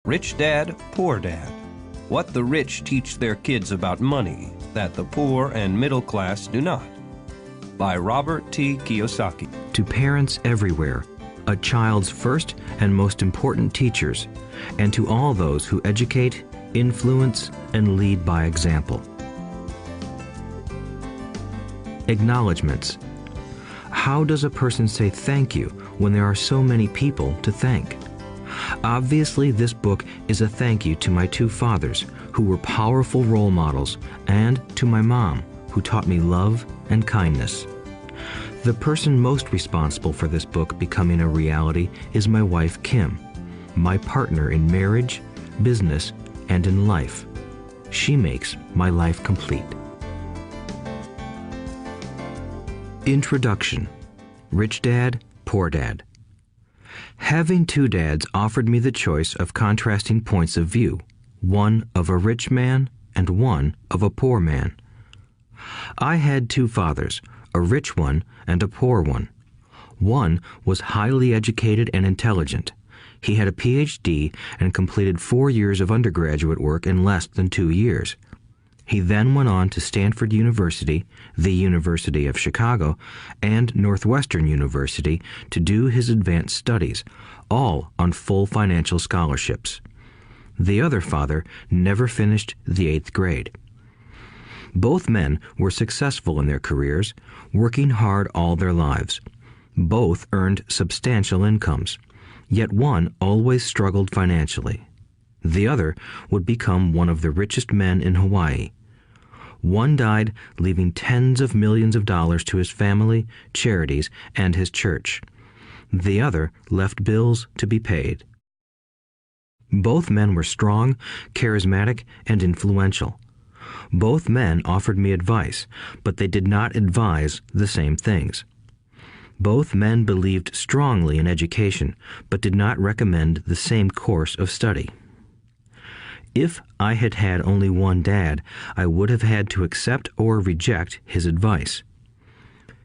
Rich Dad, Poor Dad. What the rich teach their kids about money that the poor and middle class do not. By Robert T. Kiyosaki. To parents everywhere, a child's first and most important teachers, and to all those who educate, influence, and lead by example. Acknowledgements. How does a person say thank you when there are so many people to thank? Obviously, this book is a thank you to my two fathers, who were powerful role models, and to my mom, who taught me love and kindness. The person most responsible for this book becoming a reality is my wife, Kim, my partner in marriage, business, and in life. She makes my life complete. Introduction. Rich Dad, Poor Dad. Having two dads offered me the choice of contrasting points of view, one of a rich man and one of a poor man. I had two fathers, a rich one and a poor one. One was highly educated and intelligent. He had a PhD and completed 4 years of undergraduate work in less than 2 years. He then went on to Stanford University, the University of Chicago, and Northwestern University to do his advanced studies, all on full financial scholarships. The other father never finished the 8th grade. Both men were successful in their careers, working hard all their lives. Both earned substantial incomes, yet one always struggled financially. The other would become one of the richest men in Hawaii. One died, leaving tens of millions of dollars to his family, charities, and his church. The other left bills to be paid. Both men were strong, charismatic, and influential. Both men offered me advice, but they did not advise the same things. Both men believed strongly in education, but did not recommend the same course of study. If I had had only one dad, I would have had to accept or reject his advice.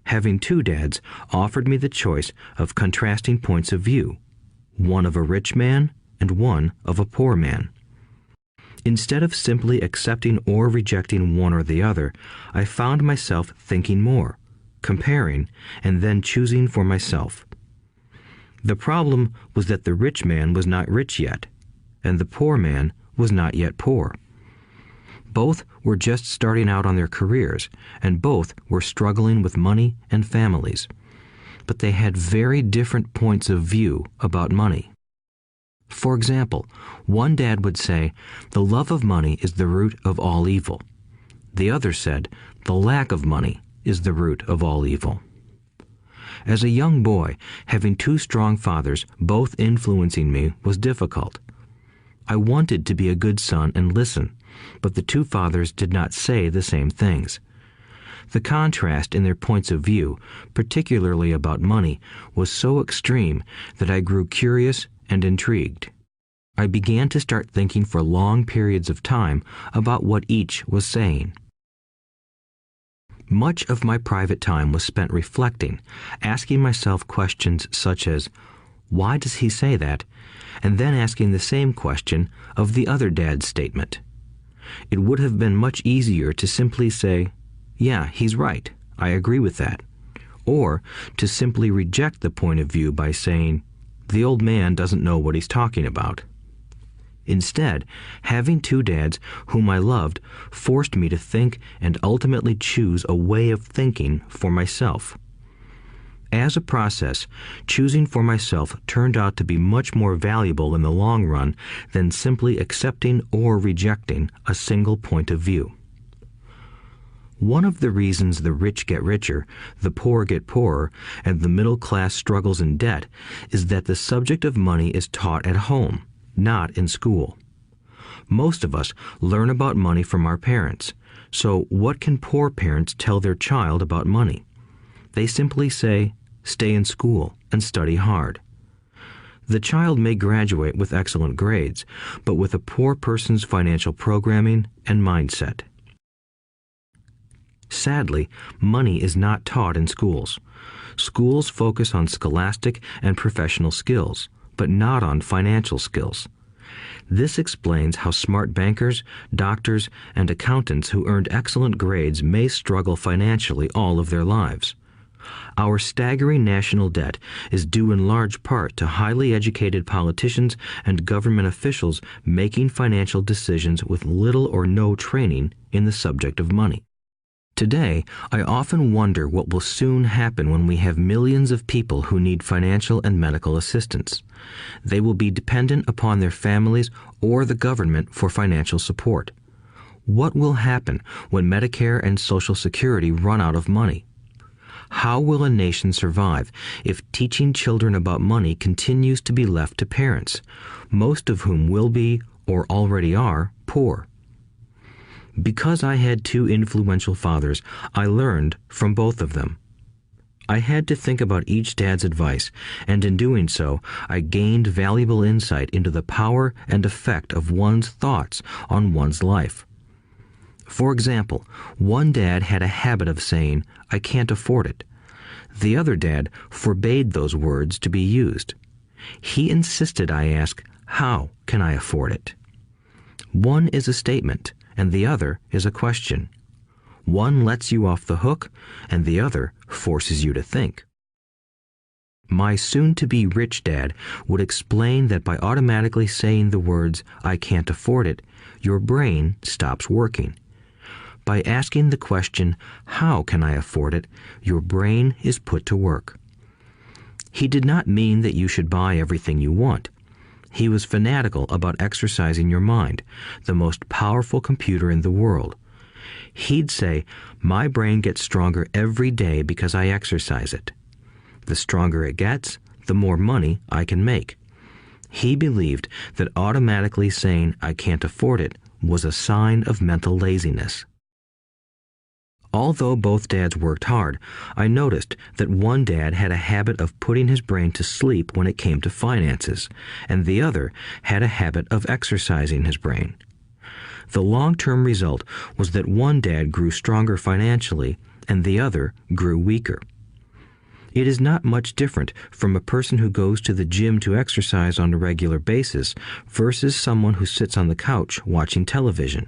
Having two dads offered me the choice of contrasting points of view, one of a rich man and one of a poor man. Instead of simply accepting or rejecting one or the other, I found myself thinking more, comparing, and then choosing for myself. The problem was that the rich man was not rich yet, and the poor man was not yet poor. Both were just starting out on their careers, and both were struggling with money and families. But they had very different points of view about money. For example, one dad would say, "The love of money is the root of all evil." The other said, "The lack of money is the root of all evil." As a young boy, having two strong fathers, both influencing me, was difficult. I wanted to be a good son and listen, but the two fathers did not say the same things. The contrast in their points of view, particularly about money, was so extreme that I grew curious and intrigued. I began to start thinking for long periods of time about what each was saying. Much of my private time was spent reflecting, asking myself questions such as, "Why does he say that?" and then asking the same question of the other dad's statement. It would have been much easier to simply say, "Yeah, he's right, I agree with that," or to simply reject the point of view by saying, "The old man doesn't know what he's talking about." Instead, having two dads whom I loved forced me to think and ultimately choose a way of thinking for myself. As a process, choosing for myself turned out to be much more valuable in the long run than simply accepting or rejecting a single point of view. One of the reasons the rich get richer, the poor get poorer, and the middle class struggles in debt is that the subject of money is taught at home, not in school. Most of us learn about money from our parents, so what can poor parents tell their child about money? They simply say, "Stay in school and study hard." The child may graduate with excellent grades, but with a poor person's financial programming and mindset. Sadly, money is not taught in schools. Schools focus on scholastic and professional skills, but not on financial skills. This explains how smart bankers, doctors, and accountants who earned excellent grades may struggle financially all of their lives. Our staggering national debt is due in large part to highly educated politicians and government officials making financial decisions with little or no training in the subject of money. Today, I often wonder what will soon happen when we have millions of people who need financial and medical assistance. They will be dependent upon their families or the government for financial support. What will happen when Medicare and Social Security run out of money? How will a nation survive if teaching children about money continues to be left to parents, most of whom will be, or already are, poor? Because I had two influential fathers, I learned from both of them. I had to think about each dad's advice, and in doing so, I gained valuable insight into the power and effect of one's thoughts on one's life. For example, one dad had a habit of saying, "I can't afford it." The other dad forbade those words to be used. He insisted I ask, "How can I afford it?" One is a statement, and the other is a question. One lets you off the hook, and the other forces you to think. My soon-to-be rich dad would explain that by automatically saying the words, "I can't afford it," your brain stops working. By asking the question, "How can I afford it?" your brain is put to work. He did not mean that you should buy everything you want. He was fanatical about exercising your mind, the most powerful computer in the world. He'd say, "My brain gets stronger every day because I exercise it. The stronger it gets, the more money I can make." He believed that automatically saying, "I can't afford it," was a sign of mental laziness. Although both dads worked hard, I noticed that one dad had a habit of putting his brain to sleep when it came to finances, and the other had a habit of exercising his brain. The long-term result was that one dad grew stronger financially, and the other grew weaker. It is not much different from a person who goes to the gym to exercise on a regular basis versus someone who sits on the couch watching television.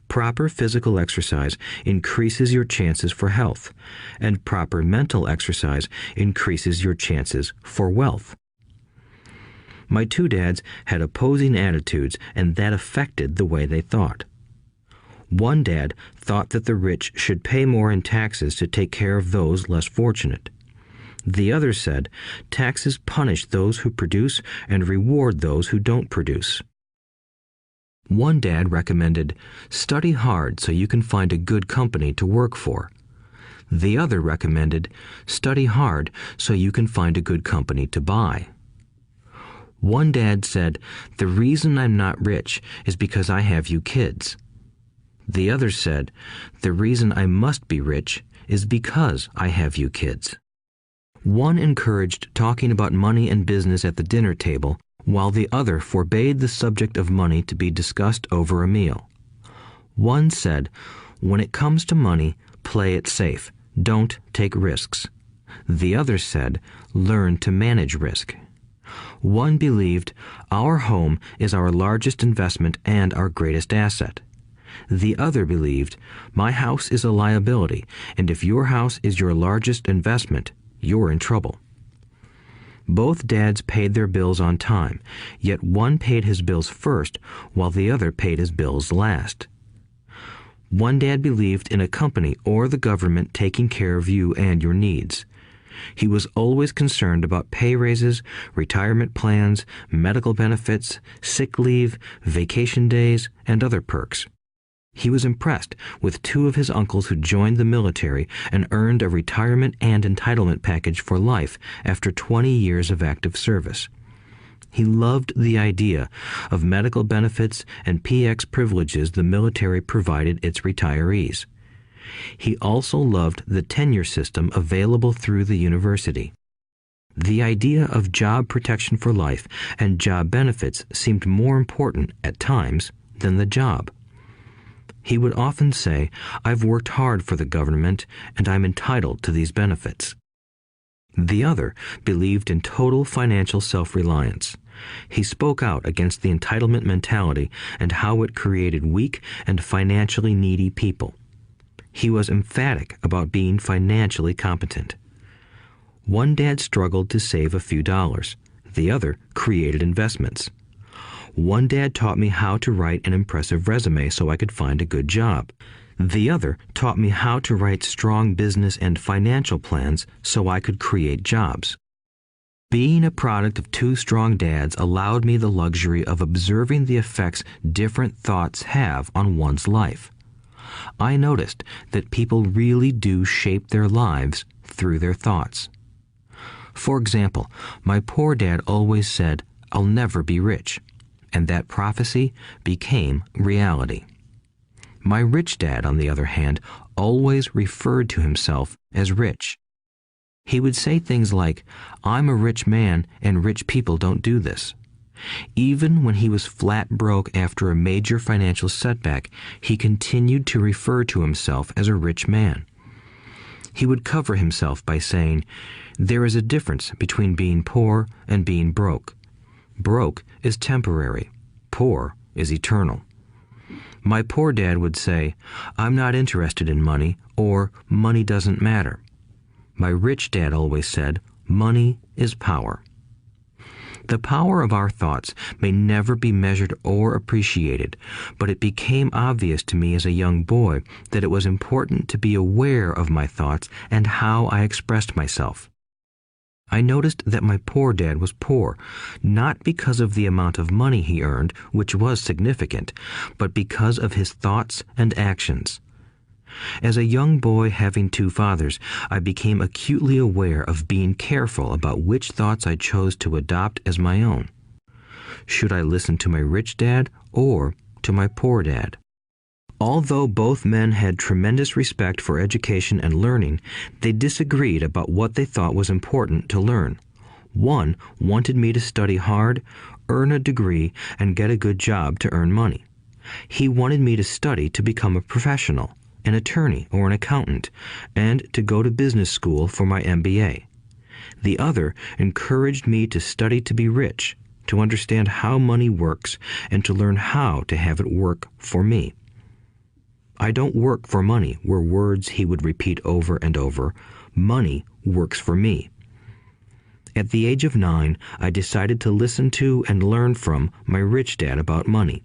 Proper physical exercise increases your chances for health, and proper mental exercise increases your chances for wealth. My two dads had opposing attitudes, and that affected the way they thought. One dad thought that the rich should pay more in taxes to take care of those less fortunate. The other said, taxes punish those who produce and reward those who don't produce. One dad recommended, study hard so you can find a good company to work for. The other recommended, study hard so you can find a good company to buy. One dad said, the reason I'm not rich is because I have you kids. The other said, the reason I must be rich is because I have you kids. One encouraged talking about money and business at the dinner table, while the other forbade the subject of money to be discussed over a meal. One said, when it comes to money, play it safe, don't take risks. The other said, learn to manage risk. One believed, our home is our largest investment and our greatest asset. The other believed, my house is a liability, and if your house is your largest investment, you're in trouble. Both dads paid their bills on time, yet one paid his bills first while the other paid his bills last. One dad believed in a company or the government taking care of you and your needs. He was always concerned about pay raises, retirement plans, medical benefits, sick leave, vacation days, and other perks. He was impressed with two of his uncles who joined the military and earned a retirement and entitlement package for life after 20 years of active service. He loved the idea of medical benefits and PX privileges the military provided its retirees. He also loved the tenure system available through the university. The idea of job protection for life and job benefits seemed more important at times than the job. He would often say, I've worked hard for the government and I'm entitled to these benefits. The other believed in total financial self-reliance. He spoke out against the entitlement mentality and how it created weak and financially needy people. He was emphatic about being financially competent. One dad struggled to save a few dollars. The other created investments. One dad taught me how to write an impressive resume so I could find a good job. The other taught me how to write strong business and financial plans so I could create jobs. Being a product of two strong dads allowed me the luxury of observing the effects different thoughts have on one's life. I noticed that people really do shape their lives through their thoughts. For example, my poor dad always said, "I'll never be rich," and that prophecy became reality. My rich dad, on the other hand, always referred to himself as rich. He would say things like, "I'm a rich man and rich people don't do this." Even when he was flat broke after a major financial setback, he continued to refer to himself as a rich man. He would cover himself by saying, "There is a difference between being poor and being broke. Broke is temporary. Poor is eternal." My poor dad would say, "I'm not interested in money," or "money doesn't matter." My rich dad always said, "Money is power." The power of our thoughts may never be measured or appreciated, but it became obvious to me as a young boy that it was important to be aware of my thoughts and how I expressed myself. I noticed that my poor dad was poor, not because of the amount of money he earned, which was significant, but because of his thoughts and actions. As a young boy having two fathers, I became acutely aware of being careful about which thoughts I chose to adopt as my own. Should I listen to my rich dad or to my poor dad? Although both men had tremendous respect for education and learning, they disagreed about what they thought was important to learn. One wanted me to study hard, earn a degree, and get a good job to earn money. He wanted me to study to become a professional, an attorney or an accountant, and to go to business school for my MBA. The other encouraged me to study to be rich, to understand how money works, and to learn how to have it work for me. "I don't work for money" were words he would repeat over and over. "Money works for me." At the age of 9, I decided to listen to and learn from my rich dad about money.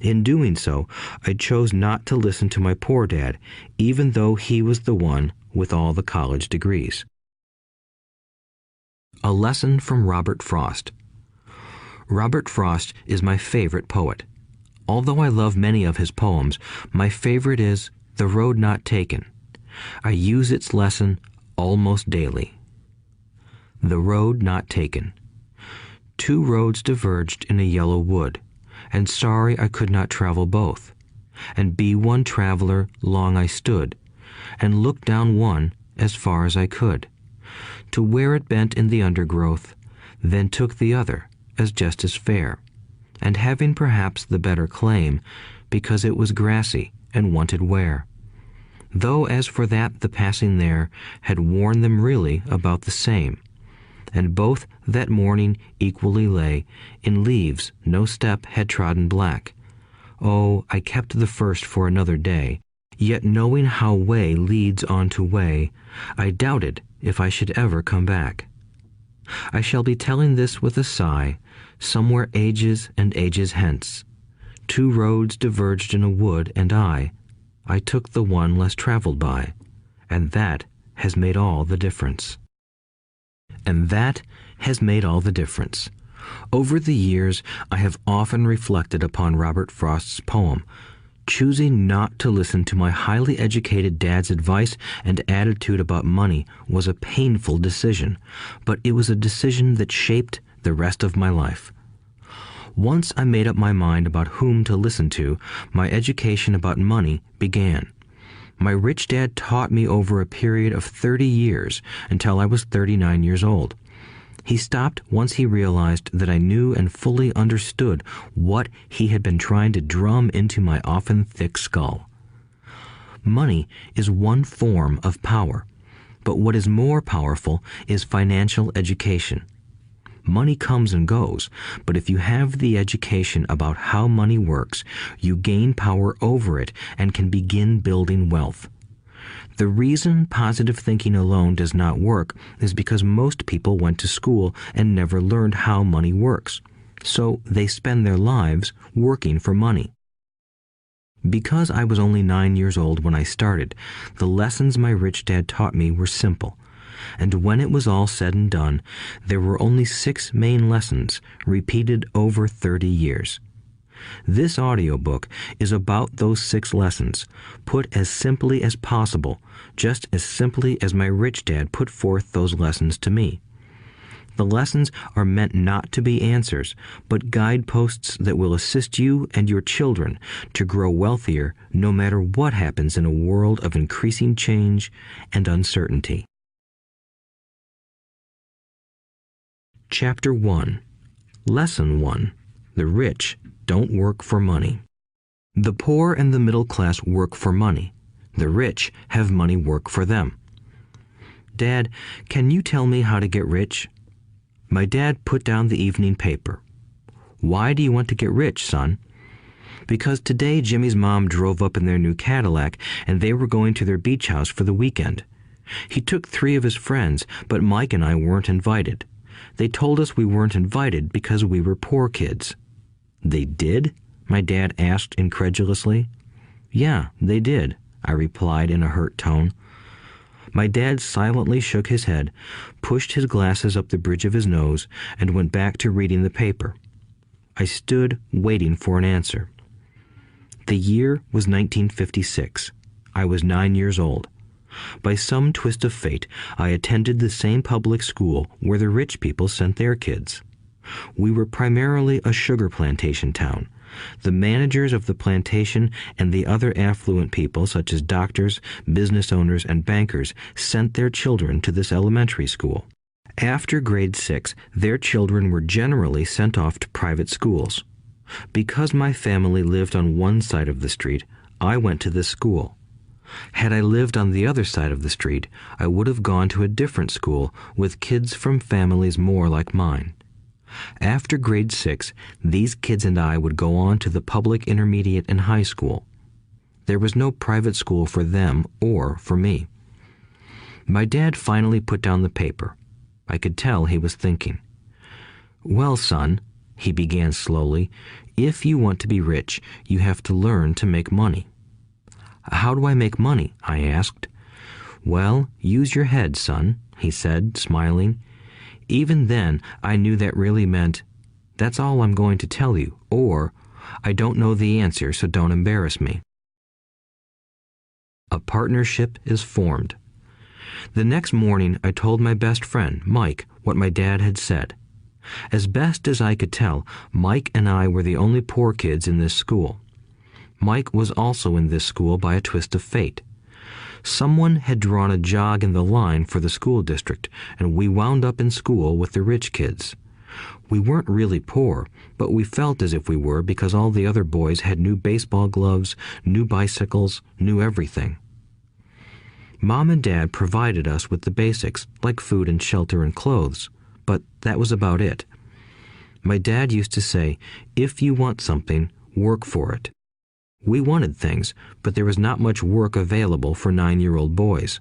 In doing so, I chose not to listen to my poor dad, even though he was the one with all the college degrees. A lesson from Robert Frost. Robert Frost is my favorite poet. Although I love many of his poems, my favorite is "The Road Not Taken." I use its lesson almost daily. The road not taken. Two roads diverged in a yellow wood, and sorry I could not travel both. And be one traveler long I stood, and looked down one as far as I could, to where it bent in the undergrowth, then took the other as just as fair, and having perhaps the better claim, because it was grassy and wanted wear. Though as for that the passing there had worn them really about the same, and both that morning equally lay in leaves no step had trodden black. Oh, I kept the first for another day, yet knowing how way leads on to way, I doubted if I should ever come back. I shall be telling this with a sigh, somewhere ages and ages hence. Two roads diverged in a wood, and I took the one less traveled by, and that has made all the difference. And that has made all the difference. Over the years, I have often reflected upon Robert Frost's poem. Choosing not to listen to my highly educated dad's advice and attitude about money was a painful decision, but it was a decision that shaped the rest of my life. Once I made up my mind about whom to listen to, my education about money began. My rich dad taught me over a period of 30 years until I was 39 years old. He stopped once he realized that I knew and fully understood what he had been trying to drum into my often thick skull. Money is one form of power, but what is more powerful is financial education. Money comes and goes, but if you have the education about how money works, you gain power over it and can begin building wealth. The reason positive thinking alone does not work is because most people went to school and never learned how money works, so they spend their lives working for money. Because I was only 9 years old when I started, the lessons my rich dad taught me were simple. And when it was all said and done, there were only 6 main lessons, repeated over 30 years. This audiobook is about those 6 lessons, put as simply as possible, just as simply as my rich dad put forth those lessons to me. The lessons are meant not to be answers, but guideposts that will assist you and your children to grow wealthier no matter what happens in a world of increasing change and uncertainty. Chapter 1. Lesson 1. The rich don't work for money. The poor and the middle class work for money. The rich have money work for them. Dad, can you tell me how to get rich? My dad put down the evening paper. Why do you want to get rich, son? Because today Jimmy's mom drove up in their new Cadillac and they were going to their beach house for the weekend. He took 3 of his friends, but Mike and I weren't invited. They told us we weren't invited because we were poor kids. They did? My dad asked incredulously. Yeah, they did, I replied in a hurt tone. My dad silently shook his head, pushed his glasses up the bridge of his nose, and went back to reading the paper. I stood waiting for an answer. The year was 1956. I was 9 years old. By some twist of fate, I attended the same public school where the rich people sent their kids. We were primarily a sugar plantation town. The managers of the plantation and the other affluent people, such as doctors, business owners, and bankers, sent their children to this elementary school. After grade 6, their children were generally sent off to private schools. Because my family lived on one side of the street, I went to this school. Had I lived on the other side of the street, I would have gone to a different school with kids from families more like mine. After grade 6, these kids and I would go on to the public intermediate and high school. There was no private school for them or for me. My dad finally put down the paper. I could tell he was thinking. Well, son, he began slowly, if you want to be rich, you have to learn to make money. How do I make money? I asked. Well, use your head, son, he said, smiling. Even then, I knew that really meant, that's all I'm going to tell you, or, I don't know the answer, so don't embarrass me. A partnership is formed. The next morning, I told my best friend, Mike, what my dad had said. As best as I could tell, Mike and I were the only poor kids in this school. Mike was also in this school by a twist of fate. Someone had drawn a jog in the line for the school district, and we wound up in school with the rich kids. We weren't really poor, but we felt as if we were because all the other boys had new baseball gloves, new bicycles, new everything. Mom and Dad provided us with the basics, like food and shelter and clothes, but that was about it. My dad used to say, if you want something, work for it. We wanted things, but there was not much work available for 9-year-old boys.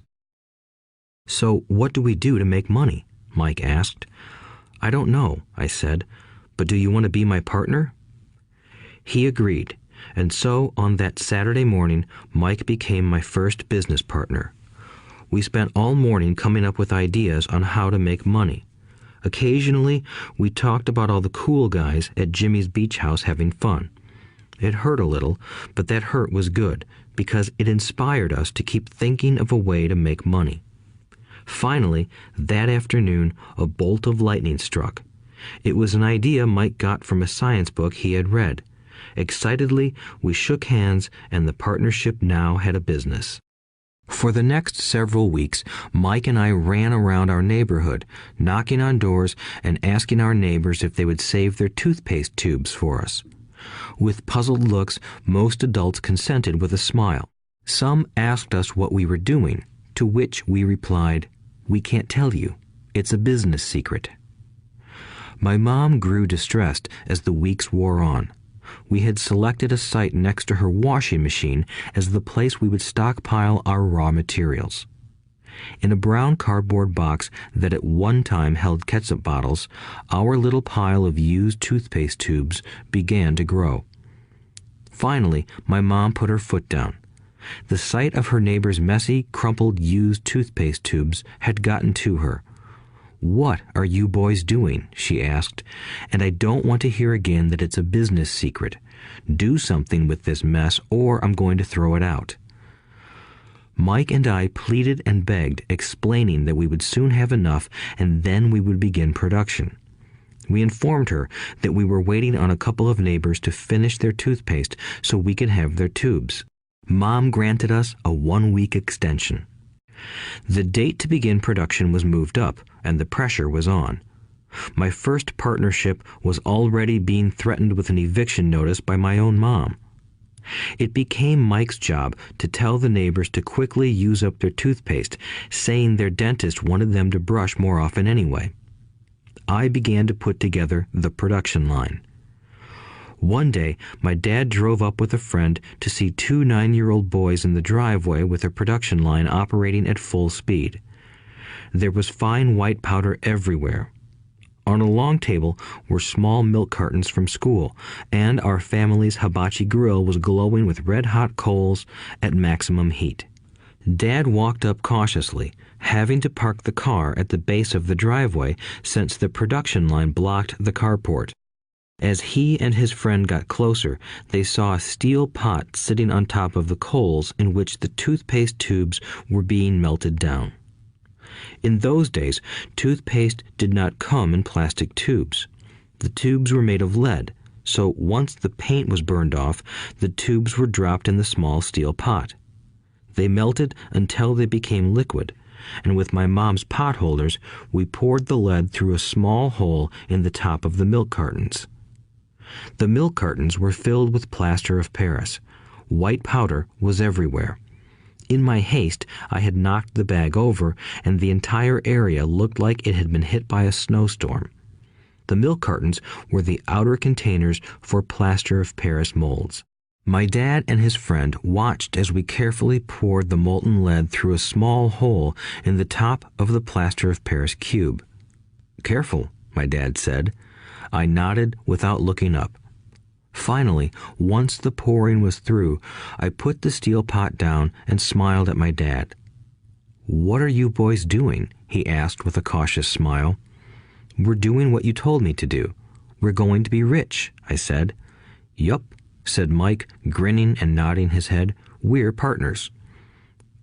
So what do we do to make money? Mike asked. I don't know, I said, but do you want to be my partner? He agreed, and so on that Saturday morning, Mike became my first business partner. We spent all morning coming up with ideas on how to make money. Occasionally, we talked about all the cool guys at Jimmy's beach house having fun. It hurt a little, but that hurt was good, because it inspired us to keep thinking of a way to make money. Finally, that afternoon, a bolt of lightning struck. It was an idea Mike got from a science book he had read. Excitedly, we shook hands, and the partnership now had a business. For the next several weeks, Mike and I ran around our neighborhood, knocking on doors and asking our neighbors if they would save their toothpaste tubes for us. With puzzled looks, most adults consented with a smile. Some asked us what we were doing, to which we replied, "We can't tell you. It's a business secret." My mom grew distressed as the weeks wore on. We had selected a site next to her washing machine as the place we would stockpile our raw materials. In a brown cardboard box that at one time held ketchup bottles, our little pile of used toothpaste tubes began to grow. Finally, my mom put her foot down. The sight of her neighbor's messy, crumpled used toothpaste tubes had gotten to her. "What are you boys doing?" she asked, "and I don't want to hear again that it's a business secret. Do something with this mess or I'm going to throw it out." Mike and I pleaded and begged, explaining that we would soon have enough and then we would begin production. We informed her that we were waiting on a couple of neighbors to finish their toothpaste so we could have their tubes. Mom granted us a 1-week extension. The date to begin production was moved up, and the pressure was on. My first partnership was already being threatened with an eviction notice by my own mom. It became Mike's job to tell the neighbors to quickly use up their toothpaste, saying their dentist wanted them to brush more often anyway. I began to put together the production line. One day, my dad drove up with a friend to see 2 9-year-old boys in the driveway with a production line operating at full speed. There was fine white powder everywhere. On a long table were small milk cartons from school, and our family's hibachi grill was glowing with red-hot coals at maximum heat. Dad walked up cautiously, having to park the car at the base of the driveway since the production line blocked the carport. As he and his friend got closer, they saw a steel pot sitting on top of the coals in which the toothpaste tubes were being melted down. In those days, toothpaste did not come in plastic tubes. The tubes were made of lead, so once the paint was burned off, the tubes were dropped in the small steel pot. They melted until they became liquid, and with my mom's pot holders, we poured the lead through a small hole in the top of the milk cartons. The milk cartons were filled with plaster of Paris. White powder was everywhere. In my haste, I had knocked the bag over, and the entire area looked like it had been hit by a snowstorm. The milk cartons were the outer containers for plaster of Paris molds. My dad and his friend watched as we carefully poured the molten lead through a small hole in the top of the plaster of Paris cube. "Careful," my dad said. I nodded without looking up. Finally, once the pouring was through, I put the steel pot down and smiled at my dad. "What are you boys doing?" he asked with a cautious smile. "We're doing what you told me to do. We're going to be rich," I said. "Yup," said Mike, grinning and nodding his head. "We're partners."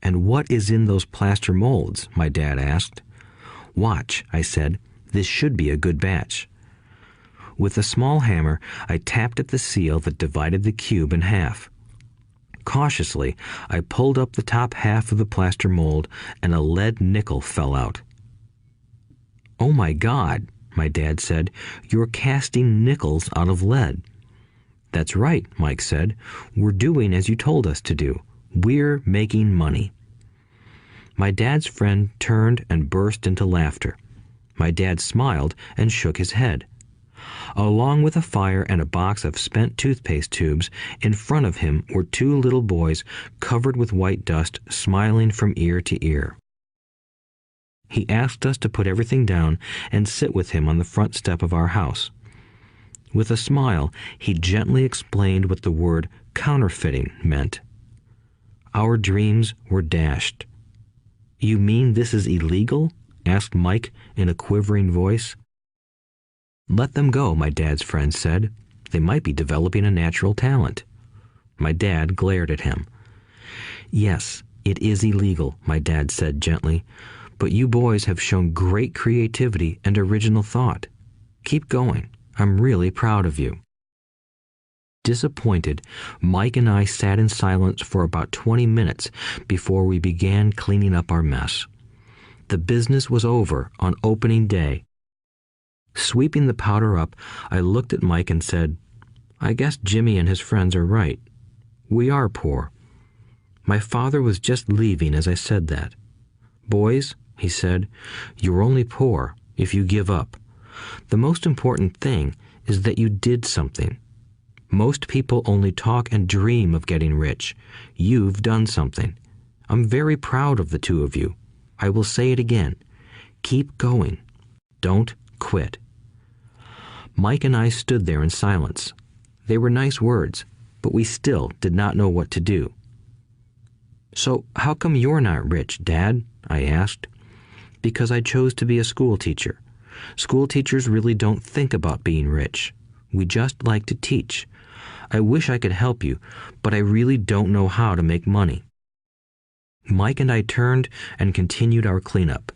"And what is in those plaster molds?" my dad asked. "Watch," I said. "This should be a good batch." With a small hammer, I tapped at the seal that divided the cube in half. Cautiously, I pulled up the top half of the plaster mold, and a lead nickel fell out. "Oh my God," my dad said, "you're casting nickels out of lead." "That's right," Mike said. "We're doing as you told us to do. We're making money." My dad's friend turned and burst into laughter. My dad smiled and shook his head. Along with a fire and a box of spent toothpaste tubes, in front of him were 2 little boys covered with white dust, smiling from ear to ear. He asked us to put everything down and sit with him on the front step of our house. With a smile, he gently explained what the word counterfeiting meant. Our dreams were dashed. "You mean this is illegal?" asked Mike in a quivering voice. "Let them go," my dad's friend said. "They might be developing a natural talent." My dad glared at him. "Yes, it is illegal," my dad said gently, "but you boys have shown great creativity and original thought. Keep going. I'm really proud of you." Disappointed, Mike and I sat in silence for about 20 minutes before we began cleaning up our mess. The business was over on opening day. Sweeping the powder up, I looked at Mike and said, "I guess Jimmy and his friends are right. We are poor." My father was just leaving as I said that. "Boys," he said, "you're only poor if you give up. The most important thing is that you did something. Most people only talk and dream of getting rich. You've done something. I'm very proud of the two of you. I will say it again. Keep going. Don't quit. Mike and I stood there in silence. They were nice words, but we still did not know what to do. "So how come you're not rich, Dad?" I asked. "Because I chose to be a school teacher. School teachers really don't think about being rich. We just like to teach. I wish I could help you, but I really don't know how to make money." Mike and I turned and continued our cleanup.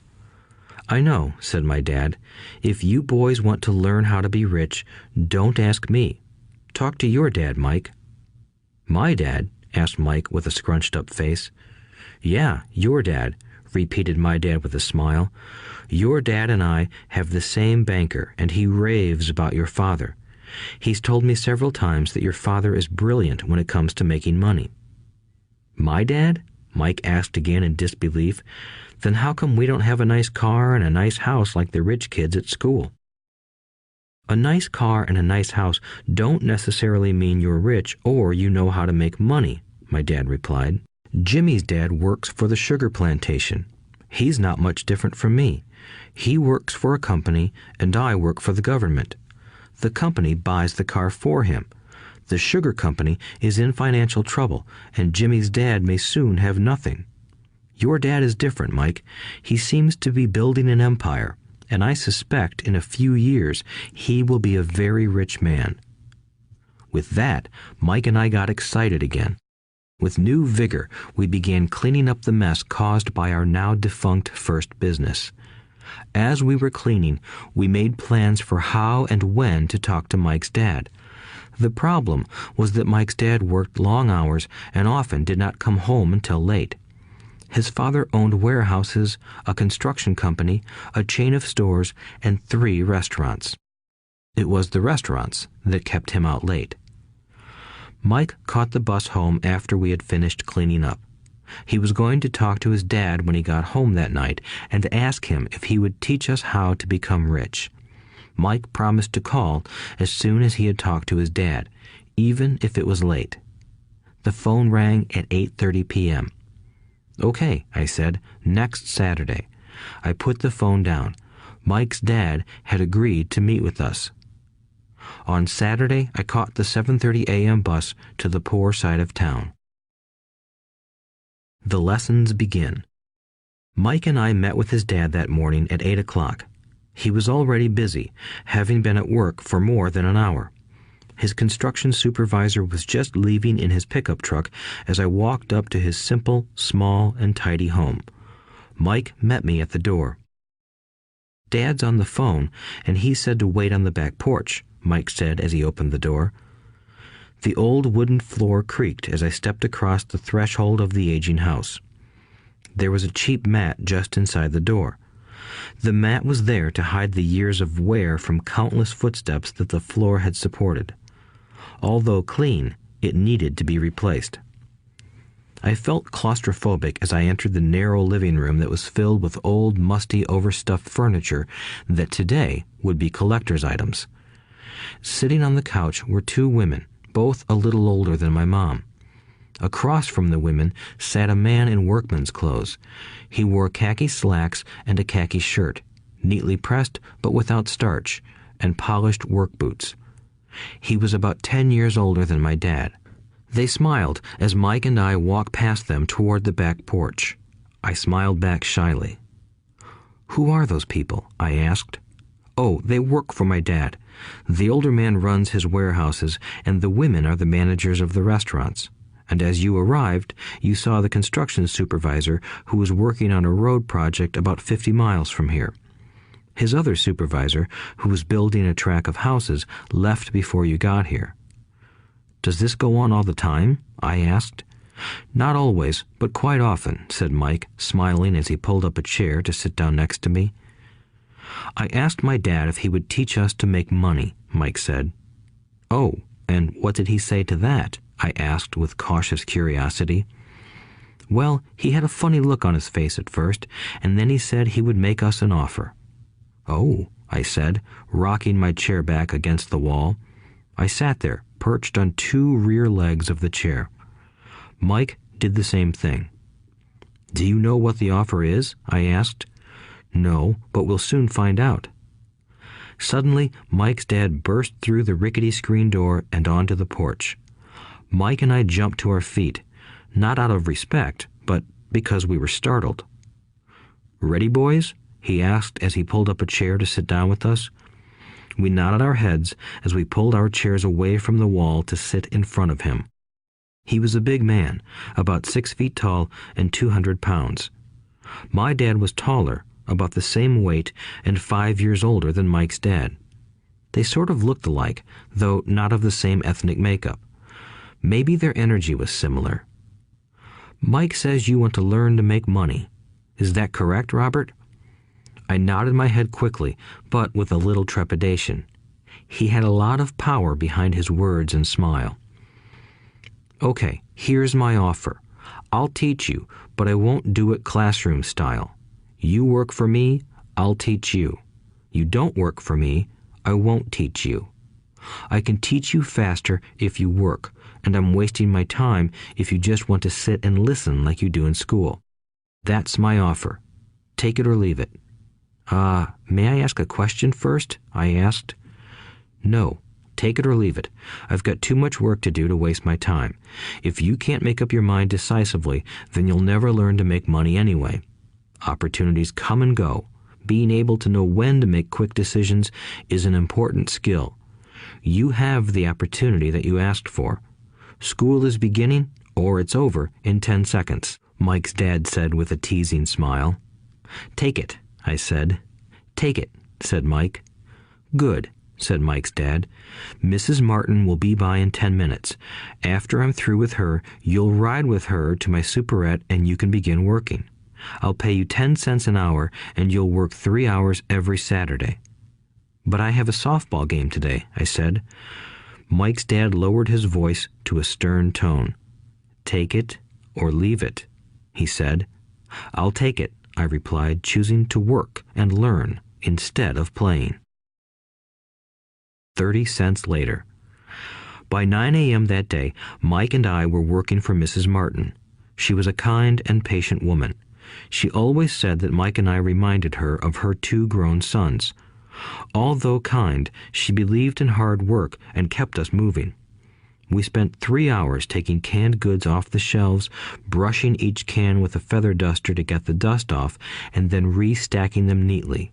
"I know," said my dad. "If you boys want to learn how to be rich, don't ask me. Talk to your dad, Mike." "My dad?" asked Mike with a scrunched-up face. "Yeah, your dad," repeated my dad with a smile. "Your dad and I have the same banker, and he raves about your father. He's told me several times that your father is brilliant when it comes to making money." "My dad?" Mike asked again in disbelief. "Then how come we don't have a nice car and a nice house like the rich kids at school?" "A nice car and a nice house don't necessarily mean you're rich or you know how to make money," my dad replied. "Jimmy's dad works for the sugar plantation. He's not much different from me. He works for a company and I work for the government. The company buys the car for him. The sugar company is in financial trouble, and Jimmy's dad may soon have nothing. Your dad is different, Mike. He seems to be building an empire, and I suspect in a few years he will be a very rich man." With that, Mike and I got excited again. With new vigor, we began cleaning up the mess caused by our now defunct first business. As we were cleaning, we made plans for how and when to talk to Mike's dad. The problem was that Mike's dad worked long hours and often did not come home until late. His father owned warehouses, a construction company, a chain of stores, and 3 restaurants. It was the restaurants that kept him out late. Mike caught the bus home after we had finished cleaning up. He was going to talk to his dad when he got home that night and ask him if he would teach us how to become rich. Mike promised to call as soon as he had talked to his dad, even if it was late. The phone rang at 8:30 p.m. "Okay," I said, "next Saturday." I put the phone down. Mike's dad had agreed to meet with us. On Saturday, I caught the 7:30 a.m. bus to the poor side of town. The lessons begin. Mike and I met with his dad that morning at 8 o'clock. He was already busy, having been at work for more than an hour. His construction supervisor was just leaving in his pickup truck as I walked up to his simple, small, and tidy home. Mike met me at the door. "Dad's on the phone, and he said to wait on the back porch," Mike said as he opened the door. The old wooden floor creaked as I stepped across the threshold of the aging house. There was a cheap mat just inside the door. The mat was there to hide the years of wear from countless footsteps that the floor had supported. Although clean, it needed to be replaced. I felt claustrophobic as I entered the narrow living room that was filled with old, musty, overstuffed furniture that today would be collector's items. Sitting on the couch were 2 women, both a little older than my mom. Across from the women sat a man in workman's clothes. He wore khaki slacks and a khaki shirt, neatly pressed but without starch, and polished work boots. He was about 10 years older than my dad. They smiled as Mike and I walked past them toward the back porch. I smiled back shyly. "Who are those people?" I asked. "Oh, they work for my dad. The older man runs his warehouses, and the women are the managers of the restaurants. And as you arrived, you saw the construction supervisor who was working on a road project about 50 miles from here. His other supervisor, who was building a track of houses, left before you got here." "Does this go on all the time?" I asked. "Not always, but quite often," said Mike, smiling as he pulled up a chair to sit down next to me. "I asked my dad if he would teach us to make money," Mike said. "Oh, and what did he say to that?" I asked with cautious curiosity. "Well, he had a funny look on his face at first, and then he said he would make us an offer." "Oh," I said, rocking my chair back against the wall. I sat there, perched on two rear legs of the chair. Mike did the same thing. "Do you know what the offer is?" I asked. "No, but we'll soon find out." Suddenly, Mike's dad burst through the rickety screen door and onto the porch. Mike and I jumped to our feet, not out of respect, but because we were startled. "Ready, boys?" he asked as he pulled up a chair to sit down with us. We nodded our heads as we pulled our chairs away from the wall to sit in front of him. He was a big man, about 6 feet tall and 200 pounds. My dad was taller, about the same weight, and 5 years older than Mike's dad. They sort of looked alike, though not of the same ethnic makeup. Maybe their energy was similar. "Mike says you want to learn to make money. Is that correct, Robert?" I nodded my head quickly, but with a little trepidation. He had a lot of power behind his words and smile. "Okay, here's my offer. I'll teach you, but I won't do it classroom style. You work for me, I'll teach you. You don't work for me, I won't teach you. I can teach you faster if you work, and I'm wasting my time if you just want to sit and listen like you do in school. That's my offer. Take it or leave it." May I ask a question first?" I asked. "No, take it or leave it. I've got too much work to do to waste my time. If you can't make up your mind decisively, then you'll never learn to make money anyway. Opportunities come and go. Being able to know when to make quick decisions is an important skill. You have the opportunity that you asked for. School is beginning, or it's over in 10 seconds, Mike's dad said with a teasing smile. "Take it," I said. "Take it," said Mike. "Good," said Mike's dad. "Mrs. Martin will be by in 10 minutes. After I'm through with her, you'll ride with her to my superette and you can begin working. I'll pay you 10 cents an hour and you'll work 3 hours every Saturday." "But I have a softball game today," I said. Mike's dad lowered his voice to a stern tone. "Take it or leave it," he said. "I'll take it," I replied, choosing to work and learn instead of playing. 30 cents later. By 9 a.m. that day, Mike and I were working for Mrs. Martin. She was a kind and patient woman. She always said that Mike and I reminded her of her 2 grown sons. Although kind, she believed in hard work and kept us moving. We spent 3 hours taking canned goods off the shelves, brushing each can with a feather duster to get the dust off, and then restacking them neatly.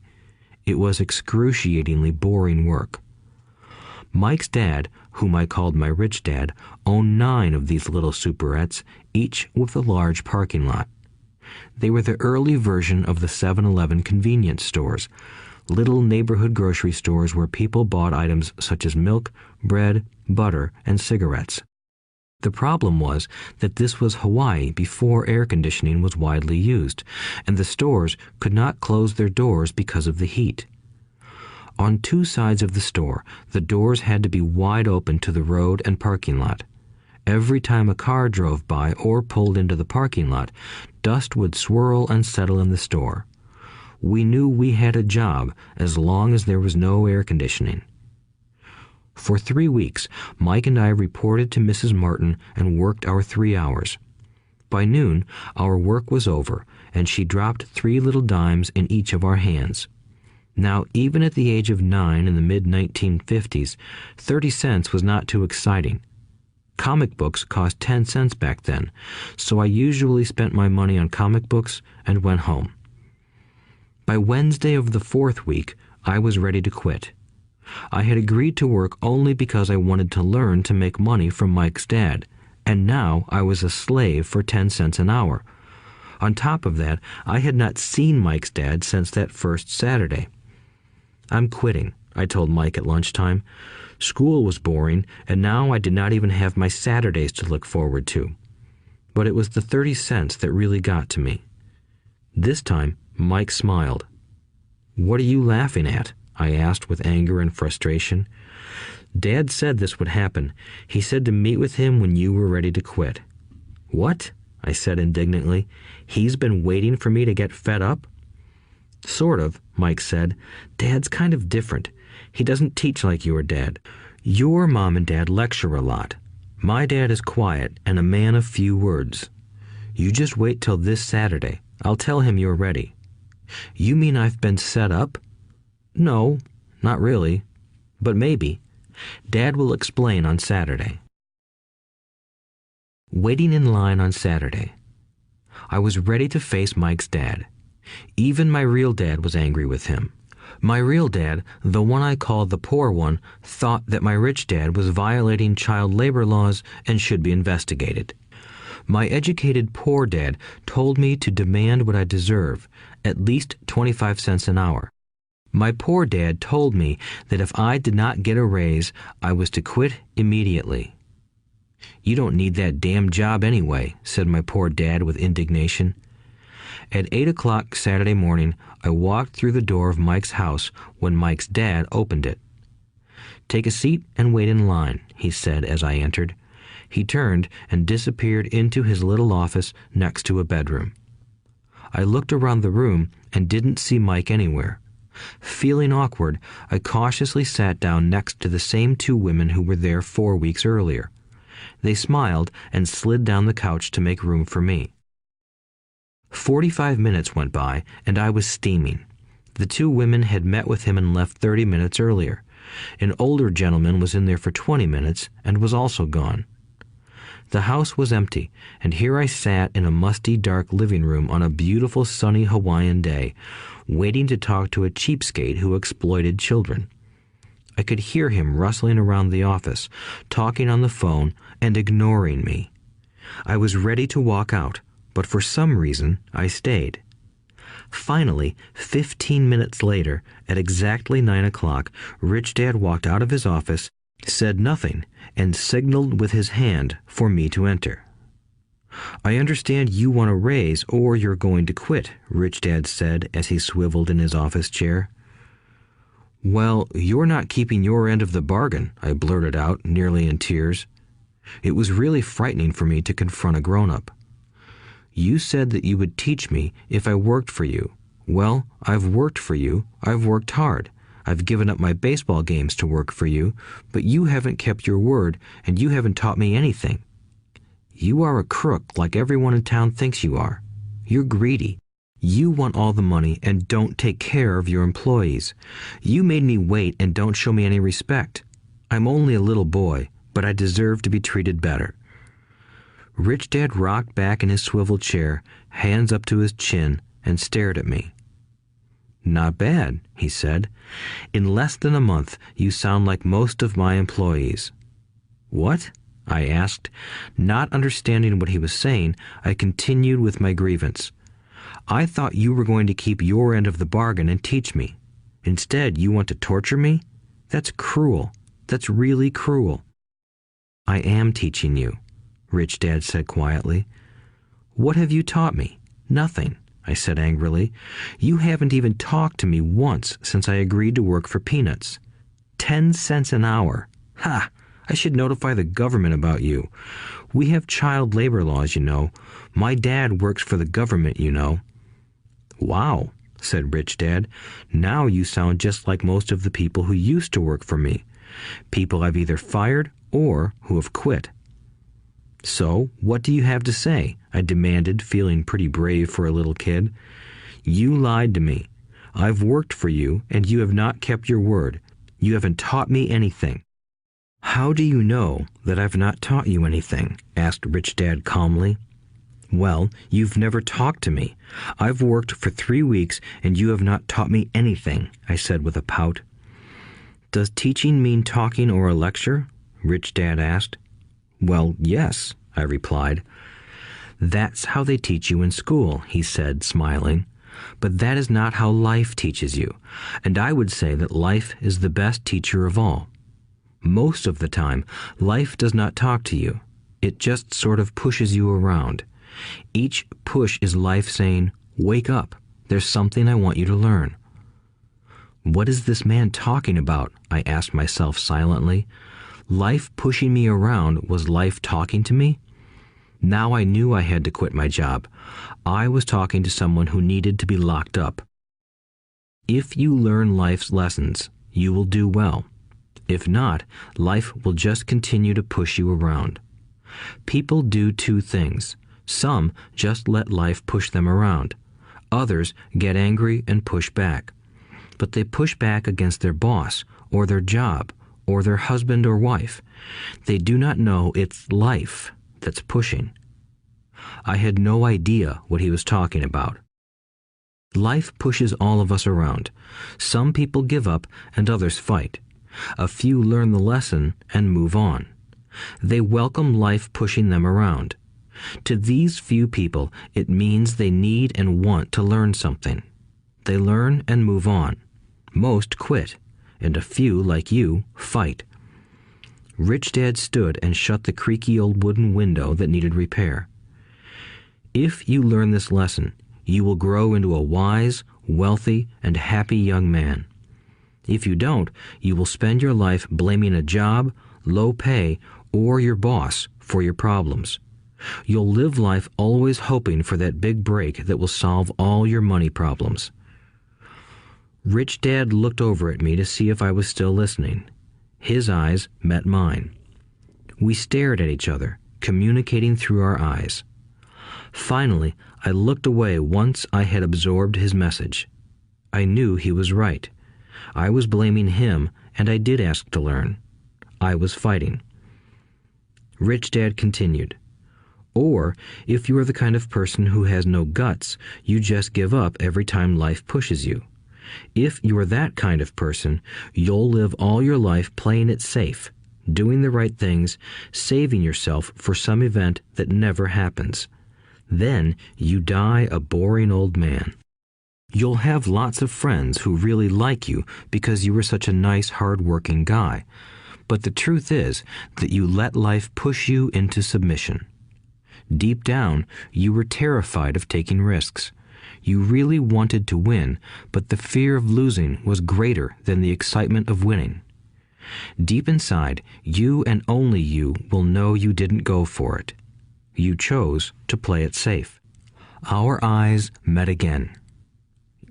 It was excruciatingly boring work. Mike's dad, whom I called my rich dad, owned 9 of these little superettes, each with a large parking lot. They were the early version of the 7-Eleven convenience stores, little neighborhood grocery stores where people bought items such as milk, bread, butter, and cigarettes. The problem was that this was Hawaii before air conditioning was widely used, and the stores could not close their doors because of the heat. On 2 sides of the store, the doors had to be wide open to the road and parking lot. Every time a car drove by or pulled into the parking lot, dust would swirl and settle in the store. We knew we had a job as long as there was no air conditioning. For 3 weeks, Mike and I reported to Mrs. Martin and worked our 3 hours. By noon, our work was over, and she dropped 3 little dimes in each of our hands. Now, even at the age of 9 in the mid-1950s, 30 cents was not too exciting. Comic books cost 10 cents back then, so I usually spent my money on comic books and went home. By Wednesday of the 4th week, I was ready to quit. I had agreed to work only because I wanted to learn to make money from Mike's dad, and now I was a slave for 10 cents an hour. On top of that, I had not seen Mike's dad since that first Saturday. "I'm quitting," I told Mike at lunchtime. School was boring, and now I did not even have my Saturdays to look forward to. But it was the 30 cents that really got to me. This time, Mike smiled. "What are you laughing at?" I asked with anger and frustration. "Dad said this would happen. He said to meet with him when you were ready to quit." "What?" I said indignantly. "He's been waiting for me to get fed up?" Sort of, Mike said. Dad's kind of different. He doesn't teach like your dad. Your mom and dad lecture a lot. My dad is quiet and a man of few words. You just wait till this Saturday. I'll tell him you're ready. You mean I've been set up? No, not really. But maybe. Dad will explain on Saturday. Waiting in line on Saturday. I was ready to face Mike's dad. Even my real dad was angry with him. My real dad, the one I called the poor one, thought that my rich dad was violating child labor laws and should be investigated. My educated poor dad told me to demand what I deserve, at least 25 cents an hour. My poor dad told me that if I did not get a raise, I was to quit immediately. You don't need that damn job anyway, said my poor dad with indignation. At 8 o'clock Saturday morning, I walked through the door of Mike's house when Mike's dad opened it. Take a seat and wait in line, he said as I entered. He turned and disappeared into his little office next to a bedroom. I looked around the room and didn't see Mike anywhere. Feeling awkward, I cautiously sat down next to the same two women who were there 4 weeks earlier. They smiled and slid down the couch to make room for me. 45 minutes went by, and I was steaming. The two women had met with him and left 30 minutes earlier. An older gentleman was in there for 20 minutes and was also gone. The house was empty, and here I sat in a musty, dark living room on a beautiful, sunny Hawaiian day, waiting to talk to a cheapskate who exploited children. I could hear him rustling around the office, talking on the phone, and ignoring me. I was ready to walk out, but for some reason I stayed. Finally, 15 minutes later, at exactly 9 o'clock, Rich Dad walked out of his office, said nothing, and signaled with his hand for me to enter. I understand you want a raise or you're going to quit, Rich Dad said as he swiveled in his office chair. Well, you're not keeping your end of the bargain, I blurted out, nearly in tears. It was really frightening for me to confront a grown-up. You said that you would teach me if I worked for you. Well, I've worked for you. I've worked hard. I've given up my baseball games to work for you, but you haven't kept your word, and you haven't taught me anything. You are a crook like everyone in town thinks you are. You're greedy. You want all the money and don't take care of your employees. You made me wait and don't show me any respect. I'm only a little boy, but I deserve to be treated better. Rich Dad rocked back in his swivel chair, hands up to his chin, and stared at me. Not bad, he said. In less than a month, you sound like most of my employees. What? I asked. Not understanding what he was saying, I continued with my grievance. I thought you were going to keep your end of the bargain and teach me. Instead, you want to torture me? That's cruel. That's really cruel. I am teaching you, Rich Dad said quietly. What have you taught me? Nothing, I said angrily. You haven't even talked to me once since I agreed to work for peanuts. 10 cents an hour. Ha! I should notify the government about you. We have child labor laws, you know. My dad works for the government, you know. Wow, said Rich Dad. Now you sound just like most of the people who used to work for me. People I've either fired or who have quit. So, what do you have to say? I demanded, feeling pretty brave for a little kid. You lied to me. I've worked for you, and you have not kept your word. You haven't taught me anything. How do you know that I've not taught you anything? Asked Rich Dad calmly. Well, you've never talked to me. I've worked for 3 weeks, and you have not taught me anything, I said with a pout. Does teaching mean talking or a lecture? Rich Dad asked. Well, yes, I replied. That's how they teach you in school, he said, smiling. But that is not how life teaches you, and I would say that life is the best teacher of all. Most of the time, life does not talk to you. It just sort of pushes you around. Each push is life saying, wake up, there's something I want you to learn. What is this man talking about? I asked myself silently. Life pushing me around was life talking to me? Now I knew I had to quit my job. I was talking to someone who needed to be locked up. If you learn life's lessons, you will do well. If not, life will just continue to push you around. People do two things. Some just let life push them around. Others get angry and push back. But they push back against their boss, or their job, or their husband or wife. They do not know it's life that's pushing. I had no idea what he was talking about. Life pushes all of us around. Some people give up and others fight. A few learn the lesson and move on. They welcome life pushing them around. To these few people, it means they need and want to learn something. They learn and move on. Most quit, and a few, like you, fight. Rich Dad stood and shut the creaky old wooden window that needed repair. If you learn this lesson, you will grow into a wise, wealthy, and happy young man. If you don't, you will spend your life blaming a job, low pay, or your boss for your problems. You'll live life always hoping for that big break that will solve all your money problems. Rich Dad looked over at me to see if I was still listening. His eyes met mine. We stared at each other, communicating through our eyes. Finally, I looked away once I had absorbed his message. I knew he was right. I was blaming him, and I did ask to learn. I was fighting. Rich Dad continued, "Or, if you are the kind of person who has no guts, you just give up every time life pushes you. If you are that kind of person, you'll live all your life playing it safe, doing the right things, saving yourself for some event that never happens. Then you die a boring old man. You'll have lots of friends who really like you because you were such a nice, hard-working guy. But the truth is that you let life push you into submission. Deep down, you were terrified of taking risks. You really wanted to win, but the fear of losing was greater than the excitement of winning. Deep inside, you and only you will know you didn't go for it. You chose to play it safe." Our eyes met again.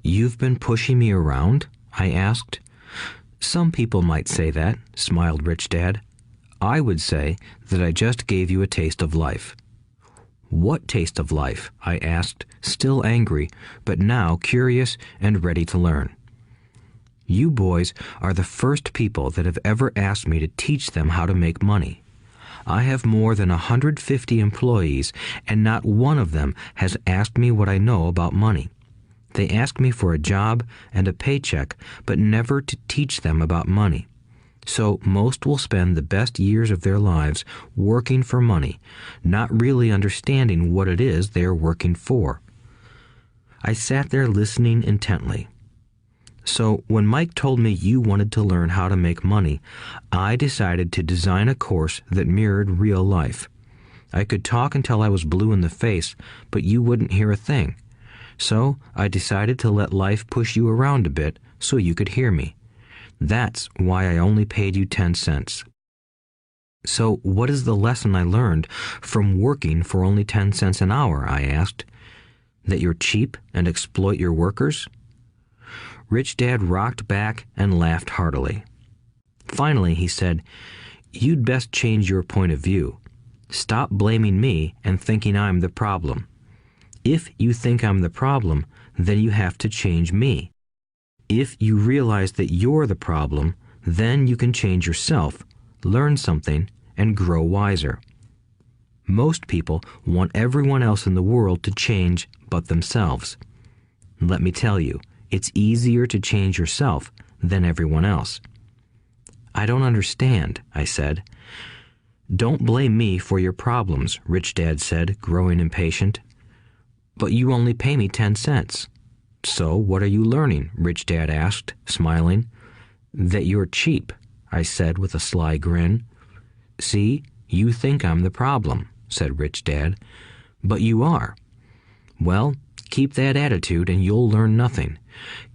"You've been pushing me around?" I asked. "Some people might say that," smiled Rich Dad. "I would say that I just gave you a taste of life." "What taste of life?" I asked, still angry, but now curious and ready to learn. "You boys are the first people that have ever asked me to teach them how to make money. I have more than 150 employees, and not one of them has asked me what I know about money. They ask me for a job and a paycheck, but never to teach them about money. So most will spend the best years of their lives working for money, not really understanding what it is they are working for." I sat there listening intently. "So when Mike told me you wanted to learn how to make money, I decided to design a course that mirrored real life. I could talk until I was blue in the face, but you wouldn't hear a thing. So I decided to let life push you around a bit so you could hear me. That's why I only paid you 10 cents. "So what is the lesson I learned from working for only 10 cents an hour?" I asked. "That you're cheap and exploit your workers?" Rich Dad rocked back and laughed heartily. Finally, he said, "You'd best change your point of view. Stop blaming me and thinking I'm the problem. If you think I'm the problem, then you have to change me. If you realize that you're the problem, then you can change yourself, learn something, and grow wiser. Most people want everyone else in the world to change but themselves. Let me tell you, it's easier to change yourself than everyone else." "I don't understand," I said. "Don't blame me for your problems," Rich Dad said, growing impatient. "But you only pay me 10 cents. "So what are you learning?" Rich Dad asked, smiling. "That you're cheap," I said with a sly grin. "See, you think I'm the problem," said Rich Dad. "But you are. Well, keep that attitude and you'll learn nothing.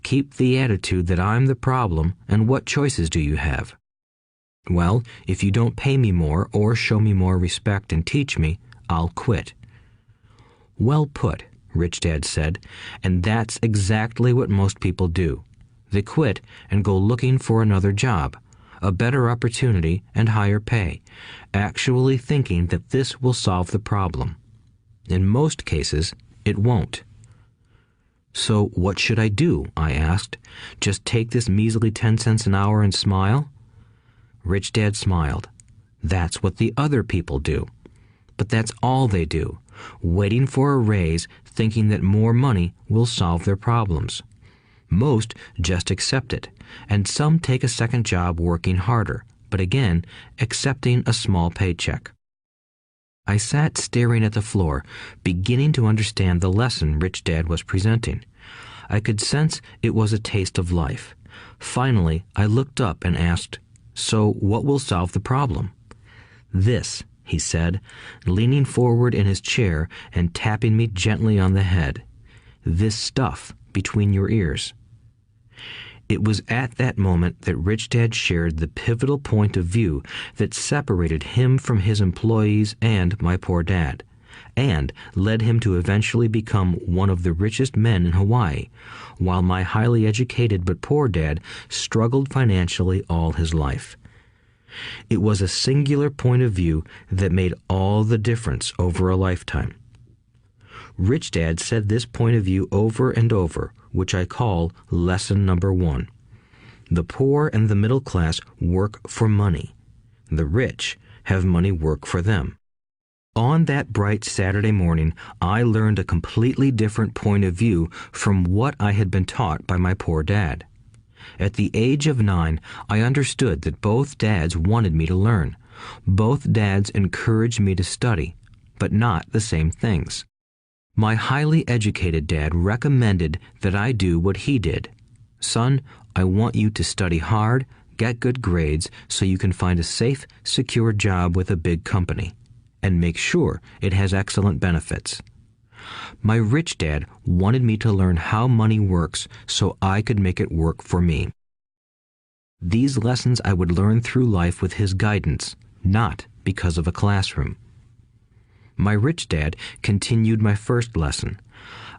Keep the attitude that I'm the problem, and what choices do you have?" "Well, if you don't pay me more or show me more respect and teach me, I'll quit." "Well put," Rich Dad said, "and that's exactly what most people do. They quit and go looking for another job, a better opportunity and higher pay, actually thinking that this will solve the problem. In most cases, it won't. So what should I do? I asked. Just take this measly 10 cents an hour and smile? Rich Dad smiled. That's what the other people do. But that's all they do, waiting for a raise, thinking that more money will solve their problems. Most just accept it, and some take a second job working harder, but again, accepting a small paycheck. I sat staring at the floor, beginning to understand the lesson Rich Dad was presenting. I could sense it was a taste of life. Finally, I looked up and asked, "So what will solve the problem?" "This," he said, leaning forward in his chair and tapping me gently on the head. "This stuff between your ears." It was at that moment that Rich Dad shared the pivotal point of view that separated him from his employees and my poor dad, and led him to eventually become one of the richest men in Hawaii, while my highly educated but poor dad struggled financially all his life. It was a singular point of view that made all the difference over a lifetime. Rich Dad said this point of view over and over, which I call lesson number 1. The poor and the middle class work for money. The rich have money work for them. On that bright Saturday morning, I learned a completely different point of view from what I had been taught by my poor dad. At the age of 9, I understood that both dads wanted me to learn. Both dads encouraged me to study, but not the same things. My highly educated dad recommended that I do what he did. "Son, I want you to study hard, get good grades so you can find a safe, secure job with a big company, and make sure it has excellent benefits." My rich dad wanted me to learn how money works so I could make it work for me. These lessons I would learn through life with his guidance, not because of a classroom. My rich dad continued my first lesson.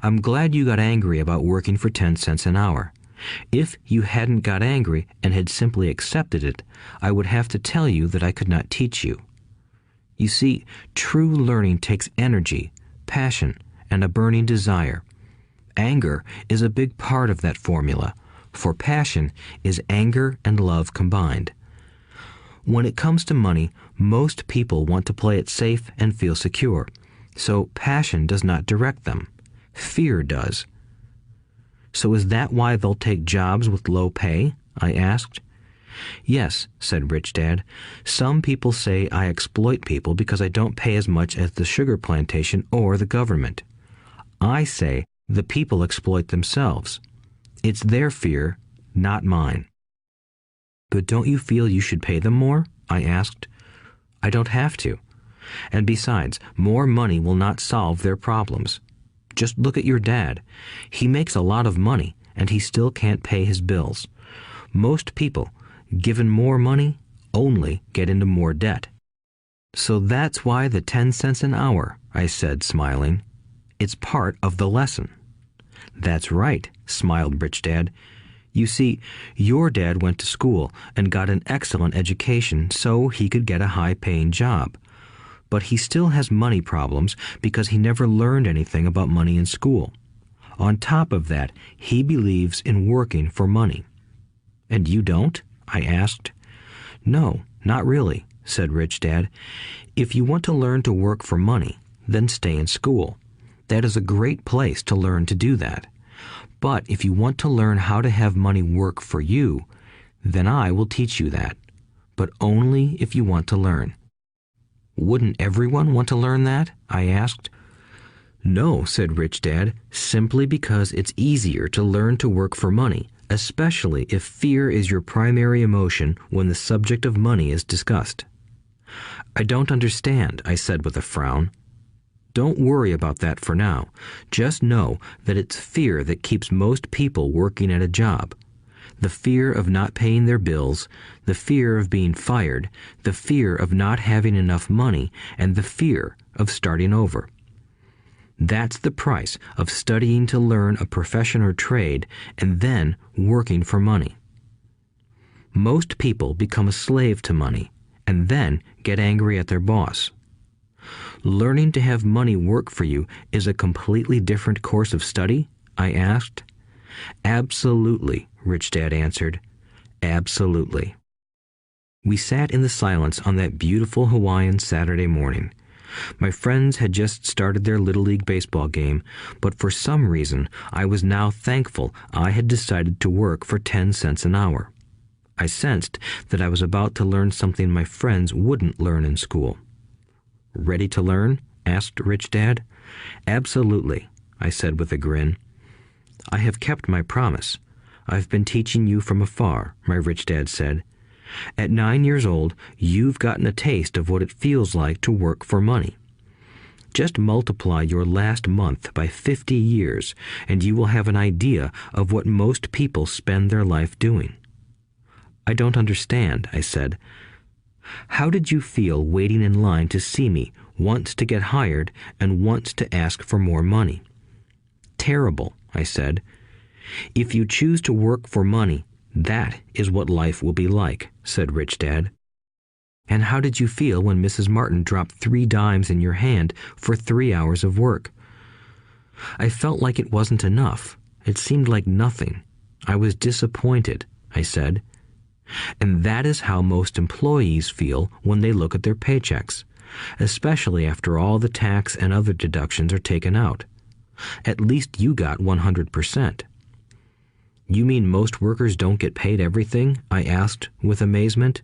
"I'm glad you got angry about working for 10 cents an hour. If you hadn't got angry and had simply accepted it, I would have to tell you that I could not teach you. You see, true learning takes energy, passion, and a burning desire. Anger is a big part of that formula, for passion is anger and love combined. When it comes to money, most people want to play it safe and feel secure, so passion does not direct them. Fear does. So is that why they'll take jobs with low pay?" I asked. "Yes," said Rich Dad. "Some people say I exploit people because I don't pay as much as the sugar plantation or the government. I say the people exploit themselves. It's their fear, not mine." "But don't you feel you should pay them more?" I asked. "I don't have to. And besides, more money will not solve their problems. Just look at your dad. He makes a lot of money, and he still can't pay his bills. Most people, given more money, only get into more debt." "So that's why the 10 cents an hour," I said, smiling. "It's part of the lesson." "That's right," smiled Rich Dad. "You see, your dad went to school and got an excellent education so he could get a high-paying job. But he still has money problems because he never learned anything about money in school. On top of that, he believes in working for money." "And you don't?" I asked. "No, not really," said Rich Dad. "If you want to learn to work for money, then stay in school. That is a great place to learn to do that. But if you want to learn how to have money work for you, then I will teach you that. But only if you want to learn." "Wouldn't everyone want to learn that?" I asked. "No," said Rich Dad, "simply because it's easier to learn to work for money, especially if fear is your primary emotion when the subject of money is discussed." "I don't understand," I said with a frown. "Don't worry about that for now. Just know that it's fear that keeps most people working at a job. The fear of not paying their bills, the fear of being fired, the fear of not having enough money, and the fear of starting over. That's the price of studying to learn a profession or trade and then working for money. Most people become a slave to money and then get angry at their boss. Learning to have money work for you is a completely different course of study? I asked. Absolutely, Rich Dad answered. Absolutely. We sat in the silence on that beautiful Hawaiian Saturday morning. My friends had just started their Little League baseball game, but for some reason I was now thankful I had decided to work for 10 cents an hour. I sensed that I was about to learn something my friends wouldn't learn in school. Ready to learn? Asked Rich Dad. Absolutely, I said with a grin. I have kept my promise. I've been teaching you from afar, my Rich Dad said. At 9 years old, you've gotten a taste of what it feels like to work for money. Just multiply your last month by 50 years, and you will have an idea of what most people spend their life doing. I don't understand, I said. How did you feel waiting in line to see me, once to get hired and once to ask for more money? Terrible, I said. If you choose to work for money, that is what life will be like, said Rich Dad. And how did you feel when Mrs. Martin dropped 3 dimes in your hand for 3 hours of work? I felt like it wasn't enough. It seemed like nothing. I was disappointed, I said. And that is how most employees feel when they look at their paychecks, especially after all the tax and other deductions are taken out. At least you got 100%. You mean most workers don't get paid everything? I asked with amazement.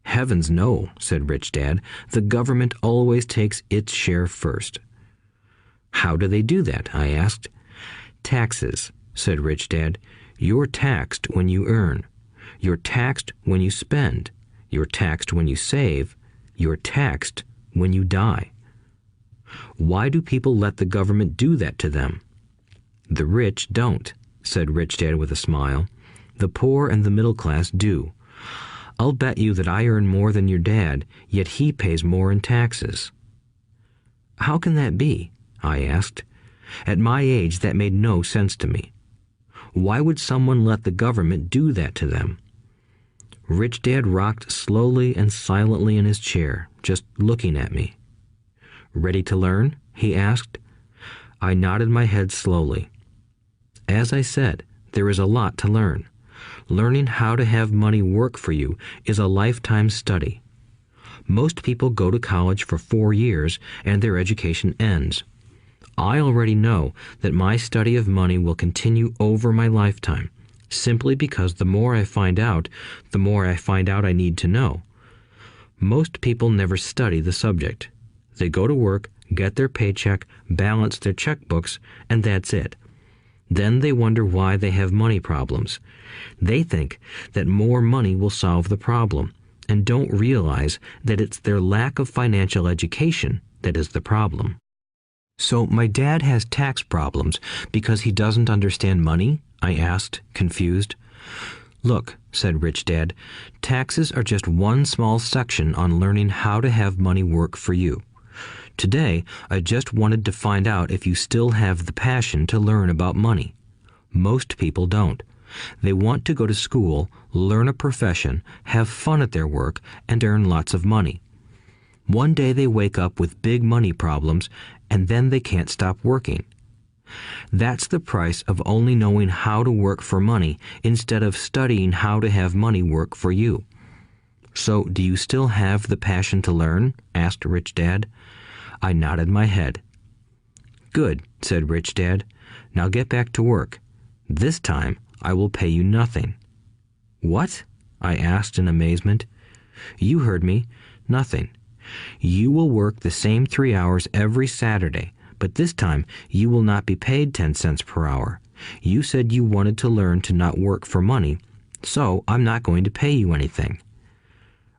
Heavens no, said Rich Dad. The government always takes its share first. How do they do that? I asked. Taxes, said Rich Dad. You're taxed when you earn. You're taxed when you spend. You're taxed when you save. You're taxed when you die. Why do people let the government do that to them? The rich don't, said Rich Dad with a smile. The poor and the middle class do. I'll bet you that I earn more than your dad, yet he pays more in taxes. How can that be? I asked. At my age, that made no sense to me. Why would someone let the government do that to them? Rich Dad rocked slowly and silently in his chair, just looking at me. Ready to learn? He asked. I nodded my head slowly. As I said, there is a lot to learn. Learning how to have money work for you is a lifetime study. Most people go to college for 4 years and their education ends. I already know that my study of money will continue over my lifetime, simply because the more I find out I need to know. Most people never study the subject. They go to work, get their paycheck, balance their checkbooks, and that's it. Then they wonder why they have money problems. They think that more money will solve the problem, and don't realize that it's their lack of financial education that is the problem. So my dad has tax problems because he doesn't understand money? I asked, confused. Look, said Rich Dad, taxes are just one small section on learning how to have money work for you. Today, I just wanted to find out if you still have the passion to learn about money. Most people don't. They want to go to school, learn a profession, have fun at their work, and earn lots of money. One day they wake up with big money problems, and then they can't stop working. That's the price of only knowing how to work for money instead of studying how to have money work for you. So, do you still have the passion to learn? Asked Rich Dad. I nodded my head. Good, said Rich Dad. Now get back to work. This time, I will pay you nothing. What? I asked in amazement. You heard me. Nothing. You will work the same 3 hours every Saturday, but this time you will not be paid 10 cents per hour. You said you wanted to learn to not work for money, so I'm not going to pay you anything.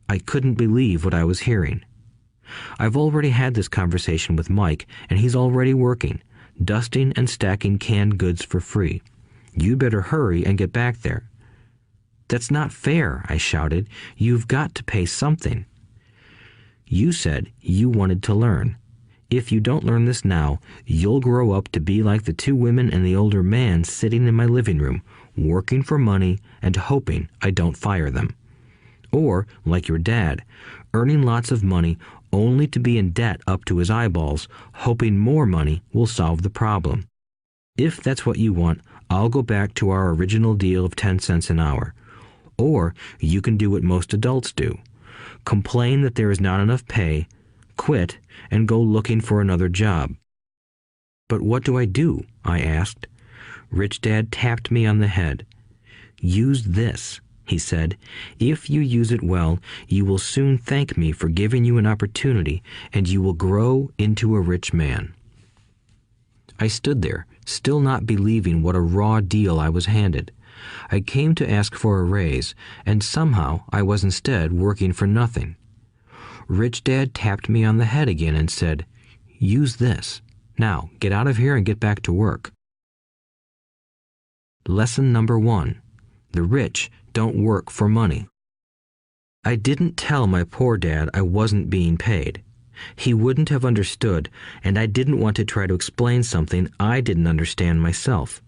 I couldn't believe what I was hearing. I've already had this conversation with Mike, and he's already working, dusting and stacking canned goods for free. You better hurry and get back there. That's not fair, I shouted. You've got to pay something. You said you wanted to learn. If you don't learn this now, you'll grow up to be like the two women and the older man sitting in my living room, working for money and hoping I don't fire them. Or, like your dad, earning lots of money only to be in debt up to his eyeballs, hoping more money will solve the problem. If that's what you want, I'll go back to our original deal of 10 cents an hour. Or you can do what most adults do. Complain that there is not enough pay, quit, and go looking for another job. But what do I do? I asked. Rich Dad tapped me on the head. Use this, he said. If you use it well, you will soon thank me for giving you an opportunity, and you will grow into a rich man. I stood there, still not believing what a raw deal I was handed. I came to ask for a raise, and somehow I was instead working for nothing. Rich Dad tapped me on the head again and said, "Use this. Now, get out of here and get back to work." Lesson number 1. The rich don't work for money. I didn't tell my poor dad I wasn't being paid. He wouldn't have understood, and I didn't want to try to explain something I didn't understand myself.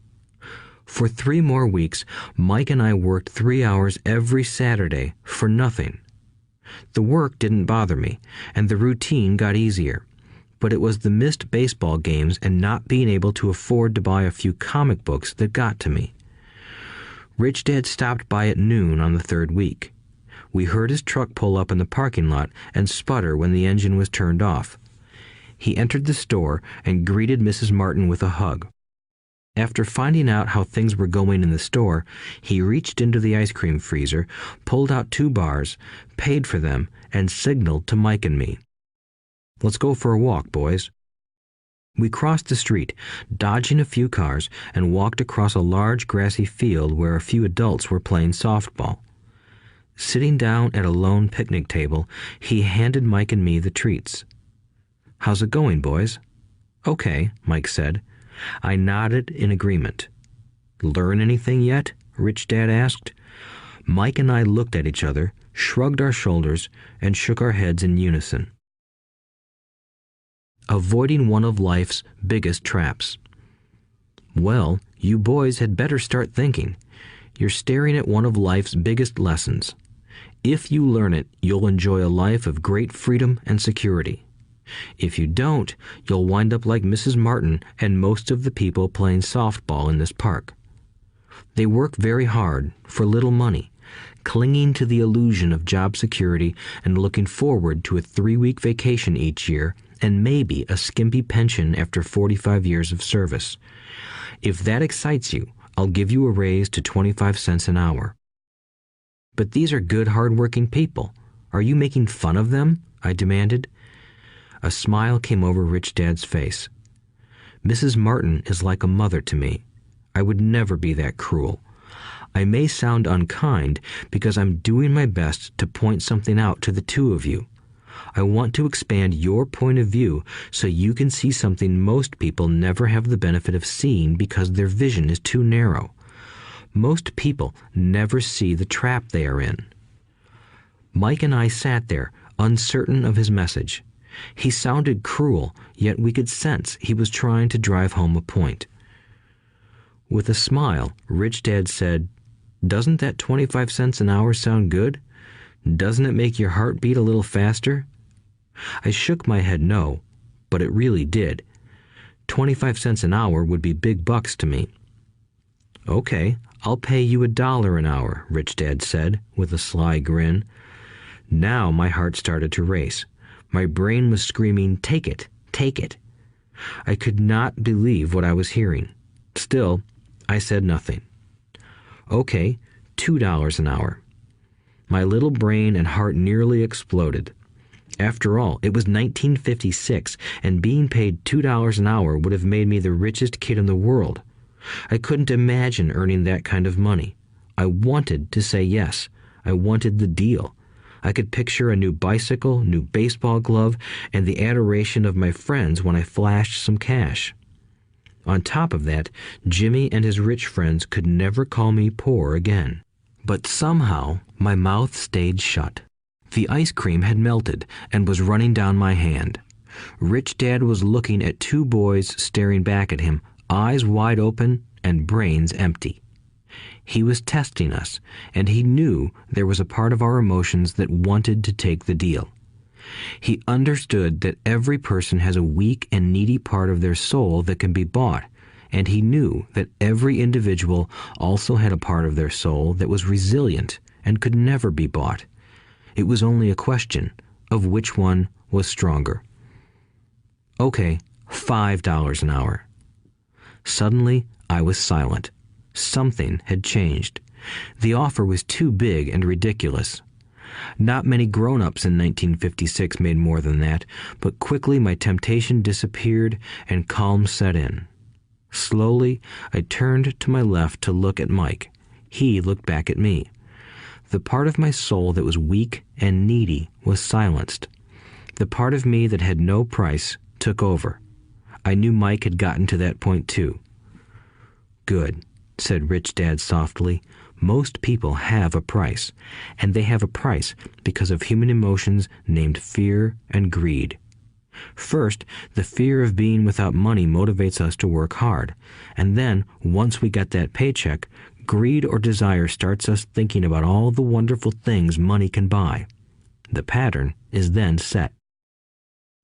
For 3 more weeks, Mike and I worked 3 hours every Saturday for nothing. The work didn't bother me, and the routine got easier. But it was the missed baseball games and not being able to afford to buy a few comic books that got to me. Rich Dad stopped by at noon on the 3rd week. We heard his truck pull up in the parking lot and sputter when the engine was turned off. He entered the store and greeted Mrs. Martin with a hug. After finding out how things were going in the store, he reached into the ice cream freezer, pulled out 2 bars, paid for them, and signaled to Mike and me. "Let's go for a walk, boys." We crossed the street, dodging a few cars, and walked across a large grassy field where a few adults were playing softball. Sitting down at a lone picnic table, he handed Mike and me the treats. "How's it going, boys?" "Okay," Mike said. I nodded in agreement. "Learn anything yet?" Rich Dad asked. Mike and I looked at each other, shrugged our shoulders, and shook our heads in unison. Avoiding one of life's biggest traps. Well, you boys had better start thinking. You're staring at one of life's biggest lessons. If you learn it, you'll enjoy a life of great freedom and security. If you don't, you'll wind up like Mrs. Martin and most of the people playing softball in this park. They work very hard for little money, clinging to the illusion of job security and looking forward to a 3-week vacation each year and maybe a skimpy pension after 45 years of service. If that excites you, I'll give you a raise to 25 cents an hour. But these are good, hard-working people. Are you making fun of them? I demanded. A smile came over Rich Dad's face. Mrs. Martin is like a mother to me. I would never be that cruel. I may sound unkind because I'm doing my best to point something out to the 2 of you. I want to expand your point of view so you can see something most people never have the benefit of seeing because their vision is too narrow. Most people never see the trap they are in. Mike and I sat there, uncertain of his message. He sounded cruel, yet we could sense he was trying to drive home a point. With a smile, Rich Dad said, "Doesn't that 25 cents an hour sound good? Doesn't it make your heart beat a little faster?" I shook my head no, but it really did. 25 cents an hour would be big bucks to me. "Okay, I'll pay you $1 an hour," Rich Dad said, with a sly grin. Now my heart started to race. My brain was screaming, "Take it, take it." I could not believe what I was hearing. Still, I said nothing. "Okay, $2 an hour." My little brain and heart nearly exploded. After all, it was 1956, and being paid $2 an hour would have made me the richest kid in the world. I couldn't imagine earning that kind of money. I wanted to say yes. I wanted the deal. I could picture a new bicycle, new baseball glove, and the adoration of my friends when I flashed some cash. On top of that, Jimmy and his rich friends could never call me poor again. But somehow, my mouth stayed shut. The ice cream had melted and was running down my hand. Rich Dad was looking at two boys staring back at him, eyes wide open and brains empty. He was testing us, and he knew there was a part of our emotions that wanted to take the deal. He understood that every person has a weak and needy part of their soul that can be bought, and he knew that every individual also had a part of their soul that was resilient and could never be bought. It was only a question of which one was stronger. Okay, $5 an hour. Suddenly, I was silent. Something had changed. The offer was too big and ridiculous. Not many grown-ups in 1956 made more than that, but quickly my temptation disappeared and calm set in. Slowly, I turned to my left to look at Mike. He looked back at me. The part of my soul that was weak and needy was silenced. The part of me that had no price took over. I knew Mike had gotten to that point too. "Good," said Rich Dad softly. "Most people have a price, and they have a price because of human emotions named fear and greed. First, the fear of being without money motivates us to work hard, and then, once we get that paycheck, greed or desire starts us thinking about all the wonderful things money can buy. The pattern is then set."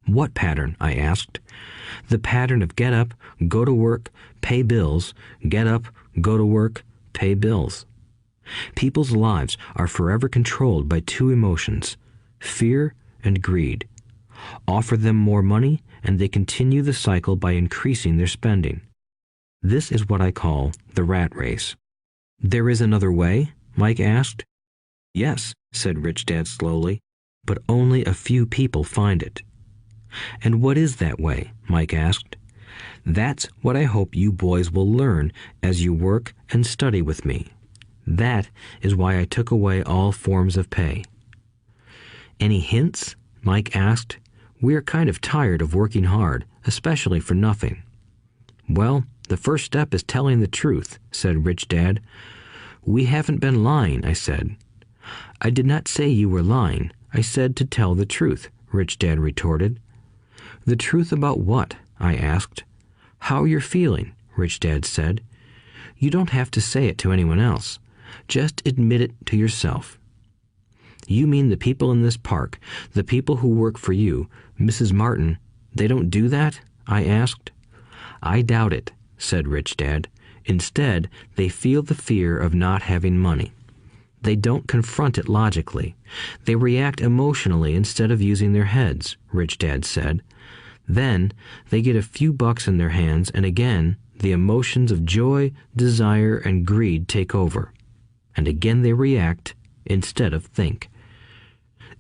"What pattern?" I asked. "The pattern of get up, go to work, pay bills, get up, go to work, pay bills." People's lives are forever controlled by two emotions, fear and greed. Offer them more money, and they continue the cycle by increasing their spending. This is what I call the rat race. "There is another way?" Mike asked. "Yes," said Rich Dad slowly, "but only a few people find it." "And what is that way?" Mike asked. "That's what I hope you boys will learn as you work and study with me. That is why I took away all forms of pay." "Any hints?" Mike asked. "We're kind of tired of working hard, especially for nothing." "Well, the first step is telling the truth," said Rich Dad. "We haven't been lying," I said. "I did not say you were lying. I said to tell the truth," Rich Dad retorted. "The truth about what?" I asked. "How you're feeling," Rich Dad said. "You don't have to say it to anyone else. Just admit it to yourself." "You mean the people in this park, the people who work for you, Mrs. Martin, they don't do that?" I asked. "I doubt it," said Rich Dad. "Instead, they feel the fear of not having money. They don't confront it logically. They react emotionally instead of using their heads," Rich Dad said. "Then they get a few bucks in their hands, and again, the emotions of joy, desire, and greed take over. And again they react instead of think."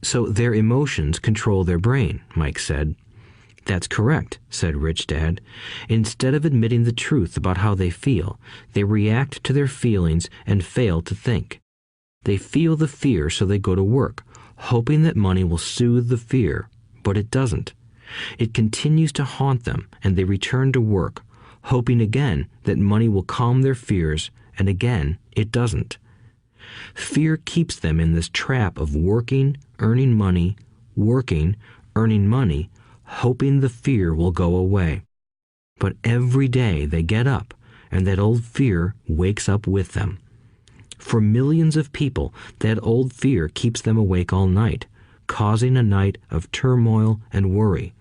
"So their emotions control their brain," Mike said. "That's correct," said Rich Dad. "Instead of admitting the truth about how they feel, they react to their feelings and fail to think. They feel the fear, so they go to work, hoping that money will soothe the fear, but it doesn't. It continues to haunt them, and they return to work, hoping again that money will calm their fears, and again it doesn't. Fear keeps them in this trap of working, earning money, working, earning money, hoping the fear will go away. But every day they get up, and that old fear wakes up with them. For millions of people, that old fear keeps them awake all night, causing a night of turmoil and worry.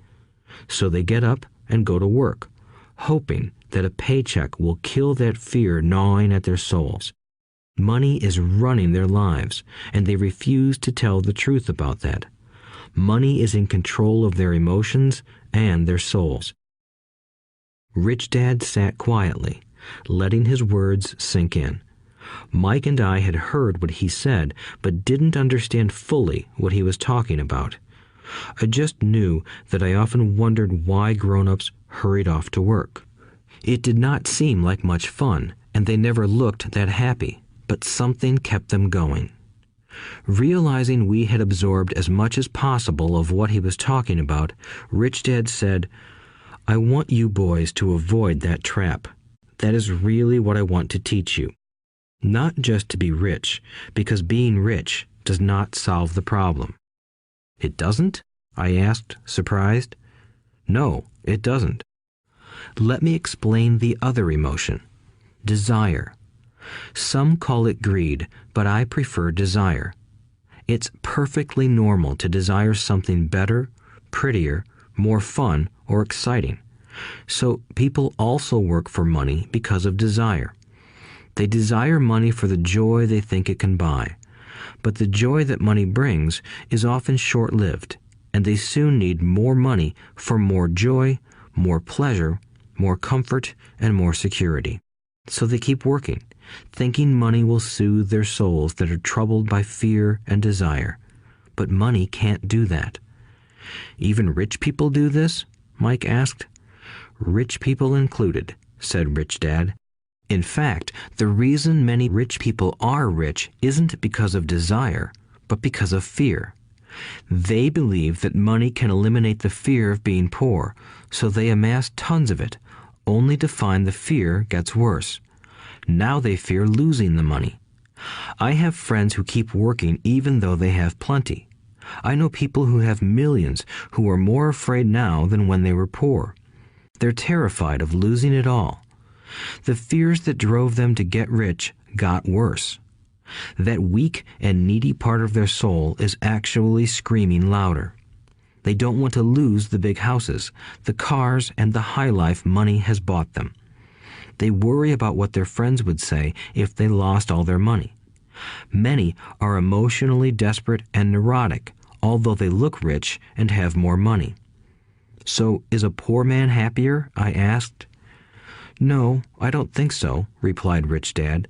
So they get up and go to work, hoping that a paycheck will kill that fear gnawing at their souls. Money is running their lives, and they refuse to tell the truth about that. Money is in control of their emotions and their souls." Rich Dad sat quietly, letting his words sink in. Mike and I had heard what he said, but didn't understand fully what he was talking about. I just knew that I often wondered why grown-ups hurried off to work. It did not seem like much fun, and they never looked that happy, but something kept them going. Realizing we had absorbed as much as possible of what he was talking about, Rich Dad said, "I want you boys to avoid that trap. That is really what I want to teach you. Not just to be rich, because being rich does not solve the problem." "It doesn't?" I asked, surprised. No, it doesn't. Let me explain the other emotion, desire. Some call it greed, but I prefer desire. It's perfectly normal to desire something better, prettier, more fun, or exciting. So people also work for money because of desire. They desire money for the joy they think it can buy. But the joy that money brings is often short-lived, and they soon need more money for more joy, more pleasure, more comfort, and more security. So they keep working, thinking money will soothe their souls that are troubled by fear and desire. But money can't do that. Even rich people do this? Mike asked. Rich people included, said Rich Dad. In fact, the reason many rich people are rich isn't because of desire, but because of fear. They believe that money can eliminate the fear of being poor, so they amass tons of it, only to find the fear gets worse. Now they fear losing the money. I have friends who keep working even though they have plenty. I know people who have millions who are more afraid now than when they were poor. They're terrified of losing it all. The fears that drove them to get rich got worse. That weak and needy part of their soul is actually screaming louder. They don't want to lose the big houses, the cars, and the high life money has bought them. They worry about what their friends would say if they lost all their money. Many are emotionally desperate and neurotic, although they look rich and have more money. So, is a poor man happier? I asked. No, I don't think so, replied Rich Dad.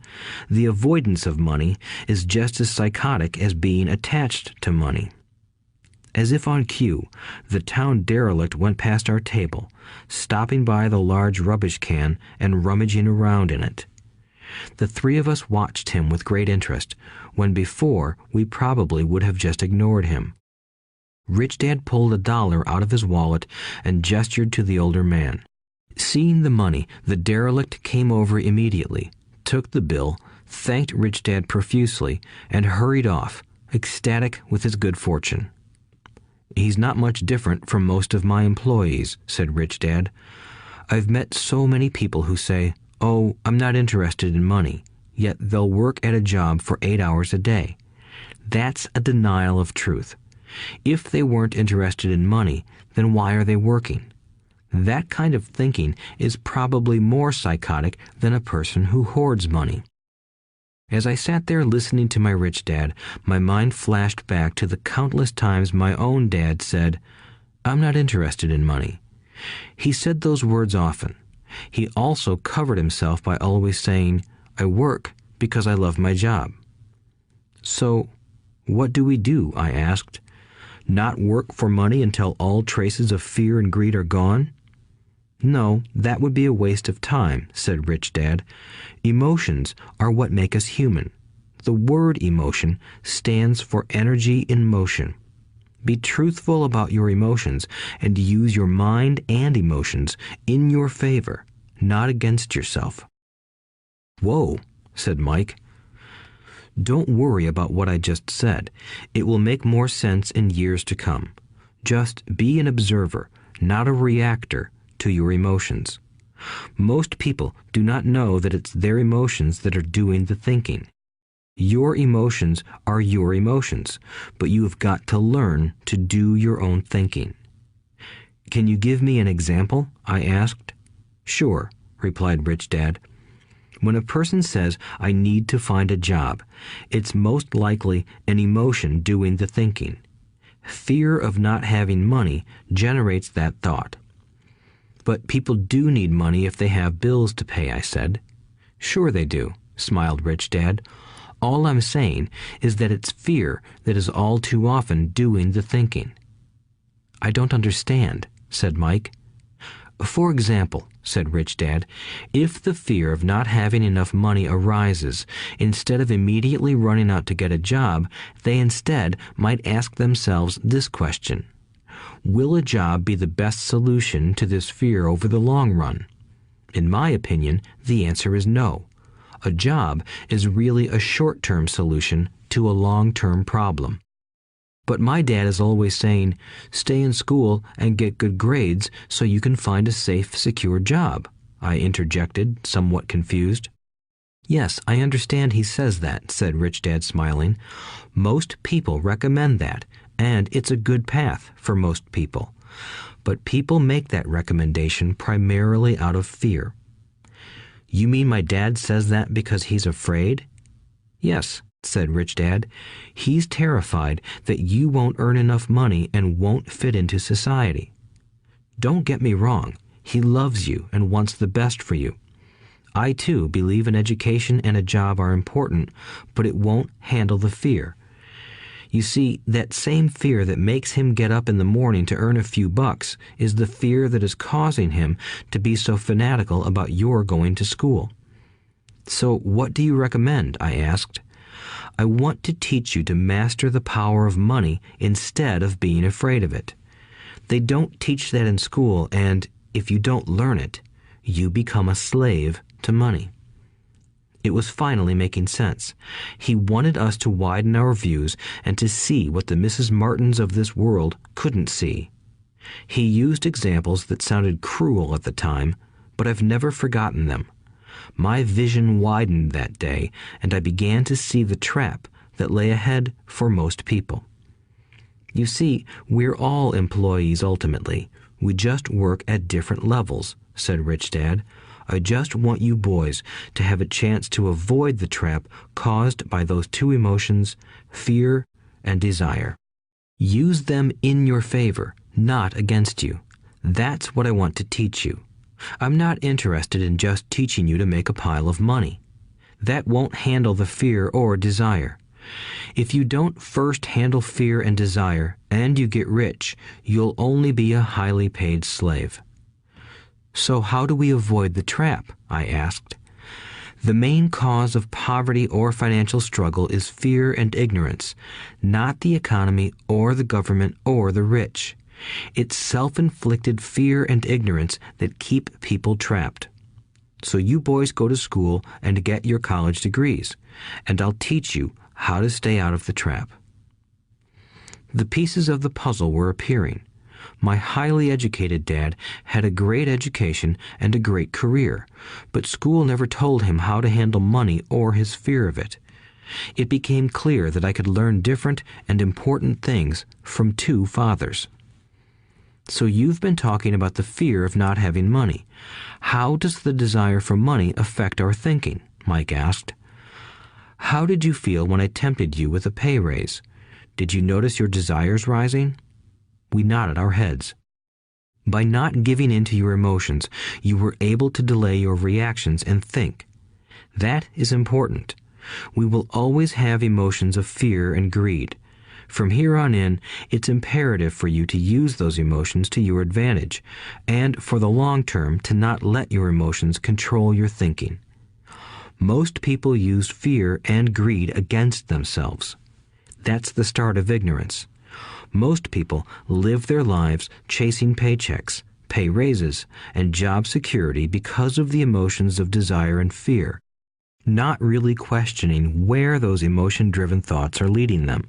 The avoidance of money is just as psychotic as being attached to money. As if on cue, the town derelict went past our table, stopping by the large rubbish can and rummaging around in it. The three of us watched him with great interest, when before we probably would have just ignored him. Rich Dad pulled $1 out of his wallet and gestured to the older man. Seeing the money, the derelict came over immediately, took the bill, thanked Rich Dad profusely, and hurried off, ecstatic with his good fortune. He's not much different from most of my employees, said Rich Dad. I've met so many people who say, "Oh, I'm not interested in money," yet they'll work at a job for 8 hours a day. That's a denial of truth. If they weren't interested in money, then why are they working? That kind of thinking is probably more psychotic than a person who hoards money. As I sat there listening to my Rich Dad, my mind flashed back to the countless times my own dad said, "I'm not interested in money." He said those words often. He also covered himself by always saying, "I work because I love my job." So, what do we do? I asked. Not work for money until all traces of fear and greed are gone? No, that would be a waste of time, said Rich Dad. Emotions are what make us human. The word emotion stands for energy in motion. Be truthful about your emotions and use your mind and emotions in your favor, not against yourself. Whoa, said Mike. Don't worry about what I just said. It will make more sense in years to come. Just be an observer, not a reactor, to your emotions. Most people do not know that it's their emotions that are doing the thinking. Your emotions are your emotions, but you have got to learn to do your own thinking. Can you give me an example? I asked. Sure, replied Rich Dad. When a person says, "I need to find a job," it's most likely an emotion doing the thinking. Fear of not having money generates that thought. But people do need money if they have bills to pay, I said. Sure they do, smiled Rich Dad. All I'm saying is that it's fear that is all too often doing the thinking. I don't understand, said Mike. For example, said Rich Dad, if the fear of not having enough money arises, instead of immediately running out to get a job, they instead might ask themselves this question. Will a job be the best solution to this fear over the long run? In my opinion, the answer is no. A job is really a short-term solution to a long-term problem. But my dad is always saying, stay in school and get good grades so you can find a safe, secure job, I interjected, somewhat confused. Yes, I understand he says that, said Rich Dad, smiling. Most people recommend that, and it's a good path for most people. But people make that recommendation primarily out of fear. You mean my dad says that because he's afraid? Yes, said Rich Dad. He's terrified that you won't earn enough money and won't fit into society. Don't get me wrong. He loves you and wants the best for you. I, too, believe an education and a job are important, but it won't handle the fear. You see, that same fear that makes him get up in the morning to earn a few bucks is the fear that is causing him to be so fanatical about your going to school. So what do you recommend? I asked. I want to teach you to master the power of money instead of being afraid of it. They don't teach that in school, and if you don't learn it, you become a slave to money. It was finally making sense. He wanted us to widen our views and to see what the Mrs. Martins of this world couldn't see. He used examples that sounded cruel at the time, but I've never forgotten them. My vision widened that day, and I began to see the trap that lay ahead for most people. You see, we're all employees ultimately. We just work at different levels, said Rich Dad. I just want you boys to have a chance to avoid the trap caused by those two emotions, fear and desire. Use them in your favor, not against you. That's what I want to teach you. I'm not interested in just teaching you to make a pile of money. That won't handle the fear or desire. If you don't first handle fear and desire, and you get rich, you'll only be a highly paid slave. So how do we avoid the trap? I asked. The main cause of poverty or financial struggle is fear and ignorance, not the economy or the government or the rich. It's self-inflicted fear and ignorance that keep people trapped. So you boys go to school and get your college degrees, and I'll teach you how to stay out of the trap. The pieces of the puzzle were appearing. My highly educated dad had a great education and a great career, but school never told him how to handle money or his fear of it. It became clear that I could learn different and important things from two fathers. So you've been talking about the fear of not having money. How does the desire for money affect our thinking? Mike asked. How did you feel when I tempted you with a pay raise? Did you notice your desires rising? We nodded our heads. By not giving in to your emotions, you were able to delay your reactions and think. That is important. We will always have emotions of fear and greed. From here on in, it's imperative for you to use those emotions to your advantage, and for the long term to not let your emotions control your thinking. Most people use fear and greed against themselves. That's the start of ignorance. Most people live their lives chasing paychecks, pay raises, and job security because of the emotions of desire and fear, not really questioning where those emotion-driven thoughts are leading them.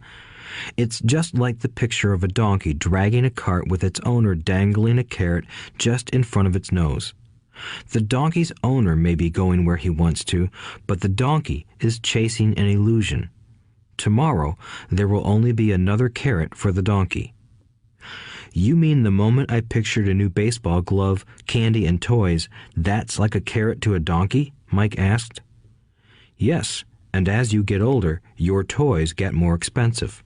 It's just like the picture of a donkey dragging a cart with its owner dangling a carrot just in front of its nose. The donkey's owner may be going where he wants to, but the donkey is chasing an illusion. Tomorrow, there will only be another carrot for the donkey. You mean the moment I pictured a new baseball glove, candy, and toys, that's like a carrot to a donkey? Mike asked. Yes, and as you get older, your toys get more expensive.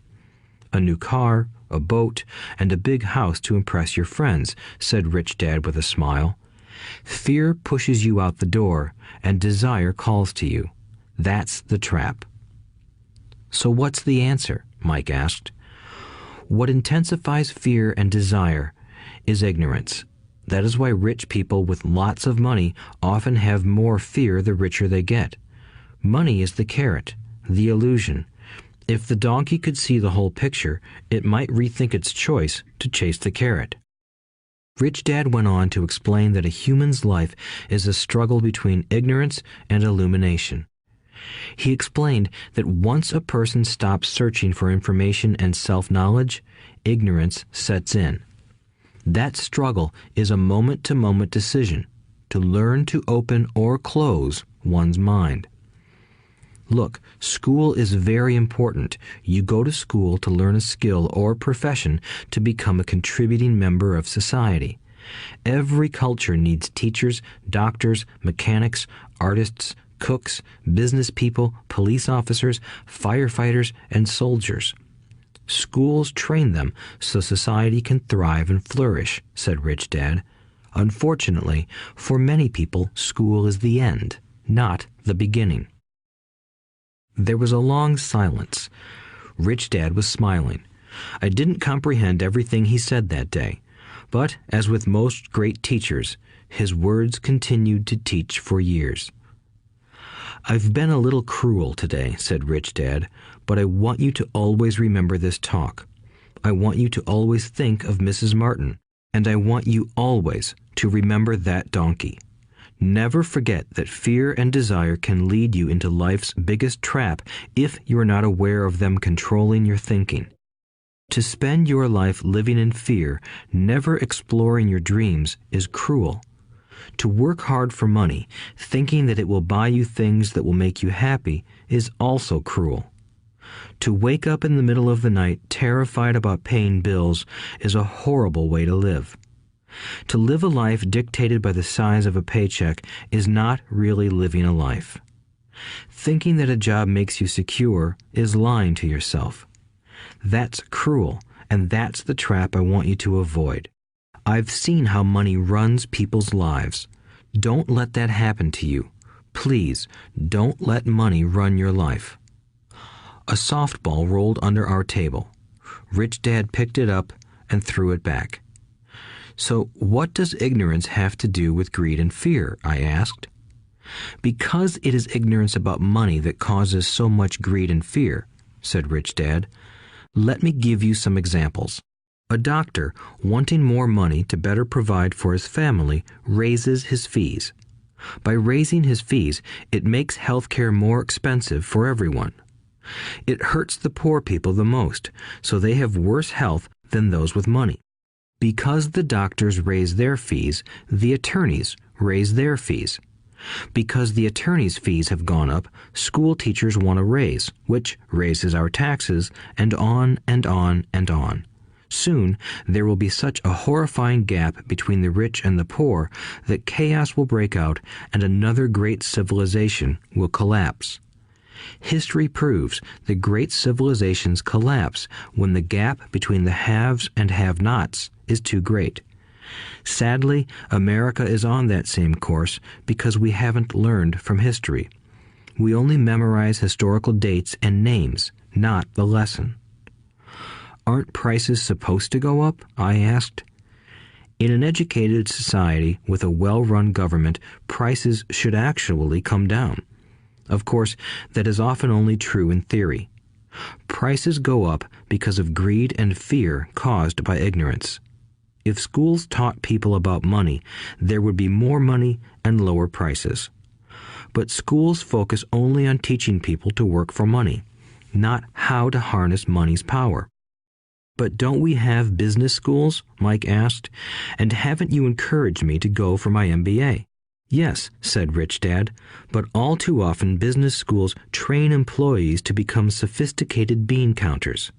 A new car, a boat, and a big house to impress your friends, said Rich Dad with a smile. Fear pushes you out the door, and desire calls to you. That's the trap. So what's the answer? Mike asked. What intensifies fear and desire is ignorance. That is why rich people with lots of money often have more fear the richer they get. Money is the carrot, the illusion. If the donkey could see the whole picture, it might rethink its choice to chase the carrot. Rich Dad went on to explain that a human's life is a struggle between ignorance and illumination. He explained that once a person stops searching for information and self-knowledge, ignorance sets in. That struggle is a moment-to-moment decision to learn to open or close one's mind. Look, school is very important. You go to school to learn a skill or profession to become a contributing member of society. Every culture needs teachers, doctors, mechanics, artists, cooks, business people, police officers, firefighters, and soldiers. Schools train them so society can thrive and flourish, said Rich Dad. Unfortunately, for many people, school is the end, not the beginning. There was a long silence. Rich Dad was smiling. I didn't comprehend everything he said that day, but as with most great teachers, his words continued to teach for years. I've been a little cruel today, said Rich Dad, but I want you to always remember this talk. I want you to always think of Mrs. Martin, and I want you always to remember that donkey. Never forget that fear and desire can lead you into life's biggest trap if you are not aware of them controlling your thinking. To spend your life living in fear, never exploring your dreams, is cruel. To work hard for money, thinking that it will buy you things that will make you happy, is also cruel. To wake up in the middle of the night terrified about paying bills is a horrible way to live. To live a life dictated by the size of a paycheck is not really living a life. Thinking that a job makes you secure is lying to yourself. That's cruel, and that's the trap I want you to avoid. I've seen how money runs people's lives. Don't let that happen to you. Please, don't let money run your life. A softball rolled under our table. Rich Dad picked it up and threw it back. So what does ignorance have to do with greed and fear? I asked. Because it is ignorance about money that causes so much greed and fear, said Rich Dad. Let me give you some examples. A doctor, wanting more money to better provide for his family, raises his fees. By raising his fees, it makes healthcare more expensive for everyone. It hurts the poor people the most, so they have worse health than those with money. Because the doctors raise their fees, the attorneys raise their fees. Because the attorneys' fees have gone up, school teachers want a raise, which raises our taxes, and on and on and on. Soon, there will be such a horrifying gap between the rich and the poor that chaos will break out and another great civilization will collapse. History proves that great civilizations collapse when the gap between the haves and have-nots is too great. Sadly, America is on that same course because we haven't learned from history. We only memorize historical dates and names, not the lesson. Aren't prices supposed to go up? I asked. In an educated society with a well-run government, prices should actually come down. Of course, that is often only true in theory. Prices go up because of greed and fear caused by ignorance. If schools taught people about money, there would be more money and lower prices. But schools focus only on teaching people to work for money, not how to harness money's power. But don't we have business schools? Mike asked. And haven't you encouraged me to go for my MBA? Yes, said Rich Dad, but all too often business schools train employees to become sophisticated bean counters.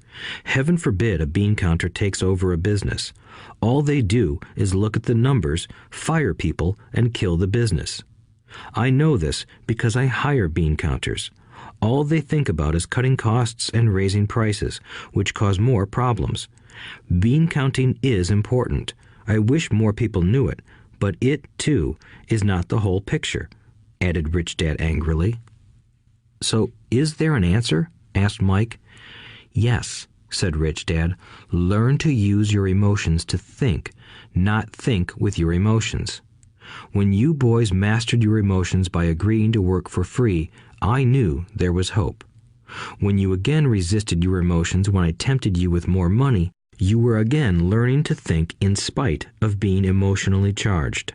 Heaven forbid a bean counter takes over a business. All they do is look at the numbers, fire people, and kill the business. I know this because I hire bean counters. All they think about is cutting costs and raising prices, which cause more problems. Bean counting is important. I wish more people knew it, but it, too, is not the whole picture, added Rich Dad angrily. So, is there an answer? Asked Mike. Yes, said Rich Dad. Learn to use your emotions to think, not think with your emotions. When you boys mastered your emotions by agreeing to work for free, I knew there was hope. When you again resisted your emotions when I tempted you with more money, you were again learning to think in spite of being emotionally charged.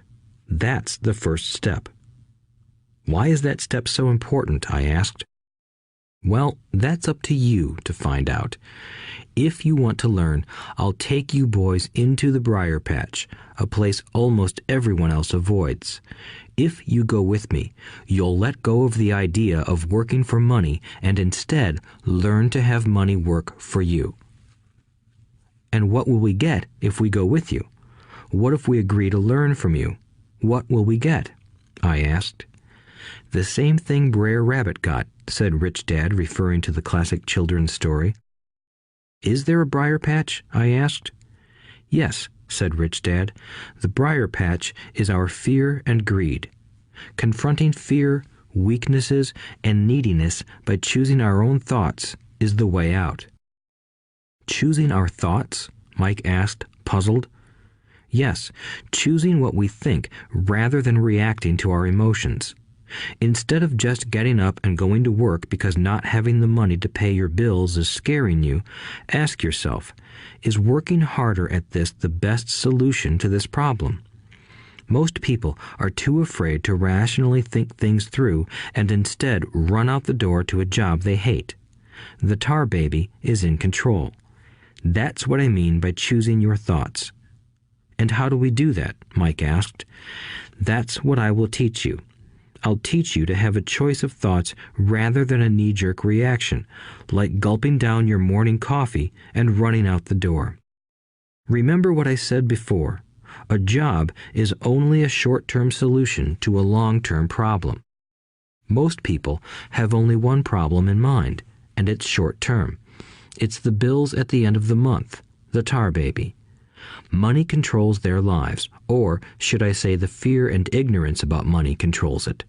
That's the first step. Why is that step so important? I asked. Well, that's up to you to find out. If you want to learn, I'll take you boys into the briar patch, a place almost everyone else avoids. If you go with me, you'll let go of the idea of working for money and instead learn to have money work for you. And what will we get if we go with you? What if we agree to learn from you? What will we get? I asked. The same thing Brer Rabbit got, said Rich Dad, referring to the classic children's story. Is there a briar patch? I asked. Yes, said Rich Dad. The briar patch is our fear and greed. Confronting fear, weaknesses, and neediness by choosing our own thoughts is the way out. Choosing our thoughts? Mike asked, puzzled. Yes, choosing what we think rather than reacting to our emotions. Instead of just getting up and going to work because not having the money to pay your bills is scaring you, ask yourself, is working harder at this the best solution to this problem? Most people are too afraid to rationally think things through and instead run out the door to a job they hate. The tar baby is in control. That's what I mean by choosing your thoughts. And how do we do that? Mike asked. That's what I will teach you. I'll teach you to have a choice of thoughts rather than a knee-jerk reaction, like gulping down your morning coffee and running out the door. Remember what I said before. A job is only a short-term solution to a long-term problem. Most people have only one problem in mind, and it's short-term. It's the bills at the end of the month, the tar baby. Money controls their lives, or should I say the fear and ignorance about money controls it.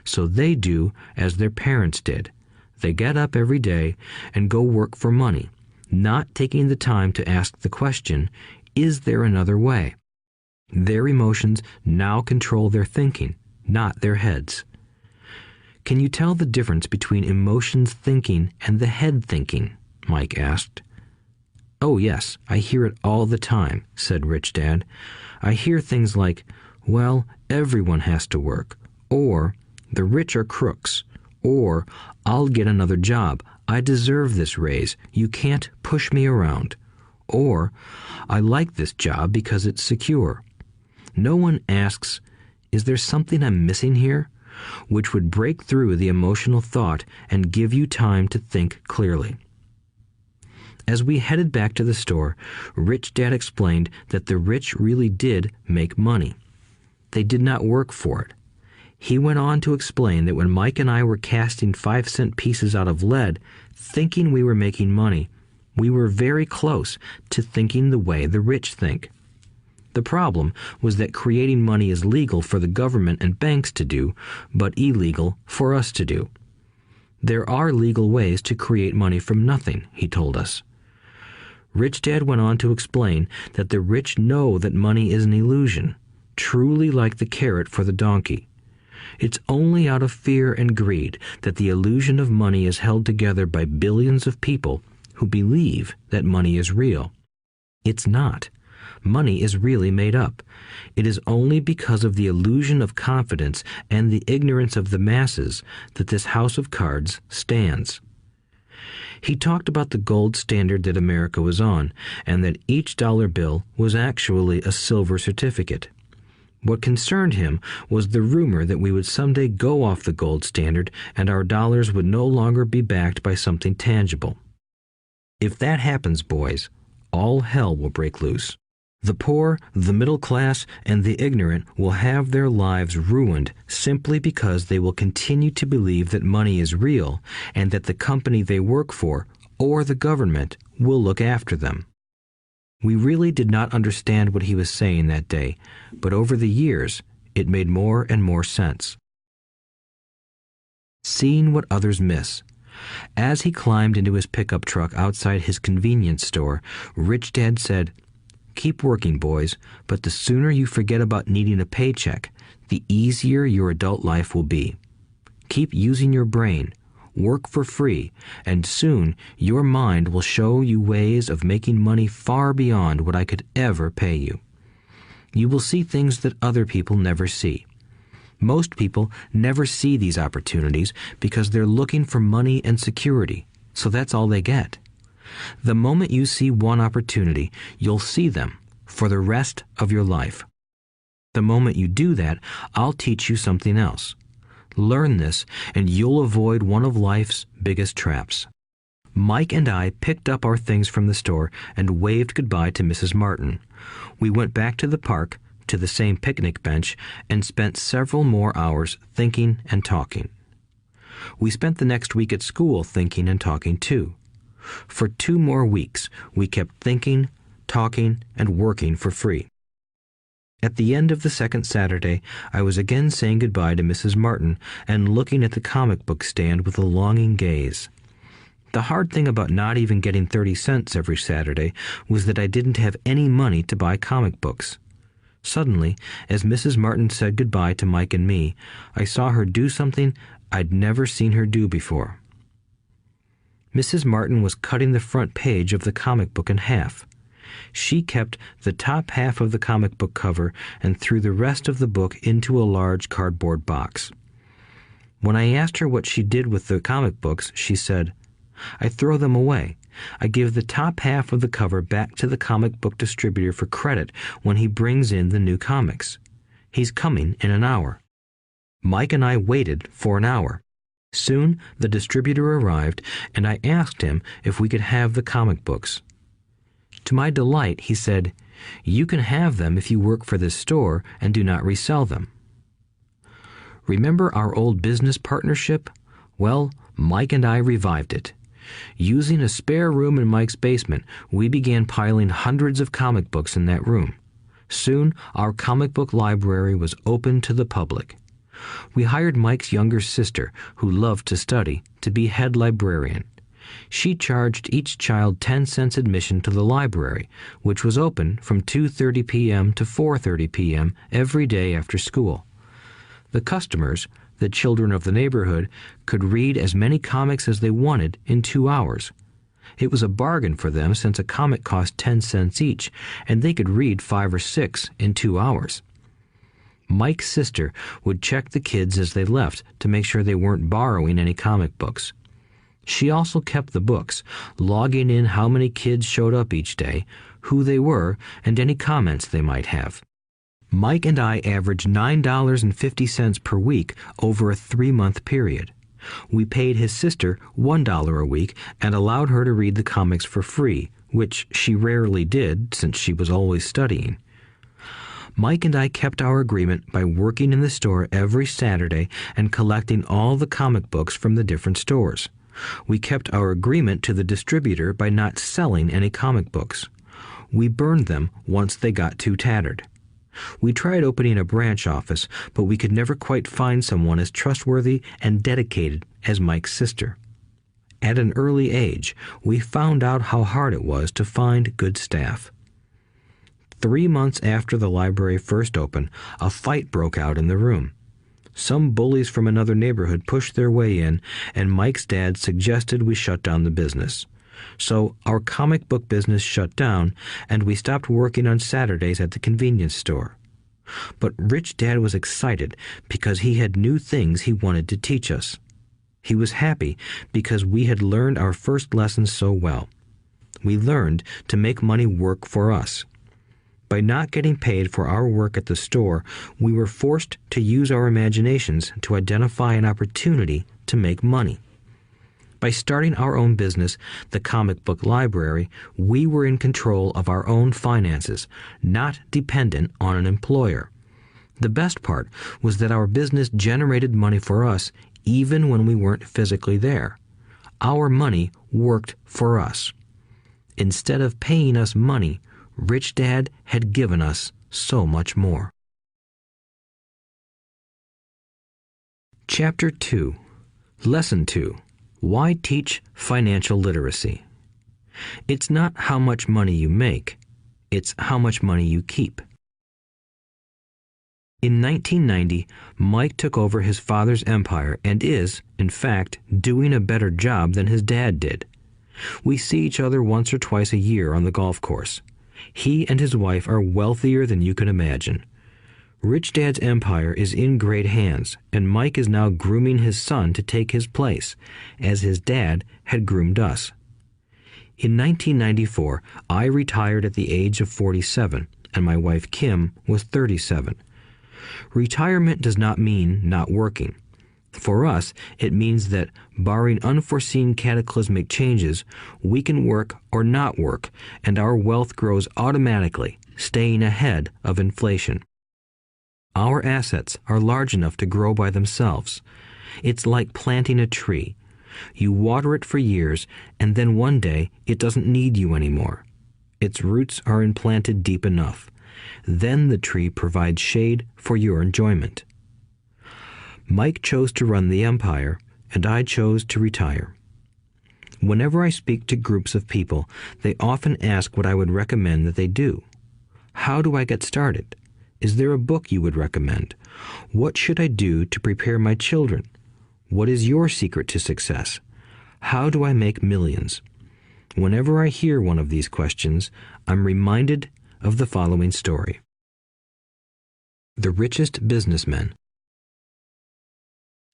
So they do as their parents did. They get up every day and go work for money, not taking the time to ask the question, is there another way? Their emotions now control their thinking, not their heads. Can you tell the difference between emotions thinking and the head thinking? Mike asked. Oh yes, I hear it all the time, said Rich Dad. I hear things like, well, everyone has to work, or the rich are crooks, or I'll get another job, I deserve this raise, you can't push me around, or I like this job because it's secure. No one asks, is there something I'm missing here? Which would break through the emotional thought and give you time to think clearly. As we headed back to the store, Rich Dad explained that the rich really did make money. They did not work for it. He went on to explain that when Mike and I were casting 5-cent pieces out of lead, thinking we were making money, we were very close to thinking the way the rich think. The problem was that creating money is legal for the government and banks to do, but illegal for us to do. There are legal ways to create money from nothing, he told us. Rich Dad went on to explain that the rich know that money is an illusion, truly like the carrot for the donkey. It's only out of fear and greed that the illusion of money is held together by billions of people who believe that money is real. It's not. Money is really made up. It is only because of the illusion of confidence and the ignorance of the masses that this house of cards stands. He talked about the gold standard that America was on, and that each dollar bill was actually a silver certificate. What concerned him was the rumor that we would someday go off the gold standard and our dollars would no longer be backed by something tangible. If that happens, boys, all hell will break loose. The poor, the middle class, and the ignorant will have their lives ruined simply because they will continue to believe that money is real and that the company they work for or the government will look after them. We really did not understand what he was saying that day, but over the years, it made more and more sense. Seeing what others miss. As he climbed into his pickup truck outside his convenience store, Rich Dad said, "Keep working, boys, but the sooner you forget about needing a paycheck, the easier your adult life will be. Keep using your brain, work for free, and soon your mind will show you ways of making money far beyond what I could ever pay you. You will see things that other people never see. Most people never see these opportunities because they're looking for money and security, so that's all they get. The moment you see one opportunity, you'll see them for the rest of your life. The moment you do that, I'll teach you something else. Learn this, and you'll avoid one of life's biggest traps. Mike and I picked up our things from the store and waved goodbye to Mrs. Martin. We went back to the park, to the same picnic bench, and spent several more hours thinking and talking. We spent the next week at school thinking and talking too. For 2 more weeks, we kept thinking, talking, and working for free. At the end of the second Saturday, I was again saying goodbye to Mrs. Martin and looking at the comic book stand with a longing gaze. The hard thing about not even getting 30 cents every Saturday was that I didn't have any money to buy comic books. Suddenly, as Mrs. Martin said goodbye to Mike and me, I saw her do something I'd never seen her do before. Mrs. Martin was cutting the front page of the comic book in half. She kept the top half of the comic book cover and threw the rest of the book into a large cardboard box. When I asked her what she did with the comic books, she said, "I throw them away. I give the top half of the cover back to the comic book distributor for credit when he brings in the new comics. He's coming in an hour." Mike and I waited for an hour. Soon the distributor arrived, and I asked him if we could have the comic books. To my delight, he said, "You can have them if you work for this store and do not resell them." Remember our old business partnership? Well, Mike and I revived it. Using a spare room in Mike's basement, we began piling hundreds of comic books in that room. Soon, our comic book library was open to the public. We hired Mike's younger sister, who loved to study, to be head librarian. She charged each child 10 cents admission to the library, which was open from 2:30 p.m. to 4:30 p.m. every day after school. The customers, the children of the neighborhood, could read as many comics as they wanted in 2 hours. It was a bargain for them since a comic cost 10 cents each, and they could read 5 or 6 in 2 hours. Mike's sister would check the kids as they left to make sure they weren't borrowing any comic books. She also kept the books, logging in how many kids showed up each day, who they were, and any comments they might have. Mike and I averaged $9.50 per week over a 3-month period. We paid his sister $1 a week and allowed her to read the comics for free, which she rarely did since she was always studying. Mike and I kept our agreement by working in the store every Saturday and collecting all the comic books from the different stores. We kept our agreement to the distributor by not selling any comic books. We burned them once they got too tattered. We tried opening a branch office, but we could never quite find someone as trustworthy and dedicated as Mike's sister. At an early age, we found out how hard it was to find good staff. 3 months after the library first opened, a fight broke out in the room. Some bullies from another neighborhood pushed their way in, and Mike's dad suggested we shut down the business. So our comic book business shut down, and we stopped working on Saturdays at the convenience store. But Rich Dad was excited because he had new things he wanted to teach us. He was happy because we had learned our first lessons so well. We learned to make money work for us. By not getting paid for our work at the store, we were forced to use our imaginations to identify an opportunity to make money. By starting our own business, the comic book library, we were in control of our own finances, not dependent on an employer. The best part was that our business generated money for us even when we weren't physically there. Our money worked for us. Instead of paying us money, Rich Dad had given us so much more. Chapter 2. Lesson 2. Why teach financial literacy? It's not how much money you make, it's how much money you keep. In 1990, Mike took over his father's empire and is, in fact, doing a better job than his dad did. We see each other once or twice a year on the golf course. He and his wife are wealthier than you can imagine. Rich Dad's empire is in great hands, and Mike is now grooming his son to take his place, as his dad had groomed us. In 1994, I retired at the age of 47, and my wife Kim was 37. Retirement does not mean not working. For us, it means that, barring unforeseen cataclysmic changes, we can work or not work, and our wealth grows automatically, staying ahead of inflation. Our assets are large enough to grow by themselves. It's like planting a tree. You water it for years, and then one day it doesn't need you anymore. Its roots are implanted deep enough. Then the tree provides shade for your enjoyment. Mike chose to run the empire, and I chose to retire. Whenever I speak to groups of people, they often ask what I would recommend that they do. How do I get started? Is there a book you would recommend? What should I do to prepare my children? What is your secret to success? How do I make millions? Whenever I hear one of these questions, I'm reminded of the following story. The Richest Businessmen.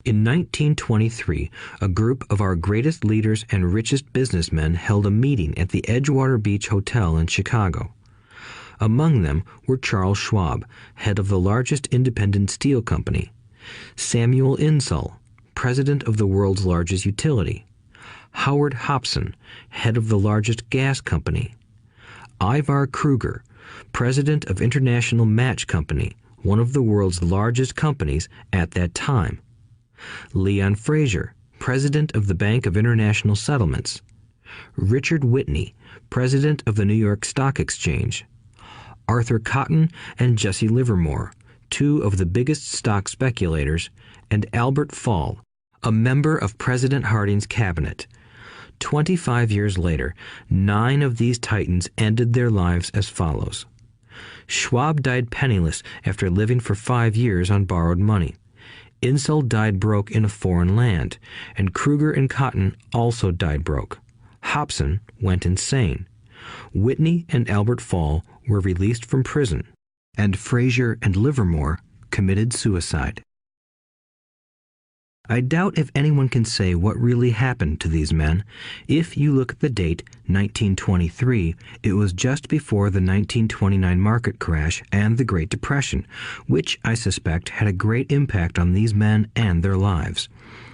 In 1923, a group of our greatest leaders and richest businessmen held a meeting at the Edgewater Beach Hotel in Chicago. Among them were Charles Schwab, head of the largest independent steel company; Samuel Insull, president of the world's largest utility; Howard Hobson, head of the largest gas company; Ivar Kruger, president of International Match Company, one of the world's largest companies at that time; Leon Fraser, president of the Bank of International Settlements; Richard Whitney, president of the New York Stock Exchange; Arthur Cotton and Jesse Livermore, two of the biggest stock speculators; and Albert Fall, a member of President Harding's cabinet. 25 years later, 9 of these titans ended their lives as follows. Schwab died penniless after living for 5 years on borrowed money. Insull died broke in a foreign land, and Kruger and Cotton also died broke. Hobson went insane. Whitney and Albert Fall were released from prison, and Fraser and Livermore committed suicide. I doubt if anyone can say what really happened to these men. If you look at the date, 1923, it was just before the 1929 market crash and the Great Depression, which I suspect had a great impact on these men and their lives.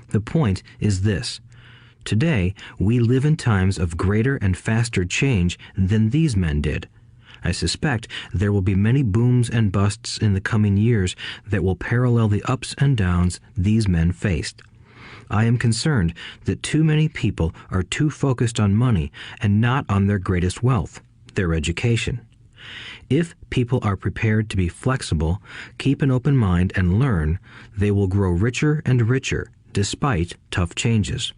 The point is this. Today, we live in times of greater and faster change than these men did. I suspect there will be many booms and busts in the coming years that will parallel the ups and downs these men faced. I am concerned that too many people are too focused on money and not on their greatest wealth, their education. If people are prepared to be flexible, keep an open mind and learn, they will grow richer and richer despite tough changes.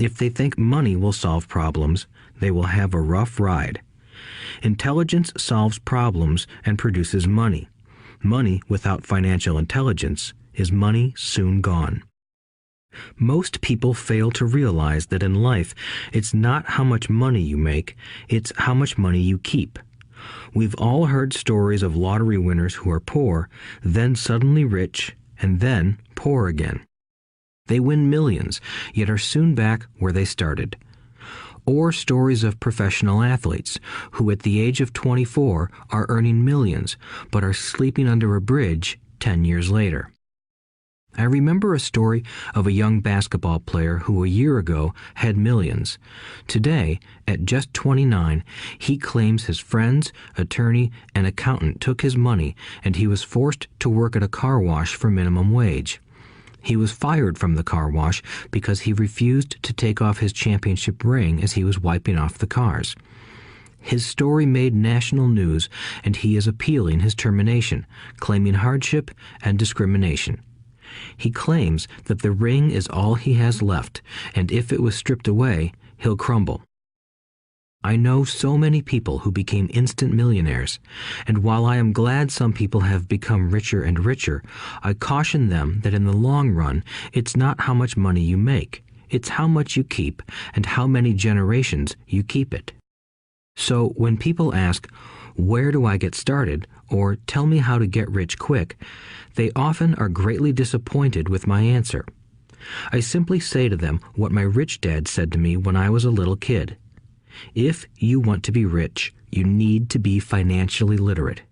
If they think money will solve problems, they will have a rough ride. Intelligence solves problems and produces money. Money without financial intelligence is money soon gone. Most people fail to realize that in life, it's not how much money you make, it's how much money you keep. We've all heard stories of lottery winners who are poor, then suddenly rich, and then poor again. They win millions, yet are soon back where they started. Or stories of professional athletes who at the age of 24 are earning millions, but are sleeping under a bridge 10 years later. I remember a story of a young basketball player who a year ago had millions. Today, at just 29, he claims his friends, attorney, and accountant took his money and he was forced to work at a car wash for minimum wage. He was fired from the car wash because he refused to take off his championship ring as he was wiping off the cars. His story made national news, and he is appealing his termination, claiming hardship and discrimination. He claims that the ring is all he has left, and if it was stripped away, he'll crumble. I know so many people who became instant millionaires, and while I am glad some people have become richer and richer, I caution them that in the long run, it's not how much money you make, it's how much you keep and how many generations you keep it. So when people ask, where do I get started, or tell me how to get rich quick, they often are greatly disappointed with my answer. I simply say to them what my rich dad said to me when I was a little kid. If you want to be rich, you need to be financially literate.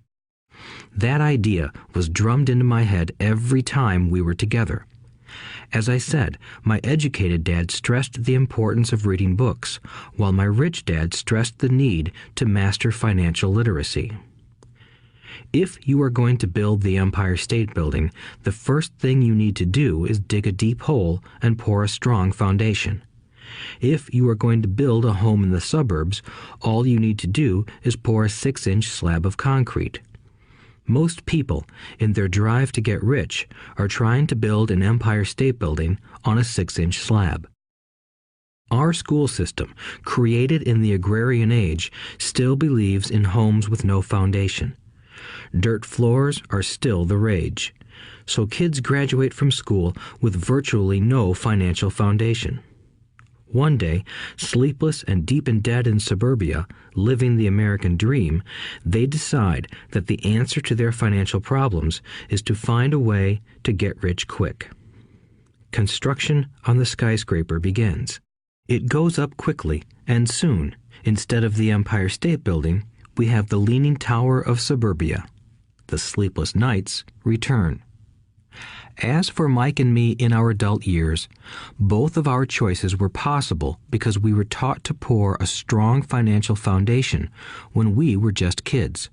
That idea was drummed into my head every time we were together. As I said, my educated dad stressed the importance of reading books, while my rich dad stressed the need to master financial literacy. If you are going to build the Empire State Building, the first thing you need to do is dig a deep hole and pour a strong foundation. If you are going to build a home in the suburbs, all you need to do is pour a 6-inch slab of concrete. Most people, in their drive to get rich, are trying to build an Empire State Building on a 6-inch slab. Our school system, created in the agrarian age, still believes in homes with no foundation. Dirt floors are still the rage, so kids graduate from school with virtually no financial foundation. One day, sleepless and deep in debt in suburbia, living the American dream, they decide that the answer to their financial problems is to find a way to get rich quick. Construction on the skyscraper begins. It goes up quickly, and soon, instead of the Empire State Building, we have the Leaning Tower of suburbia. The sleepless nights return. As for Mike and me in our adult years, both of our choices were possible because we were taught to pour a strong financial foundation when we were just kids.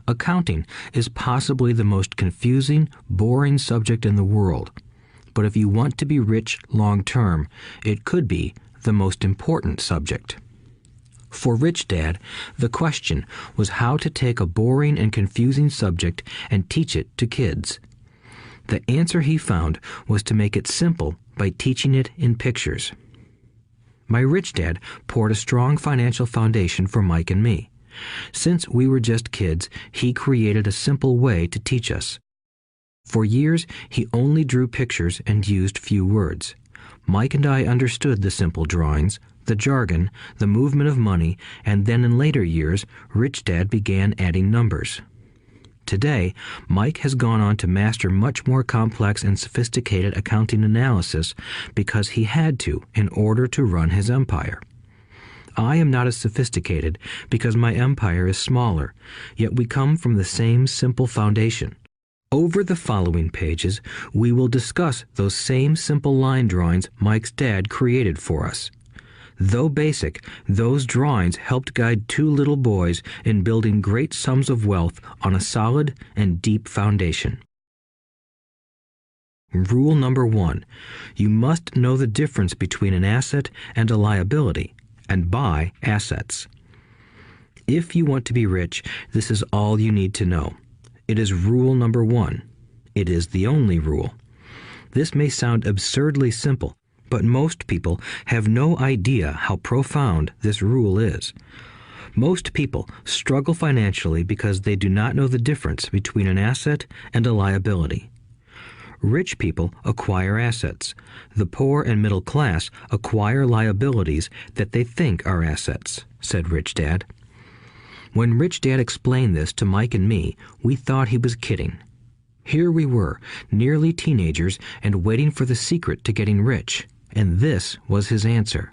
Accounting is possibly the most confusing, boring subject in the world, but if you want to be rich long term, it could be the most important subject. For Rich Dad, the question was how to take a boring and confusing subject and teach it to kids. The answer he found was to make it simple by teaching it in pictures. My rich dad poured a strong financial foundation for Mike and me. Since we were just kids, he created a simple way to teach us. For years, he only drew pictures and used few words. Mike and I understood the simple drawings, the jargon, the movement of money, and then in later years, Rich Dad began adding numbers. Today, Mike has gone on to master much more complex and sophisticated accounting analysis because he had to in order to run his empire. I am not as sophisticated because my empire is smaller, yet we come from the same simple foundation. Over the following pages, we will discuss those same simple line drawings Mike's dad created for us. Though basic, those drawings helped guide two little boys in building great sums of wealth on a solid and deep foundation. Rule number 1. You must know the difference between an asset and a liability, and buy assets. If you want to be rich, this is all you need to know. It is rule number 1. It is the only rule. This may sound absurdly simple, but most people have no idea how profound this rule is. Most people struggle financially because they do not know the difference between an asset and a liability. Rich people acquire assets. The poor and middle class acquire liabilities that they think are assets, said Rich Dad. When Rich Dad explained this to Mike and me, we thought he was kidding. Here we were, nearly teenagers, and waiting for the secret to getting rich. And this was his answer.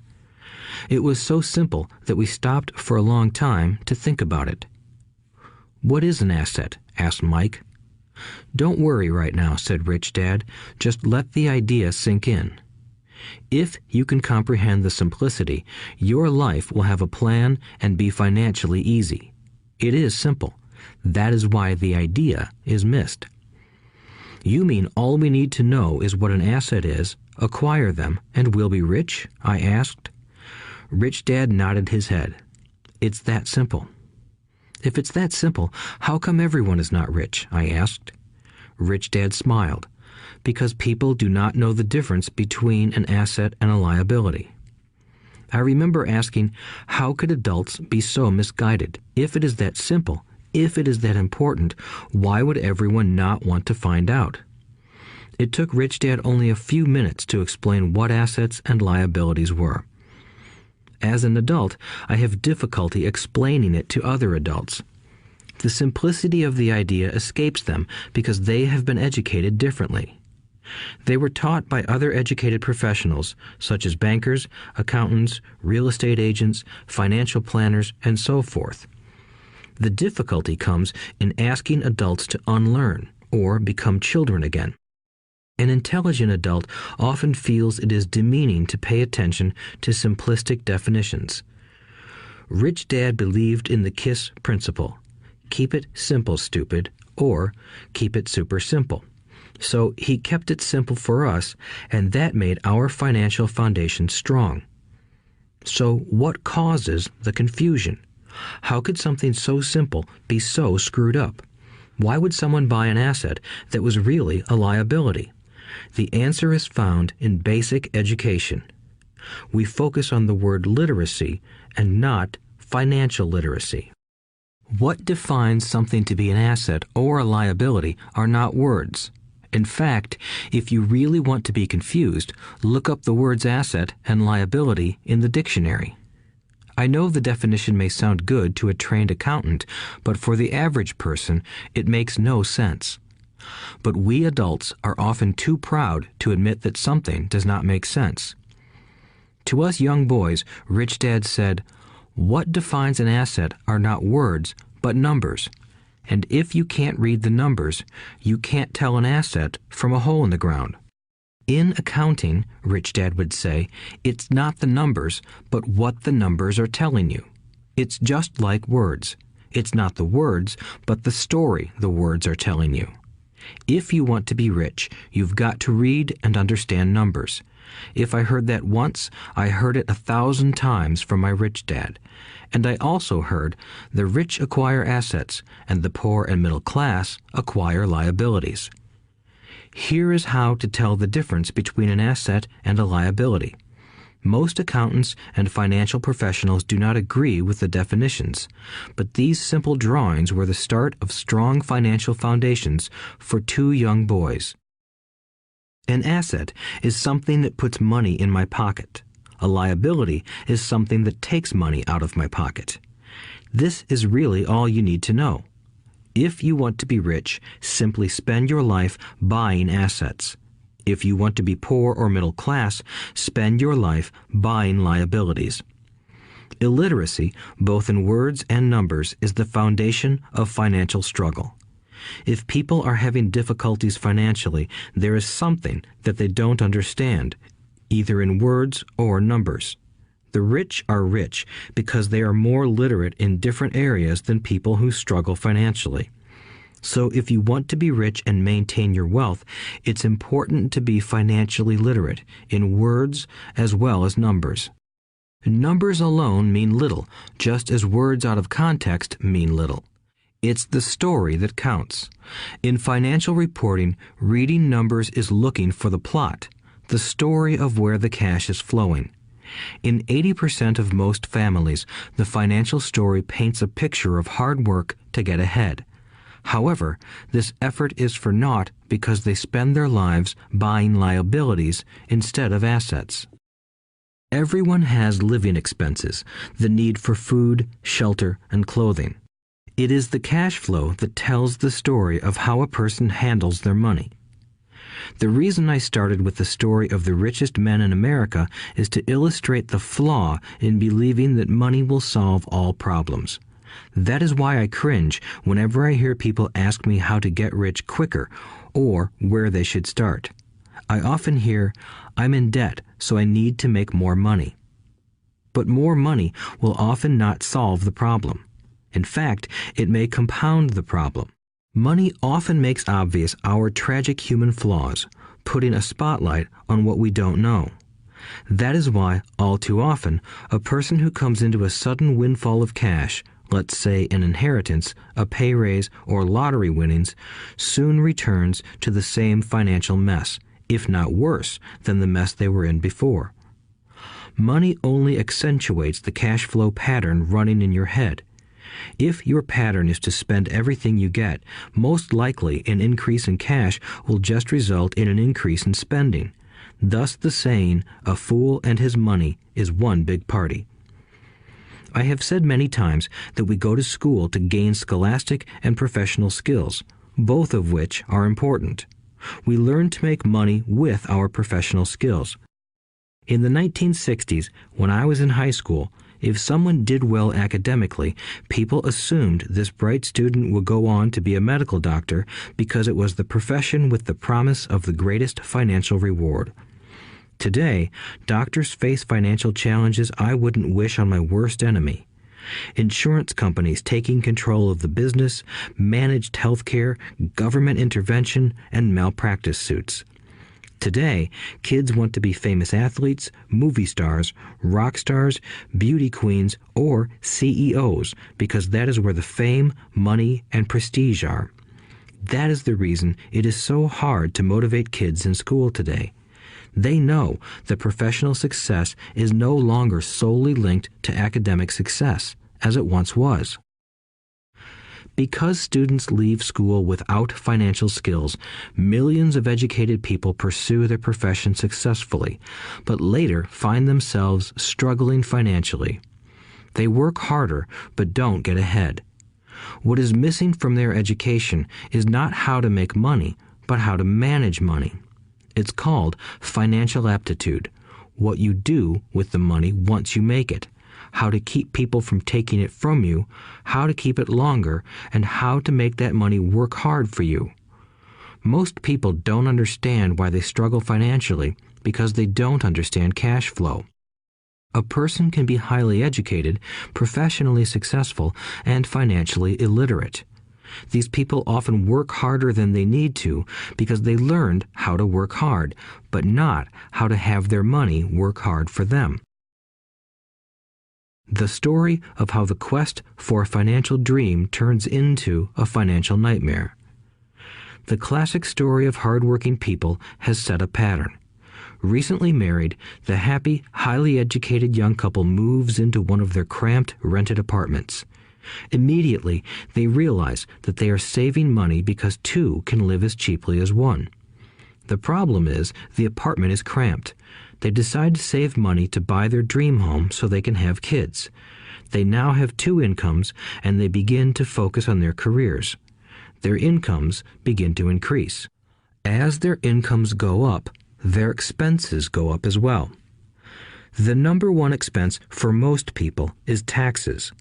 It was so simple that we stopped for a long time to think about it. "What is an asset?" asked Mike. "Don't worry right now," said Rich Dad. "Just let the idea sink in. If you can comprehend the simplicity, your life will have a plan and be financially easy. It is simple. That is why the idea is missed." "You mean all we need to know is what an asset is, acquire them, and we'll be rich?" I asked. Rich Dad nodded his head. "It's that simple." "If it's that simple, how come everyone is not rich?" I asked. Rich Dad smiled. "Because people do not know the difference between an asset and a liability." I remember asking, how could adults be so misguided? If it is that simple, if it is that important, why would everyone not want to find out? It took Rich Dad only a few minutes to explain what assets and liabilities were. As an adult, I have difficulty explaining it to other adults. The simplicity of the idea escapes them because they have been educated differently. They were taught by other educated professionals, such as bankers, accountants, real estate agents, financial planners, and so forth. The difficulty comes in asking adults to unlearn or become children again. An intelligent adult often feels it is demeaning to pay attention to simplistic definitions. Rich Dad believed in the KISS principle: keep it simple, stupid, or keep it super simple. So he kept it simple for us, and that made our financial foundation strong. So what causes the confusion? How could something so simple be so screwed up? Why would someone buy an asset that was really a liability? The answer is found in basic education. We focus on the word literacy and not financial literacy. What defines something to be an asset or a liability are not words. In fact, if you really want to be confused, look up the words asset and liability in the dictionary. I know the definition may sound good to a trained accountant, but for the average person, it makes no sense. But we adults are often too proud to admit that something does not make sense. To us young boys, Rich Dad said, "What defines an asset are not words, but numbers. And if you can't read the numbers, you can't tell an asset from a hole in the ground." In accounting, Rich Dad would say, it's not the numbers, but what the numbers are telling you. It's just like words. It's not the words, but the story the words are telling you. If you want to be rich, you've got to read and understand numbers. If I heard that once, I heard it 1,000 times from my rich dad. And I also heard the rich acquire assets and the poor and middle class acquire liabilities. Here is how to tell the difference between an asset and a liability. Most accountants and financial professionals do not agree with the definitions, but these simple drawings were the start of strong financial foundations for two young boys. An asset is something that puts money in my pocket. A liability is something that takes money out of my pocket. This is really all you need to know. If you want to be rich, simply spend your life buying assets. If you want to be poor or middle class, spend your life buying liabilities. Illiteracy, both in words and numbers, is the foundation of financial struggle. If people are having difficulties financially, there is something that they don't understand, either in words or numbers. The rich are rich because they are more literate in different areas than people who struggle financially. So if you want to be rich and maintain your wealth, it's important to be financially literate in words as well as numbers. Numbers alone mean little, just as words out of context mean little. It's the story that counts. In financial reporting, reading numbers is looking for the plot, the story of where the cash is flowing. In 80% of most families, the financial story paints a picture of hard work to get ahead. However, this effort is for naught because they spend their lives buying liabilities instead of assets. Everyone has living expenses, the need for food, shelter, and clothing. It is the cash flow that tells the story of how a person handles their money. The reason I started with the story of the richest men in America is to illustrate the flaw in believing that money will solve all problems. That is why I cringe whenever I hear people ask me how to get rich quicker or where they should start. I often hear, "I'm in debt, so I need to make more money." But more money will often not solve the problem. In fact, it may compound the problem. Money often makes obvious our tragic human flaws, putting a spotlight on what we don't know. That is why, all too often, a person who comes into a sudden windfall of cash, let's say an inheritance, a pay raise, or lottery winnings, soon returns to the same financial mess, if not worse than the mess they were in before. Money only accentuates the cash flow pattern running in your head. If your pattern is to spend everything you get, most likely an increase in cash will just result in an increase in spending. Thus the saying, "A fool and his money is one big party." I have said many times that we go to school to gain scholastic and professional skills, both of which are important. We learn to make money with our professional skills. In the 1960s, when I was in high school, if someone did well academically, people assumed this bright student would go on to be a medical doctor because it was the profession with the promise of the greatest financial reward. Today, doctors face financial challenges I wouldn't wish on my worst enemy. Insurance companies taking control of the business, managed health care, government intervention, and malpractice suits. Today, kids want to be famous athletes, movie stars, rock stars, beauty queens, or CEOs because that is where the fame, money, and prestige are. That is the reason it is so hard to motivate kids in school today. They know that professional success is no longer solely linked to academic success, as it once was. Because students leave school without financial skills, millions of educated people pursue their profession successfully, but later find themselves struggling financially. They work harder, but don't get ahead. What is missing from their education is not how to make money, but how to manage money. It's called financial aptitude, what you do with the money once you make it, how to keep people from taking it from you, how to keep it longer, and how to make that money work hard for you. Most people don't understand why they struggle financially because they don't understand cash flow. A person can be highly educated, professionally successful, and financially illiterate. These people often work harder than they need to because they learned how to work hard, but not how to have their money work hard for them. The story of how the quest for a financial dream turns into a financial nightmare. The classic story of hardworking people has set a pattern. Recently married, the happy, highly educated young couple moves into one of their cramped, rented apartments. Immediately, they realize that they are saving money because two can live as cheaply as one. The problem is the apartment is cramped. They decide to save money to buy their dream home so they can have kids. They now have two incomes, and they begin to focus on their careers. Their incomes begin to increase. As their incomes go up, their expenses go up as well. The number one expense for most people is taxes.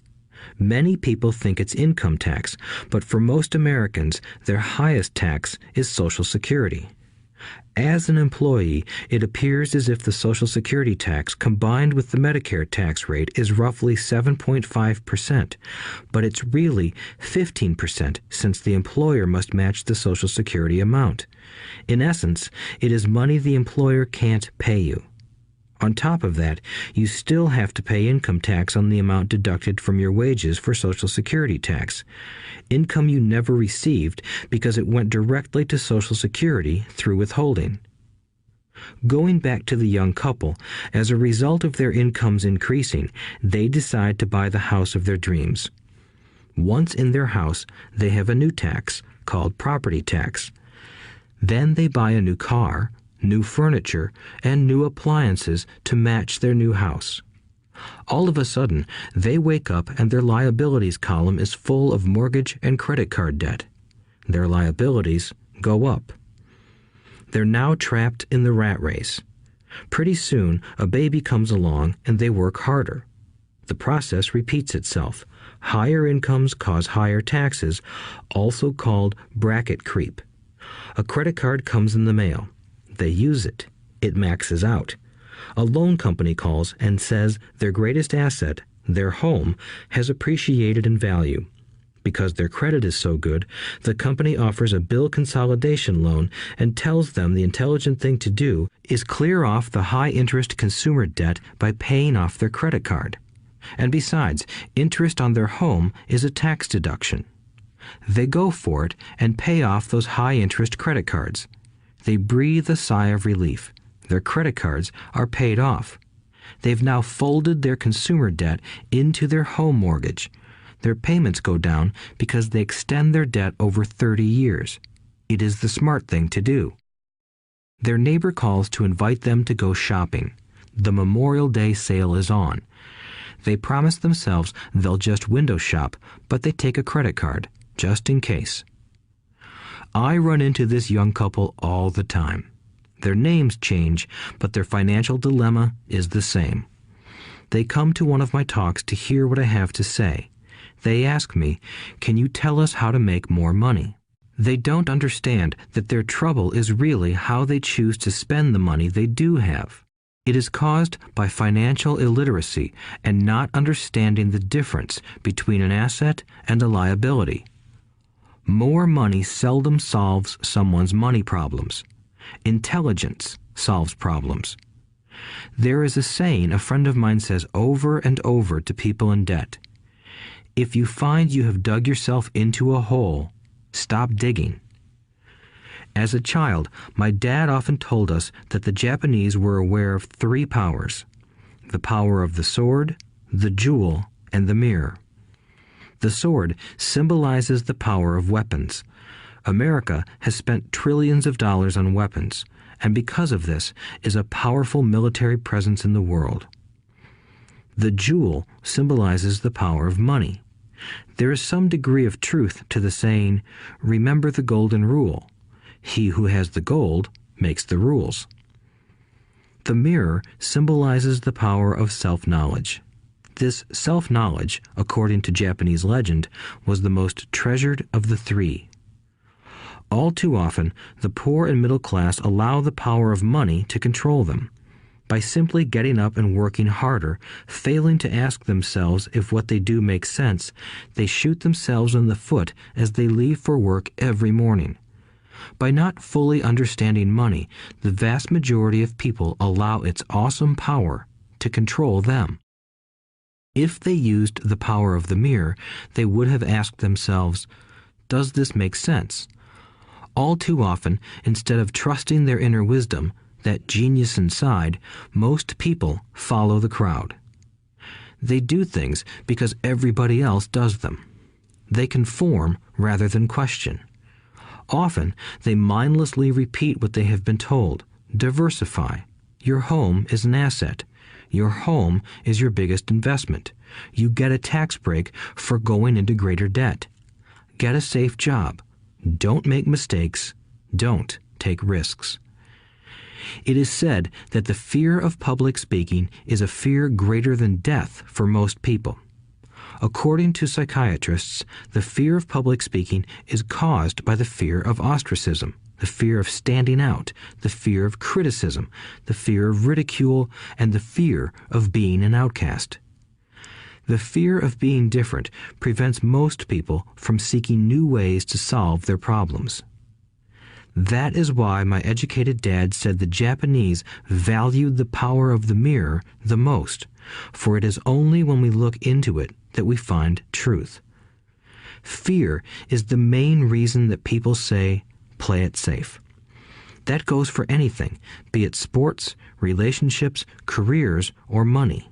Many people think it's income tax, but for most Americans, their highest tax is Social Security. As an employee, it appears as if the Social Security tax combined with the Medicare tax rate is roughly 7.5%, but it's really 15% since the employer must match the Social Security amount. In essence, it is money the employer can't pay you. On top of that, you still have to pay income tax on the amount deducted from your wages for Social Security tax. Income you never received because it went directly to Social Security through withholding. Going back to the young couple, as a result of their incomes increasing, they decide to buy the house of their dreams. Once in their house, they have a new tax called property tax. Then they buy a new car, new furniture, and new appliances to match their new house. All of a sudden, they wake up and their liabilities column is full of mortgage and credit card debt. Their liabilities go up. They're now trapped in the rat race. Pretty soon, a baby comes along and they work harder. The process repeats itself. Higher incomes cause higher taxes, also called bracket creep. A credit card comes in the mail. They use it. It maxes out. A loan company calls and says their greatest asset, their home, has appreciated in value. Because their credit is so good, the company offers a bill consolidation loan and tells them the intelligent thing to do is clear off the high-interest consumer debt by paying off their credit card. And besides, interest on their home is a tax deduction. They go for it and pay off those high-interest credit cards. They breathe a sigh of relief. Their credit cards are paid off. They've now folded their consumer debt into their home mortgage. Their payments go down because they extend their debt over 30 years. It is the smart thing to do. Their neighbor calls to invite them to go shopping. The Memorial Day sale is on. They promise themselves they'll just window shop, but they take a credit card, just in case. I run into this young couple all the time. Their names change, but their financial dilemma is the same. They come to one of my talks to hear what I have to say. They ask me, "Can you tell us how to make more money?" They don't understand that their trouble is really how they choose to spend the money they do have. It is caused by financial illiteracy and not understanding the difference between an asset and a liability. More money seldom solves someone's money problems. Intelligence solves problems. There is a saying a friend of mine says over and over to people in debt. If you find you have dug yourself into a hole, stop digging. As a child, my dad often told us that the Japanese were aware of 3 powers: the power of the sword, the jewel, and the mirror. The sword symbolizes the power of weapons. America has spent trillions of dollars on weapons, and because of this is a powerful military presence in the world. The jewel symbolizes the power of money. There is some degree of truth to the saying, "Remember the golden rule. He who has the gold makes the rules." The mirror symbolizes the power of self-knowledge. This self-knowledge, according to Japanese legend, was the most treasured of the 3. All too often, the poor and middle class allow the power of money to control them. By simply getting up and working harder, failing to ask themselves if what they do makes sense, they shoot themselves in the foot as they leave for work every morning. By not fully understanding money, the vast majority of people allow its awesome power to control them. If they used the power of the mirror, they would have asked themselves, "Does this make sense?" All too often, instead of trusting their inner wisdom, that genius inside, most people follow the crowd. They do things because everybody else does them. They conform rather than question. Often, they mindlessly repeat what they have been told. Diversify. Your home is an asset. Your home is your biggest investment. You get a tax break for going into greater debt. Get a safe job. Don't make mistakes. Don't take risks. It is said that the fear of public speaking is a fear greater than death for most people. According to psychiatrists, the fear of public speaking is caused by the fear of ostracism, the fear of standing out, the fear of criticism, the fear of ridicule, and the fear of being an outcast. The fear of being different prevents most people from seeking new ways to solve their problems. That is why my educated dad said the Japanese valued the power of the mirror the most, for it is only when we look into it that we find truth. Fear is the main reason that people say, "Play it safe." That goes for anything, be it sports, relationships, careers, or money.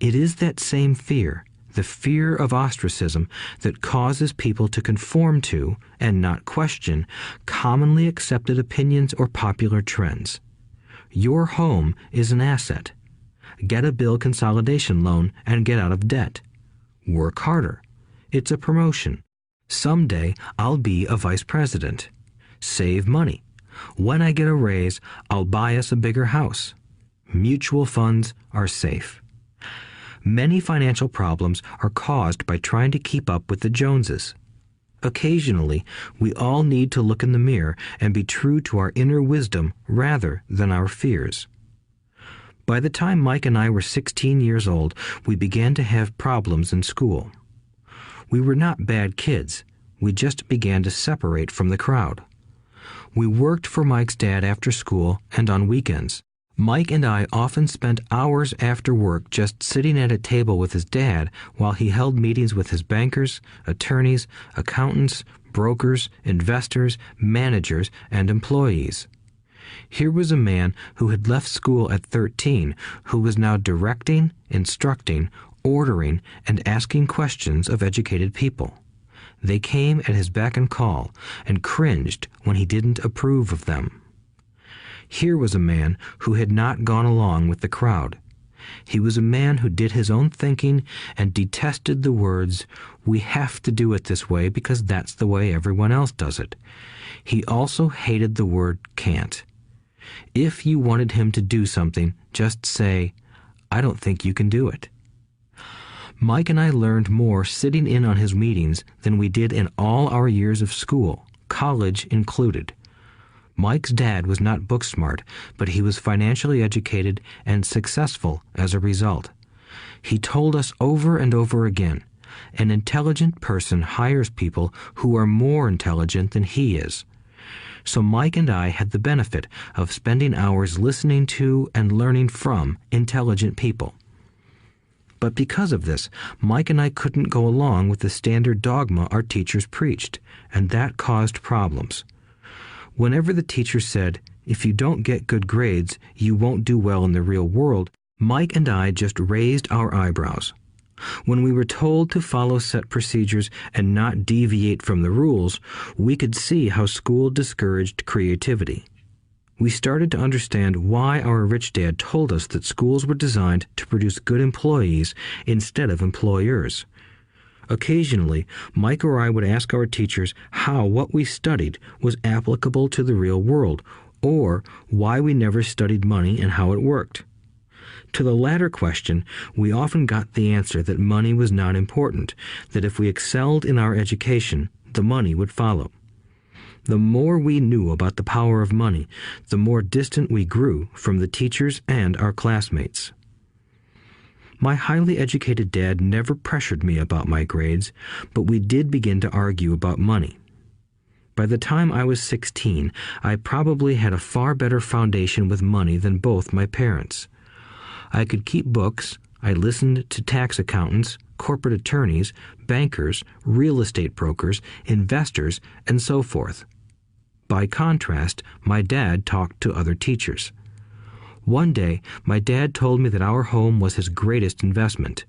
It is that same fear, the fear of ostracism, that causes people to conform to, and not question, commonly accepted opinions or popular trends. Your home is an asset. Get a bill consolidation loan and get out of debt. Work harder. It's a promotion. Someday I'll be a vice president. Save money. When I get a raise, I'll buy us a bigger house. Mutual funds are safe. Many financial problems are caused by trying to keep up with the Joneses. Occasionally, we all need to look in the mirror and be true to our inner wisdom rather than our fears. By the time Mike and I were 16 years old, we began to have problems in school. We were not bad kids. We just began to separate from the crowd. We worked for Mike's dad after school and on weekends. Mike and I often spent hours after work just sitting at a table with his dad while he held meetings with his bankers, attorneys, accountants, brokers, investors, managers, and employees. Here was a man who had left school at 13, who was now directing, instructing, ordering, and asking questions of educated people. They came at his beck and call and cringed when he didn't approve of them. Here was a man who had not gone along with the crowd. He was a man who did his own thinking and detested the words, "We have to do it this way because that's the way everyone else does it." He also hated the word "can't." If you wanted him to do something, just say, "I don't think you can do it." Mike and I learned more sitting in on his meetings than we did in all our years of school, college included. Mike's dad was not book smart, but he was financially educated and successful as a result. He told us over and over again, an intelligent person hires people who are more intelligent than he is. So Mike and I had the benefit of spending hours listening to and learning from intelligent people. But because of this, Mike and I couldn't go along with the standard dogma our teachers preached, and that caused problems. Whenever the teacher said, "If you don't get good grades, you won't do well in the real world," Mike and I just raised our eyebrows. When we were told to follow set procedures and not deviate from the rules, we could see how school discouraged creativity. We started to understand why our rich dad told us that schools were designed to produce good employees instead of employers. Occasionally, Mike or I would ask our teachers how what we studied was applicable to the real world, or why we never studied money and how it worked. To the latter question, we often got the answer that money was not important, that if we excelled in our education, the money would follow. The more we knew about the power of money, the more distant we grew from the teachers and our classmates. My highly educated dad never pressured me about my grades, but we did begin to argue about money. By the time I was 16, I probably had a far better foundation with money than both my parents. I could keep books, I listened to tax accountants, corporate attorneys, bankers, real estate brokers, investors, and so forth. By contrast, my dad talked to other teachers. One day, my dad told me that our home was his greatest investment.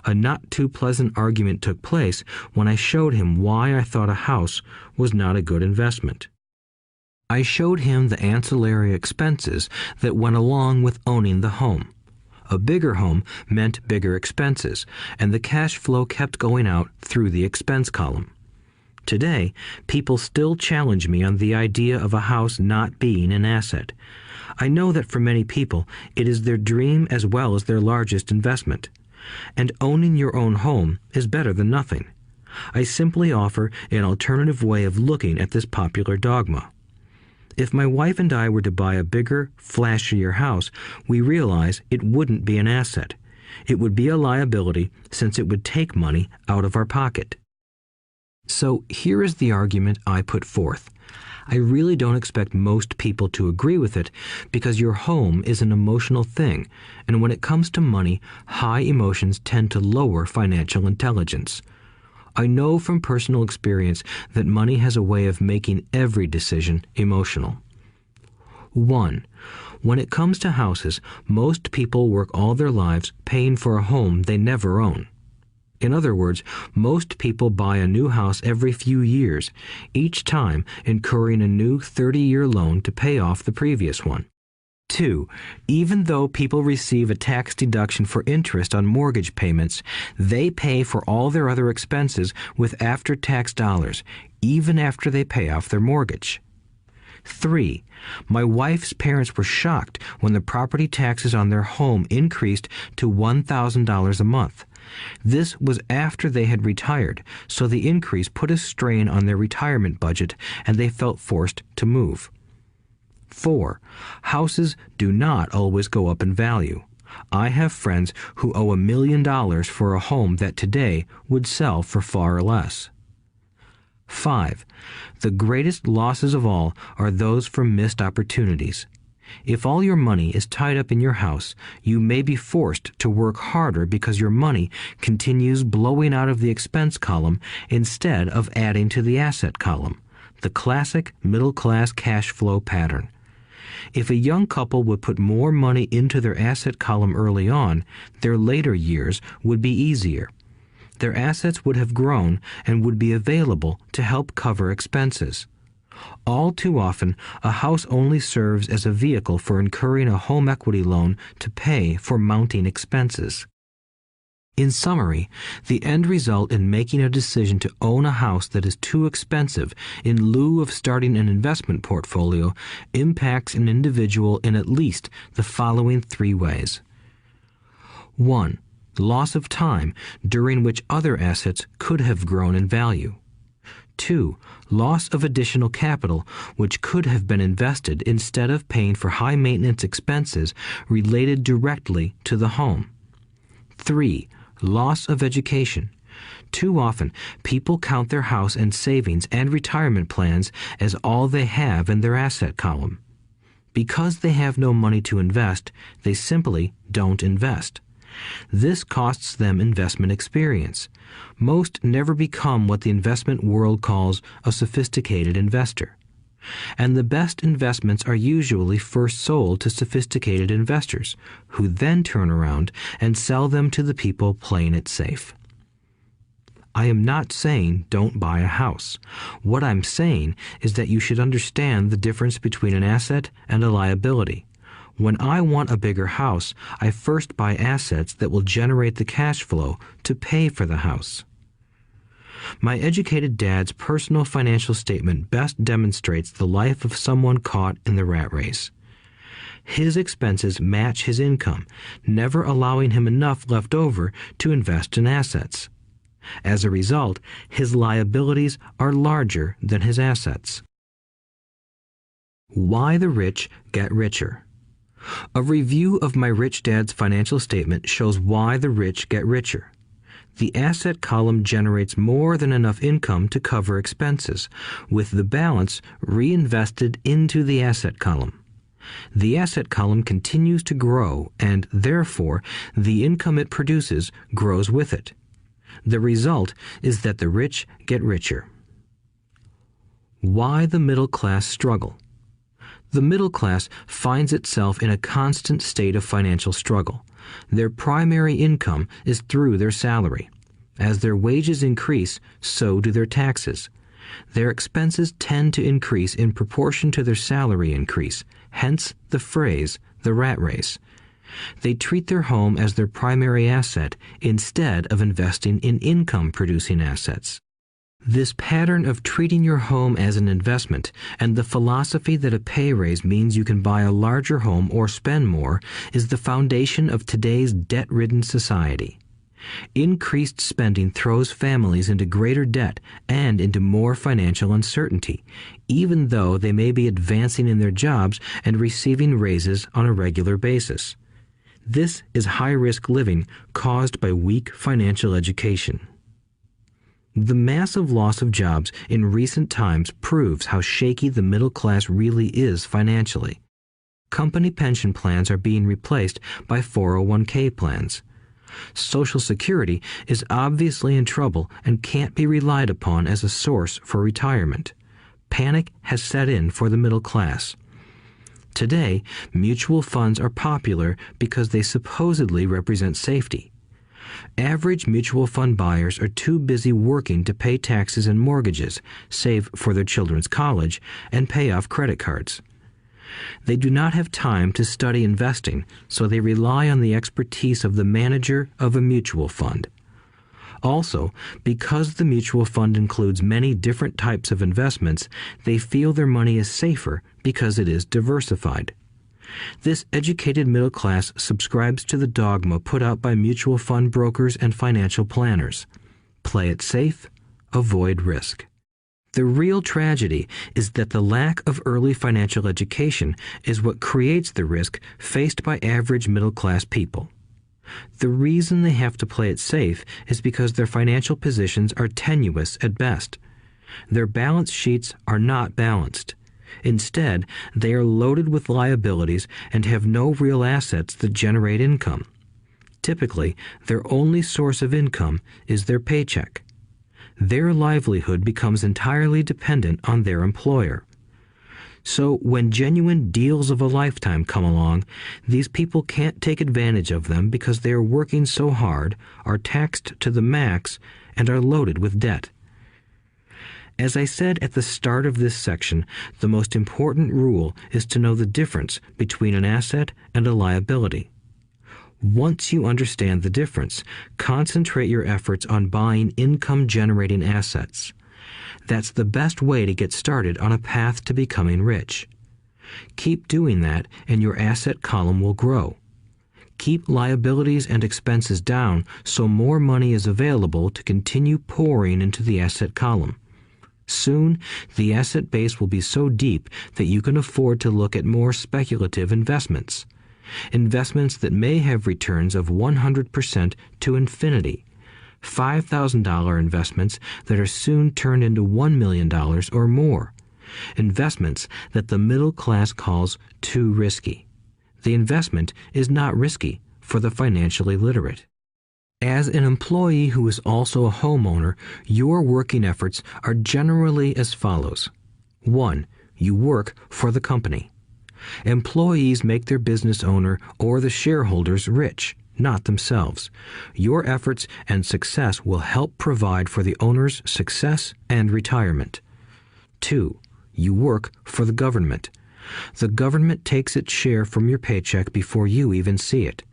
A not too pleasant argument took place when I showed him why I thought a house was not a good investment. I showed him the ancillary expenses that went along with owning the home. A bigger home meant bigger expenses, and the cash flow kept going out through the expense column. Today, people still challenge me on the idea of a house not being an asset. I know that for many people, it is their dream as well as their largest investment. And owning your own home is better than nothing. I simply offer an alternative way of looking at this popular dogma. If my wife and I were to buy a bigger, flashier house, we realize it wouldn't be an asset. It would be a liability since it would take money out of our pocket. So here is the argument I put forth. I really don't expect most people to agree with it because your home is an emotional thing, and when it comes to money, high emotions tend to lower financial intelligence. I know from personal experience that money has a way of making every decision emotional. 1. When it comes to houses, most people work all their lives paying for a home they never own. In other words, most people buy a new house every few years, each time incurring a new 30-year loan to pay off the previous one. 2. Even though people receive a tax deduction for interest on mortgage payments, they pay for all their other expenses with after-tax dollars, even after they pay off their mortgage. 3. My wife's parents were shocked when the property taxes on their home increased to $1,000 a month. This was after they had retired, so the increase put a strain on their retirement budget and they felt forced to move. 4. Houses do not always go up in value. I have friends who owe $1 million for a home that today would sell for far less. 5. The greatest losses of all are those from missed opportunities. If all your money is tied up in your house, you may be forced to work harder because your money continues blowing out of the expense column instead of adding to the asset column, the classic middle-class cash flow pattern. If a young couple would put more money into their asset column early on, their later years would be easier. Their assets would have grown and would be available to help cover expenses. All too often, a house only serves as a vehicle for incurring a home equity loan to pay for mounting expenses. In summary, the end result in making a decision to own a house that is too expensive in lieu of starting an investment portfolio impacts an individual in at least the following 3 ways. 1. Loss of time during which other assets could have grown in value. 2. Loss of additional capital which could have been invested instead of paying for high maintenance expenses related directly to the home. 3. Loss of education. Too often, people count their house and savings and retirement plans as all they have in their asset column. Because they have no money to invest, they simply don't invest. This costs them investment experience. Most never become what the investment world calls a sophisticated investor. And the best investments are usually first sold to sophisticated investors, who then turn around and sell them to the people playing it safe. I am not saying don't buy a house. What I'm saying is that you should understand the difference between an asset and a liability. When I want a bigger house, I first buy assets that will generate the cash flow to pay for the house. My educated dad's personal financial statement best demonstrates the life of someone caught in the rat race. His expenses match his income, never allowing him enough left over to invest in assets. As a result, his liabilities are larger than his assets. Why the rich get richer. A review of my rich dad's financial statement shows why the rich get richer. The asset column generates more than enough income to cover expenses, with the balance reinvested into the asset column. The asset column continues to grow, and therefore the income it produces grows with it. The result is that the rich get richer. Why the middle class struggle. The middle class finds itself in a constant state of financial struggle. Their primary income is through their salary. As their wages increase, so do their taxes. Their expenses tend to increase in proportion to their salary increase, hence the phrase, the rat race. They treat their home as their primary asset instead of investing in income-producing assets. This pattern of treating your home as an investment and the philosophy that a pay raise means you can buy a larger home or spend more is the foundation of today's debt-ridden society. Increased spending throws families into greater debt and into more financial uncertainty, even though they may be advancing in their jobs and receiving raises on a regular basis. This is high-risk living caused by weak financial education. The massive loss of jobs in recent times proves how shaky the middle class really is financially. Company pension plans are being replaced by 401k plans. Social Security is obviously in trouble and can't be relied upon as a source for retirement. Panic has set in for the middle class. Today, mutual funds are popular because they supposedly represent safety. Average mutual fund buyers are too busy working to pay taxes and mortgages, save for their children's college, and pay off credit cards. They do not have time to study investing, so they rely on the expertise of the manager of a mutual fund. Also, because the mutual fund includes many different types of investments, they feel their money is safer because it is diversified. This educated middle class subscribes to the dogma put out by mutual fund brokers and financial planners. Play it safe, avoid risk. The real tragedy is that the lack of early financial education is what creates the risk faced by average middle class people. The reason they have to play it safe is because their financial positions are tenuous at best. Their balance sheets are not balanced. Instead, they are loaded with liabilities and have no real assets that generate income. Typically, their only source of income is their paycheck. Their livelihood becomes entirely dependent on their employer. So when genuine deals of a lifetime come along, these people can't take advantage of them because they are working so hard, are taxed to the max, and are loaded with debt. As I said at the start of this section, the most important rule is to know the difference between an asset and a liability. Once you understand the difference, concentrate your efforts on buying income-generating assets. That's the best way to get started on a path to becoming rich. Keep doing that and your asset column will grow. Keep liabilities and expenses down so more money is available to continue pouring into the asset column. Soon, the asset base will be so deep that you can afford to look at more speculative investments. Investments that may have returns of 100% to infinity. $5,000 investments that are soon turned into $1 million or more. Investments that the middle class calls too risky. The investment is not risky for the financially literate. As an employee who is also a homeowner, your working efforts are generally as follows. 1. You work for the company. Employees make their business owner or the shareholders rich, not themselves. Your efforts and success will help provide for the owner's success and retirement. 2. You work for the government. The government takes its share from your paycheck before you even see it.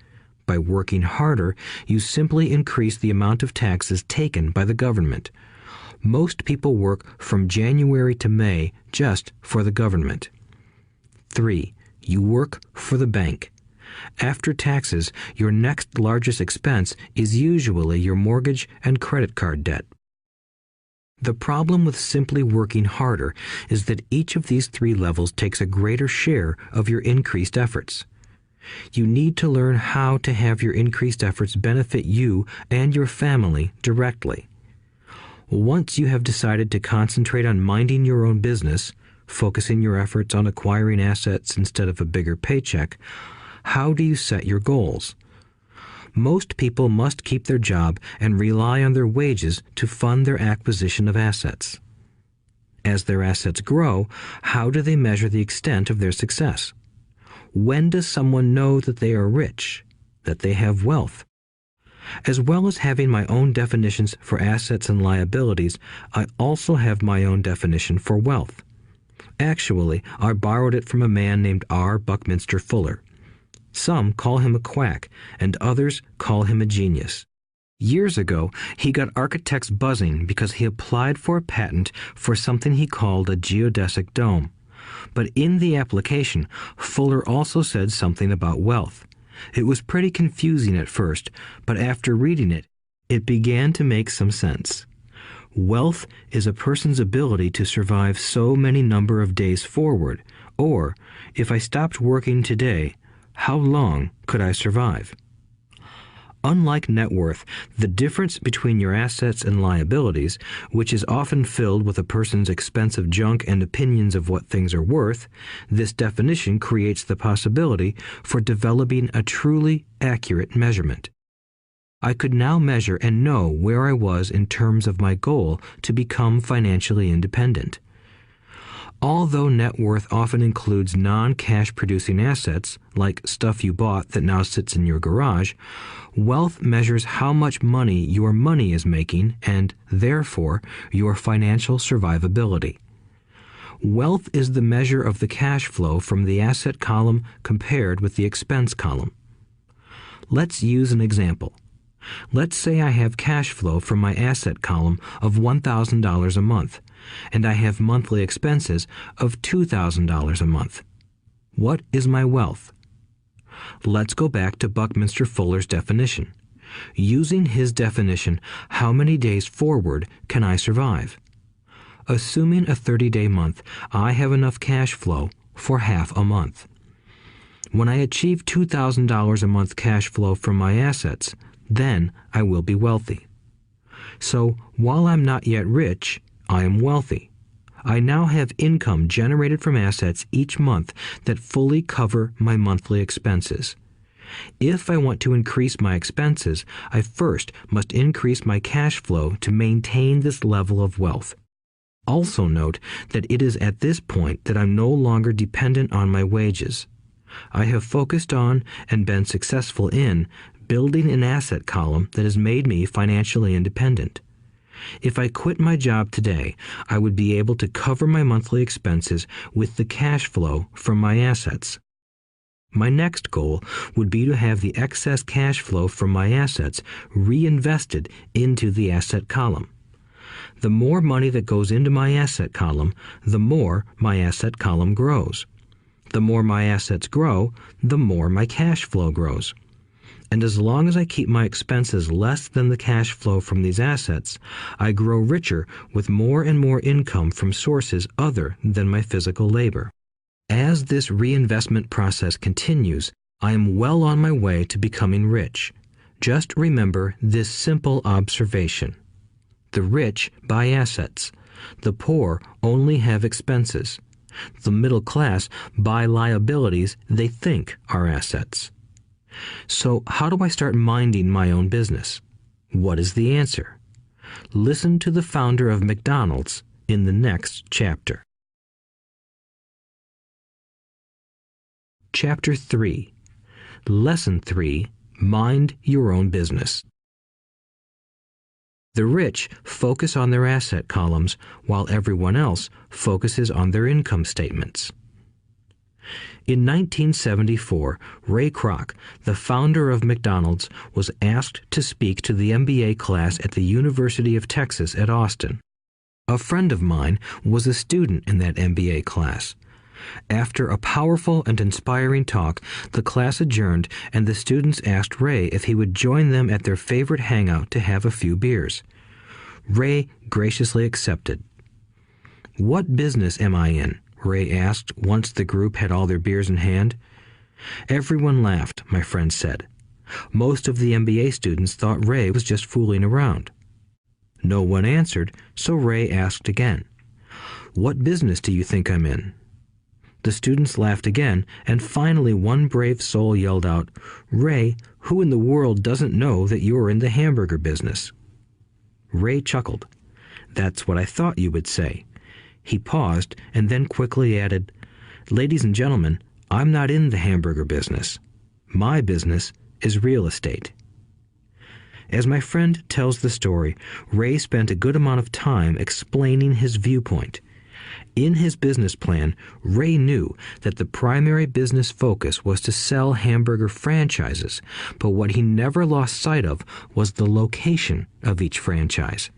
By working harder, you simply increase the amount of taxes taken by the government. Most people work from January to May just for the government. 3. You work for the bank. After taxes, your next largest expense is usually your mortgage and credit card debt. The problem with simply working harder is that each of these 3 levels takes a greater share of your increased efforts. You need to learn how to have your increased efforts benefit you and your family directly. Once you have decided to concentrate on minding your own business, focusing your efforts on acquiring assets instead of a bigger paycheck, how do you set your goals? Most people must keep their job and rely on their wages to fund their acquisition of assets. As their assets grow, how do they measure the extent of their success? When does someone know that they are rich, that they have wealth? As well as having my own definitions for assets and liabilities, I also have my own definition for wealth. Actually, I borrowed it from a man named R. Buckminster Fuller. Some call him a quack, and others call him a genius. Years ago, he got architects buzzing because he applied for a patent for something he called a geodesic dome. But in the application, Fuller also said something about wealth. It was pretty confusing at first, but after reading it, it began to make some sense. Wealth is a person's ability to survive so many number of days forward, or, if I stopped working today, how long could I survive? Unlike net worth, the difference between your assets and liabilities, which is often filled with a person's expensive junk and opinions of what things are worth, this definition creates the possibility for developing a truly accurate measurement. I could now measure and know where I was in terms of my goal to become financially independent. Although net worth often includes non-cash producing assets, like stuff you bought that now sits in your garage, wealth measures how much money your money is making and, therefore, your financial survivability. Wealth is the measure of the cash flow from the asset column compared with the expense column. Let's use an example. Let's say I have cash flow from my asset column of $1,000 a month, and I have monthly expenses of $2,000 a month. What is my wealth? Let's go back to Buckminster Fuller's definition. Using his definition, how many days forward can I survive? Assuming a 30-day month, I have enough cash flow for half a month. When I achieve $2,000 a month cash flow from my assets, then I will be wealthy. So, while I'm not yet rich, I am wealthy. I now have income generated from assets each month that fully cover my monthly expenses. If I want to increase my expenses, I first must increase my cash flow to maintain this level of wealth. Also note that it is at this point that I'm no longer dependent on my wages. I have focused on and been successful in building an asset column that has made me financially independent. If I quit my job today, I would be able to cover my monthly expenses with the cash flow from my assets. My next goal would be to have the excess cash flow from my assets reinvested into the asset column. The more money that goes into my asset column, the more my asset column grows. The more my assets grow, the more my cash flow grows. And as long as I keep my expenses less than the cash flow from these assets, I grow richer with more and more income from sources other than my physical labor. As this reinvestment process continues, I am well on my way to becoming rich. Just remember this simple observation. The rich buy assets. The poor only have expenses. The middle class buy liabilities they think are assets. So how do I start minding my own business? What is the answer? Listen to the founder of McDonald's in the next chapter. Chapter 3. Lesson 3. Mind your own business. The rich focus on their asset columns while everyone else focuses on their income statements. In 1974, Ray Kroc, the founder of McDonald's, was asked to speak to the MBA class at the University of Texas at Austin. A friend of mine was a student in that MBA class. After a powerful and inspiring talk, the class adjourned and the students asked Ray if he would join them at their favorite hangout to have a few beers. Ray graciously accepted. "What business am I in?" Ray asked once the group had all their beers in hand. Everyone laughed, my friend said. Most of the MBA students thought Ray was just fooling around. No one answered, so Ray asked again. "What business do you think I'm in?" The students laughed again, and finally one brave soul yelled out, "Ray, who in the world doesn't know that you're in the hamburger business?" Ray chuckled. "That's what I thought you would say." He paused and then quickly added, "Ladies and gentlemen, I'm not in the hamburger business. My business is real estate." As my friend tells the story, Ray spent a good amount of time explaining his viewpoint. In his business plan, Ray knew that the primary business focus was to sell hamburger franchises, but what he never lost sight of was the location of each franchise.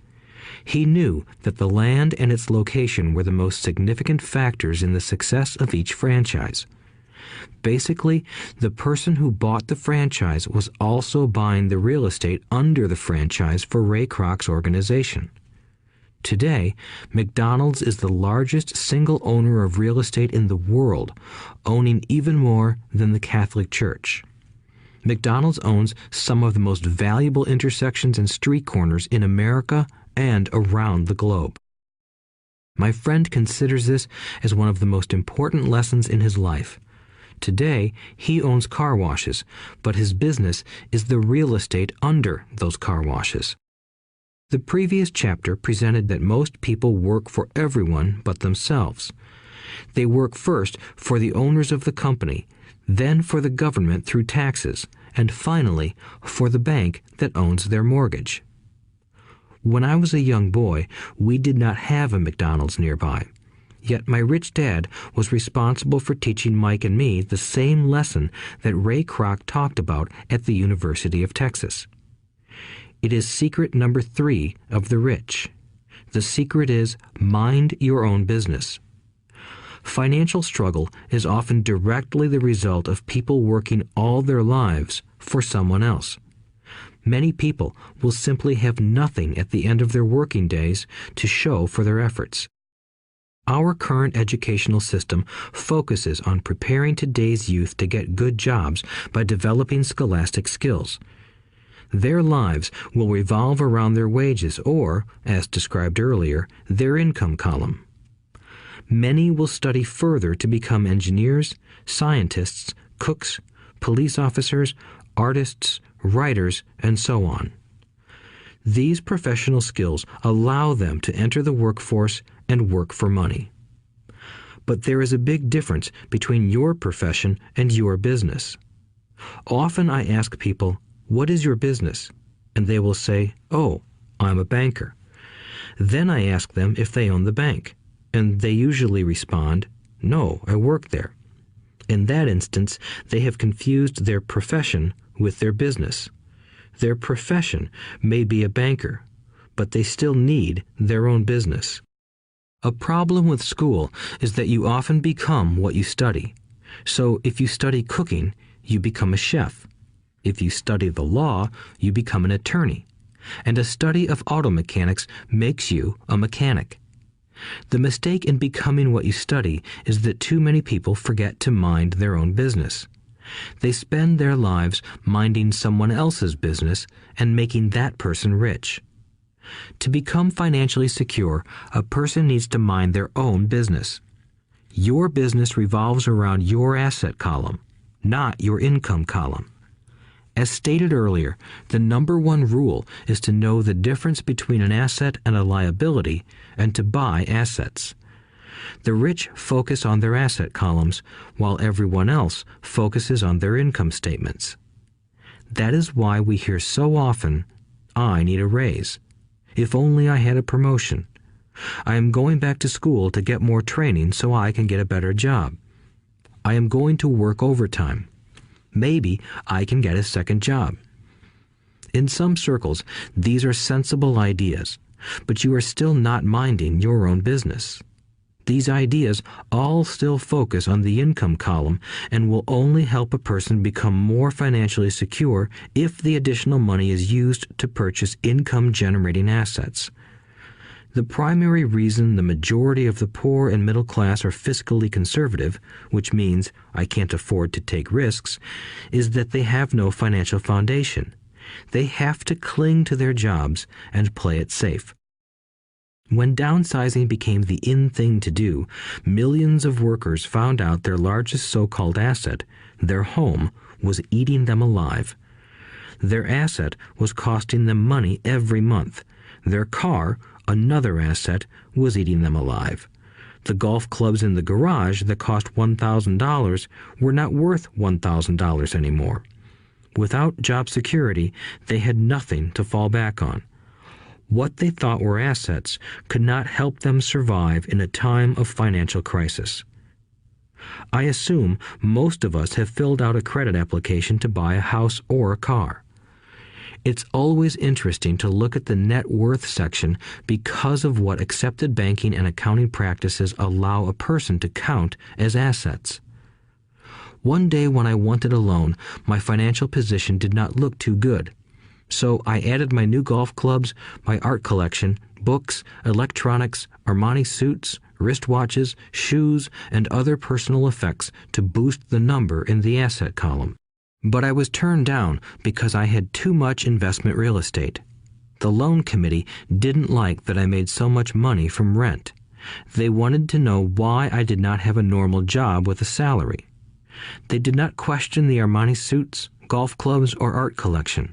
He knew that the land and its location were the most significant factors in the success of each franchise. Basically, the person who bought the franchise was also buying the real estate under the franchise for Ray Kroc's organization. Today, McDonald's is the largest single owner of real estate in the world, owning even more than the Catholic Church. McDonald's owns some of the most valuable intersections and street corners in America and around the globe. My friend considers this as one of the most important lessons in his life. Today, he owns car washes, but his business is the real estate under those car washes. The previous chapter presented that most people work for everyone but themselves. They work first for the owners of the company, then for the government through taxes, and finally for the bank that owns their mortgage. When I was a young boy, we did not have a McDonald's nearby. Yet my rich dad was responsible for teaching Mike and me the same lesson that Ray Kroc talked about at the University of Texas. It is secret number 3 of the rich. The secret is mind your own business. Financial struggle is often directly the result of people working all their lives for someone else. Many people will simply have nothing at the end of their working days to show for their efforts. Our current educational system focuses on preparing today's youth to get good jobs by developing scholastic skills. Their lives will revolve around their wages or, as described earlier, their income column. Many will study further to become engineers, scientists, cooks, police officers, artists, writers, and so on. These professional skills allow them to enter the workforce and work for money. But there is a big difference between your profession and your business. Often I ask people, "What is your business?" And they will say, "Oh, I'm a banker." Then I ask them if they own the bank, and they usually respond, "No, I work there." In that instance, they have confused their profession with their business. Their profession may be a banker, but they still need their own business. A problem with school is that you often become what you study. So if you study cooking, you become a chef. If you study the law, you become an attorney. And a study of auto mechanics makes you a mechanic. The mistake in becoming what you study is that too many people forget to mind their own business. They spend their lives minding someone else's business and making that person rich. To become financially secure, a person needs to mind their own business. Your business revolves around your asset column, not your income column. As stated earlier, the number one rule is to know the difference between an asset and a liability and to buy assets. The rich focus on their asset columns, while everyone else focuses on their income statements. That is why we hear so often, "I need a raise. If only I had a promotion. I am going back to school to get more training so I can get a better job. I am going to work overtime. Maybe I can get a second job." In some circles, these are sensible ideas, but you are still not minding your own business. These ideas all still focus on the income column and will only help a person become more financially secure if the additional money is used to purchase income-generating assets. The primary reason the majority of the poor and middle class are fiscally conservative, which means I can't afford to take risks, is that they have no financial foundation. They have to cling to their jobs and play it safe. When downsizing became the in thing to do, millions of workers found out their largest so-called asset, their home, was eating them alive. Their asset was costing them money every month. Their car, another asset, was eating them alive. The golf clubs in the garage that cost $1,000 were not worth $1,000 anymore. Without job security, they had nothing to fall back on. What they thought were assets could not help them survive in a time of financial crisis. I assume most of us have filled out a credit application to buy a house or a car. It's always interesting to look at the net worth section because of what accepted banking and accounting practices allow a person to count as assets. One day when I wanted a loan, my financial position did not look too good. So I added my new golf clubs, my art collection, books, electronics, Armani suits, wristwatches, shoes, and other personal effects to boost the number in the asset column. But I was turned down because I had too much investment real estate. The loan committee didn't like that I made so much money from rent. They wanted to know why I did not have a normal job with a salary. They did not question the Armani suits, golf clubs, or art collection.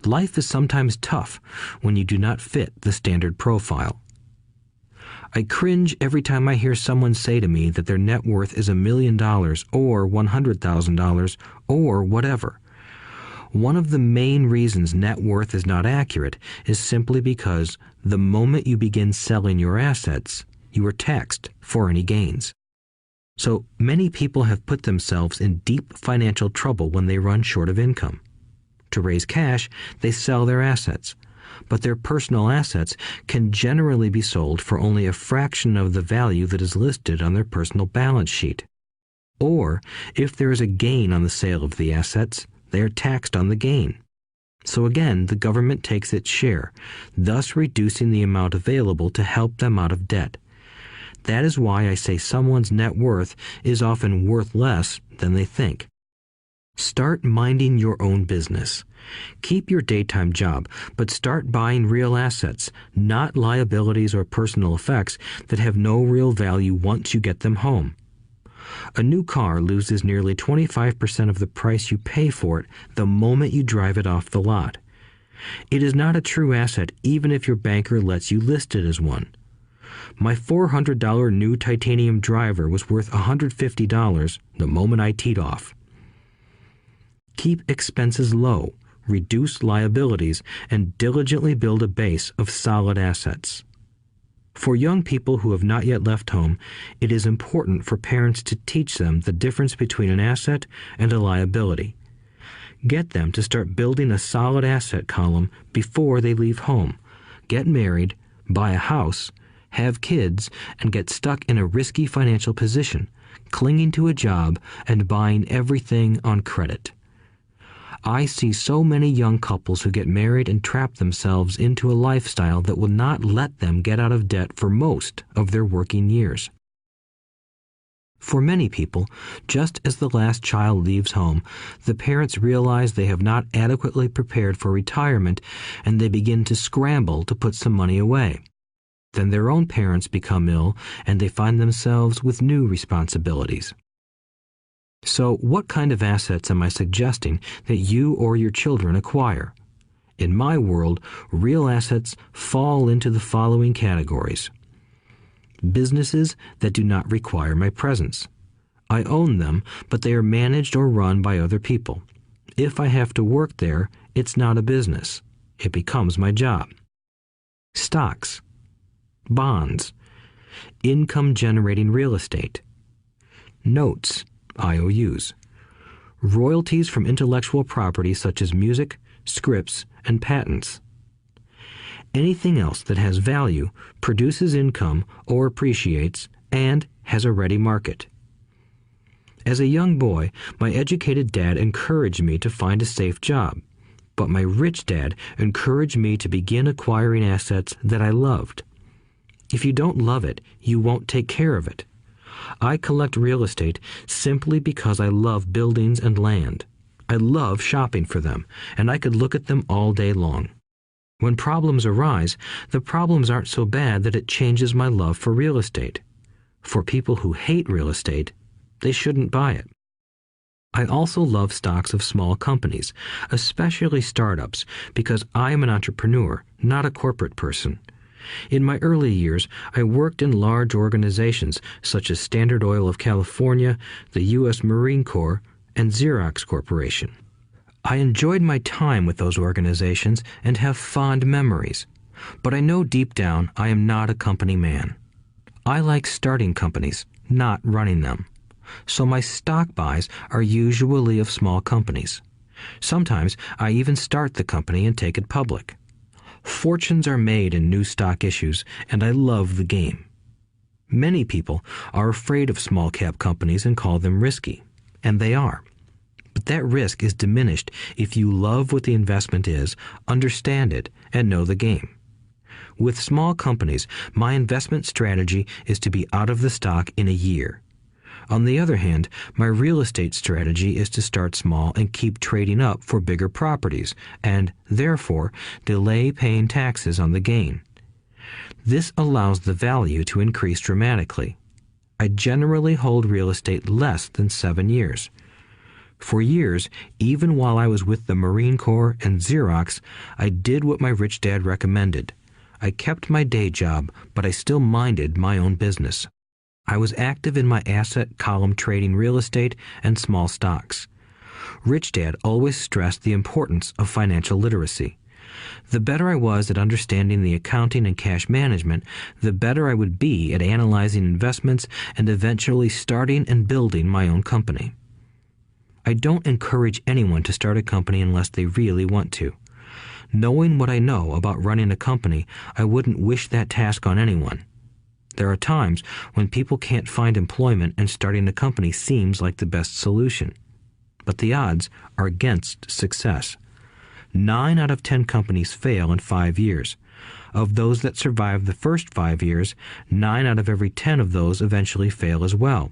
Life is sometimes tough when you do not fit the standard profile. I cringe every time I hear someone say to me that their net worth is $1 million or $100,000 or whatever. One of the main reasons net worth is not accurate is simply because the moment you begin selling your assets, you are taxed for any gains. So many people have put themselves in deep financial trouble when they run short of income. To raise cash, they sell their assets, but their personal assets can generally be sold for only a fraction of the value that is listed on their personal balance sheet. Or, if there is a gain on the sale of the assets, they are taxed on the gain. So again, the government takes its share, thus reducing the amount available to help them out of debt. That is why I say someone's net worth is often worth less than they think. Start minding your own business. Keep your daytime job, but start buying real assets, not liabilities or personal effects that have no real value once you get them home. A new car loses nearly 25% of the price you pay for it the moment you drive it off the lot. It is not a true asset even if your banker lets you list it as one. My $400 new titanium driver was worth $150 the moment I teed off. Keep expenses low, reduce liabilities, and diligently build a base of solid assets. For young people who have not yet left home, it is important for parents to teach them the difference between an asset and a liability. Get them to start building a solid asset column before they leave home, get married, buy a house, have kids, and get stuck in a risky financial position, clinging to a job and buying everything on credit. I see so many young couples who get married and trap themselves into a lifestyle that will not let them get out of debt for most of their working years. For many people, just as the last child leaves home, the parents realize they have not adequately prepared for retirement and they begin to scramble to put some money away. Then their own parents become ill and they find themselves with new responsibilities. So, what kind of assets am I suggesting that you or your children acquire? In my world, real assets fall into the following categories. Businesses that do not require my presence. I own them, but they are managed or run by other people. If I have to work there, it's not a business. It becomes my job. Stocks, bonds, income-generating real estate, notes, IOUs, royalties from intellectual property such as music, scripts, and patents. Anything else that has value, produces income, or appreciates, and has a ready market. As a young boy, my educated dad encouraged me to find a safe job, but my rich dad encouraged me to begin acquiring assets that I loved. If you don't love it, you won't take care of it. I collect real estate simply because I love buildings and land. I love shopping for them, and I could look at them all day long. When problems arise, the problems aren't so bad that it changes my love for real estate. For people who hate real estate, they shouldn't buy it. I also love stocks of small companies, especially startups, because I am an entrepreneur, not a corporate person. In my early years, I worked in large organizations such as Standard Oil of California, the U.S. Marine Corps, and Xerox Corporation. I enjoyed my time with those organizations and have fond memories, but I know deep down I am not a company man. I like starting companies, not running them. So my stock buys are usually of small companies. Sometimes I even start the company and take it public. Fortunes are made in new stock issues, and I love the game. Many people are afraid of small-cap companies and call them risky, and they are. But that risk is diminished if you love what the investment is, understand it, and know the game. With small companies, my investment strategy is to be out of the stock in a year. On the other hand, my real estate strategy is to start small and keep trading up for bigger properties, and, therefore, delay paying taxes on the gain. This allows the value to increase dramatically. I generally hold real estate less than 7 years. For years, even while I was with the Marine Corps and Xerox, I did what my rich dad recommended. I kept my day job, but I still minded my own business. I was active in my asset column trading real estate and small stocks. Rich Dad always stressed the importance of financial literacy. The better I was at understanding the accounting and cash management, the better I would be at analyzing investments and eventually starting and building my own company. I don't encourage anyone to start a company unless they really want to. Knowing what I know about running a company, I wouldn't wish that task on anyone. There are times when people can't find employment and starting a company seems like the best solution. But the odds are against success. 9 out of 10 companies fail in 5 years. Of those that survive the first 5 years, 9 out of every 10 of those eventually fail as well.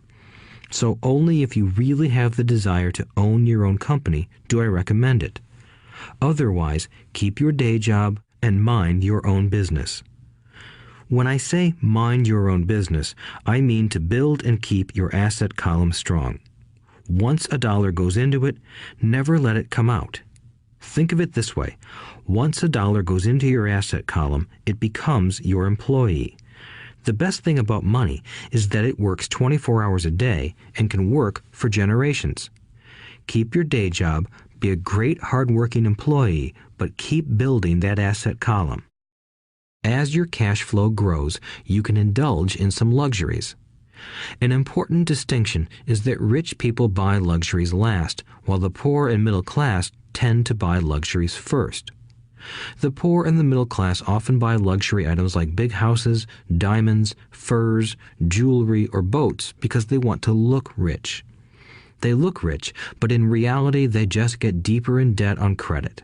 So only if you really have the desire to own your own company do I recommend it. Otherwise, keep your day job and mind your own business. When I say mind your own business, I mean to build and keep your asset column strong. Once a dollar goes into it, never let it come out. Think of it this way. Once a dollar goes into your asset column, it becomes your employee. The best thing about money is that it works 24 hours a day and can work for generations. Keep your day job, be a great hard-working employee, but keep building that asset column. As your cash flow grows, you can indulge in some luxuries. An important distinction is that rich people buy luxuries last, while the poor and middle class tend to buy luxuries first. The poor and the middle class often buy luxury items like big houses, diamonds, furs, jewelry, or boats because they want to look rich. They look rich, but in reality they just get deeper in debt on credit.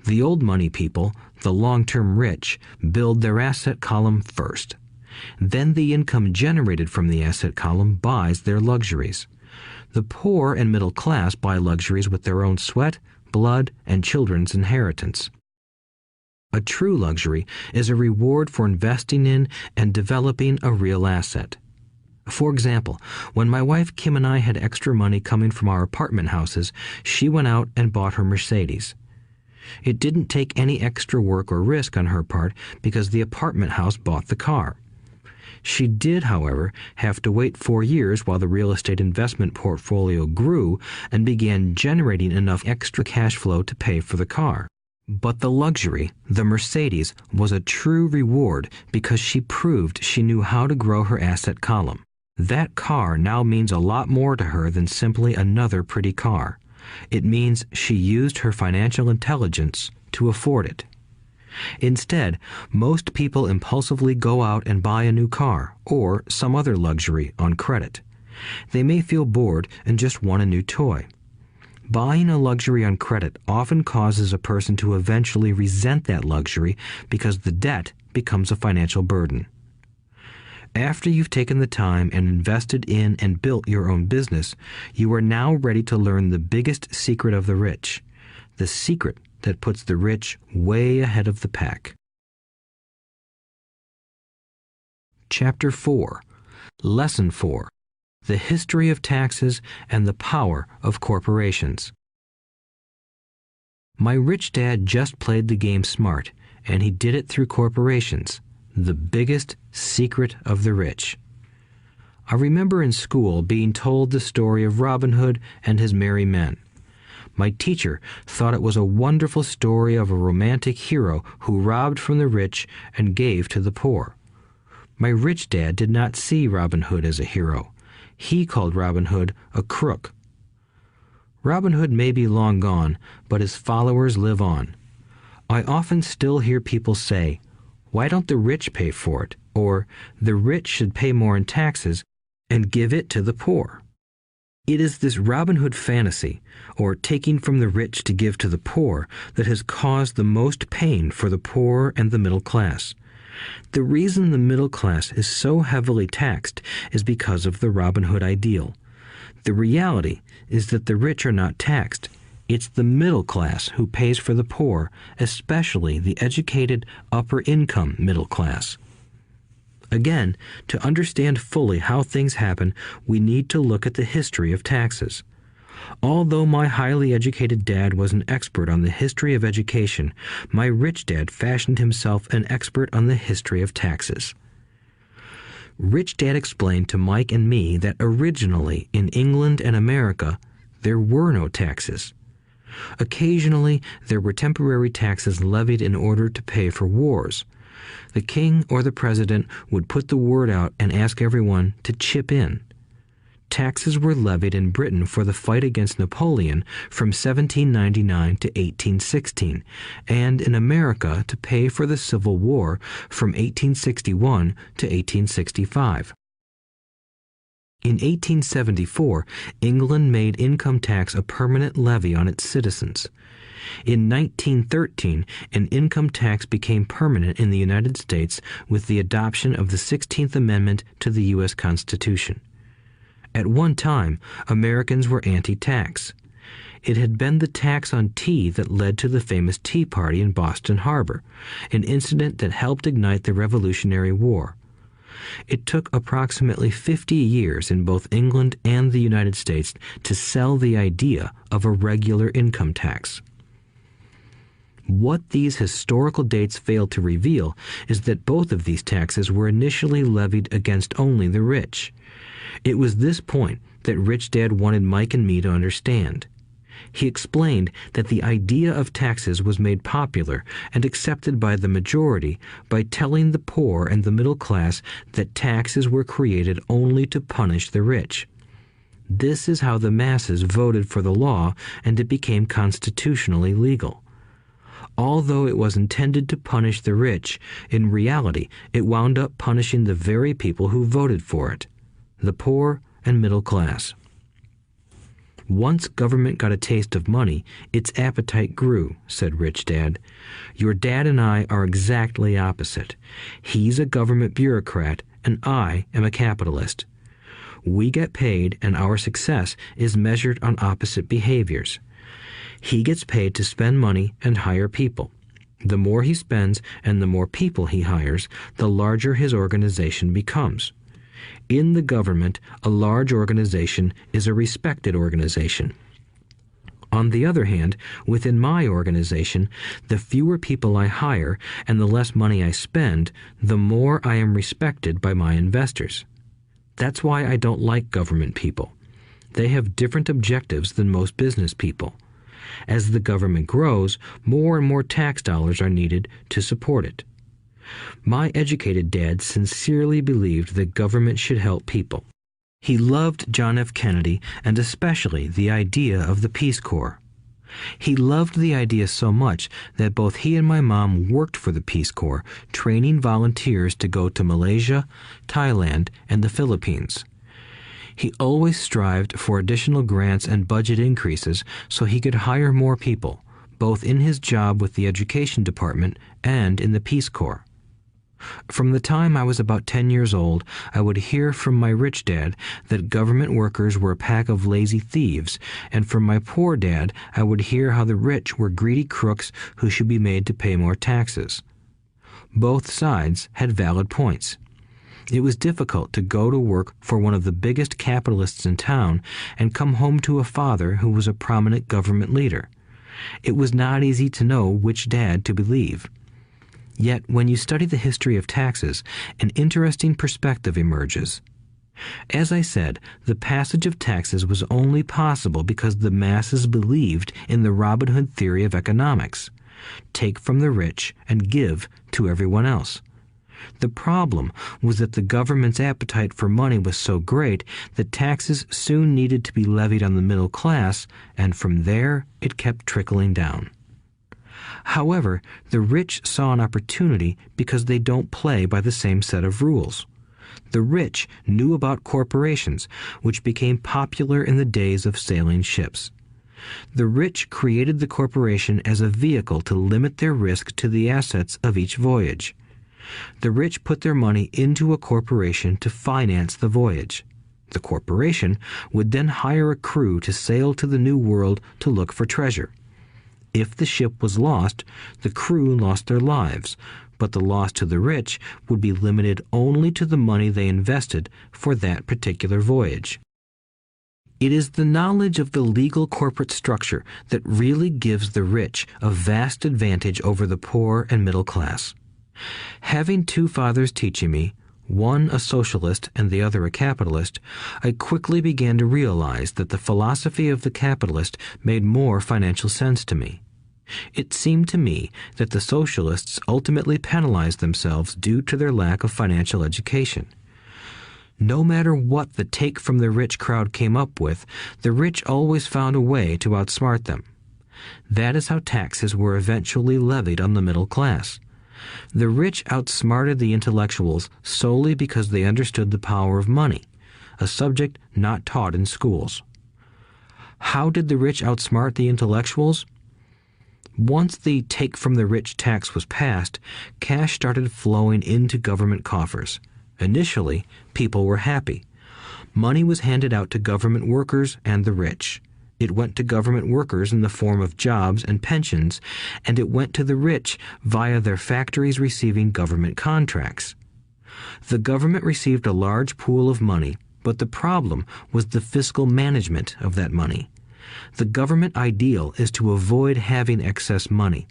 The old money people, the long-term rich, build their asset column first. Then the income generated from the asset column buys their luxuries. The poor and middle class buy luxuries with their own sweat, blood, and children's inheritance. A true luxury is a reward for investing in and developing a real asset. For example, when my wife Kim and I had extra money coming from our apartment houses, she went out and bought her Mercedes. It didn't take any extra work or risk on her part because the apartment house bought the car. She did, however, have to wait 4 years while the real estate investment portfolio grew and began generating enough extra cash flow to pay for the car. But the luxury, the Mercedes, was a true reward because she proved she knew how to grow her asset column. That car now means a lot more to her than simply another pretty car. It means she used her financial intelligence to afford it. Instead, most people impulsively go out and buy a new car or some other luxury on credit. They may feel bored and just want a new toy. Buying a luxury on credit often causes a person to eventually resent that luxury because the debt becomes a financial burden. After you've taken the time and invested in and built your own business, you are now ready to learn the biggest secret of the rich, the secret that puts the rich way ahead of the pack. Chapter 4. Lesson 4. The History of Taxes and the Power of Corporations. My rich dad just played the game smart, and he did it through corporations, the biggest secret of the rich. I remember in school being told the story of Robin Hood and his merry men. My teacher thought it was a wonderful story of a romantic hero who robbed from the rich and gave to the poor. My rich dad did not see Robin Hood as a hero. He called Robin Hood a crook. Robin Hood may be long gone, but his followers live on. I often still hear people say, "Why don't the rich pay for it?" Or, "The rich should pay more in taxes and give it to the poor." It is this Robin Hood fantasy, or taking from the rich to give to the poor, that has caused the most pain for the poor and the middle class. The reason the middle class is so heavily taxed is because of the Robin Hood ideal. The reality is that the rich are not taxed. It's the middle class who pays for the poor, especially the educated, upper-income middle class. Again, to understand fully how things happen, we need to look at the history of taxes. Although my highly educated dad was an expert on the history of education, my rich dad fashioned himself an expert on the history of taxes. Rich Dad explained to Mike and me that originally in England and America, there were no taxes. Occasionally, there were temporary taxes levied in order to pay for wars. The king or the president would put the word out and ask everyone to chip in. Taxes were levied in Britain for the fight against Napoleon from 1799 to 1816, and in America to pay for the Civil War from 1861 to 1865. In 1874, England made income tax a permanent levy on its citizens. In 1913, an income tax became permanent in the United States with the adoption of the 16th Amendment to the U.S. Constitution. At one time, Americans were anti-tax. It had been the tax on tea that led to the famous Tea Party in Boston Harbor, an incident that helped ignite the Revolutionary War. It took approximately 50 years in both England and the United States to sell the idea of a regular income tax. What these historical dates fail to reveal is that both of these taxes were initially levied against only the rich. It was this point that Rich Dad wanted Mike and me to understand. He explained that the idea of taxes was made popular and accepted by the majority by telling the poor and the middle class that taxes were created only to punish the rich. This is how the masses voted for the law, and it became constitutionally legal. Although it was intended to punish the rich, in reality it wound up punishing the very people who voted for it, the poor and middle class. Once government got a taste of money, its appetite grew, said Rich Dad. Your dad and I are exactly opposite. He's a government bureaucrat, and I am a capitalist. We get paid, and our success is measured on opposite behaviors. He gets paid to spend money and hire people. The more he spends and the more people he hires, the larger his organization becomes. In the government, a large organization is a respected organization. On the other hand, within my organization, the fewer people I hire and the less money I spend, the more I am respected by my investors. That's why I don't like government people. They have different objectives than most business people. As the government grows, more and more tax dollars are needed to support it. My educated dad sincerely believed that government should help people. He loved John F. Kennedy and especially the idea of the Peace Corps. He loved the idea so much that both he and my mom worked for the Peace Corps, training volunteers to go to Malaysia, Thailand, and the Philippines. He always strived for additional grants and budget increases so he could hire more people, both in his job with the Education Department and in the Peace Corps. From the time I was about 10 years old, I would hear from my rich dad that government workers were a pack of lazy thieves, and from my poor dad I would hear how the rich were greedy crooks who should be made to pay more taxes. Both sides had valid points. It was difficult to go to work for one of the biggest capitalists in town and come home to a father who was a prominent government leader. It was not easy to know which dad to believe. Yet, when you study the history of taxes, an interesting perspective emerges. As I said, the passage of taxes was only possible because the masses believed in the Robin Hood theory of economics. Take from the rich and give to everyone else. The problem was that the government's appetite for money was so great that taxes soon needed to be levied on the middle class, and from there it kept trickling down. However, the rich saw an opportunity because they don't play by the same set of rules. The rich knew about corporations, which became popular in the days of sailing ships. The rich created the corporation as a vehicle to limit their risk to the assets of each voyage. The rich put their money into a corporation to finance the voyage. The corporation would then hire a crew to sail to the New World to look for treasure. If the ship was lost, the crew lost their lives, but the loss to the rich would be limited only to the money they invested for that particular voyage. It is the knowledge of the legal corporate structure that really gives the rich a vast advantage over the poor and middle class. Having two fathers teaching me, one a socialist and the other a capitalist, I quickly began to realize that the philosophy of the capitalist made more financial sense to me. It seemed to me that the socialists ultimately penalized themselves due to their lack of financial education. No matter what the take from the rich crowd came up with, the rich always found a way to outsmart them. That is how taxes were eventually levied on the middle class. The rich outsmarted the intellectuals solely because they understood the power of money, a subject not taught in schools. How did the rich outsmart the intellectuals? Once the take from the rich tax was passed, cash started flowing into government coffers. Initially, people were happy. Money was handed out to government workers and the rich. It went to government workers in the form of jobs and pensions, and it went to the rich via their factories receiving government contracts. The government received a large pool of money, but the problem was the fiscal management of that money. The government ideal is to avoid having excess money.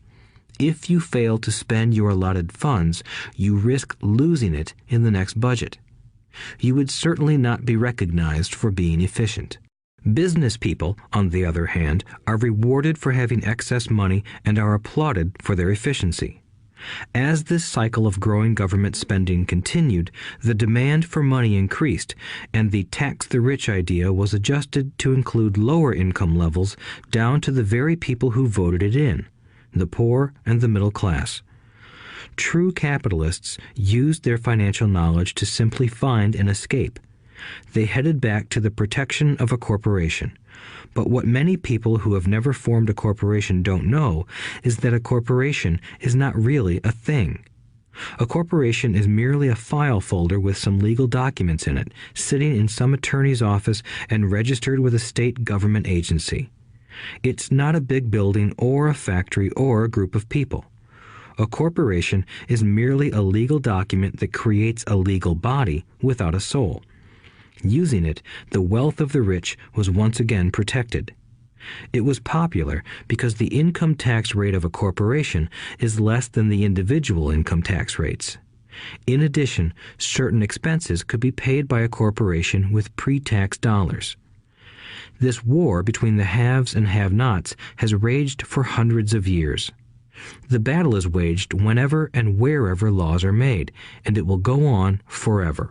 If you fail to spend your allotted funds, you risk losing it in the next budget. You would certainly not be recognized for being efficient. Business people, on the other hand, are rewarded for having excess money and are applauded for their efficiency. As this cycle of growing government spending continued, the demand for money increased, and the tax the rich idea was adjusted to include lower income levels down to the very people who voted it in, the poor and the middle class. True capitalists used their financial knowledge to simply find an escape. They headed back to the protection of a corporation. But what many people who have never formed a corporation don't know is that a corporation is not really a thing. A corporation is merely a file folder with some legal documents in it, sitting in some attorney's office and registered with a state government agency. It's not a big building or a factory or a group of people. A corporation is merely a legal document that creates a legal body without a soul. Using it, the wealth of the rich was once again protected. It was popular because the income tax rate of a corporation is less than the individual income tax rates. In addition, certain expenses could be paid by a corporation with pre-tax dollars. This war between the haves and have-nots has raged for hundreds of years. The battle is waged whenever and wherever laws are made, and it will go on forever.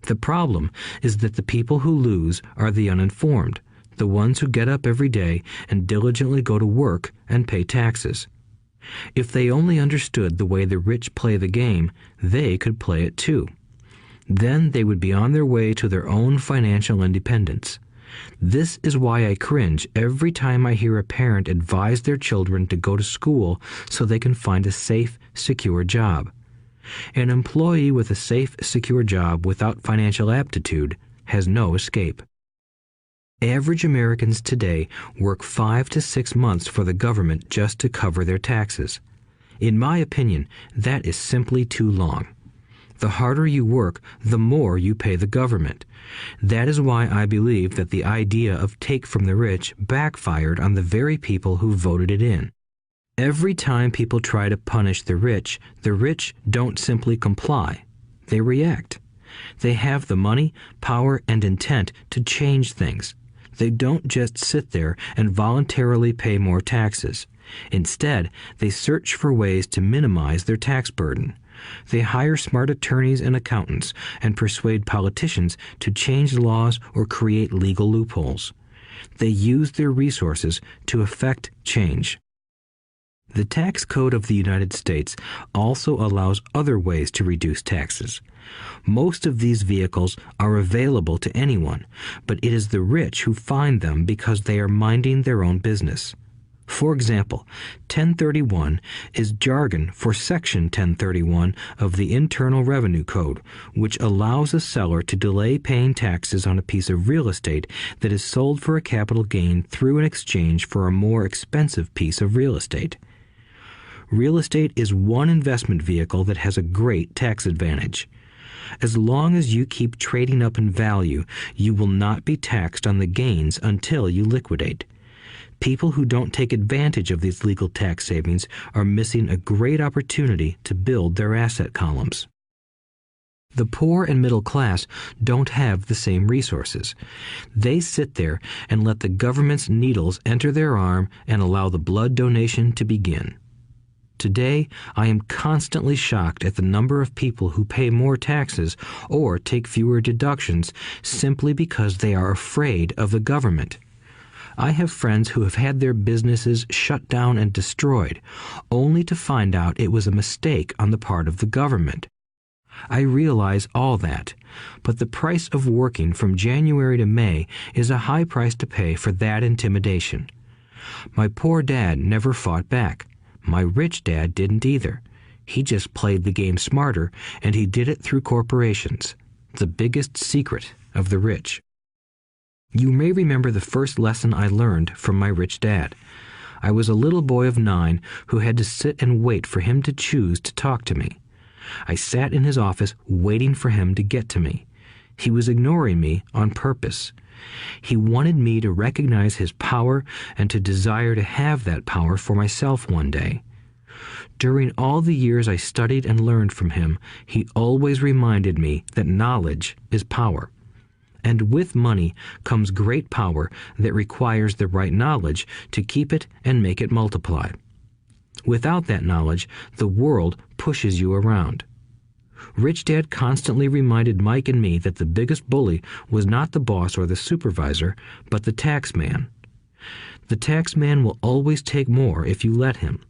The problem is that the people who lose are the uninformed, the ones who get up every day and diligently go to work and pay taxes. If they only understood the way the rich play the game, they could play it too. Then they would be on their way to their own financial independence. This is why I cringe every time I hear a parent advise their children to go to school so they can find a safe, secure job. An employee with a safe, secure job without financial aptitude has no escape. Average Americans today work 5 to 6 months for the government just to cover their taxes. In my opinion, that is simply too long. The harder you work, the more you pay the government. That is why I believe that the idea of take from the rich backfired on the very people who voted it in. Every time people try to punish the rich don't simply comply. They react. They have the money, power, and intent to change things. They don't just sit there and voluntarily pay more taxes. Instead, they search for ways to minimize their tax burden. They hire smart attorneys and accountants and persuade politicians to change laws or create legal loopholes. They use their resources to effect change. The tax code of the United States also allows other ways to reduce taxes. Most of these vehicles are available to anyone, but it is the rich who find them because they are minding their own business. For example, 1031 is jargon for Section 1031 of the Internal Revenue Code, which allows a seller to delay paying taxes on a piece of real estate that is sold for a capital gain through an exchange for a more expensive piece of real estate. Real estate is one investment vehicle that has a great tax advantage. As long as you keep trading up in value, you will not be taxed on the gains until you liquidate. People who don't take advantage of these legal tax savings are missing a great opportunity to build their asset columns. The poor and middle class don't have the same resources. They sit there and let the government's needles enter their arm and allow the blood donation to begin. Today, I am constantly shocked at the number of people who pay more taxes or take fewer deductions simply because they are afraid of the government. I have friends who have had their businesses shut down and destroyed, only to find out it was a mistake on the part of the government. I realize all that, but the price of working from January to May is a high price to pay for that intimidation. My poor dad never fought back. My rich dad didn't either. He just played the game smarter, and he did it through corporations, the biggest secret of the rich. You may remember the first lesson I learned from my rich dad. I was a little boy of 9 who had to sit and wait for him to choose to talk to me. I sat in his office waiting for him to get to me. He was ignoring me on purpose. He wanted me to recognize his power and to desire to have that power for myself one day. During all the years I studied and learned from him, he always reminded me that knowledge is power. And with money comes great power that requires the right knowledge to keep it and make it multiply. Without that knowledge, the world pushes you around. Rich Dad constantly reminded Mike and me that the biggest bully was not the boss or the supervisor, but the tax man. The tax man will always take more if you let him.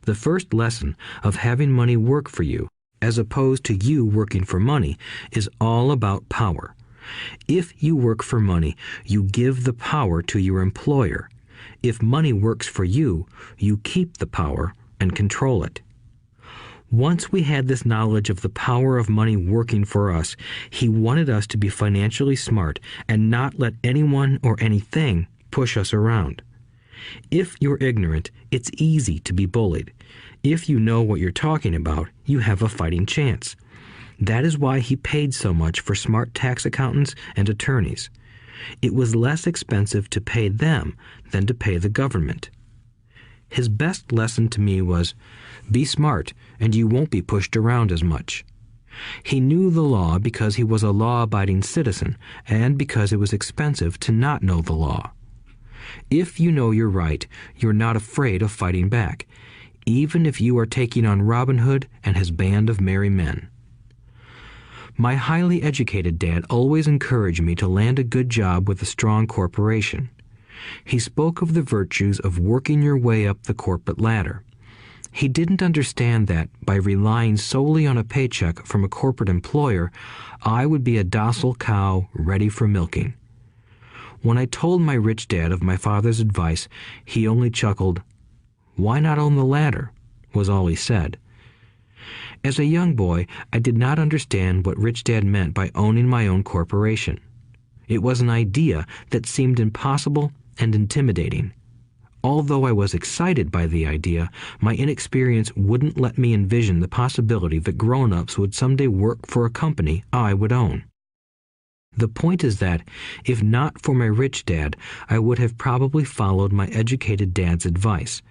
The first lesson of having money work for you, as opposed to you working for money, is all about power. If you work for money, you give the power to your employer. If money works for you, you keep the power and control it. Once we had this knowledge of the power of money working for us, he wanted us to be financially smart and not let anyone or anything push us around. If you're ignorant, it's easy to be bullied. If you know what you're talking about, you have a fighting chance. That is why he paid so much for smart tax accountants and attorneys. It was less expensive to pay them than to pay the government. His best lesson to me was, be smart and you won't be pushed around as much. He knew the law because he was a law-abiding citizen and because it was expensive to not know the law. If you know you're right, you're not afraid of fighting back, even if you are taking on Robin Hood and his band of merry men. My highly educated dad always encouraged me to land a good job with a strong corporation. He spoke of the virtues of working your way up the corporate ladder. He didn't understand that, by relying solely on a paycheck from a corporate employer, I would be a docile cow ready for milking. When I told my rich dad of my father's advice, he only chuckled. "Why not own the ladder?" was all he said. As a young boy, I did not understand what Rich Dad meant by owning my own corporation. It was an idea that seemed impossible and intimidating. Although I was excited by the idea, my inexperience wouldn't let me envision the possibility that grown-ups would someday work for a company I would own. The point is that, if not for my rich dad, I would have probably followed my educated dad's advice.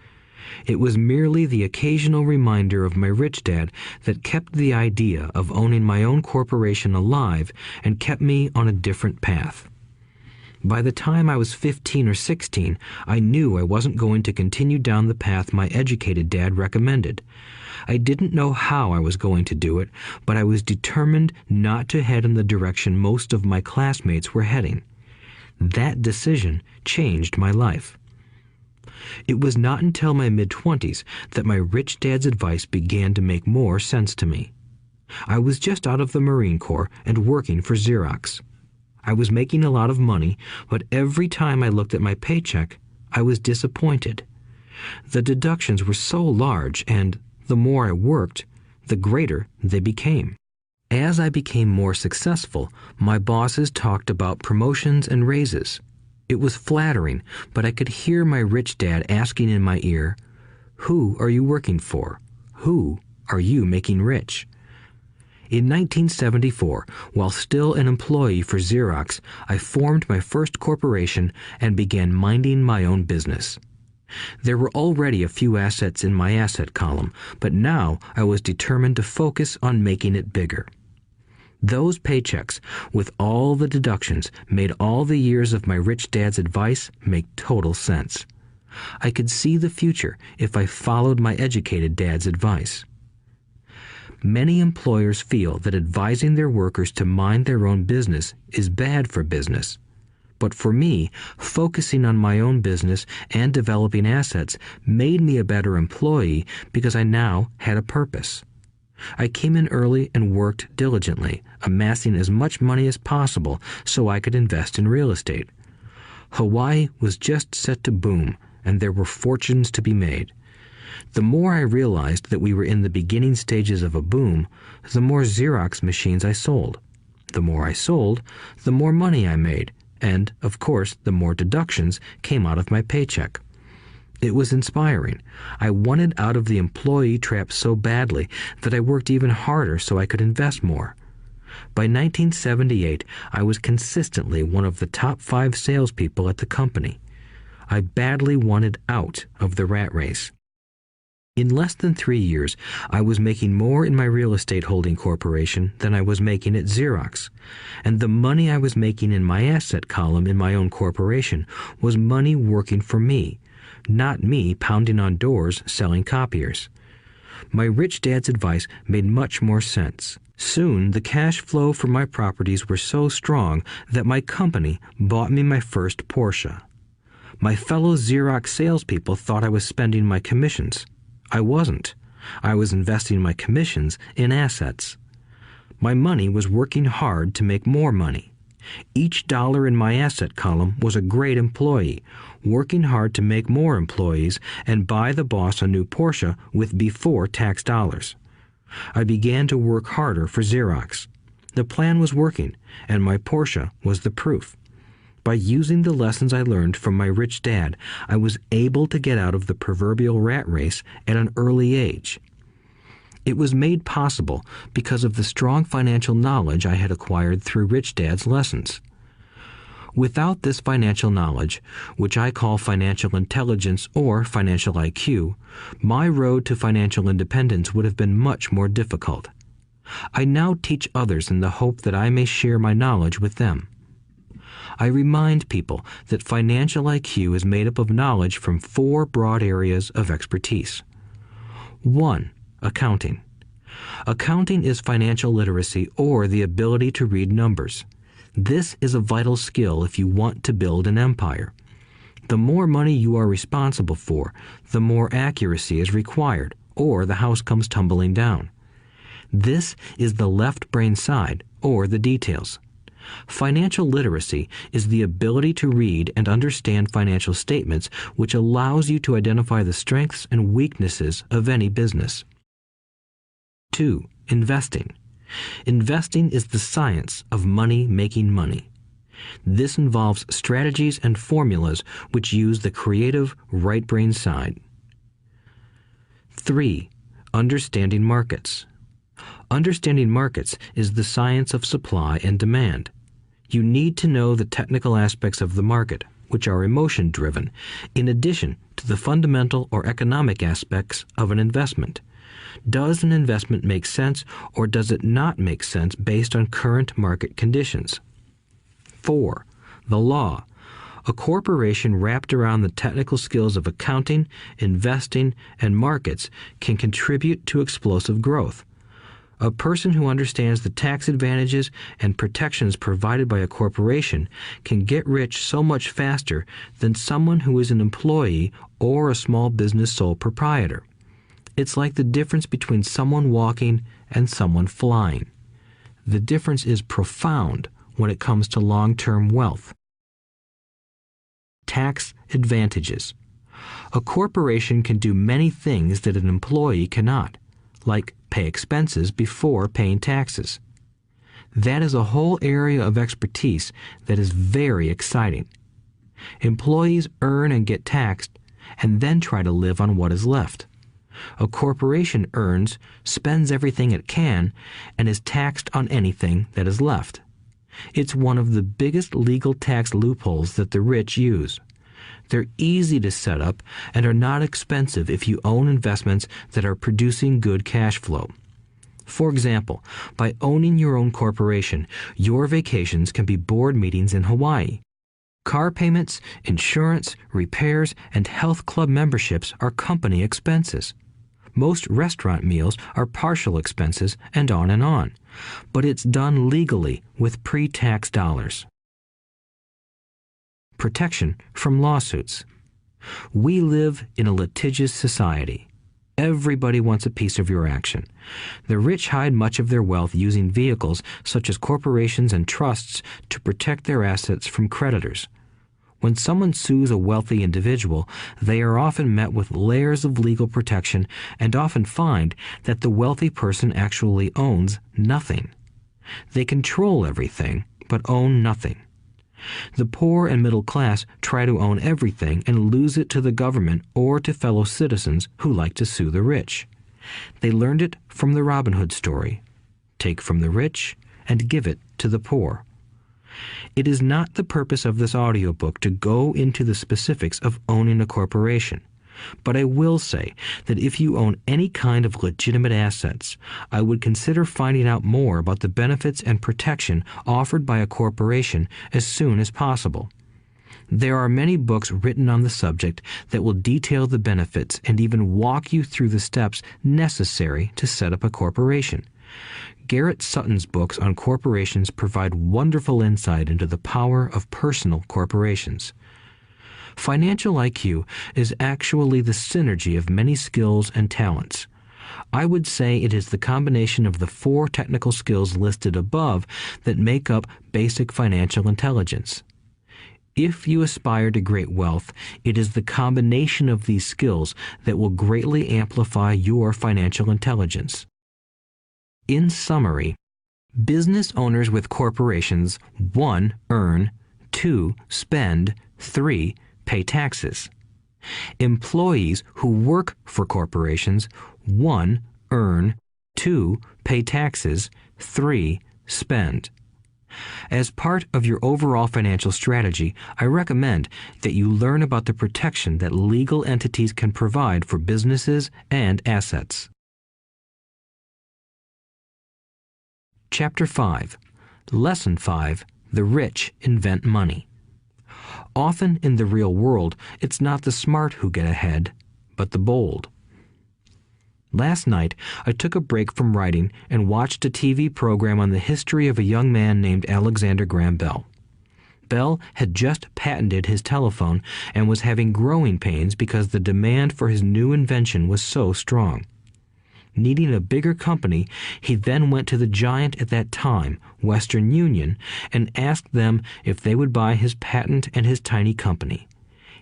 It was merely the occasional reminder of my rich dad that kept the idea of owning my own corporation alive and kept me on a different path. By the time I was 15 or 16, I knew I wasn't going to continue down the path my educated dad recommended. I didn't know how I was going to do it, but I was determined not to head in the direction most of my classmates were heading. That decision changed my life. It was not until my mid-20s that my rich dad's advice began to make more sense to me. I was just out of the Marine Corps and working for Xerox. I was making a lot of money, but every time I looked at my paycheck, I was disappointed. The deductions were so large, and the more I worked, the greater they became. As I became more successful, my bosses talked about promotions and raises. It was flattering, but I could hear my rich dad asking in my ear, "Who are you working for? Who are you making rich?" In 1974, while still an employee for Xerox, I formed my first corporation and began minding my own business. There were already a few assets in my asset column, but now I was determined to focus on making it bigger. Those paychecks, with all the deductions, made all the years of my rich dad's advice make total sense. I could see the future if I followed my educated dad's advice. Many employers feel that advising their workers to mind their own business is bad for business. But for me, focusing on my own business and developing assets made me a better employee because I now had a purpose. I came in early and worked diligently, amassing as much money as possible so I could invest in real estate. Hawaii was just set to boom, and there were fortunes to be made. The more I realized that we were in the beginning stages of a boom, the more Xerox machines I sold. The more I sold, the more money I made, and, of course, the more deductions came out of my paycheck. It was inspiring. I wanted out of the employee trap so badly that I worked even harder so I could invest more. By 1978, I was consistently one of the top 5 salespeople at the company. I badly wanted out of the rat race. In less than 3 years, I was making more in my real estate holding corporation than I was making at Xerox, and the money I was making in my asset column in my own corporation was money working for me, not me pounding on doors selling copiers. My rich dad's advice made much more sense. Soon, the cash flow from my properties were so strong that my company bought me my first Porsche. My fellow Xerox salespeople thought I was spending my commissions. I wasn't. I was investing my commissions in assets. My money was working hard to make more money. Each dollar in my asset column was a great employee, working hard to make more employees and buy the boss a new Porsche with before-tax dollars. I began to work harder for Xerox. The plan was working, and my Porsche was the proof. By using the lessons I learned from my rich dad, I was able to get out of the proverbial rat race at an early age. It was made possible because of the strong financial knowledge I had acquired through Rich Dad's lessons. Without this financial knowledge, which I call financial intelligence or financial IQ, my road to financial independence would have been much more difficult. I now teach others in the hope that I may share my knowledge with them. I remind people that financial IQ is made up of knowledge from 4 broad areas of expertise. 1. Accounting. Accounting is financial literacy or the ability to read numbers. This is a vital skill if you want to build an empire. The more money you are responsible for, the more accuracy is required, or the house comes tumbling down. This is the left brain side, or the details. Financial literacy is the ability to read and understand financial statements, which allows you to identify the strengths and weaknesses of any business. 2. Investing. Investing is the science of money making money. This involves strategies and formulas which use the creative right brain side. 3. Understanding markets. Understanding markets is the science of supply and demand. You need to know the technical aspects of the market, which are emotion-driven, in addition to the fundamental or economic aspects of an investment. Does an investment make sense or does it not make sense based on current market conditions? 4. The law. A corporation wrapped around the technical skills of accounting, investing, and markets can contribute to explosive growth. A person who understands the tax advantages and protections provided by a corporation can get rich so much faster than someone who is an employee or a small business sole proprietor. It's like the difference between someone walking and someone flying. The difference is profound when it comes to long-term wealth. Tax advantages. A corporation can do many things that an employee cannot, like pay expenses before paying taxes. That is a whole area of expertise that is very exciting. Employees earn and get taxed and then try to live on what is left. A corporation earns, spends everything it can, and is taxed on anything that is left. It's one of the biggest legal tax loopholes that the rich use. They're easy to set up and are not expensive if you own investments that are producing good cash flow. For example, by owning your own corporation, your vacations can be board meetings in Hawaii. Car payments, insurance, repairs, and health club memberships are company expenses. Most restaurant meals are partial expenses, and on. But it's done legally with pre-tax dollars. Protection from lawsuits. We live in a litigious society. Everybody wants a piece of your action. The rich hide much of their wealth using vehicles such as corporations and trusts to protect their assets from creditors. When someone sues a wealthy individual, they are often met with layers of legal protection and often find that the wealthy person actually owns nothing. They control everything, but own nothing. The poor and middle class try to own everything and lose it to the government or to fellow citizens who like to sue the rich. They learned it from the Robin Hood story. Take from the rich and give it to the poor. It is not the purpose of this audiobook to go into the specifics of owning a corporation. But I will say that if you own any kind of legitimate assets, I would consider finding out more about the benefits and protection offered by a corporation as soon as possible. There are many books written on the subject that will detail the benefits and even walk you through the steps necessary to set up a corporation. Garrett Sutton's books on corporations provide wonderful insight into the power of personal corporations. Financial IQ is actually the synergy of many skills and talents. I would say it is the combination of the 4 technical skills listed above that make up basic financial intelligence. If you aspire to great wealth, it is the combination of these skills that will greatly amplify your financial intelligence. In summary, business owners with corporations 1. Earn, 2. Spend, 3. Pay taxes. Employees who work for corporations 1. Earn, 2. Pay taxes, 3. Spend. As part of your overall financial strategy, I recommend that you learn about the protection that legal entities can provide for businesses and assets. Chapter 5. Lesson 5. The rich invent money. Often in the real world, it's not the smart who get ahead, but the bold. Last night, I took a break from writing and watched a TV program on the history of a young man named Alexander Graham Bell. Bell had just patented his telephone and was having growing pains because the demand for his new invention was so strong. Needing a bigger company, he then went to the giant at that time, Western Union, and asked them if they would buy his patent and his tiny company.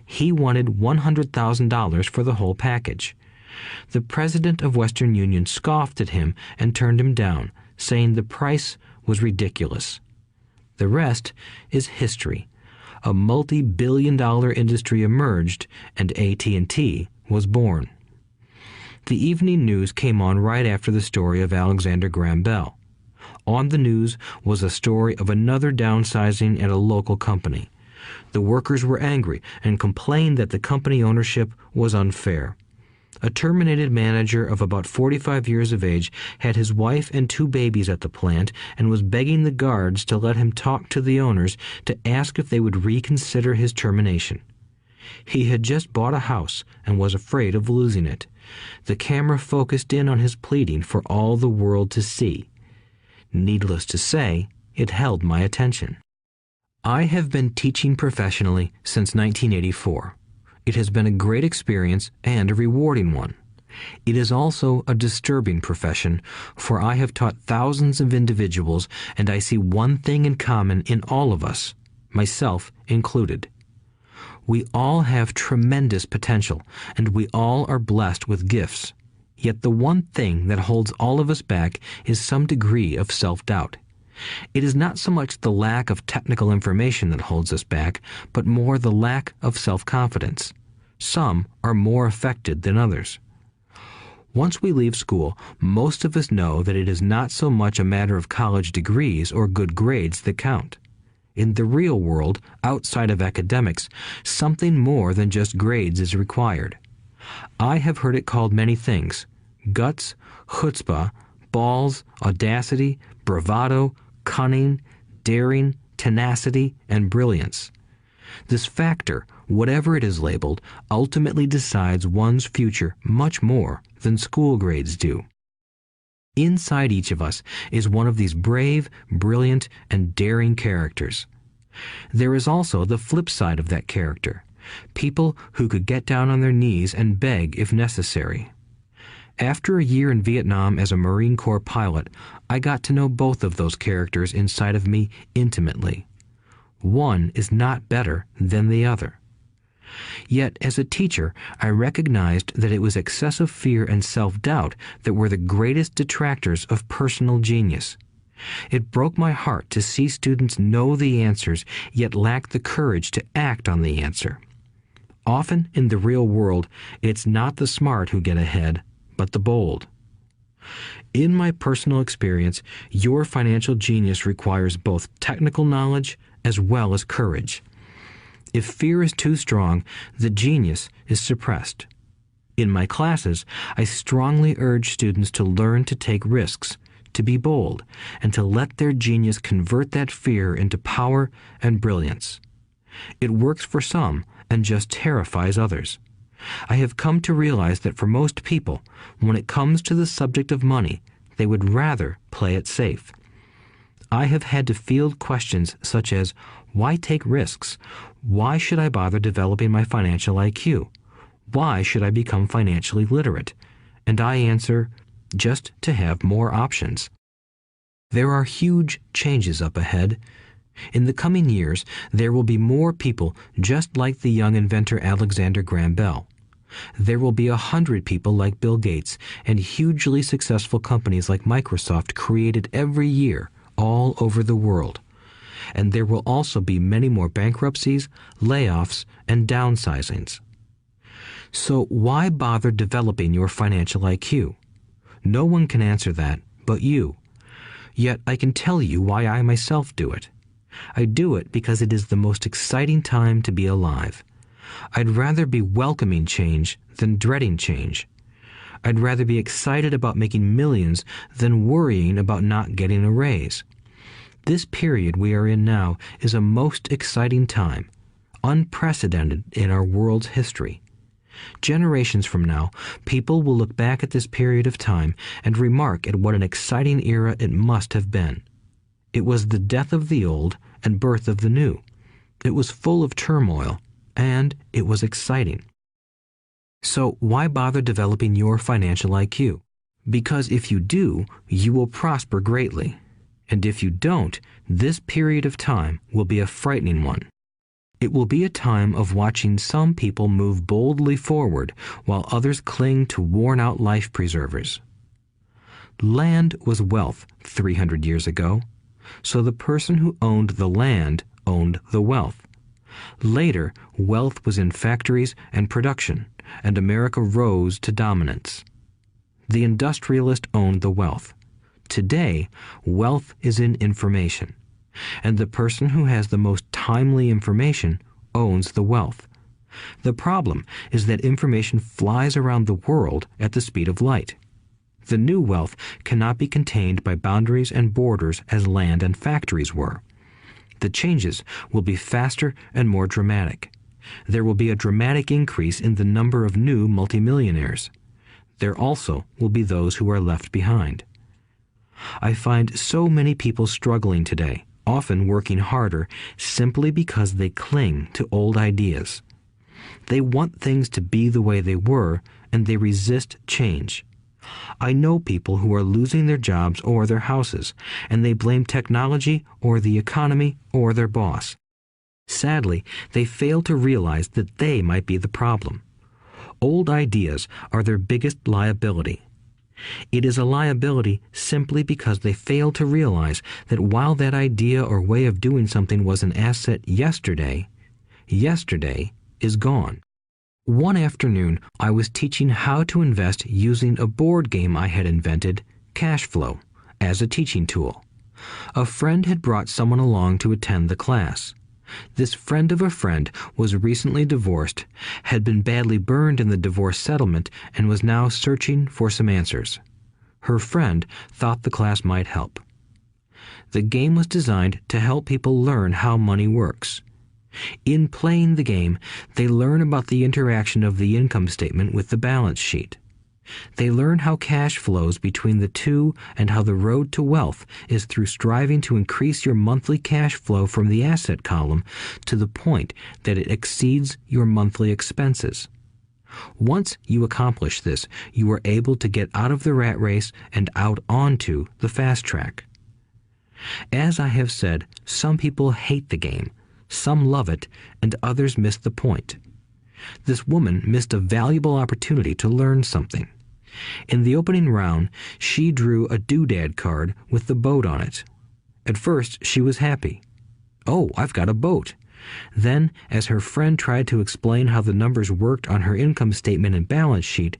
He wanted $100,000 for the whole package. The president of Western Union scoffed at him and turned him down, saying the price was ridiculous. The rest is history. A multi-billion-dollar industry emerged, and AT&T was born. The evening news came on right after the story of Alexander Graham Bell. On the news was a story of another downsizing at a local company. The workers were angry and complained that the company ownership was unfair. A terminated manager of about 45 years of age had his wife and 2 babies at the plant and was begging the guards to let him talk to the owners to ask if they would reconsider his termination. He had just bought a house and was afraid of losing it. The camera focused in on his pleading for all the world to see. Needless to say, it held my attention. I have been teaching professionally since 1984. It has been a great experience and a rewarding one. It is also a disturbing profession, for I have taught thousands of individuals, and I see one thing in common in all of us, myself included. We all have tremendous potential, and we all are blessed with gifts. Yet the one thing that holds all of us back is some degree of self-doubt. It is not so much the lack of technical information that holds us back, but more the lack of self-confidence. Some are more affected than others. Once we leave school, most of us know that it is not so much a matter of college degrees or good grades that count. In the real world, outside of academics, something more than just grades is required. I have heard it called many things: guts, chutzpah, balls, audacity, bravado, cunning, daring, tenacity, and brilliance. This factor, whatever it is labeled, ultimately decides one's future much more than school grades do. Inside each of us is one of these brave, brilliant, and daring characters. There is also the flip side of that character, people who could get down on their knees and beg if necessary. After a year in Vietnam as a Marine Corps pilot, I got to know both of those characters inside of me intimately. One is not better than the other. Yet, as a teacher, I recognized that it was excessive fear and self-doubt that were the greatest detractors of personal genius. It broke my heart to see students know the answers, yet lack the courage to act on the answer. Often in the real world, it's not the smart who get ahead, but the bold. In my personal experience, your financial genius requires both technical knowledge as well as courage. If fear is too strong, the genius is suppressed. In my classes, I strongly urge students to learn to take risks, to be bold, and to let their genius convert that fear into power and brilliance. It works for some and just terrifies others. I have come to realize that for most people, when it comes to the subject of money, they would rather play it safe. I have had to field questions such as, why take risks? Why should I bother developing my financial IQ? Why should I become financially literate? And I answer, just to have more options. There are huge changes up ahead. In the coming years, there will be more people just like the young inventor Alexander Graham Bell. There will be 100 people like Bill Gates and hugely successful companies like Microsoft created every year all over the world. And there will also be many more bankruptcies, layoffs, and downsizings. So why bother developing your financial IQ? No one can answer that but you. Yet I can tell you why I myself do it. I do it because it is the most exciting time to be alive. I'd rather be welcoming change than dreading change. I'd rather be excited about making millions than worrying about not getting a raise. This period we are in now is a most exciting time, unprecedented in our world's history. Generations from now, people will look back at this period of time and remark at what an exciting era it must have been. It was the death of the old and birth of the new. It was full of turmoil, and it was exciting. So why bother developing your financial IQ? Because if you do, you will prosper greatly. And if you don't, this period of time will be a frightening one. It will be a time of watching some people move boldly forward while others cling to worn-out life preservers. Land was wealth 300 years ago, so the person who owned the land owned the wealth. Later, wealth was in factories and production, and America rose to dominance. The industrialist owned the wealth. Today, wealth is in information, and the person who has the most timely information owns the wealth. The problem is that information flies around the world at the speed of light. The new wealth cannot be contained by boundaries and borders as land and factories were. The changes will be faster and more dramatic. There will be a dramatic increase in the number of new multimillionaires. There also will be those who are left behind. I find so many people struggling today, often working harder, simply because they cling to old ideas. They want things to be the way they were, and they resist change. I know people who are losing their jobs or their houses, and they blame technology or the economy or their boss. Sadly, they fail to realize that they might be the problem. Old ideas are their biggest liability. It is a liability simply because they fail to realize that while that idea or way of doing something was an asset yesterday, yesterday is gone. One afternoon, I was teaching how to invest using a board game I had invented, Cash Flow, as a teaching tool. A friend had brought someone along to attend the class. This friend of a friend was recently divorced, had been badly burned in the divorce settlement, and was now searching for some answers. Her friend thought the class might help. The game was designed to help people learn how money works. In playing the game, they learn about the interaction of the income statement with the balance sheet. They learn how cash flows between the two and how the road to wealth is through striving to increase your monthly cash flow from the asset column to the point that it exceeds your monthly expenses. Once you accomplish this, you are able to get out of the rat race and out onto the fast track. As I have said, some people hate the game, some love it, and others miss the point. This woman missed a valuable opportunity to learn something. In the opening round, she drew a doodad card with the boat on it. At first, she was happy. "Oh, I've got a boat." Then, as her friend tried to explain how the numbers worked on her income statement and balance sheet,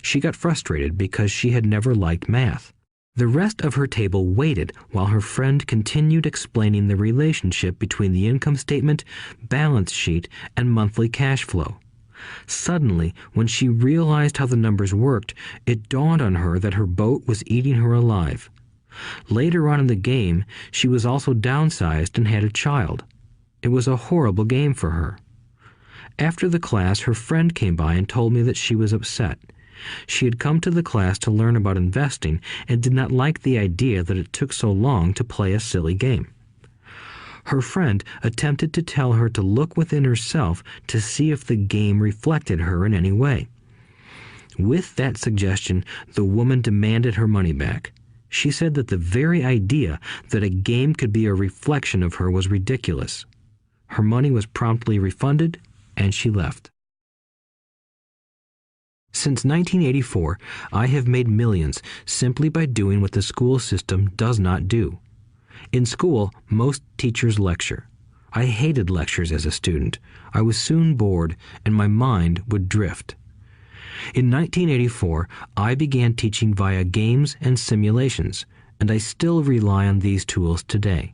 she got frustrated because she had never liked math. The rest of her table waited while her friend continued explaining the relationship between the income statement, balance sheet, and monthly cash flow. Suddenly, when she realized how the numbers worked, it dawned on her that her boat was eating her alive. Later on in the game, she was also downsized and had a child. It was a horrible game for her. After the class, her friend came by and told me that she was upset. She had come to the class to learn about investing and did not like the idea that it took so long to play a silly game. Her friend attempted to tell her to look within herself to see if the game reflected her in any way. With that suggestion, the woman demanded her money back. She said that the very idea that a game could be a reflection of her was ridiculous. Her money was promptly refunded, and she left. Since 1984, I have made millions simply by doing what the school system does not do. In school, most teachers lecture. I hated lectures as a student. I was soon bored, and my mind would drift. In 1984, I began teaching via games and simulations, and I still rely on these tools today.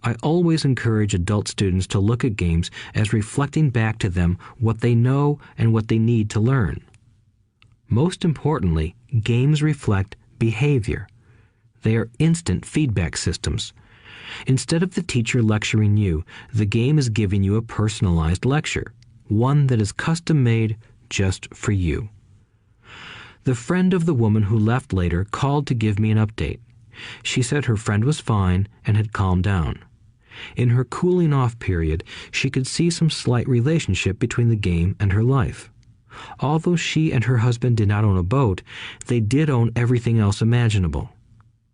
I always encourage adult students to look at games as reflecting back to them what they know and what they need to learn. Most importantly, games reflect behavior. They are instant feedback systems. Instead of the teacher lecturing you, the game is giving you a personalized lecture, one that is custom-made just for you. The friend of the woman who left later called to give me an update. She said her friend was fine and had calmed down. In her cooling-off period, she could see some slight relationship between the game and her life. Although she and her husband did not own a boat, they did own everything else imaginable.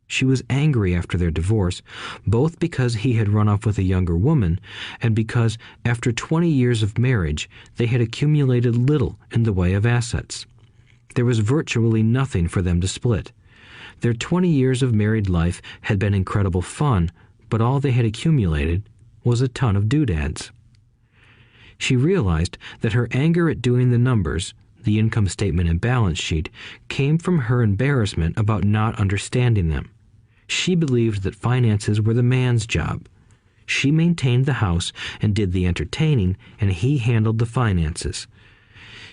She was angry after their divorce, both because he had run off with a younger woman and because, after 20 years of marriage, they had accumulated little in the way of assets. There was virtually nothing for them to split. Their 20 years of married life had been incredible fun, but all they had accumulated was a ton of doodads. She realized that her anger at doing the numbers, the income statement and balance sheet, came from her embarrassment about not understanding them. She believed that finances were the man's job. She maintained the house and did the entertaining, and he handled the finances.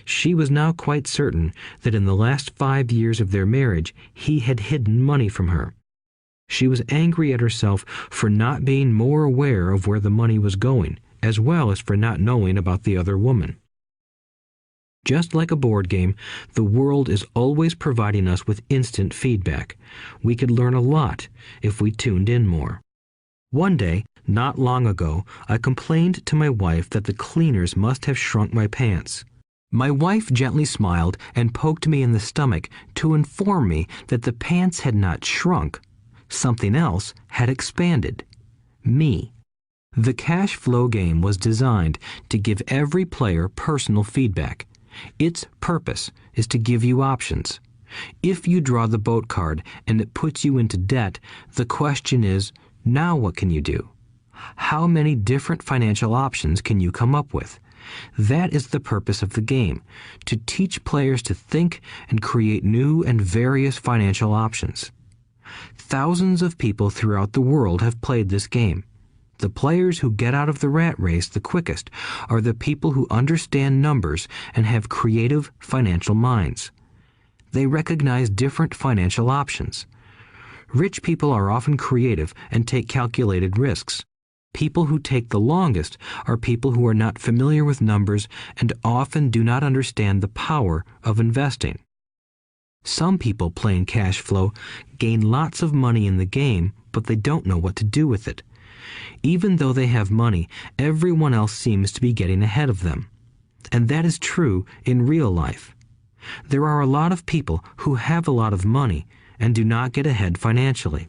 She was now quite certain that in the last 5 years of their marriage, he had hidden money from her. She was angry at herself for not being more aware of where the money was going, as well as for not knowing about the other woman. Just like a board game, the world is always providing us with instant feedback. We could learn a lot if we tuned in more. One day, not long ago, I complained to my wife that the cleaners must have shrunk my pants. My wife gently smiled and poked me in the stomach to inform me that the pants had not shrunk. Something else had expanded. Me. The cash flow game was designed to give every player personal feedback. Its purpose is to give you options. If you draw the boat card and it puts you into debt, the question is, now what can you do? How many different financial options can you come up with? That is the purpose of the game, to teach players to think and create new and various financial options. Thousands of people throughout the world have played this game. The players who get out of the rat race the quickest are the people who understand numbers and have creative financial minds. They recognize different financial options. Rich people are often creative and take calculated risks. People who take the longest are people who are not familiar with numbers and often do not understand the power of investing. Some people playing cash flow gain lots of money in the game, but they don't know what to do with it. Even though they have money, everyone else seems to be getting ahead of them. And that is true in real life. There are a lot of people who have a lot of money and do not get ahead financially.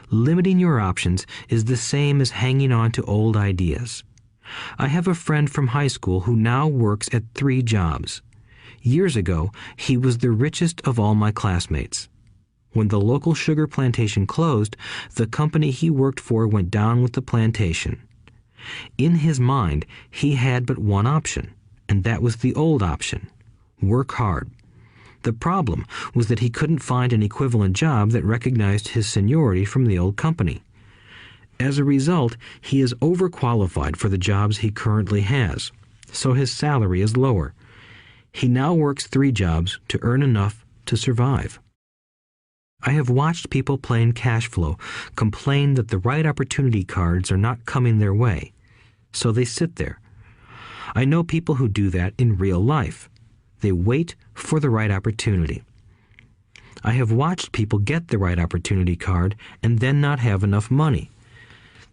Limiting your options is the same as hanging on to old ideas. I have a friend from high school who now works at 3 jobs. Years ago, he was the richest of all my classmates. When the local sugar plantation closed, the company he worked for went down with the plantation. In his mind, he had but one option, and that was the old option: work hard. The problem was that he couldn't find an equivalent job that recognized his seniority from the old company. As a result, he is overqualified for the jobs he currently has. so his salary is lower. He now works 3 jobs to earn enough to survive. I have watched people playing cash flow complain that the right opportunity cards are not coming their way, so they sit there. I know people who do that in real life. They wait for the right opportunity. I have watched people get the right opportunity card and then not have enough money.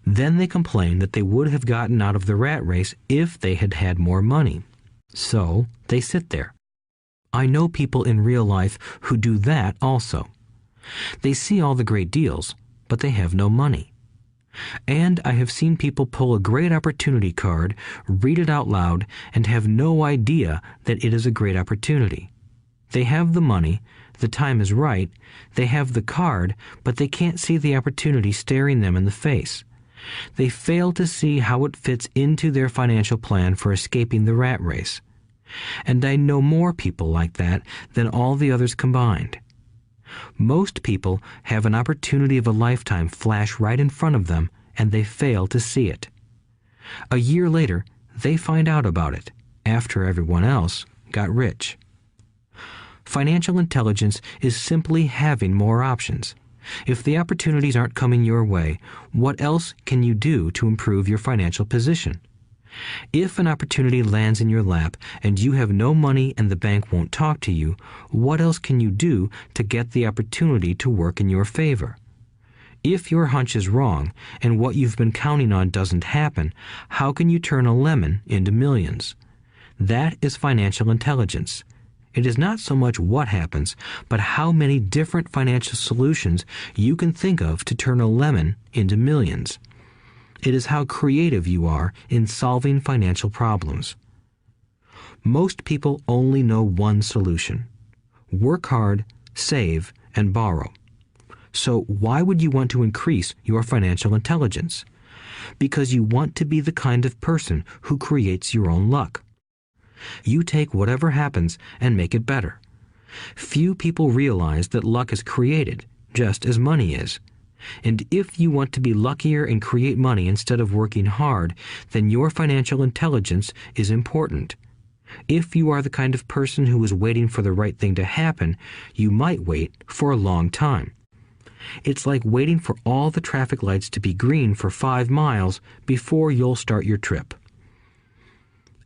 Then they complain that they would have gotten out of the rat race if they had had more money. So they sit there. I know people in real life who do that also. They see all the great deals, but they have no money. And I have seen people pull a great opportunity card, read it out loud, and have no idea that it is a great opportunity. They have the money, the time is right, they have the card, but they can't see the opportunity staring them in the face. They fail to see how it fits into their financial plan for escaping the rat race. And I know more people like that than all the others combined. Most people have an opportunity of a lifetime flash right in front of them, and they fail to see it. A year later, they find out about it, after everyone else got rich. Financial intelligence is simply having more options. If the opportunities aren't coming your way, what else can you do to improve your financial position? If an opportunity lands in your lap and you have no money and the bank won't talk to you, what else can you do to get the opportunity to work in your favor? If your hunch is wrong and what you've been counting on doesn't happen, how can you turn a lemon into millions? That is financial intelligence. It is not so much what happens, but how many different financial solutions you can think of to turn a lemon into millions. It is how creative you are in solving financial problems. Most people only know one solution: work hard, save, and borrow. So why would you want to increase your financial intelligence? Because you want to be the kind of person who creates your own luck. You take whatever happens and make it better. Few people realize that luck is created, just as money is. And if you want to be luckier and create money instead of working hard, then your financial intelligence is important. If you are the kind of person who is waiting for the right thing to happen, you might wait for a long time. It's like waiting for all the traffic lights to be green for 5 miles before you'll start your trip.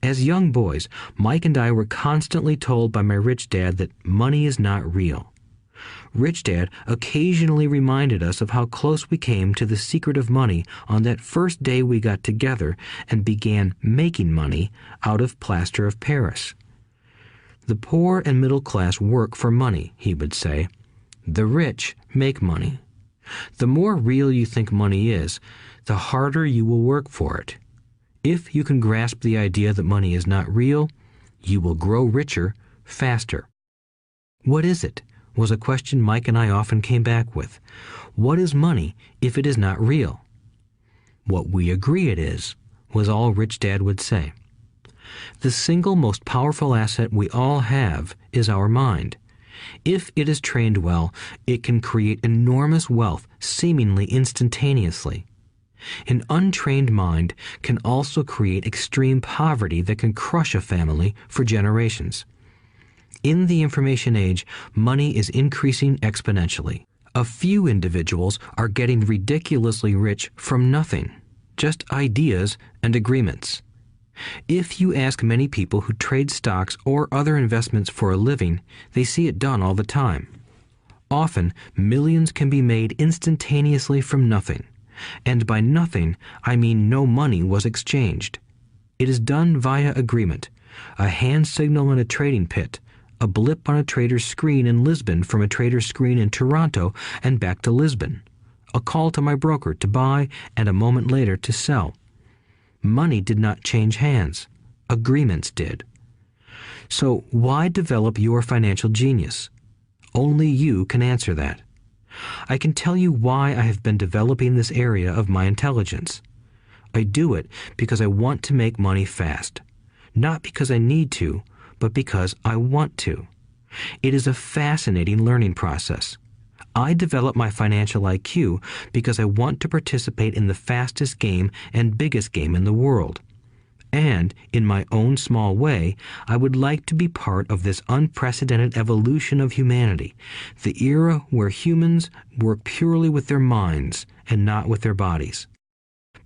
As young boys, Mike and I were constantly told by my rich dad that money is not real. Rich Dad occasionally reminded us of how close we came to the secret of money on that first day we got together and began making money out of plaster of Paris. The poor and middle class work for money, he would say. The rich make money. The more real you think money is, the harder you will work for it. If you can grasp the idea that money is not real, you will grow richer faster. What is it? Was a question Mike and I often came back with. What is money if it is not real? What we agree it is, was all Rich Dad would say. The single most powerful asset we all have is our mind. If it is trained well, it can create enormous wealth seemingly instantaneously. An untrained mind can also create extreme poverty that can crush a family for generations. In the information age, money is increasing exponentially. A few individuals are getting ridiculously rich from nothing, just ideas and agreements. If you ask many people who trade stocks or other investments for a living, they see it done all the time. Often, millions can be made instantaneously from nothing. And by nothing, I mean no money was exchanged. It is done via agreement, a hand signal in a trading pit, a blip on a trader's screen in Lisbon from a trader's screen in Toronto and back to Lisbon, a call to my broker to buy and a moment later to sell. Money did not change hands. Agreements did. So why develop your financial genius? Only you can answer that. I can tell you why I have been developing this area of my intelligence. I do it because I want to make money fast. Not because I need to, but because I want to. It is a fascinating learning process. I develop my financial IQ because I want to participate in the fastest game and biggest game in the world. And, in my own small way, I would like to be part of this unprecedented evolution of humanity, the era where humans work purely with their minds and not with their bodies.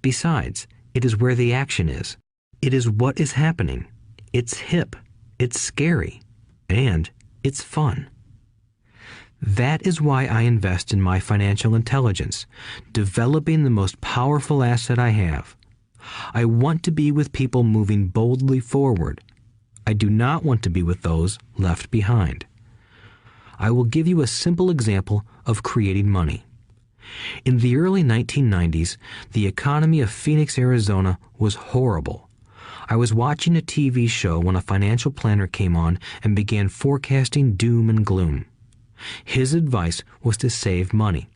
Besides, it is where the action is. It is what is happening. It's hip, it's scary, and it's fun. That is why I invest in my financial intelligence, developing the most powerful asset I have. I want to be with people moving boldly forward. I do not want to be with those left behind. I will give you a simple example of creating money. In the early 1990s, the economy of Phoenix, Arizona was horrible. I was watching a TV show when a financial planner came on and began forecasting doom and gloom. His advice was to save money.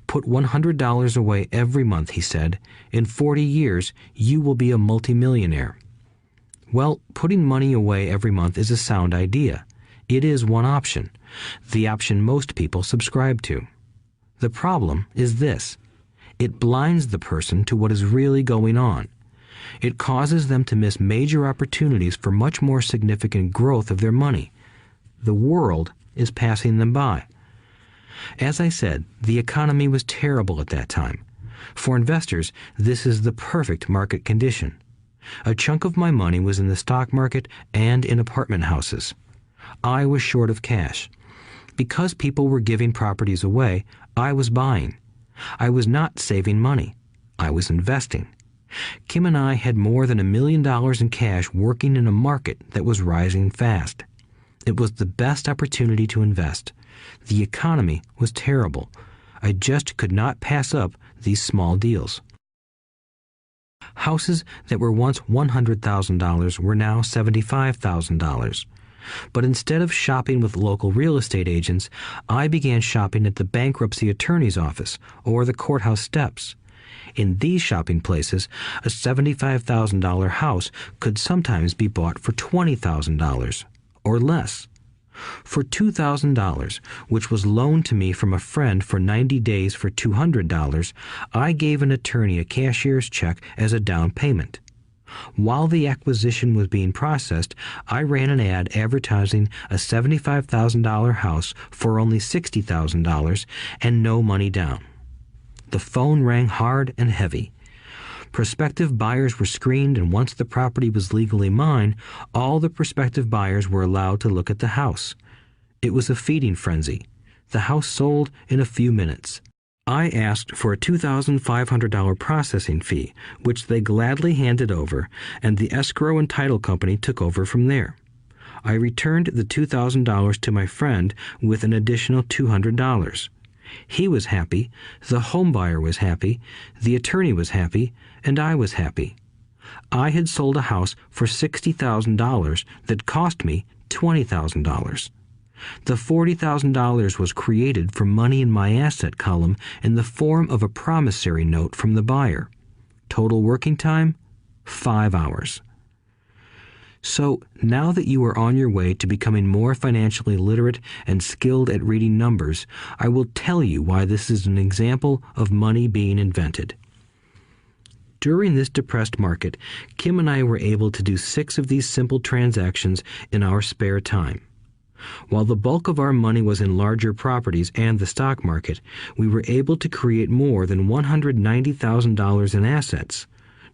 Put $100 away every month, he said. In 40 years, you will be a multimillionaire. Well, putting money away every month is a sound idea. It is one option, the option most people subscribe to. The problem is this: it blinds the person to what is really going on. It causes them to miss major opportunities for much more significant growth of their money. The world is passing them by. As I said, the economy was terrible at that time. For investors, this is the perfect market condition. A chunk of my money was in the stock market and in apartment houses. I was short of cash. Because people were giving properties away, I was buying. I was not saving money. I was investing. Kim and I had more than $1 million in cash working in a market that was rising fast. It was the best opportunity to invest. The economy was terrible. I just could not pass up these small deals. Houses that were once $100,000 were now $75,000. But instead of shopping with local real estate agents, I began shopping at the bankruptcy attorney's office or the courthouse steps. In these shopping places, a $75,000 house could sometimes be bought for $20,000 or less. For $2,000, which was loaned to me from a friend for 90 days for $200, I gave an attorney a cashier's check as a down payment. While the acquisition was being processed, I ran an ad advertising a $75,000 house for only $60,000 and no money down. The phone rang hard and heavy. Prospective buyers were screened, and once the property was legally mine, all the prospective buyers were allowed to look at the house. It was a feeding frenzy. The house sold in a few minutes. I asked for a $2,500 processing fee, which they gladly handed over, and the escrow and title company took over from there. I returned the $2,000 to my friend with an additional $200. He was happy, the home buyer was happy, the attorney was happy, and I was happy. I had sold a house for $60,000 that cost me $20,000. The $40,000 was created from money in my asset column in the form of a promissory note from the buyer. Total working time, 5 hours. So, now that you are on your way to becoming more financially literate and skilled at reading numbers, I will tell you why this is an example of money being invented. During this depressed market, Kim and I were able to do 6 of these simple transactions in our spare time. While the bulk of our money was in larger properties and the stock market, we were able to create more than $190,000 in assets,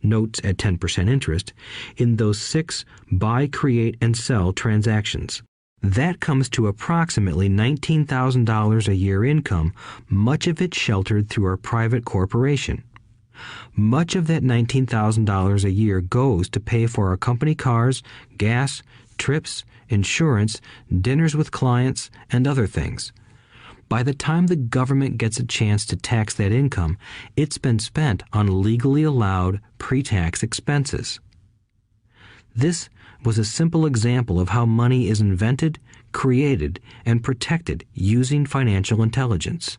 notes at 10% interest, in those 6 buy, create, and sell transactions. That comes to approximately $19,000 a year income, much of it sheltered through our private corporation. Much of that $19,000 a year goes to pay for our company cars, gas, trips, insurance, dinners with clients, and other things. By the time the government gets a chance to tax that income, it's been spent on legally allowed pre-tax expenses. This was a simple example of how money is invented, created, and protected using financial intelligence.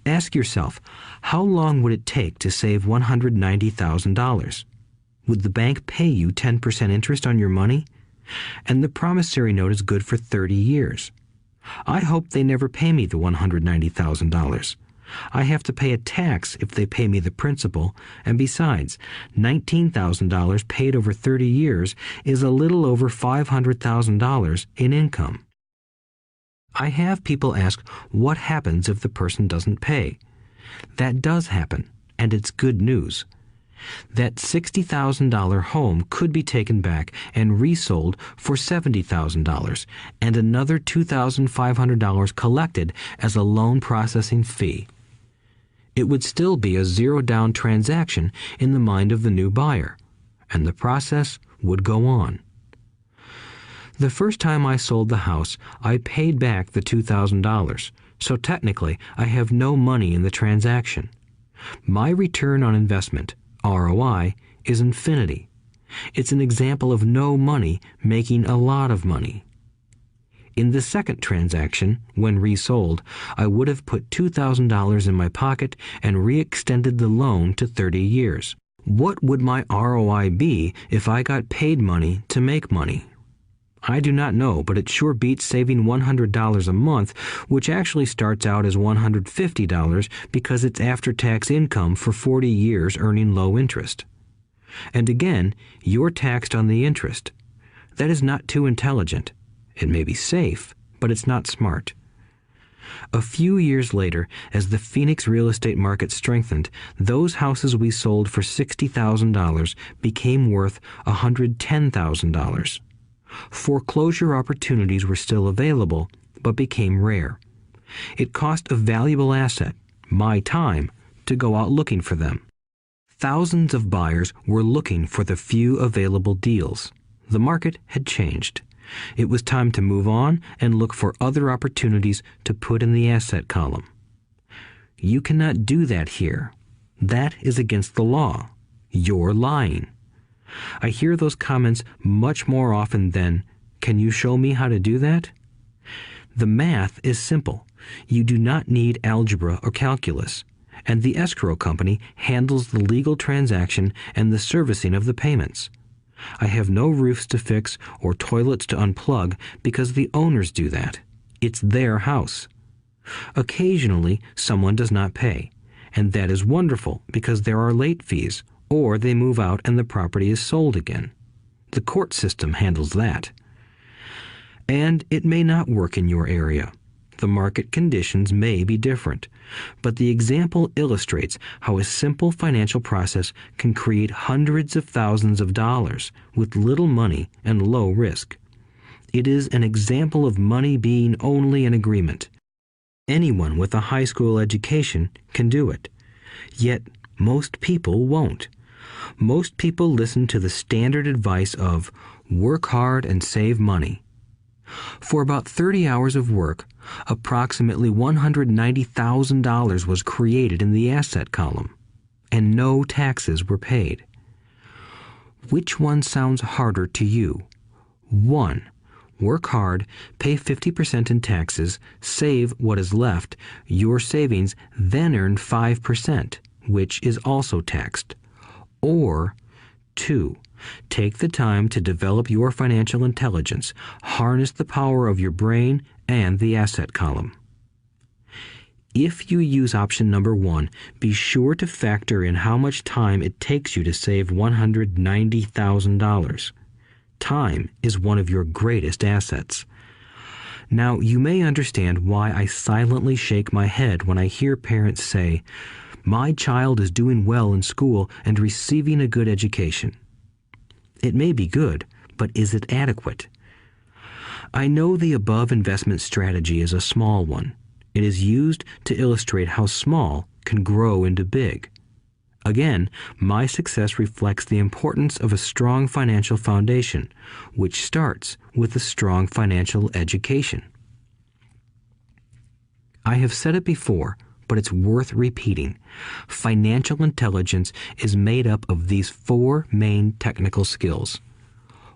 Ask yourself, how long would it take to save $190,000? Would the bank pay you 10% interest on your money? And the promissory note is good for 30 years. I hope they never pay me the $190,000. I have to pay a tax if they pay me the principal, and besides, $19,000 paid over 30 years is a little over $500,000 in income. I have people ask what happens if the person doesn't pay. That does happen, and it's good news. That $60,000 home could be taken back and resold for $70,000 and another $2,500 collected as a loan processing fee. It would still be a zero-down transaction in the mind of the new buyer, and the process would go on. The first time I sold the house, I paid back the $2,000, so technically I have no money in the transaction. My return on investment, ROI, is infinity. It's an example of no money making a lot of money. In the second transaction, when resold, I would have put $2,000 in my pocket and re-extended the loan to 30 years. What would my ROI be if I got paid money to make money? I do not know, but it sure beats saving $100 a month, which actually starts out as $150 because it's after-tax income for 40 years earning low interest. And again, you're taxed on the interest. That is not too intelligent. It may be safe, but it's not smart. A few years later, as the Phoenix real estate market strengthened, those houses we sold for $60,000 became worth $110,000. Foreclosure opportunities were still available, but became rare. It cost a valuable asset, my time, to go out looking for them. Thousands of buyers were looking for the few available deals. The market had changed. It was time to move on and look for other opportunities to put in the asset column. You cannot do that here. That is against the law. You're lying. I hear those comments much more often than, "Can you show me how to do that?" The math is simple. You do not need algebra or calculus, and the escrow company handles the legal transaction and the servicing of the payments. I have no roofs to fix or toilets to unplug because the owners do that. It's their house. Occasionally, someone does not pay, and that is wonderful because there are late fees, or they move out and the property is sold again. The court system handles that. And it may not work in your area. The market conditions may be different, but the example illustrates how a simple financial process can create hundreds of thousands of dollars with little money and low risk. It is an example of money being only an agreement. Anyone with a high school education can do it. Yet most people won't. Most people listen to the standard advice of work hard and save money. For about 30 hours of work, approximately $190,000 was created in the asset column, and no taxes were paid. Which one sounds harder to you? 1. Work hard, pay 50% in taxes, save what is left, your savings, then earn 5%, which is also taxed. Or 2. Take the time to develop your financial intelligence, harness the power of your brain and the asset column. If you use option number 1, be sure to factor in how much time it takes you to save $190,000. Time is one of your greatest assets. Now, you may understand why I silently shake my head when I hear parents say, "My child is doing well in school and receiving a good education." It may be good, but is it adequate? I know the above investment strategy is a small one. It is used to illustrate how small can grow into big. Again, my success reflects the importance of a strong financial foundation, which starts with a strong financial education. I have said it before, but it's worth repeating. Financial intelligence is made up of these 4 main technical skills.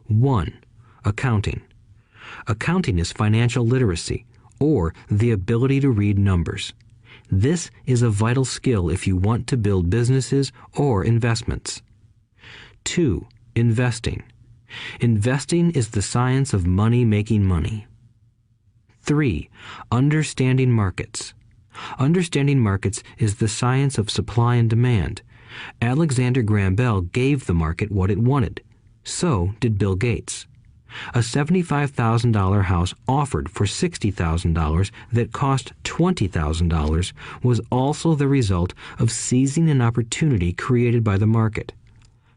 1. Accounting. Accounting is financial literacy, or the ability to read numbers. This is a vital skill if you want to build businesses or investments. 2. Investing. Investing is the science of money making money. 3. Understanding markets. Understanding markets is the science of supply and demand. Alexander Graham Bell gave the market what it wanted. So did Bill Gates. A $75,000 house offered for $60,000 that cost $20,000 was also the result of seizing an opportunity created by the market.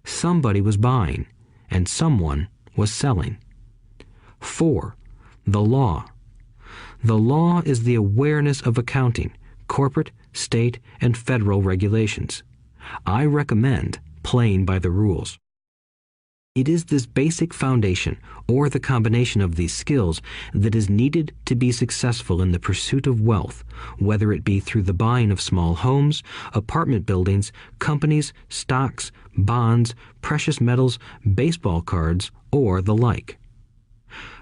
Somebody was buying, and someone was selling. 4. The law. The law is the awareness of accounting, corporate, state, and federal regulations. I recommend playing by the rules. It is this basic foundation, or the combination of these skills, that is needed to be successful in the pursuit of wealth, whether it be through the buying of small homes, apartment buildings, companies, stocks, bonds, precious metals, baseball cards, or the like.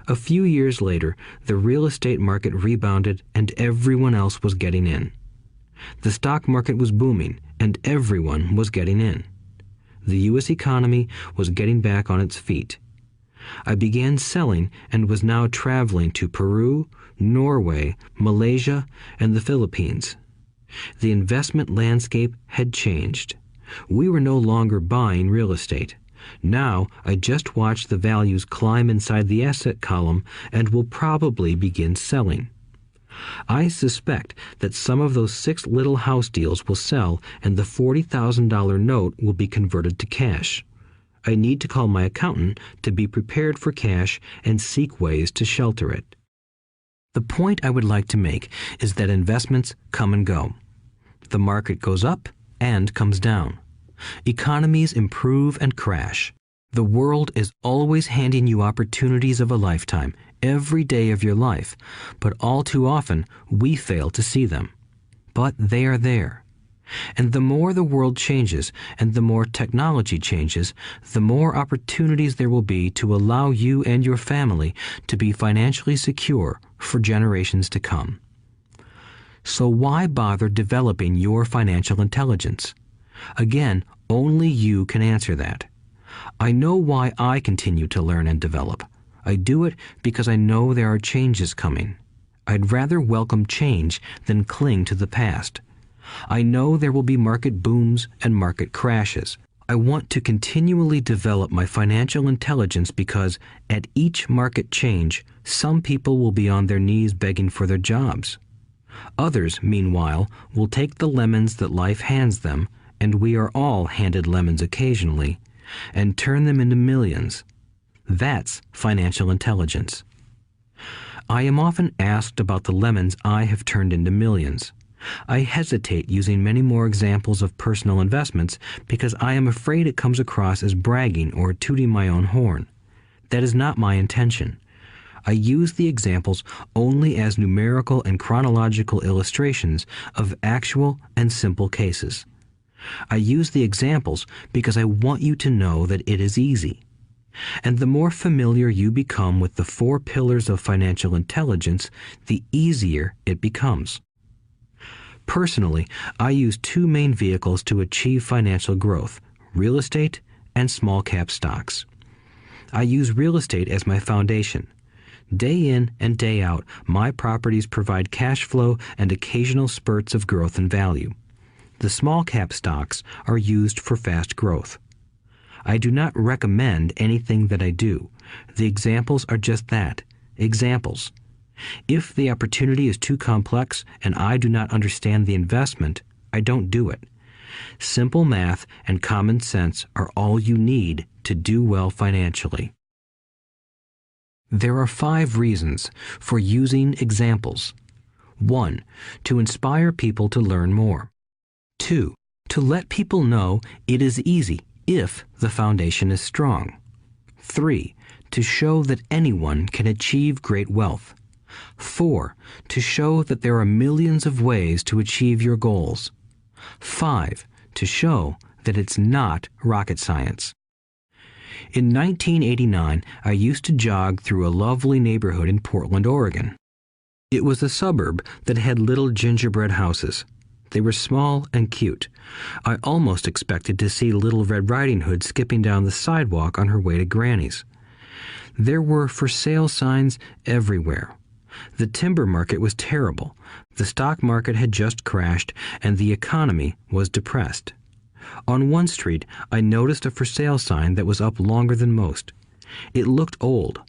A few years later, the real estate market rebounded and everyone else was getting in. The stock market was booming and everyone was getting in. The U.S. economy was getting back on its feet. I began selling and was now traveling to Peru, Norway, Malaysia, and the Philippines. The investment landscape had changed. We were no longer buying real estate. Now I just watch the values climb inside the asset column and will probably begin selling. I suspect that some of those 6 little house deals will sell and the $40,000 note will be converted to cash. I need to call my accountant to be prepared for cash and seek ways to shelter it. The point I would like to make is that investments come and go. The market goes up and comes down. Economies improve and crash. The world is always handing you opportunities of a lifetime, every day of your life, but all too often we fail to see them. But they are there. And the more the world changes and the more technology changes, the more opportunities there will be to allow you and your family to be financially secure for generations to come. So why bother developing your financial intelligence? Again, only you can answer that. I know why I continue to learn and develop. I do it because I know there are changes coming. I'd rather welcome change than cling to the past. I know there will be market booms and market crashes. I want to continually develop my financial intelligence because at each market change, some people will be on their knees begging for their jobs. Others, meanwhile, will take the lemons that life hands them, and we are all handed lemons occasionally, and turn them into millions. That's financial intelligence. I am often asked about the lemons I have turned into millions. I hesitate using many more examples of personal investments because I am afraid it comes across as bragging or tooting my own horn. That is not my intention. I use the examples only as numerical and chronological illustrations of actual and simple cases. I use the examples because I want you to know that it is easy. And the more familiar you become with the 4 pillars of financial intelligence, the easier it becomes. Personally, I use 2 main vehicles to achieve financial growth: real estate and small cap stocks. I use real estate as my foundation. Day in and day out, my properties provide cash flow and occasional spurts of growth and value. The small cap stocks are used for fast growth. I do not recommend anything that I do. The examples are just that, examples. If the opportunity is too complex and I do not understand the investment, I don't do it. Simple math and common sense are all you need to do well financially. There are 5 reasons for using examples. 1. To inspire people to learn more. 2. To let people know it is easy if the foundation is strong. 3. To show that anyone can achieve great wealth. 4. To show that there are millions of ways to achieve your goals. 5. To show that it's not rocket science. In 1989, I used to jog through a lovely neighborhood in Portland, Oregon. It was a suburb that had little gingerbread houses. They were small and cute. I almost expected to see Little Red Riding Hood skipping down the sidewalk on her way to Granny's. There were for sale signs everywhere. The timber market was terrible. The stock market had just crashed, and the economy was depressed. On one street, I noticed a for sale sign that was up longer than most. It looked old.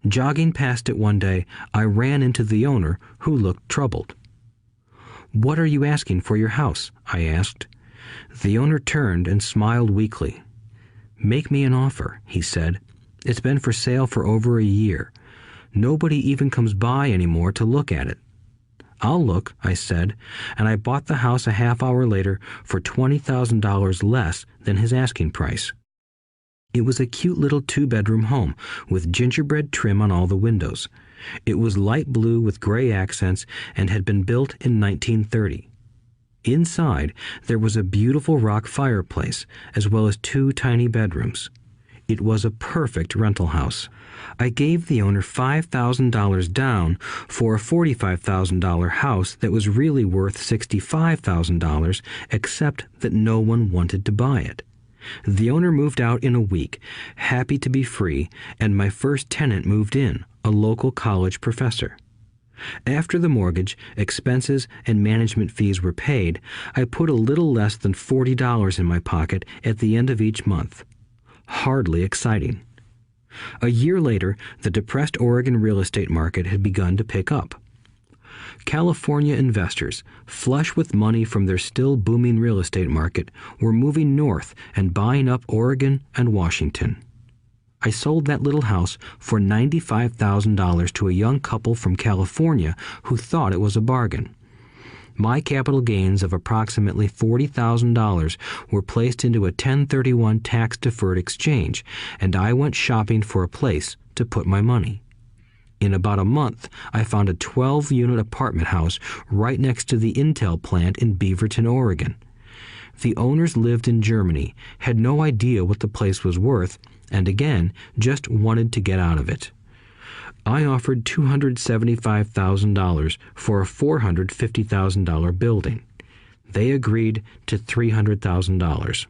Jogging past it one day, I ran into the owner, who looked troubled. "What are you asking for your house?" I asked. The owner turned and smiled weakly. "Make me an offer," he said. "It's been for sale for over a year. Nobody even comes by anymore to look at it." "I'll look," I said, and I bought the house a half hour later for $20,000 less than his asking price. It was a cute little 2-bedroom home with gingerbread trim on all the windows. It was light blue with gray accents and had been built in 1930. Inside, there was a beautiful rock fireplace, as well as 2 tiny bedrooms. It was a perfect rental house. I gave the owner $5,000 down for a $45,000 house that was really worth $65,000, except that no one wanted to buy it. The owner moved out in a week, happy to be free, and my first tenant moved in, a local college professor. After the mortgage, expenses, and management fees were paid, I put a little less than $40 in my pocket at the end of each month. Hardly exciting. A year later, the depressed Oregon real estate market had begun to pick up. California investors, flush with money from their still booming real estate market, were moving north and buying up Oregon and Washington. I sold that little house for $95,000 to a young couple from California who thought it was a bargain. My capital gains of approximately $40,000 were placed into a 1031 tax-deferred exchange, and I went shopping for a place to put my money. In about a month, I found a 12-unit apartment house right next to the Intel plant in Beaverton, Oregon. The owners lived in Germany, had no idea what the place was worth, and again, just wanted to get out of it. I offered $275,000 for a $450,000 building. They agreed to $300,000.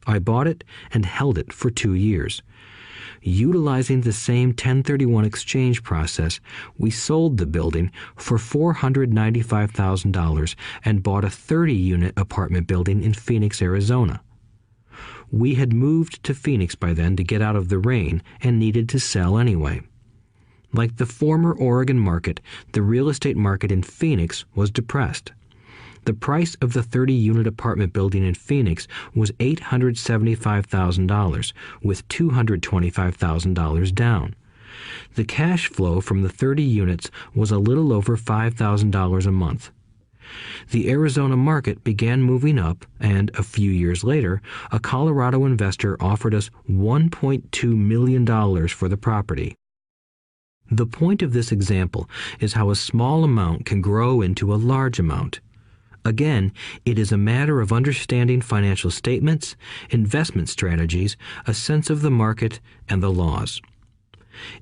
I bought it and held it for 2 years. Utilizing the same 1031 exchange process, we sold the building for $495,000 and bought a 30-unit apartment building in Phoenix, Arizona. We had moved to Phoenix by then to get out of the rain and needed to sell anyway. Like the former Oregon market, the real estate market in Phoenix was depressed. The price of the 30-unit apartment building in Phoenix was $875,000, with $225,000 down. The cash flow from the 30 units was a little over $5,000 a month. The Arizona market began moving up, and a few years later, a Colorado investor offered us $1.2 million for the property. The point of this example is how a small amount can grow into a large amount. Again, it is a matter of understanding financial statements, investment strategies, a sense of the market, and the laws.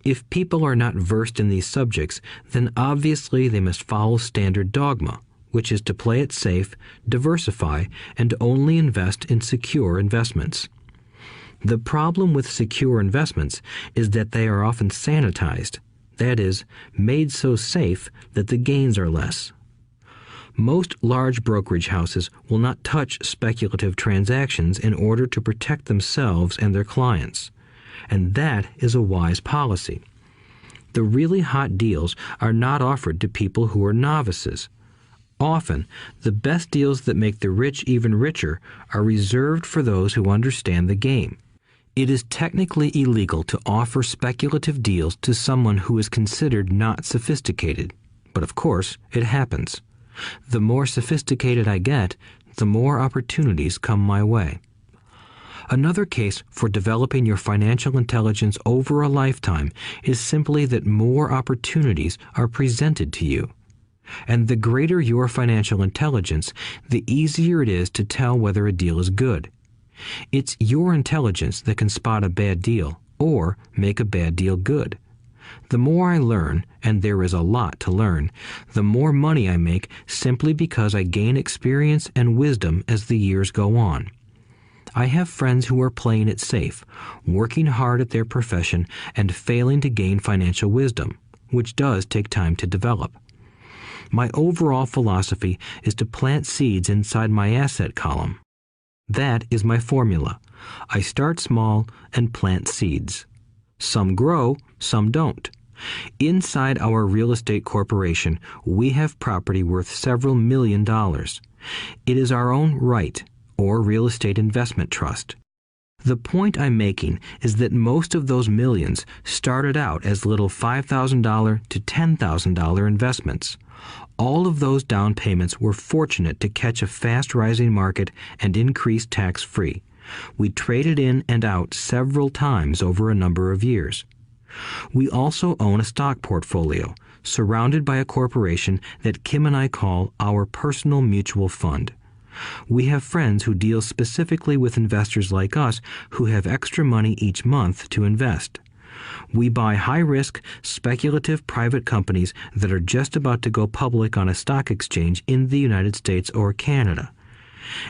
If people are not versed in these subjects, then obviously they must follow standard dogma, which is to play it safe, diversify, and only invest in secure investments. The problem with secure investments is that they are often sanitized, that is, made so safe that the gains are less. Most large brokerage houses will not touch speculative transactions in order to protect themselves and their clients, and that is a wise policy. The really hot deals are not offered to people who are novices. Often, the best deals that make the rich even richer are reserved for those who understand the game. It is technically illegal to offer speculative deals to someone who is considered not sophisticated, but of course, it happens. The more sophisticated I get, the more opportunities come my way. Another case for developing your financial intelligence over a lifetime is simply that more opportunities are presented to you. And the greater your financial intelligence, the easier it is to tell whether a deal is good. It's your intelligence that can spot a bad deal or make a bad deal good. The more I learn, and there is a lot to learn, the more money I make simply because I gain experience and wisdom as the years go on. I have friends who are playing it safe, working hard at their profession and failing to gain financial wisdom, which does take time to develop. My overall philosophy is to plant seeds inside my asset column. That is my formula. I start small and plant seeds. Some grow, some don't. Inside our real estate corporation, we have property worth several $1 million. It is our own right, or real estate investment trust. The point I'm making is that most of those millions started out as little $5,000 to $10,000 investments. All of those down payments were fortunate to catch a fast-rising market and increase tax-free. We traded in and out several times over a number of years. We also own a stock portfolio, surrounded by a corporation that Kim and I call our personal mutual fund. We have friends who deal specifically with investors like us who have extra money each month to invest. We buy high-risk, speculative private companies that are just about to go public on a stock exchange in the United States or Canada.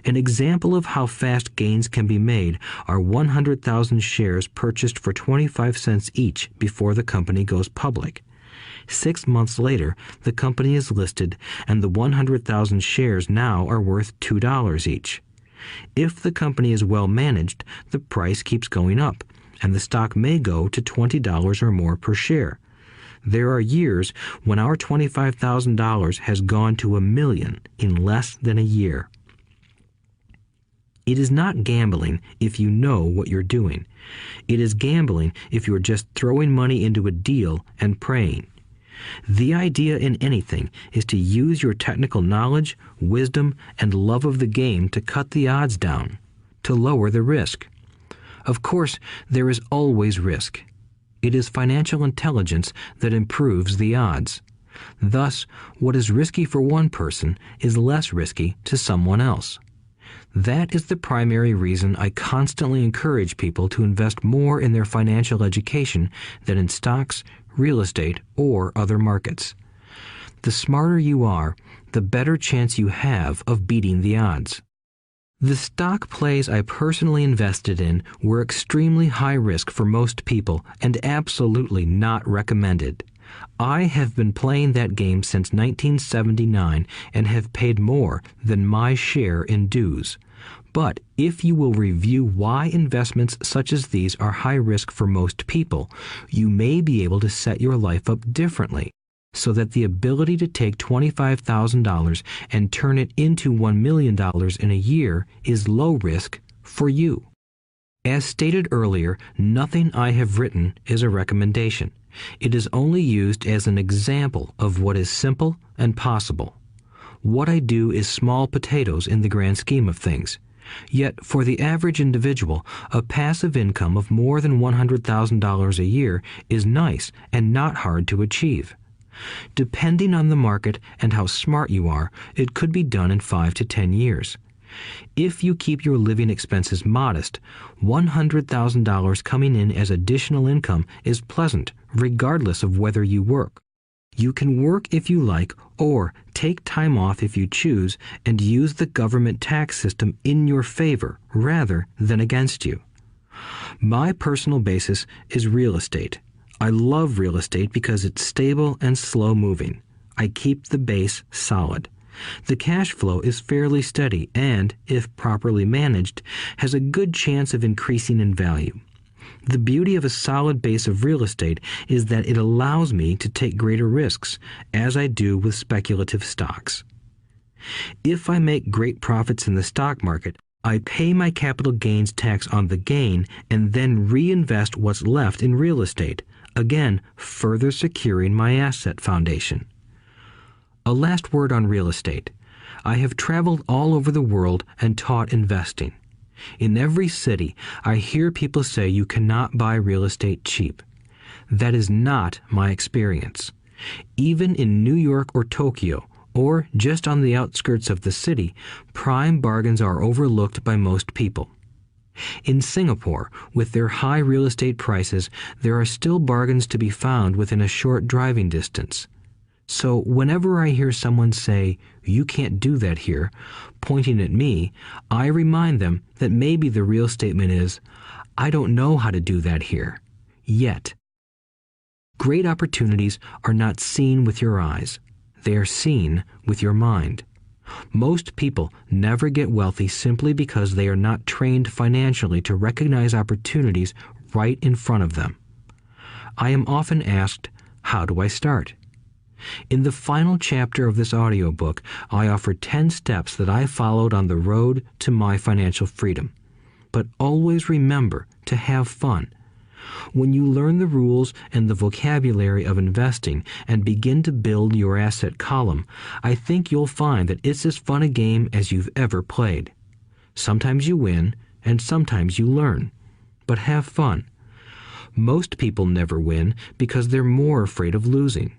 An example of how fast gains can be made are 100,000 shares purchased for 25 cents each before the company goes public. 6 months later, the company is listed, and the 100,000 shares now are worth $2 each. If the company is well managed, the price keeps going up, and the stock may go to $20 or more per share. There are years when our $25,000 has gone to $1 million in less than a year. It is not gambling if you know what you're doing. It is gambling if you're just throwing money into a deal and praying. The idea in anything is to use your technical knowledge, wisdom, and love of the game to cut the odds down, to lower the risk. Of course, there is always risk. It is financial intelligence that improves the odds. Thus, what is risky for one person is less risky to someone else. That is the primary reason I constantly encourage people to invest more in their financial education than in stocks, real estate, or other markets. The smarter you are, the better chance you have of beating the odds. The stock plays I personally invested in were extremely high risk for most people and absolutely not recommended. I have been playing that game since 1979 and have paid more than my share in dues. But if you will review why investments such as these are high risk for most people, you may be able to set your life up differently, so that the ability to take $25,000 and turn it into $1 million in a year is low risk for you. As stated earlier, nothing I have written is a recommendation. It is only used as an example of what is simple and possible. What I do is small potatoes in the grand scheme of things. Yet, for the average individual, a passive income of more than $100,000 a year is nice and not hard to achieve. Depending on the market and how smart you are, it could be done in 5 to 10 years. If you keep your living expenses modest, $100,000 coming in as additional income is pleasant, regardless of whether you work. You can work if you like, or take time off if you choose, and use the government tax system in your favor rather than against you. My personal basis is real estate. I love real estate because it's stable and slow-moving. I keep the base solid. The cash flow is fairly steady and, if properly managed, has a good chance of increasing in value. The beauty of a solid base of real estate is that it allows me to take greater risks, as I do with speculative stocks. If I make great profits in the stock market, I pay my capital gains tax on the gain and then reinvest what's left in real estate, again further securing my asset foundation. A last word on real estate. I have traveled all over the world and taught investing. In every city, I hear people say you cannot buy real estate cheap. That is not my experience. Even in New York or Tokyo, or just on the outskirts of the city, prime bargains are overlooked by most people. In Singapore, with their high real estate prices, there are still bargains to be found within a short driving distance. So whenever I hear someone say, "You can't do that here," pointing at me, I remind them that maybe the real statement is, "I don't know how to do that here. Yet." Great opportunities are not seen with your eyes. They are seen with your mind. Most people never get wealthy simply because they are not trained financially to recognize opportunities right in front of them. I am often asked, how do I start? In the final chapter of this audiobook, I offer 10 steps that I followed on the road to my financial freedom. But always remember to have fun. When you learn the rules and the vocabulary of investing and begin to build your asset column, I think you'll find that it's as fun a game as you've ever played. Sometimes you win, and sometimes you learn. But have fun. Most people never win because they're more afraid of losing.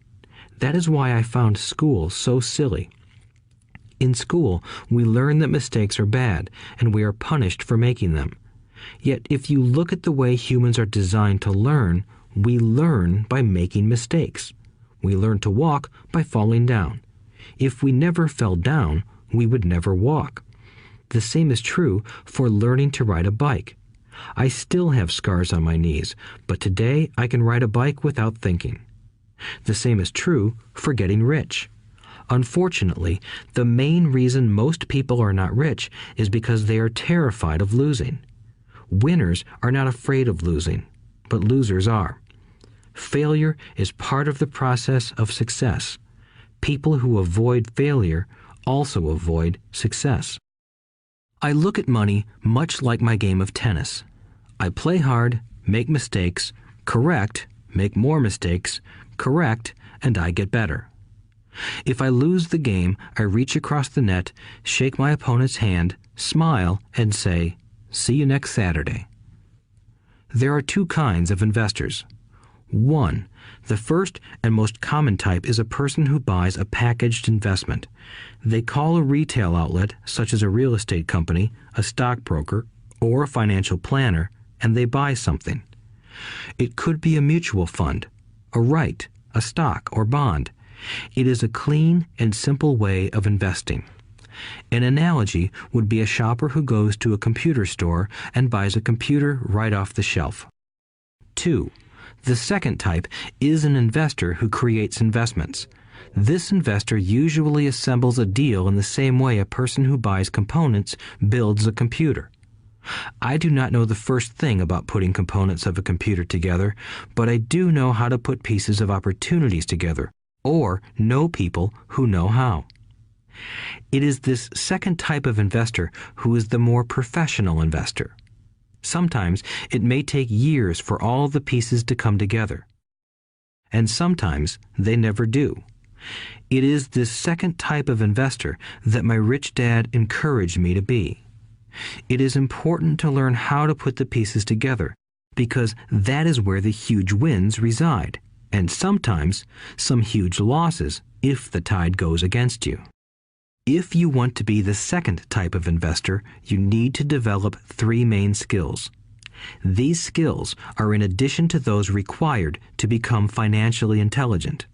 That is why I found school so silly. In school, we learn that mistakes are bad, and we are punished for making them. Yet if you look at the way humans are designed to learn, we learn by making mistakes. We learn to walk by falling down. If we never fell down, we would never walk. The same is true for learning to ride a bike. I still have scars on my knees, but today I can ride a bike without thinking. The same is true for getting rich. Unfortunately, the main reason most people are not rich is because they are terrified of losing. Winners are not afraid of losing, but losers are. Failure is part of the process of success. People who avoid failure also avoid success. I look at money much like my game of tennis. I play hard, make mistakes, correct, make more mistakes, correct, and I get better. If I lose the game, I reach across the net, shake my opponent's hand, smile, and say, "See you next Saturday." There are two kinds of investors. One, the first and most common type is a person who buys a packaged investment. They call a retail outlet, such as a real estate company, a stockbroker, or a financial planner, and they buy something. It could be a mutual fund, a right, a stock, or bond. It is a clean and simple way of investing. An analogy would be a shopper who goes to a computer store and buys a computer right off the shelf. 2. The second type is an investor who creates investments. This investor usually assembles a deal in the same way a person who buys components builds a computer. I do not know the first thing about putting components of a computer together, but I do know how to put pieces of opportunities together, or know people who know how. It is this second type of investor who is the more professional investor. Sometimes it may take years for all the pieces to come together, and sometimes they never do. It is this second type of investor that my rich dad encouraged me to be. It is important to learn how to put the pieces together, because that is where the huge wins reside, and sometimes some huge losses if the tide goes against you. If you want to be the second type of investor, you need to develop 3 main skills. These skills are in addition to those required to become financially intelligent.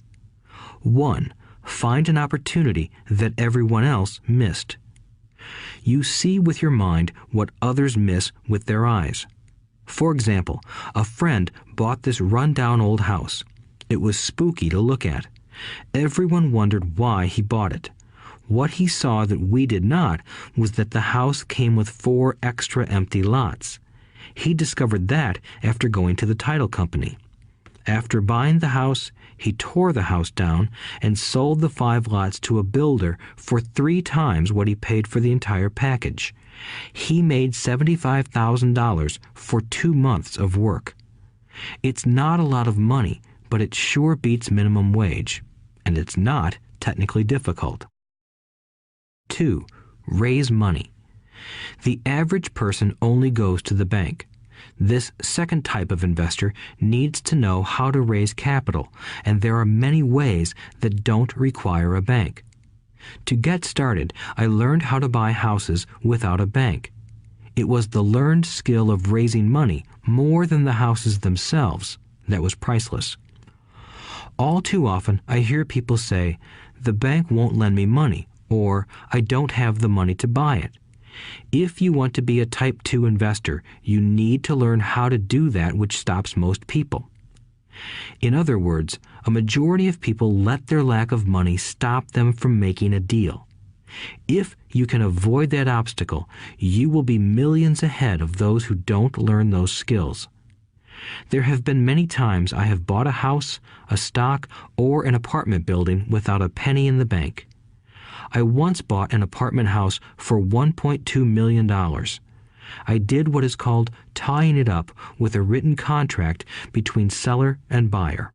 1. Find an opportunity that everyone else missed. You see with your mind what others miss with their eyes. For example, a friend bought this run-down old house. It was spooky to look at. Everyone wondered why he bought it. What he saw that we did not was that the house came with 4 extra empty lots. He discovered that after going to the title company. After buying the house, he tore the house down and sold the 5 lots to a builder for 3 times what he paid for the entire package. He made $75,000 for 2 months of work. It's not a lot of money, but it sure beats minimum wage, and it's not technically difficult. 2. Raise money. The average person only goes to the bank. This second type of investor needs to know how to raise capital, and there are many ways that don't require a bank. To get started, I learned how to buy houses without a bank. It was the learned skill of raising money more than the houses themselves that was priceless. All too often, I hear people say, "The bank won't lend me money," or "I don't have the money to buy it." If you want to be a Type 2 investor, you need to learn how to do that which stops most people. In other words, a majority of people let their lack of money stop them from making a deal. If you can avoid that obstacle, you will be millions ahead of those who don't learn those skills. There have been many times I have bought a house, a stock, or an apartment building without a penny in the bank. I once bought an apartment house for $1.2 million. I did what is called tying it up with a written contract between seller and buyer.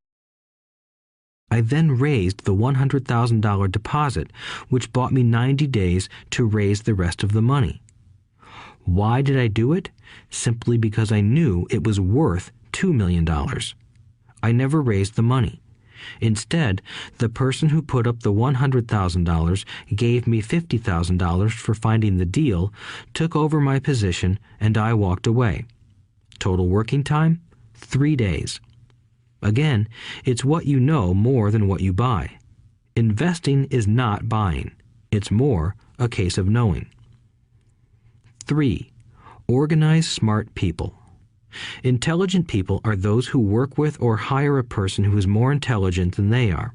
I then raised the $100,000 deposit, which bought me 90 days to raise the rest of the money. Why did I do it? Simply because I knew it was worth $2 million. I never raised the money. Instead, the person who put up the $100,000 gave me $50,000 for finding the deal, took over my position, and I walked away. Total working time? 3 days. Again, it's what you know more than what you buy. Investing is not buying. It's more a case of knowing. 3. Organize smart people. Intelligent people are those who work with or hire a person who is more intelligent than they are.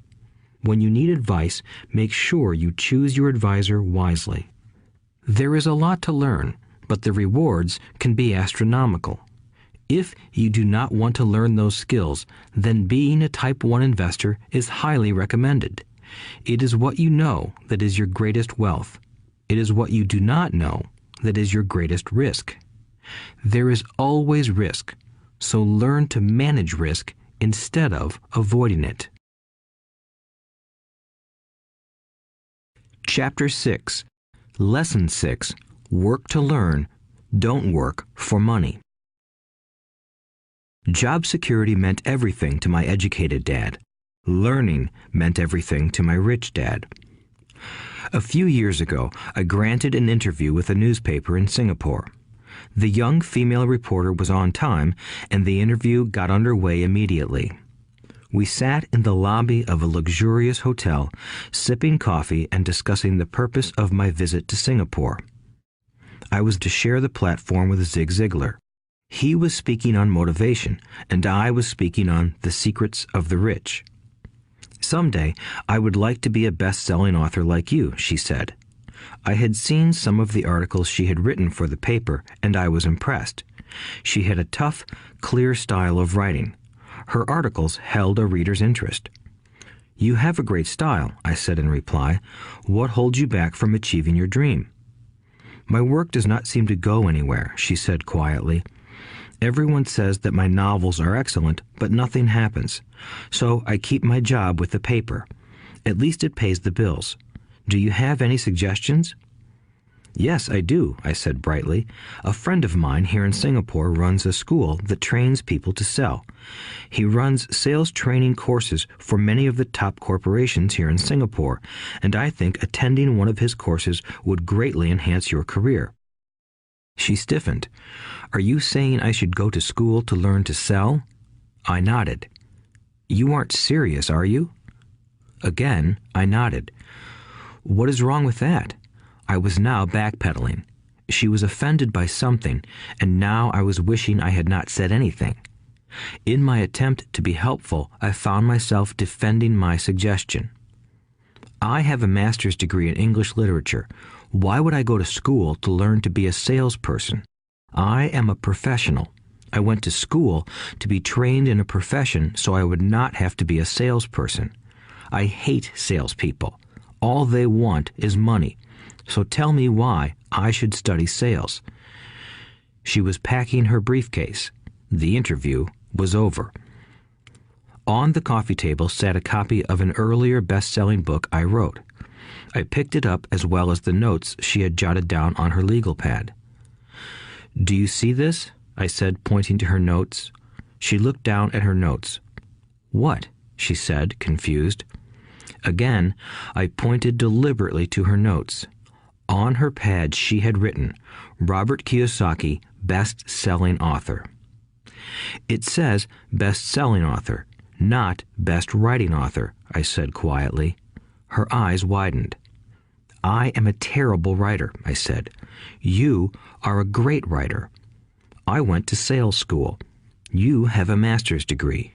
When you need advice, make sure you choose your advisor wisely. There is a lot to learn, but the rewards can be astronomical. If you do not want to learn those skills, then being a Type 1 investor is highly recommended. It is what you know that is your greatest wealth. It is what you do not know that is your greatest risk. There is always risk, so learn to manage risk instead of avoiding it. Chapter 6. Lesson 6. Work to learn, don't work for money. Job security meant everything to my educated dad. Learning meant everything to my rich dad. A few years ago, I granted an interview with a newspaper in Singapore. The young female reporter was on time, and the interview got underway immediately. We sat in the lobby of a luxurious hotel, sipping coffee and discussing the purpose of my visit to Singapore. I was to share the platform with Zig Ziglar. He was speaking on motivation, and I was speaking on the secrets of the rich. Someday, I would like to be a best-selling author like you, she said. I had seen some of the articles she had written for the paper, and I was impressed. She had a tough, clear style of writing. Her articles held a reader's interest. You have a great style, I said in reply. What holds you back from achieving your dream? My work does not seem to go anywhere, she said quietly. Everyone says that my novels are excellent, but nothing happens. So I keep my job with the paper. At least it pays the bills. Do you have any suggestions? Yes, I do, I said brightly. A friend of mine here in Singapore runs a school that trains people to sell. He runs sales training courses for many of the top corporations here in Singapore, and I think attending one of his courses would greatly enhance your career. She stiffened. Are you saying I should go to school to learn to sell? I nodded. You aren't serious, are you? Again, I nodded. What is wrong with that? I was now backpedaling. She was offended by something, and now I was wishing I had not said anything. In my attempt to be helpful, I found myself defending my suggestion. I have a master's degree in English literature. Why would I go to school to learn to be a salesperson? I am a professional. I went to school to be trained in a profession so I would not have to be a salesperson. I hate salespeople. All they want is money. So tell me why I should study sales. She was packing her briefcase. The interview was over. On the coffee table sat a copy of an earlier best-selling book I wrote. I picked it up as well as the notes she had jotted down on her legal pad. Do you see this? I said, pointing to her notes. She looked down at her notes. What? She said, confused. Again, I pointed deliberately to her notes. On her pad she had written, Robert Kiyosaki, best-selling author. It says best-selling author, not best writing author, I said quietly. Her eyes widened. I am a terrible writer, I said. You are a great writer. I went to sales school. You have a master's degree.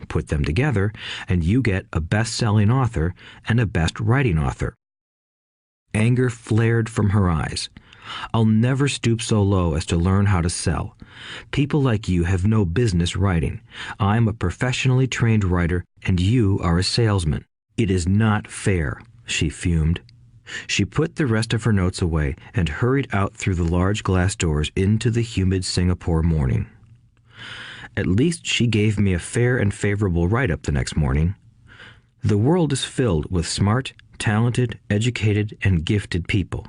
Put them together, and you get a best-selling author and a best writing author. Anger flared from her eyes. I'll never stoop so low as to learn how to sell. People like you have no business writing. I'm a professionally trained writer, and you are a salesman. It is not fair, she fumed. She put the rest of her notes away and hurried out through the large glass doors into the humid Singapore morning. At least she gave me a fair and favorable write-up the next morning. The world is filled with smart, talented, educated, and gifted people.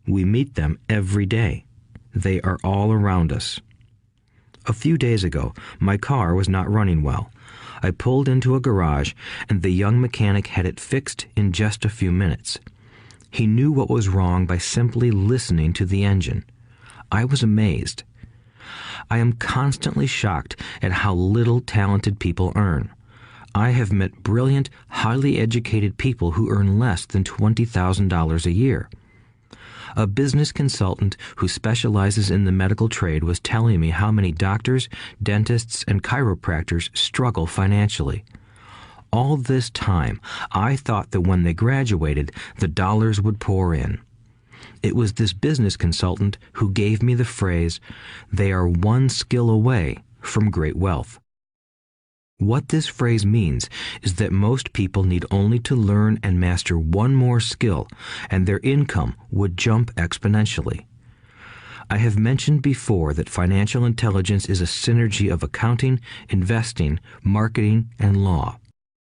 We meet them every day. They are all around us. A few days ago, my car was not running well. I pulled into a garage, and the young mechanic had it fixed in just a few minutes. He knew what was wrong by simply listening to the engine. I was amazed. I am constantly shocked at how little talented people earn. I have met brilliant, highly educated people who earn less than $20,000 a year. A business consultant who specializes in the medical trade was telling me how many doctors, dentists, and chiropractors struggle financially. All this time, I thought that when they graduated, the dollars would pour in. It was this business consultant who gave me the phrase, "They are one skill away from great wealth." What this phrase means is that most people need only to learn and master one more skill, and their income would jump exponentially. I have mentioned before that financial intelligence is a synergy of accounting, investing, marketing, and law.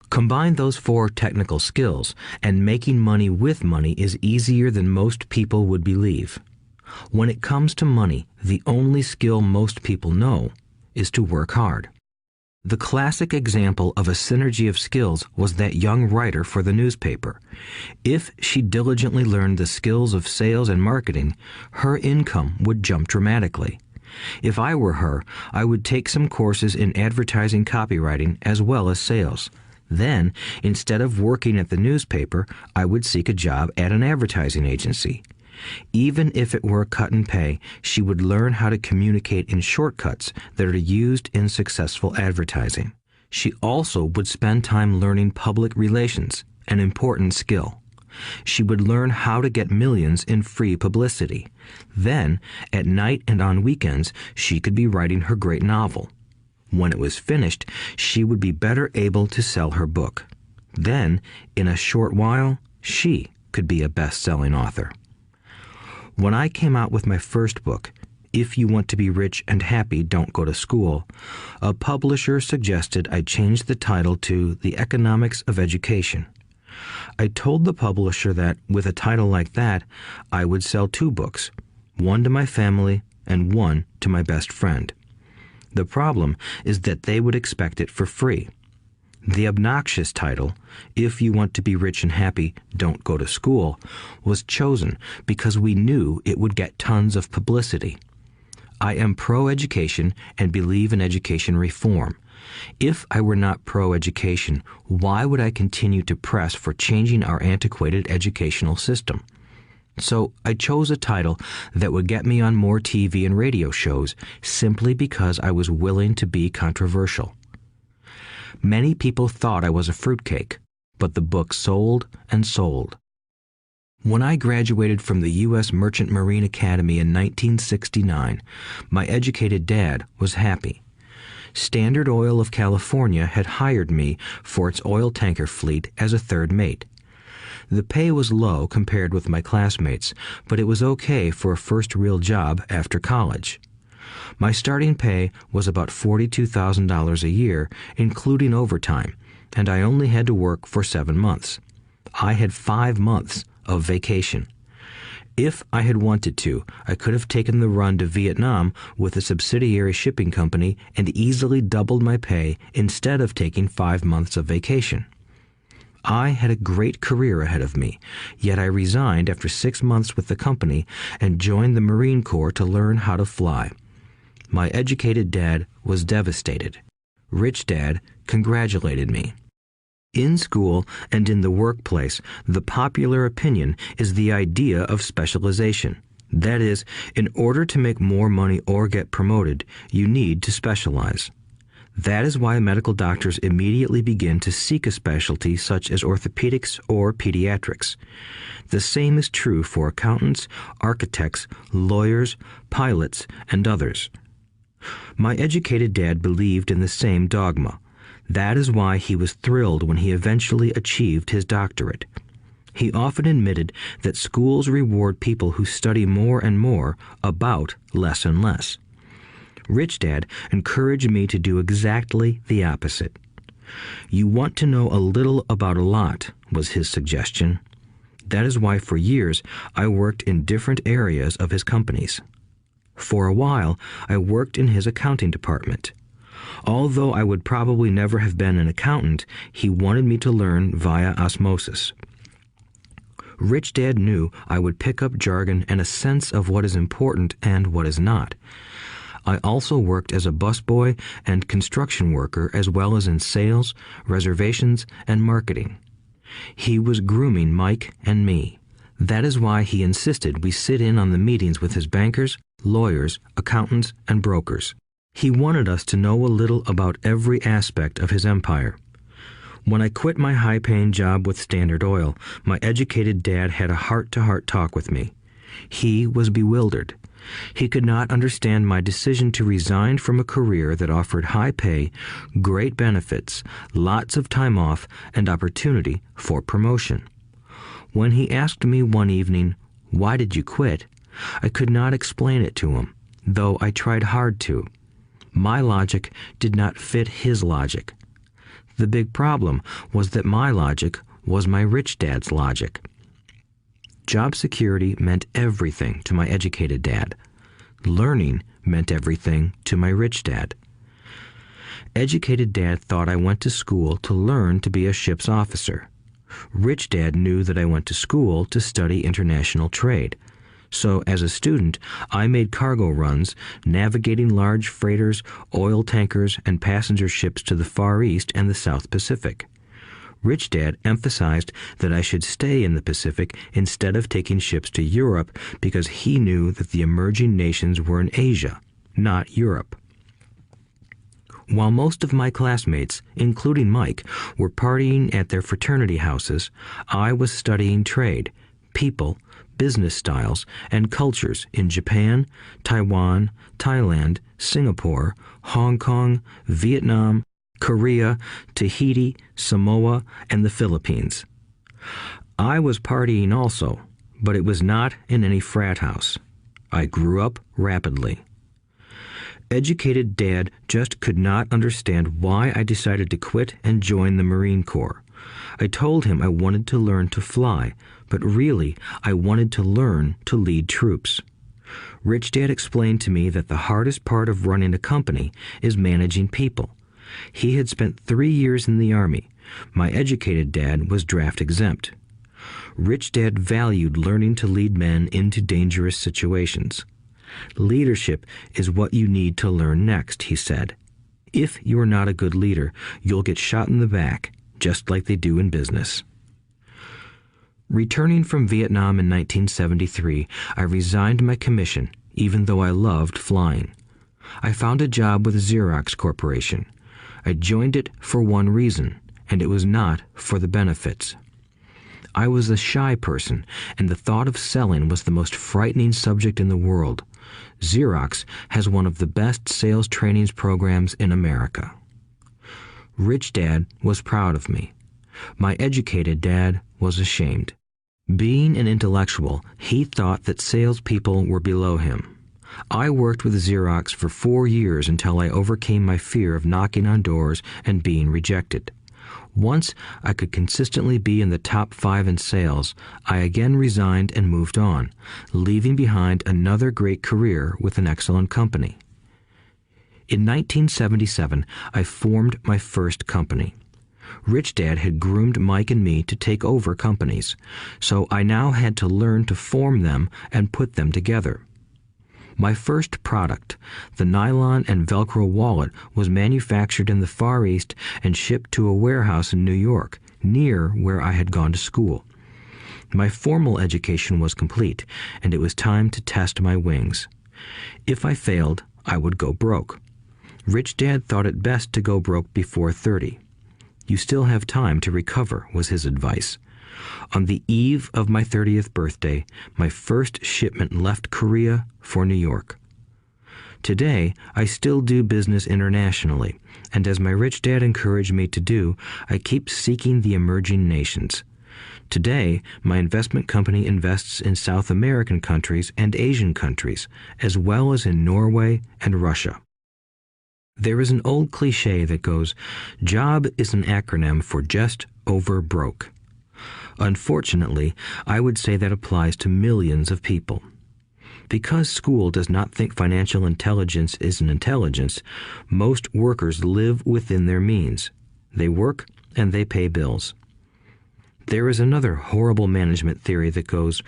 Combine those 4 technical skills, and making money with money is easier than most people would believe. When it comes to money, the only skill most people know is to work hard. The classic example of a synergy of skills was that young writer for the newspaper. If she diligently learned the skills of sales and marketing, her income would jump dramatically. If I were her, I would take some courses in advertising copywriting as well as sales. Then, instead of working at the newspaper, I would seek a job at an advertising agency. Even if it were a cut in pay, she would learn how to communicate in shortcuts that are used in successful advertising. She also would spend time learning public relations, an important skill. She would learn how to get millions in free publicity. Then, at night and on weekends, she could be writing her great novel. When it was finished, she would be better able to sell her book. Then, in a short while, she could be a best-selling author. When I came out with my first book, If You Want to Be Rich and Happy, Don't Go to School, a publisher suggested I change the title to The Economics of Education. I told the publisher that, with a title like that, I would sell 2 books, one to my family and one to my best friend. The problem is that they would expect it for free. The obnoxious title, If You Want to Be Rich and Happy, Don't Go to School, was chosen because we knew it would get tons of publicity. I am pro-education and believe in education reform. If I were not pro-education, why would I continue to press for changing our antiquated educational system? So I chose a title that would get me on more TV and radio shows simply because I was willing to be controversial. Many people thought I was a fruitcake, but the book sold and sold. When I graduated from the U.S. Merchant Marine Academy in 1969, my educated dad was happy. Standard Oil of California had hired me for its oil tanker fleet as a third mate. The pay was low compared with my classmates, but it was okay for a first real job after college. My starting pay was about $42,000 a year, including overtime, and I only had to work for 7 months. I had 5 months of vacation. If I had wanted to, I could have taken the run to Vietnam with a subsidiary shipping company and easily doubled my pay instead of taking 5 months of vacation. I had a great career ahead of me, yet I resigned after 6 months with the company and joined the Marine Corps to learn how to fly. My educated dad was devastated. Rich Dad congratulated me. In school and in the workplace, the popular opinion is the idea of specialization. That is, in order to make more money or get promoted, you need to specialize. That is why medical doctors immediately begin to seek a specialty such as orthopedics or pediatrics. The same is true for accountants, architects, lawyers, pilots, and others. My educated dad believed in the same dogma. That is why he was thrilled when he eventually achieved his doctorate. He often admitted that schools reward people who study more and more about less and less. Rich Dad encouraged me to do exactly the opposite. You want to know a little about a lot, was his suggestion. That is why for years I worked in different areas of his companies. For a while, I worked in his accounting department. Although I would probably never have been an accountant, he wanted me to learn via osmosis. Rich Dad knew I would pick up jargon and a sense of what is important and what is not. I also worked as a busboy and construction worker as well as in sales, reservations, and marketing. He was grooming Mike and me. That is why he insisted we sit in on the meetings with his bankers, lawyers, accountants, and brokers. He wanted us to know a little about every aspect of his empire. When I quit my high-paying job with Standard Oil, my educated dad had a heart-to-heart talk with me. He was bewildered. He could not understand my decision to resign from a career that offered high pay, great benefits, lots of time off, and opportunity for promotion. When he asked me one evening, "Why did you quit?" I could not explain it to him, though I tried hard to. My logic did not fit his logic. The big problem was that my logic was my rich dad's logic. Job security meant everything to my educated dad. Learning meant everything to my rich dad. Educated dad thought I went to school to learn to be a ship's officer. Rich dad knew that I went to school to study international trade. So as a student, I made cargo runs, navigating large freighters, oil tankers, and passenger ships to the Far East and the South Pacific. Rich Dad emphasized that I should stay in the Pacific instead of taking ships to Europe because he knew that the emerging nations were in Asia, not Europe. While most of my classmates, including Mike, were partying at their fraternity houses, I was studying trade, people, business styles, and cultures in Japan, Taiwan, Thailand, Singapore, Hong Kong, Vietnam, Korea, Tahiti, Samoa, and the Philippines. I was partying also, but it was not in any frat house. I grew up rapidly. Educated Dad just could not understand why I decided to quit and join the Marine Corps. I told him I wanted to learn to fly, but really I wanted to learn to lead troops. Rich Dad explained to me that the hardest part of running a company is managing people. He had spent 3 years in the Army. My educated dad was draft exempt. Rich Dad valued learning to lead men into dangerous situations. Leadership is what you need to learn next, he said. If you are not a good leader, you'll get shot in the back, just like they do in business. Returning from Vietnam in 1973, I resigned my commission, even though I loved flying. I found a job with Xerox Corporation. I joined it for one reason, and it was not for the benefits. I was a shy person, and the thought of selling was the most frightening subject in the world. Xerox has one of the best sales trainings programs in America. Rich Dad was proud of me. My educated dad was ashamed. Being an intellectual, he thought that salespeople were below him. I worked with Xerox for 4 years until I overcame my fear of knocking on doors and being rejected. Once I could consistently be in the top 5 in sales, I again resigned and moved on, leaving behind another great career with an excellent company. In 1977, I formed my first company. Rich Dad had groomed Mike and me to take over companies, so I now had to learn to form them and put them together. My first product, the nylon and Velcro wallet, was manufactured in the Far East and shipped to a warehouse in New York, near where I had gone to school. My formal education was complete, and it was time to test my wings. If I failed, I would go broke. Rich Dad thought it best to go broke before 30. You still have time to recover, was his advice. On the eve of my 30th birthday, my first shipment left Korea for New York. Today, I still do business internationally, and as my rich dad encouraged me to do, I keep seeking the emerging nations. Today, my investment company invests in South American countries and Asian countries, as well as in Norway and Russia. There is an old cliche that goes, "Job is an acronym for just over broke." Unfortunately, I would say that applies to millions of people. Because school does not think financial intelligence is an intelligence, most workers live within their means. They work and they pay bills. There is another horrible management theory that goes,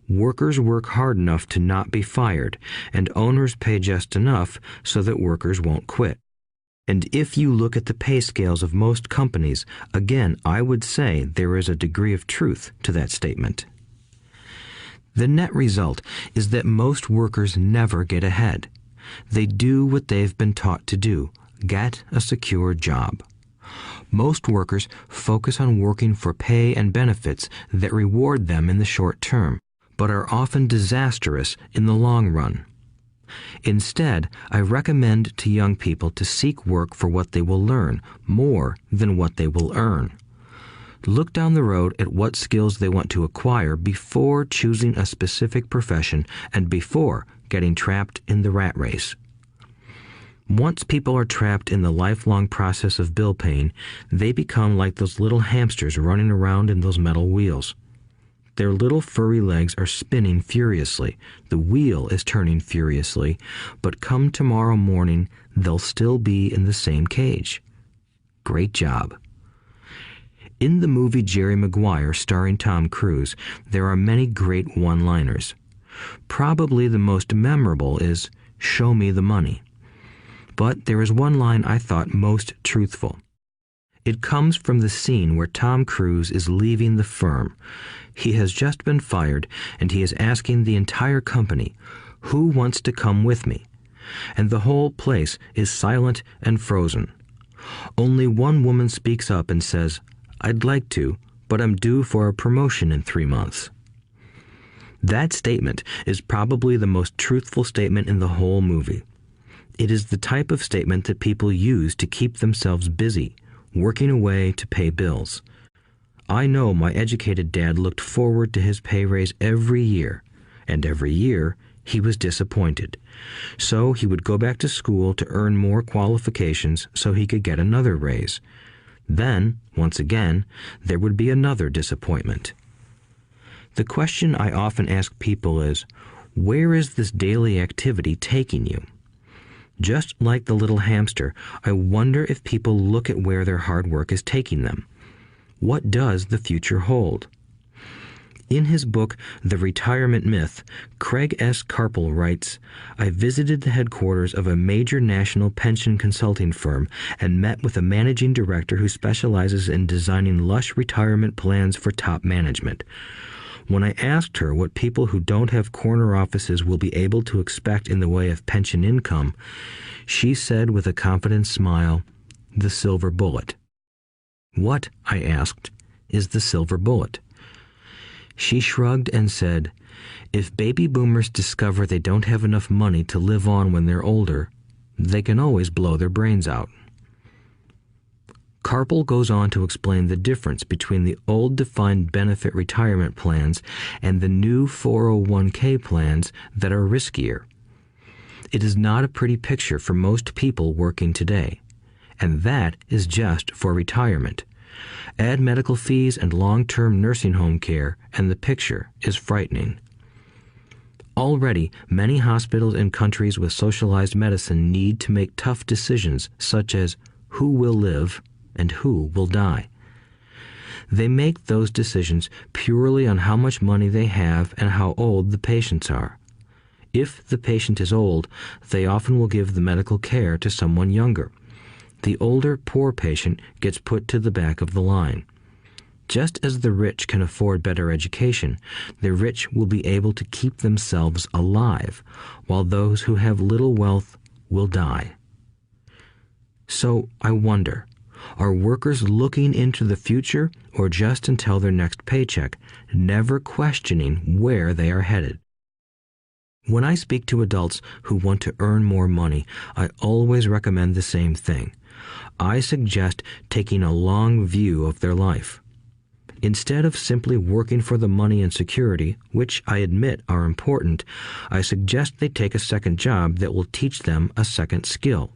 workers work hard enough to not be fired, and owners pay just enough so that workers won't quit. And if you look at the pay scales of most companies, again, I would say there is a degree of truth to that statement. The net result is that most workers never get ahead. They do what they've been taught to do, get a secure job. Most workers focus on working for pay and benefits that reward them in the short term, but are often disastrous in the long run. Instead, I recommend to young people to seek work for what they will learn more than what they will earn. Look down the road at what skills they want to acquire before choosing a specific profession and before getting trapped in the rat race. Once people are trapped in the lifelong process of bill paying, they become like those little hamsters running around in those metal wheels. Their little furry legs are spinning furiously, the wheel is turning furiously, but come tomorrow morning, they'll still be in the same cage. Great job. In the movie Jerry Maguire, starring Tom Cruise, there are many great one-liners. Probably the most memorable is, "Show me the money." But there is one line I thought most truthful. It comes from the scene where Tom Cruise is leaving the firm. He has just been fired, and he is asking the entire company, "Who wants to come with me?" And the whole place is silent and frozen. Only one woman speaks up and says, "I'd like to, but I'm due for a promotion in 3 months." That statement is probably the most truthful statement in the whole movie. It is the type of statement that people use to keep themselves busy, working away to pay bills. I know my educated dad looked forward to his pay raise every year, and every year he was disappointed. So he would go back to school to earn more qualifications so he could get another raise. Then, once again, there would be another disappointment. The question I often ask people is, where is this daily activity taking you? Just like the little hamster, I wonder if people look at where their hard work is taking them. What does the future hold? In his book, The Retirement Myth, Craig S. Carpel writes, "I visited the headquarters of a major national pension consulting firm and met with a managing director who specializes in designing lush retirement plans for top management. When I asked her what people who don't have corner offices will be able to expect in the way of pension income, she said with a confident smile, 'The silver bullet.'" "What," I asked, "is the silver bullet?" She shrugged and said, "If baby boomers discover they don't have enough money to live on when they're older, they can always blow their brains out." Carpel goes on to explain the difference between the old defined benefit retirement plans and the new 401k plans that are riskier. It is not a pretty picture for most people working today, and that is just for retirement. Add medical fees and long-term nursing home care, and the picture is frightening. Already, many hospitals in countries with socialized medicine need to make tough decisions such as who will live and who will die. They make those decisions purely on how much money they have and how old the patients are. If the patient is old, they often will give the medical care to someone younger. The older, poor patient gets put to the back of the line. Just as the rich can afford better education, the rich will be able to keep themselves alive, while those who have little wealth will die. So I wonder, are workers looking into the future or just until their next paycheck, never questioning where they are headed? When I speak to adults who want to earn more money, I always recommend the same thing. I suggest taking a long view of their life. Instead of simply working for the money and security, which I admit are important, I suggest they take a second job that will teach them a second skill.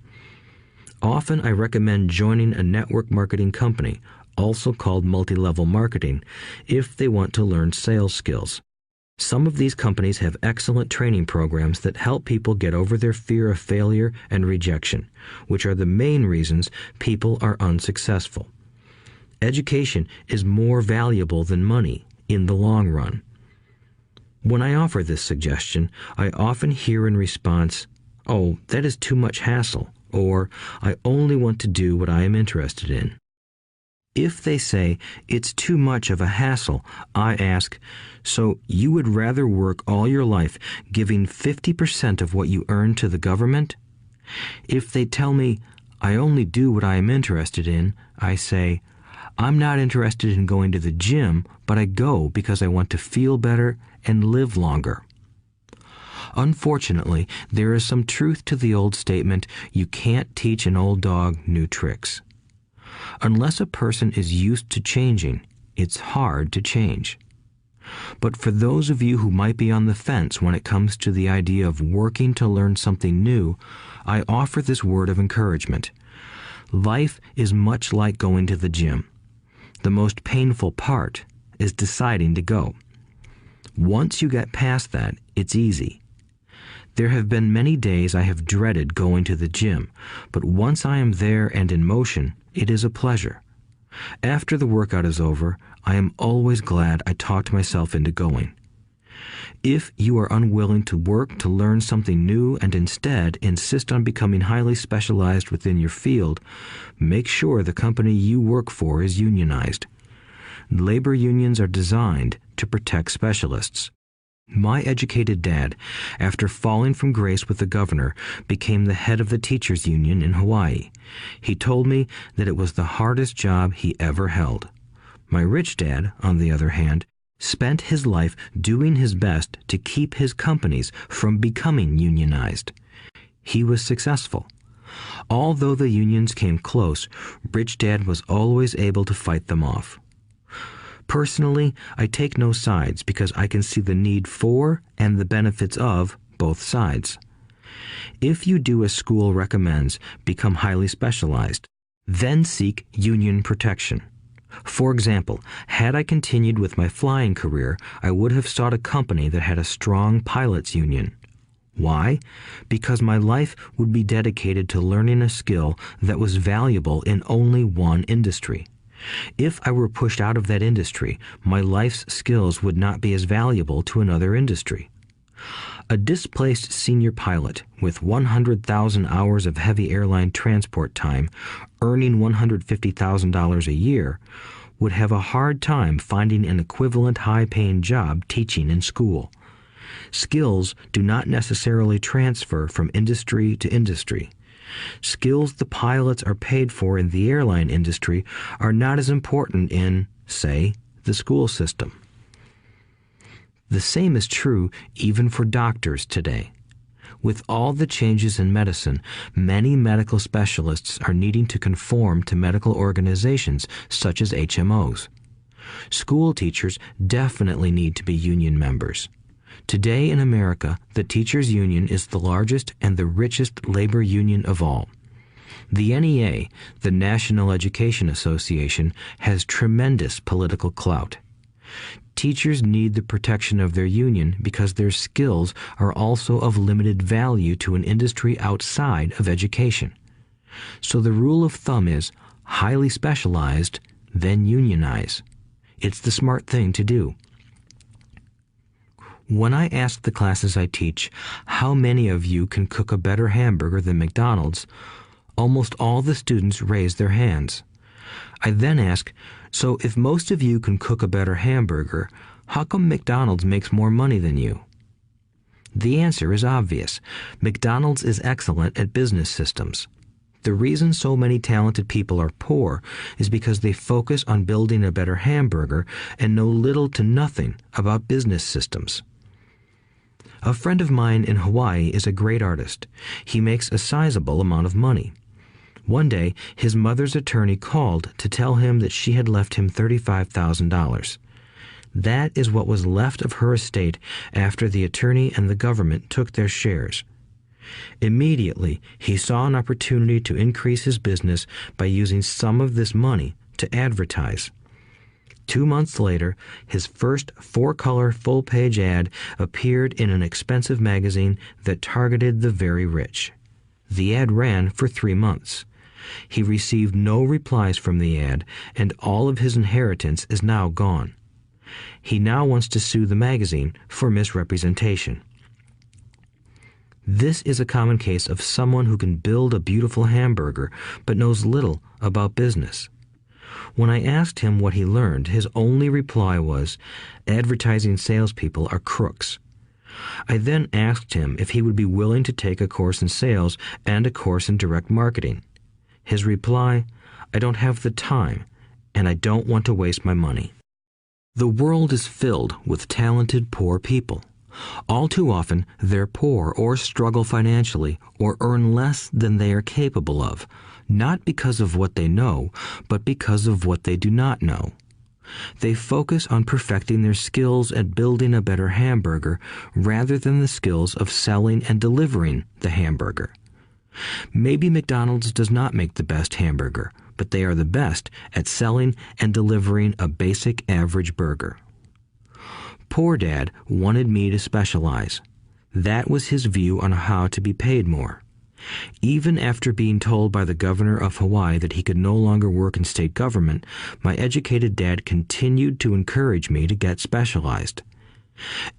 Often I recommend joining a network marketing company, also called multi-level marketing, if they want to learn sales skills. Some of these companies have excellent training programs that help people get over their fear of failure and rejection, which are the main reasons people are unsuccessful. Education is more valuable than money in the long run. When I offer this suggestion, I often hear in response, "Oh, that is too much hassle," or "I only want to do what I am interested in." If they say it's too much of a hassle, I ask, so you would rather work all your life giving 50% of what you earn to the government? If they tell me, I only do what I am interested in, I say, I'm not interested in going to the gym, but I go because I want to feel better and live longer. Unfortunately, there is some truth to the old statement, you can't teach an old dog new tricks. Unless a person is used to changing, it's hard to change. But for those of you who might be on the fence when it comes to the idea of working to learn something new, I offer this word of encouragement. Life is much like going to the gym. The most painful part is deciding to go. Once you get past that, it's easy. There have been many days I have dreaded going to the gym, but once I am there and in motion, it is a pleasure. After the workout is over, I am always glad I talked myself into going. If you are unwilling to work to learn something new and instead insist on becoming highly specialized within your field, make sure the company you work for is unionized. Labor unions are designed to protect specialists. My educated dad, after falling from grace with the governor, became the head of the teachers' union in Hawaii. He told me that it was the hardest job he ever held. My rich dad, on the other hand, spent his life doing his best to keep his companies from becoming unionized. He was successful. Although the unions came close, Rich Dad was always able to fight them off. Personally, I take no sides because I can see the need for and the benefits of both sides. If you do as school recommends, become highly specialized, then seek union protection. For example, had I continued with my flying career, I would have sought a company that had a strong pilots' union. Why? Because my life would be dedicated to learning a skill that was valuable in only one industry. If I were pushed out of that industry, my life's skills would not be as valuable to another industry. A displaced senior pilot with 100,000 hours of heavy airline transport time, earning $150,000 a year, would have a hard time finding an equivalent high-paying job teaching in school. Skills do not necessarily transfer from industry to industry. Skills the pilots are paid for in the airline industry are not as important in, say, the school system. The same is true even for doctors today. With all the changes in medicine, many medical specialists are needing to conform to medical organizations such as HMOs. School teachers definitely need to be union members. Today in America, the teachers' union is the largest and the richest labor union of all. The NEA, the National Education Association, has tremendous political clout. Teachers need the protection of their union because their skills are also of limited value to an industry outside of education. So the rule of thumb is highly specialized, then unionize. It's the smart thing to do. When I ask the classes I teach, how many of you can cook a better hamburger than McDonald's, almost all the students raise their hands. I then ask, so if most of you can cook a better hamburger, how come McDonald's makes more money than you? The answer is obvious. McDonald's is excellent at business systems. The reason so many talented people are poor is because they focus on building a better hamburger and know little to nothing about business systems. A friend of mine in Hawaii is a great artist. He makes a sizable amount of money. One day, his mother's attorney called to tell him that she had left him $35,000. That is what was left of her estate after the attorney and the government took their shares. Immediately, he saw an opportunity to increase his business by using some of this money to advertise. 2 months later, his first 4-color full-page ad appeared in an expensive magazine that targeted the very rich. The ad ran for 3 months. He received no replies from the ad, and all of his inheritance is now gone. He now wants to sue the magazine for misrepresentation. This is a common case of someone who can build a beautiful hamburger but knows little about business. When I asked him what he learned, his only reply was, "Advertising salespeople are crooks." I then asked him if he would be willing to take a course in sales and a course in direct marketing. His reply, "I don't have the time, and I don't want to waste my money." The world is filled with talented poor people. All too often, they're poor or struggle financially or earn less than they are capable of, not because of what they know, but because of what they do not know. They focus on perfecting their skills at building a better hamburger rather than the skills of selling and delivering the hamburger. Maybe McDonald's does not make the best hamburger, but they are the best at selling and delivering a basic average burger. Poor Dad wanted me to specialize. That was his view on how to be paid more. Even after being told by the governor of Hawaii that he could no longer work in state government, my educated dad continued to encourage me to get specialized.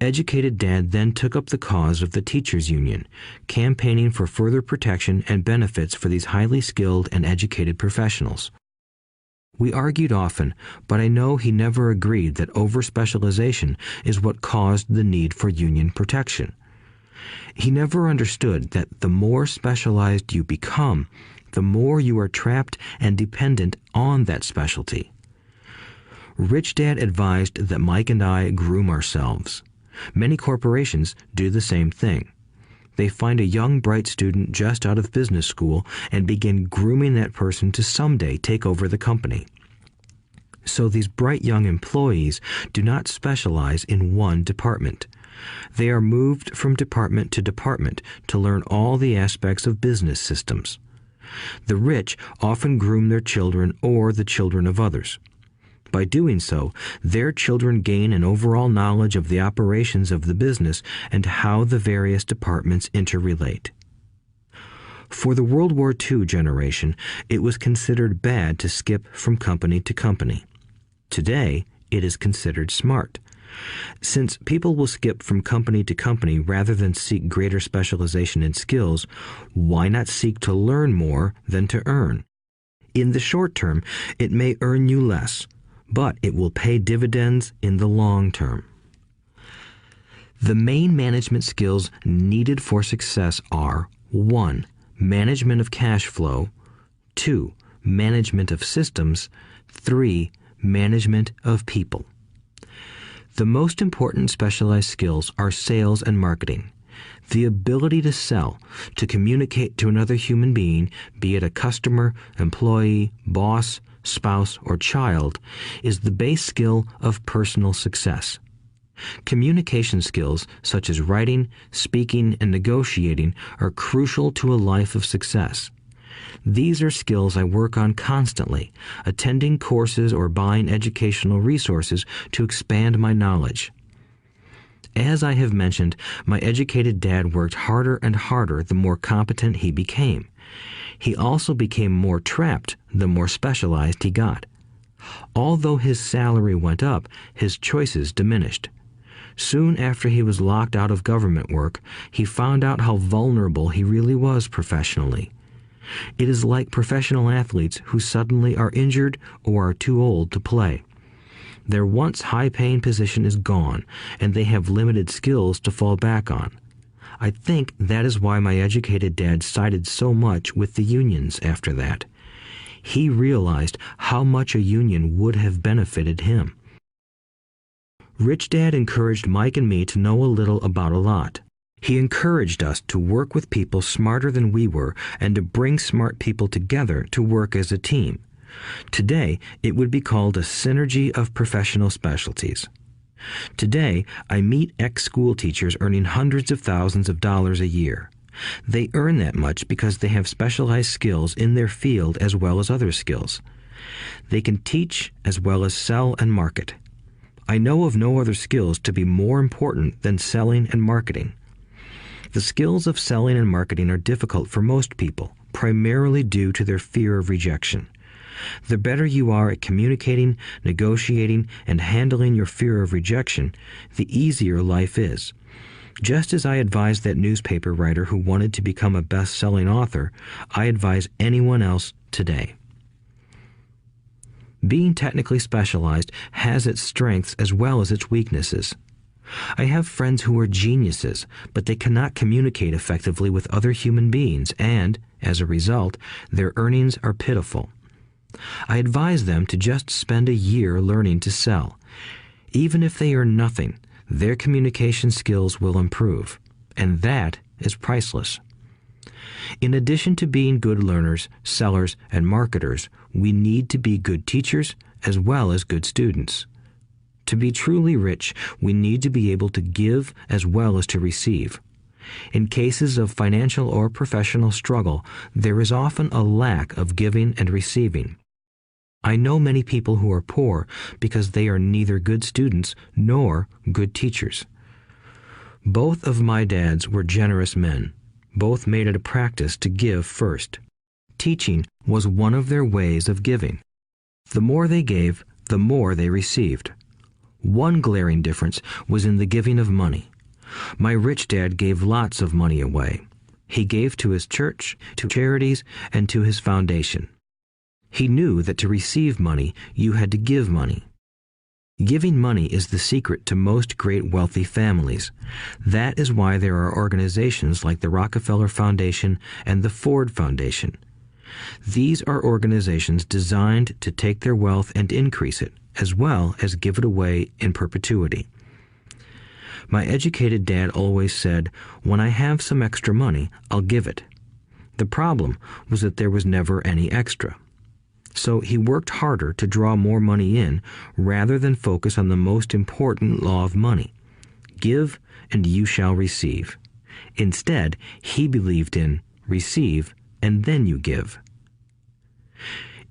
Educated Dad then took up the cause of the teachers' union, campaigning for further protection and benefits for these highly skilled and educated professionals. We argued often, but I know he never agreed that over-specialization is what caused the need for union protection. He never understood that the more specialized you become, the more you are trapped and dependent on that specialty. Rich Dad advised that Mike and I groom ourselves. Many corporations do the same thing. They find a young, bright student just out of business school and begin grooming that person to someday take over the company. So these bright young employees do not specialize in one department. They are moved from department to department to learn all the aspects of business systems. The rich often groom their children or the children of others. By doing so, their children gain an overall knowledge of the operations of the business and how the various departments interrelate. For the World War II generation, it was considered bad to skip from company to company. Today, it is considered smart. Since people will skip from company to company rather than seek greater specialization in skills, why not seek to learn more than to earn? In the short term, it may earn you less, but it will pay dividends in the long term. The main management skills needed for success are 1. Management of cash flow, 2. Management of systems, 3. Management of people. The most important specialized skills are sales and marketing. The ability to sell, to communicate to another human being, be it a customer, employee, boss, spouse, or child, is the base skill of personal success. Communication skills such as writing, speaking, and negotiating are crucial to a life of success. These are skills I work on constantly, attending courses or buying educational resources to expand my knowledge. As I have mentioned, my educated dad worked harder and harder the more competent he became. He also became more trapped the more specialized he got. Although his salary went up, his choices diminished. Soon after he was locked out of government work, he found out how vulnerable he really was professionally. It is like professional athletes who suddenly are injured or are too old to play. Their once high-paying position is gone, and they have limited skills to fall back on. I think that is why my educated dad sided so much with the unions after that. He realized how much a union would have benefited him. Rich Dad encouraged Mike and me to know a little about a lot. He encouraged us to work with people smarter than we were and to bring smart people together to work as a team. Today, it would be called a synergy of professional specialties. Today, I meet ex-school teachers earning hundreds of thousands of dollars a year. They earn that much because they have specialized skills in their field as well as other skills. They can teach as well as sell and market. I know of no other skills to be more important than selling and marketing. The skills of selling and marketing are difficult for most people, primarily due to their fear of rejection. The better you are at communicating, negotiating, and handling your fear of rejection, the easier life is. Just as I advise that newspaper writer who wanted to become a best-selling author, I advise anyone else today. Being technically specialized has its strengths as well as its weaknesses. I have friends who are geniuses, but they cannot communicate effectively with other human beings, and, as a result, their earnings are pitiful. I advise them to just spend a year learning to sell. Even if they earn nothing, their communication skills will improve, and that is priceless. In addition to being good learners, sellers, and marketers, we need to be good teachers as well as good students. To be truly rich, we need to be able to give as well as to receive. In cases of financial or professional struggle, there is often a lack of giving and receiving. I know many people who are poor because they are neither good students nor good teachers. Both of my dads were generous men. Both made it a practice to give first. Teaching was one of their ways of giving. The more they gave, the more they received. One glaring difference was in the giving of money. My rich dad gave lots of money away. He gave to his church, to charities, and to his foundation. He knew that to receive money, you had to give money. Giving money is the secret to most great wealthy families. That is why there are organizations like the Rockefeller Foundation and the Ford Foundation. These are organizations designed to take their wealth and increase it, as well as give it away in perpetuity. My educated dad always said, "When I have some extra money, I'll give it." The problem was that there was never any extra. So he worked harder to draw more money in rather than focus on the most important law of money. Give and you shall receive. Instead, he believed in receive and then you give.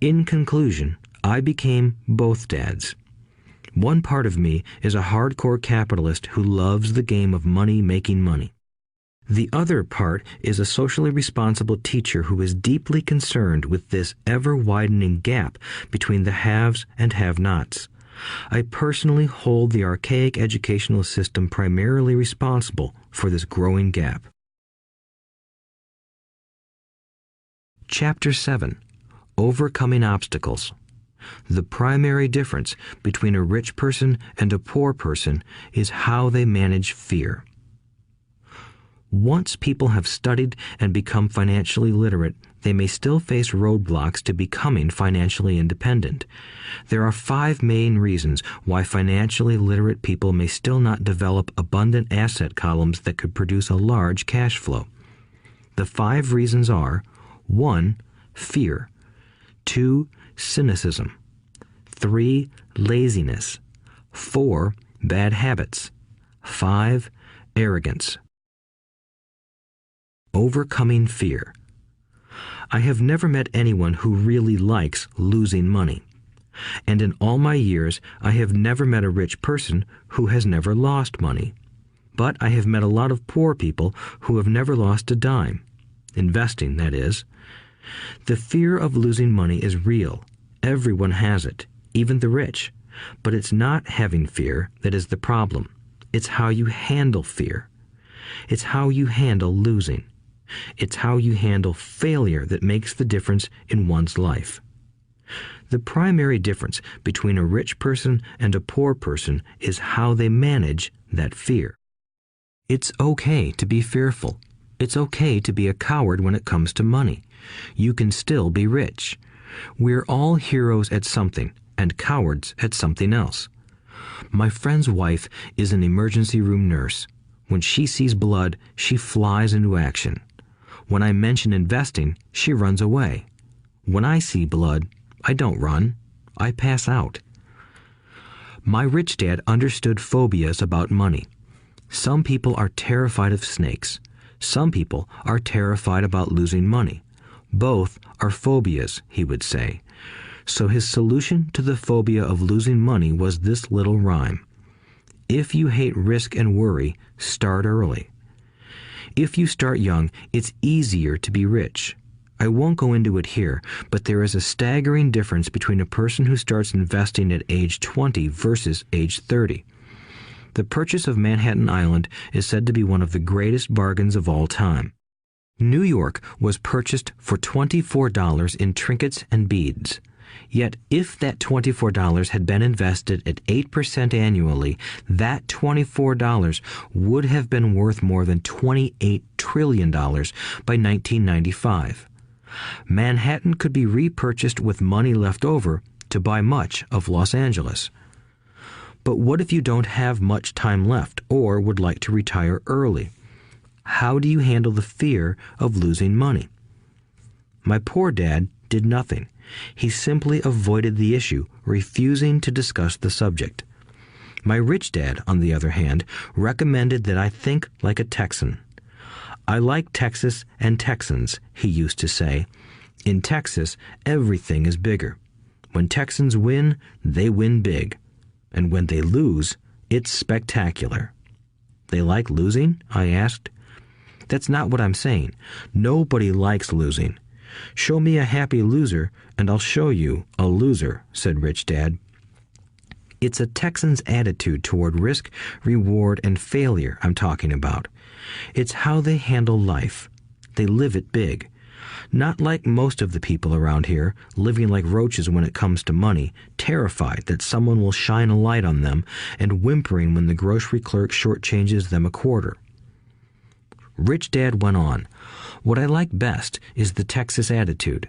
In conclusion, I became both dads. One part of me is a hardcore capitalist who loves the game of money making money. The other part is a socially responsible teacher who is deeply concerned with this ever-widening gap between the haves and have-nots. I personally hold the archaic educational system primarily responsible for this growing gap. Chapter 7. Overcoming Obstacles. The primary difference between a rich person and a poor person is how they manage fear. Once people have studied and become financially literate, they may still face roadblocks to becoming financially independent. There are 5 main reasons why financially literate people may still not develop abundant asset columns that could produce a large cash flow. The 5 reasons are: 1. Fear. 2. Cynicism. 3. Laziness. 4. Bad habits. 5. Arrogance. Overcoming fear. I have never met anyone who really likes losing money. And in all my years, I have never met a rich person who has never lost money. But I have met a lot of poor people who have never lost a dime. Investing, that is. The fear of losing money is real. Everyone has it, even the rich. But it's not having fear that is the problem. It's how you handle fear. It's how you handle losing. It's how you handle failure that makes the difference in one's life. The primary difference between a rich person and a poor person is how they manage that fear. It's okay to be fearful. It's okay to be a coward when it comes to money. You can still be rich. We're all heroes at something and cowards at something else. My friend's wife is an emergency room nurse. When she sees blood, she flies into action. When I mention investing, she runs away. When I see blood, I don't run. I pass out. My rich dad understood phobias about money. Some people are terrified of snakes. Some people are terrified about losing money. Both are phobias, he would say. So his solution to the phobia of losing money was this little rhyme. If you hate risk and worry, start early. If you start young, it's easier to be rich. I won't go into it here, but there is a staggering difference between a person who starts investing at age 20 versus age 30. The purchase of Manhattan Island is said to be one of the greatest bargains of all time. New York was purchased for $24 in trinkets and beads. Yet if that $24 had been invested at 8% annually, that $24 would have been worth more than $28 trillion by 1995. Manhattan could be repurchased with money left over to buy much of Los Angeles. But what if you don't have much time left or would like to retire early? How do you handle the fear of losing money? My poor dad did nothing. He simply avoided the issue, refusing to discuss the subject. My rich dad, on the other hand, recommended that I think like a Texan. I like Texas and Texans, he used to say. In Texas, everything is bigger. When Texans win, they win big. And when they lose, it's spectacular. They like losing? I asked. That's not what I'm saying. Nobody likes losing. Show me a happy loser, and I'll show you a loser, said Rich Dad. It's a Texan's attitude toward risk, reward, and failure I'm talking about. It's how they handle life. They live it big. Not like most of the people around here, living like roaches when it comes to money, terrified that someone will shine a light on them and whimpering when the grocery clerk shortchanges them a quarter. Rich Dad went on, "What I like best is the Texas attitude.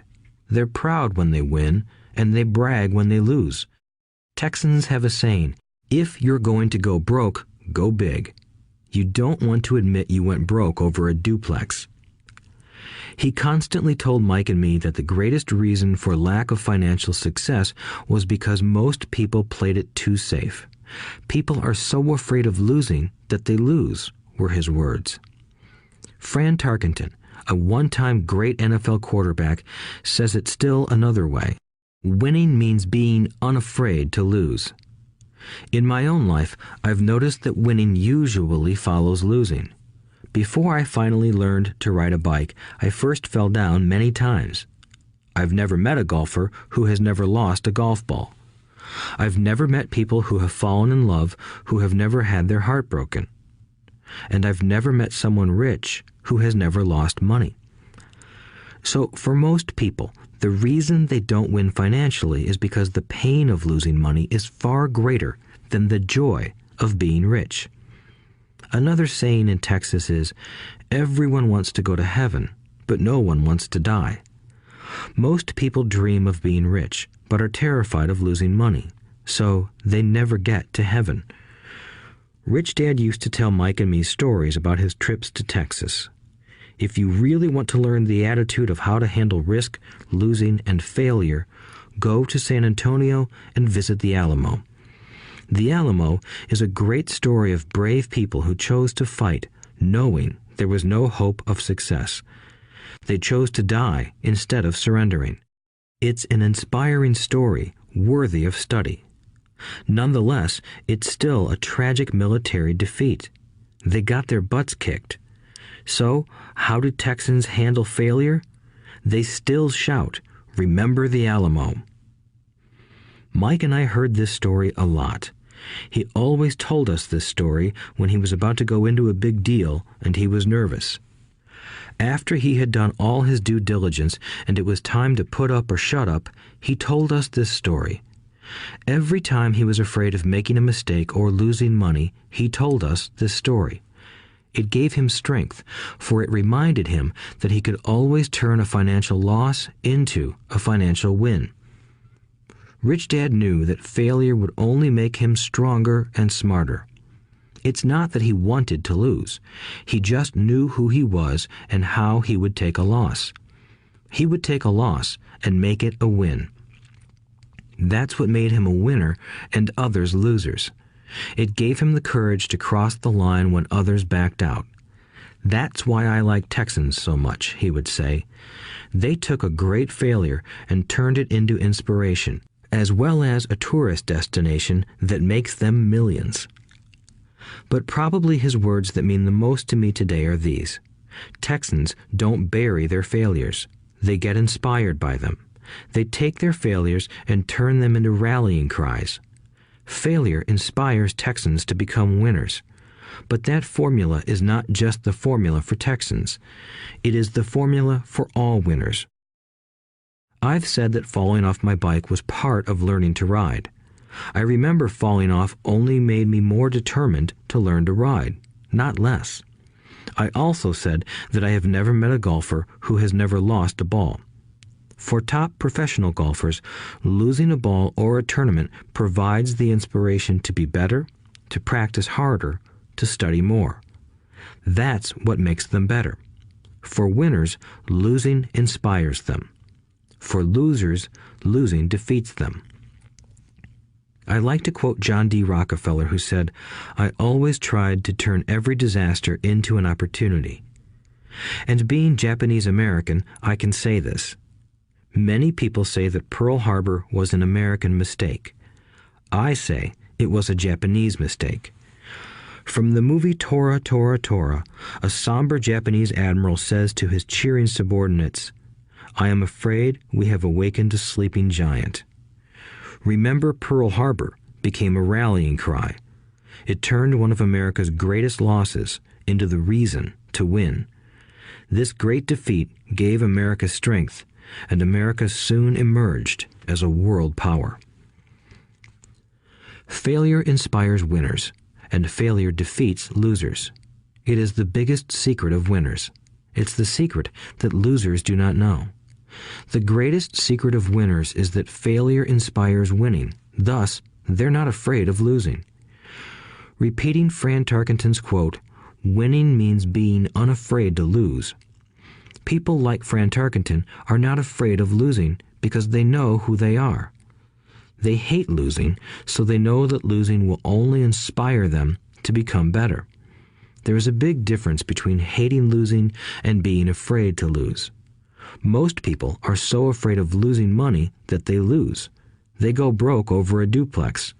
They're proud when they win, and they brag when they lose. Texans have a saying, if you're going to go broke, go big. You don't want to admit you went broke over a duplex." He constantly told Mike and me that the greatest reason for lack of financial success was because most people played it too safe. People are so afraid of losing that they lose, were his words. Fran Tarkenton, a one-time great NFL quarterback, says it still another way. Winning means being unafraid to lose. In my own life, I've noticed that winning usually follows losing. Before I finally learned to ride a bike, I first fell down many times. I've never met a golfer who has never lost a golf ball. I've never met people who have fallen in love who have never had their heart broken. And I've never met someone rich who has never lost money. So for most people, the reason they don't win financially is because the pain of losing money is far greater than the joy of being rich. Another saying in Texas is, everyone wants to go to heaven, but no one wants to die. Most people dream of being rich, but are terrified of losing money, so they never get to heaven. Rich Dad used to tell Mike and me stories about his trips to Texas. If you really want to learn the attitude of how to handle risk, losing, and failure, go to San Antonio and visit the Alamo. The Alamo is a great story of brave people who chose to fight, knowing there was no hope of success. They chose to die instead of surrendering. It's an inspiring story worthy of study. Nonetheless, it's still a tragic military defeat. They got their butts kicked. So, how do Texans handle failure? They still shout, "Remember the Alamo." Mike and I heard this story a lot. He always told us this story when he was about to go into a big deal and he was nervous. After he had done all his due diligence and it was time to put up or shut up, he told us this story. Every time he was afraid of making a mistake or losing money, he told us this story. It gave him strength, for it reminded him that he could always turn a financial loss into a financial win. Rich Dad knew that failure would only make him stronger and smarter. It's not that he wanted to lose. He just knew who he was and how he would take a loss. He would take a loss and make it a win. That's what made him a winner and others losers. It gave him the courage to cross the line when others backed out. That's why I like Texans so much, he would say. They took a great failure and turned it into inspiration, as well as a tourist destination that makes them millions. But probably his words that mean the most to me today are these. Texans don't bury their failures. They get inspired by them. They take their failures and turn them into rallying cries. Failure inspires Texans to become winners. But that formula is not just the formula for Texans. It is the formula for all winners. I've said that falling off my bike was part of learning to ride. I remember falling off only made me more determined to learn to ride, not less. I also said that I have never met a golfer who has never lost a ball. For top professional golfers, losing a ball or a tournament provides the inspiration to be better, to practice harder, to study more. That's what makes them better. For winners, losing inspires them. For losers, losing defeats them. I like to quote John D. Rockefeller, who said, "I always tried to turn every disaster into an opportunity." And being Japanese American, I can say this. Many people say that Pearl Harbor was an American mistake. I say it was a Japanese mistake. From the movie Tora, Tora, Tora, a somber Japanese admiral says to his cheering subordinates, "I am afraid we have awakened a sleeping giant." Remember Pearl Harbor became a rallying cry. It turned one of America's greatest losses into the reason to win. This great defeat gave America strength, and America soon emerged as a world power. Failure inspires winners, and failure defeats losers. It is the biggest secret of winners. It's the secret that losers do not know. The greatest secret of winners is that failure inspires winning. Thus, they're not afraid of losing. Repeating Fran Tarkenton's quote, "Winning means being unafraid to lose." People like Fran Tarkenton are not afraid of losing because they know who they are. They hate losing, so they know that losing will only inspire them to become better. There is a big difference between hating losing and being afraid to lose. Most people are so afraid of losing money that they lose. They go broke over a duplex.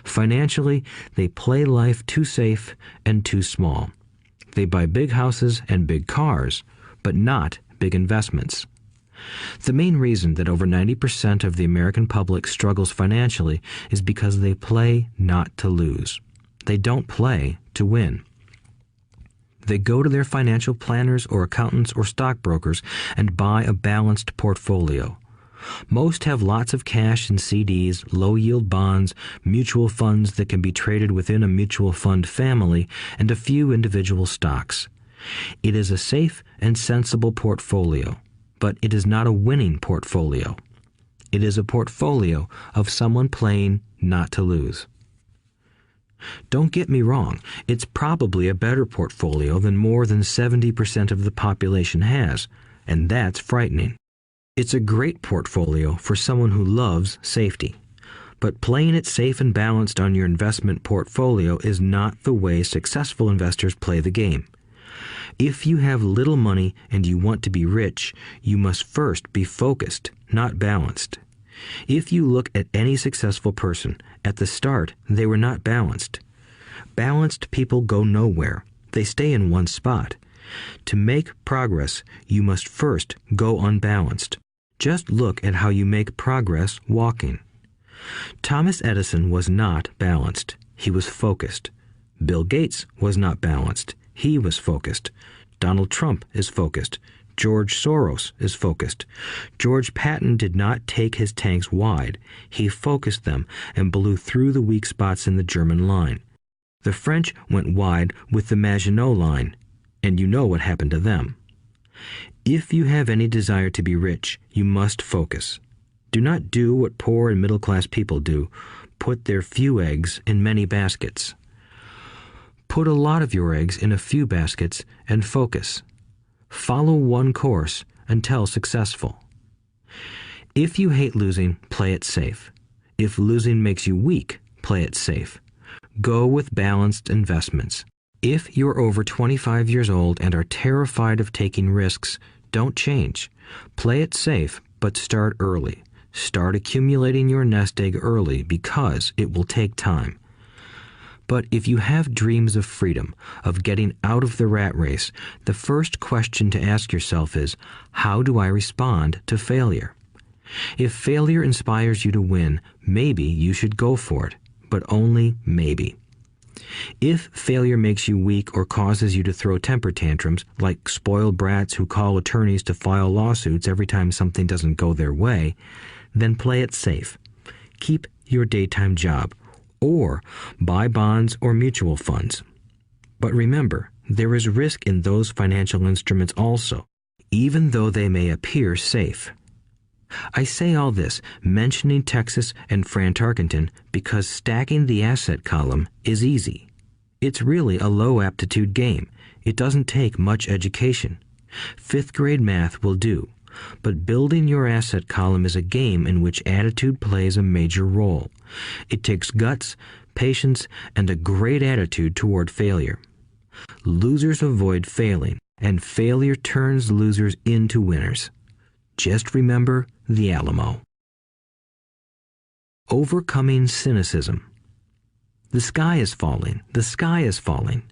Financially, they play life too safe and too small. They buy big houses and big cars, but not big investments. The main reason that over 90% of the American public struggles financially is because they play not to lose. They don't play to win. They go to their financial planners or accountants or stockbrokers and buy a balanced portfolio. Most have lots of cash in CDs, low-yield bonds, mutual funds that can be traded within a mutual fund family, and a few individual stocks. It is a safe and sensible portfolio, but it is not a winning portfolio. It is a portfolio of someone playing not to lose. Don't get me wrong, it's probably a better portfolio than more than 70% of the population has, and that's frightening. It's a great portfolio for someone who loves safety. But playing it safe and balanced on your investment portfolio is not the way successful investors play the game. If you have little money and you want to be rich, you must first be focused, not balanced. If you look at any successful person, at the start they were not balanced. Balanced people go nowhere. They stay in one spot. To make progress, you must first go unbalanced. Just look at how you make progress walking. Thomas Edison was not balanced. He was focused. Bill Gates was not balanced. He was focused. Donald Trump is focused. George Soros is focused. George Patton did not take his tanks wide. He focused them and blew through the weak spots in the German line. The French went wide with the Maginot Line, and you know what happened to them. If you have any desire to be rich, you must focus. Do not do what poor and middle-class people do, put their few eggs in many baskets. Put a lot of your eggs in a few baskets and focus. Follow one course until successful. If you hate losing, play it safe. If losing makes you weak, play it safe. Go with balanced investments. If you're over 25 years old and are terrified of taking risks, don't change. Play it safe, but start early. Start accumulating your nest egg early because it will take time. But if you have dreams of freedom, of getting out of the rat race, the first question to ask yourself is, how do I respond to failure? If failure inspires you to win, maybe you should go for it, but only maybe. If failure makes you weak or causes you to throw temper tantrums, like spoiled brats who call attorneys to file lawsuits every time something doesn't go their way, then play it safe. Keep your daytime job, or buy bonds or mutual funds. But remember, there is risk in those financial instruments also, even though they may appear safe. I say all this, mentioning Texas and Fran Tarkenton, because stacking the asset column is easy. It's really a low-aptitude game. It doesn't take much education. Fifth-grade math will do. But building your asset column is a game in which attitude plays a major role. It takes guts, patience, and a great attitude toward failure. Losers avoid failing, and failure turns losers into winners. Just remember the Alamo. Overcoming cynicism. The sky is falling. The sky is falling.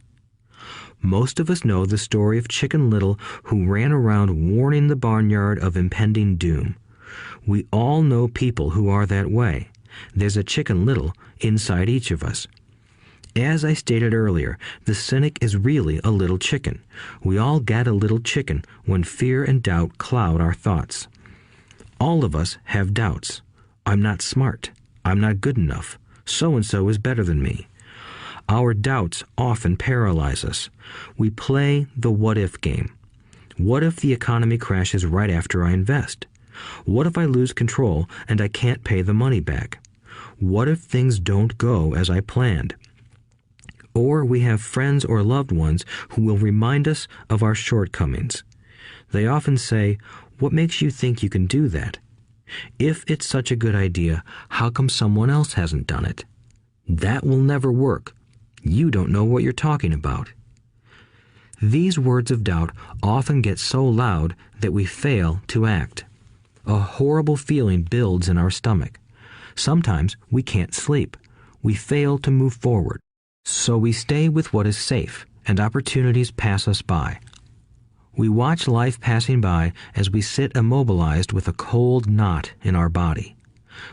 Most of us know the story of Chicken Little, who ran around warning the barnyard of impending doom. We all know people who are that way. There's a Chicken Little inside each of us. As I stated earlier, the cynic is really a little chicken. We all get a little chicken when fear and doubt cloud our thoughts. All of us have doubts. I'm not smart. I'm not good enough. So-and-so is better than me. Our doubts often paralyze us. We play the what-if game. What if the economy crashes right after I invest? What if I lose control and I can't pay the money back? What if things don't go as I planned? Or we have friends or loved ones who will remind us of our shortcomings. They often say, "What makes you think you can do that? If it's such a good idea, how come someone else hasn't done it? That will never work. You don't know what you're talking about." These words of doubt often get so loud that we fail to act. A horrible feeling builds in our stomach. Sometimes we can't sleep. We fail to move forward. So we stay with what is safe, and opportunities pass us by. We watch life passing by as we sit immobilized with a cold knot in our body.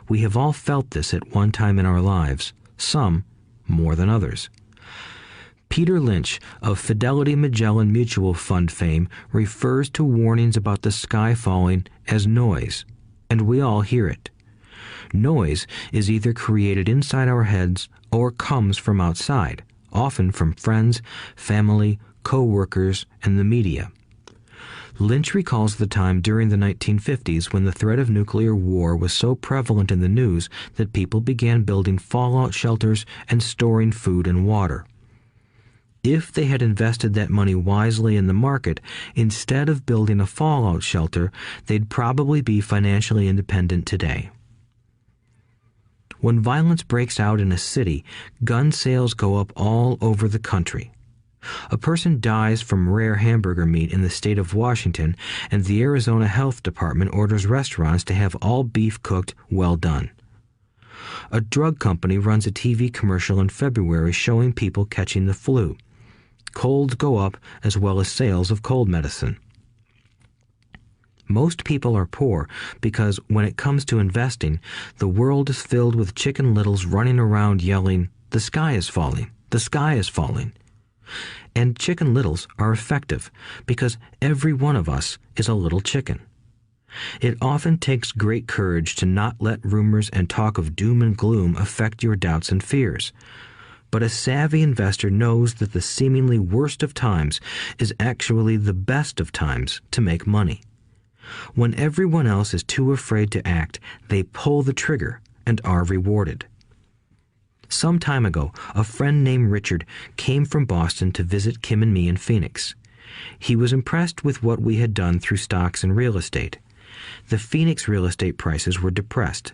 We have all felt this at one time in our lives, some more than others. Peter Lynch of Fidelity Magellan Mutual Fund fame refers to warnings about the sky falling as noise, and we all hear it. Noise is either created inside our heads or comes from outside, often from friends, family, co-workers, and the media. Lynch recalls the time during the 1950s when the threat of nuclear war was so prevalent in the news that people began building fallout shelters and storing food and water. If they had invested that money wisely in the market, instead of building a fallout shelter, they'd probably be financially independent today. When violence breaks out in a city, gun sales go up all over the country. A person dies from rare hamburger meat in the state of Washington, and the Arizona Health Department orders restaurants to have all beef cooked well done. A drug company runs a TV commercial in February showing people catching the flu. Colds go up as well as sales of cold medicine. Most people are poor because when it comes to investing, the world is filled with Chicken Littles running around yelling, "The sky is falling, the sky is falling." And Chicken Littles are effective because every one of us is a little chicken. It often takes great courage to not let rumors and talk of doom and gloom affect your doubts and fears. But a savvy investor knows that the seemingly worst of times is actually the best of times to make money. When everyone else is too afraid to act, they pull the trigger and are rewarded. Some time ago, a friend named Richard came from Boston to visit Kim and me in Phoenix. He was impressed with what we had done through stocks and real estate. The Phoenix real estate prices were depressed.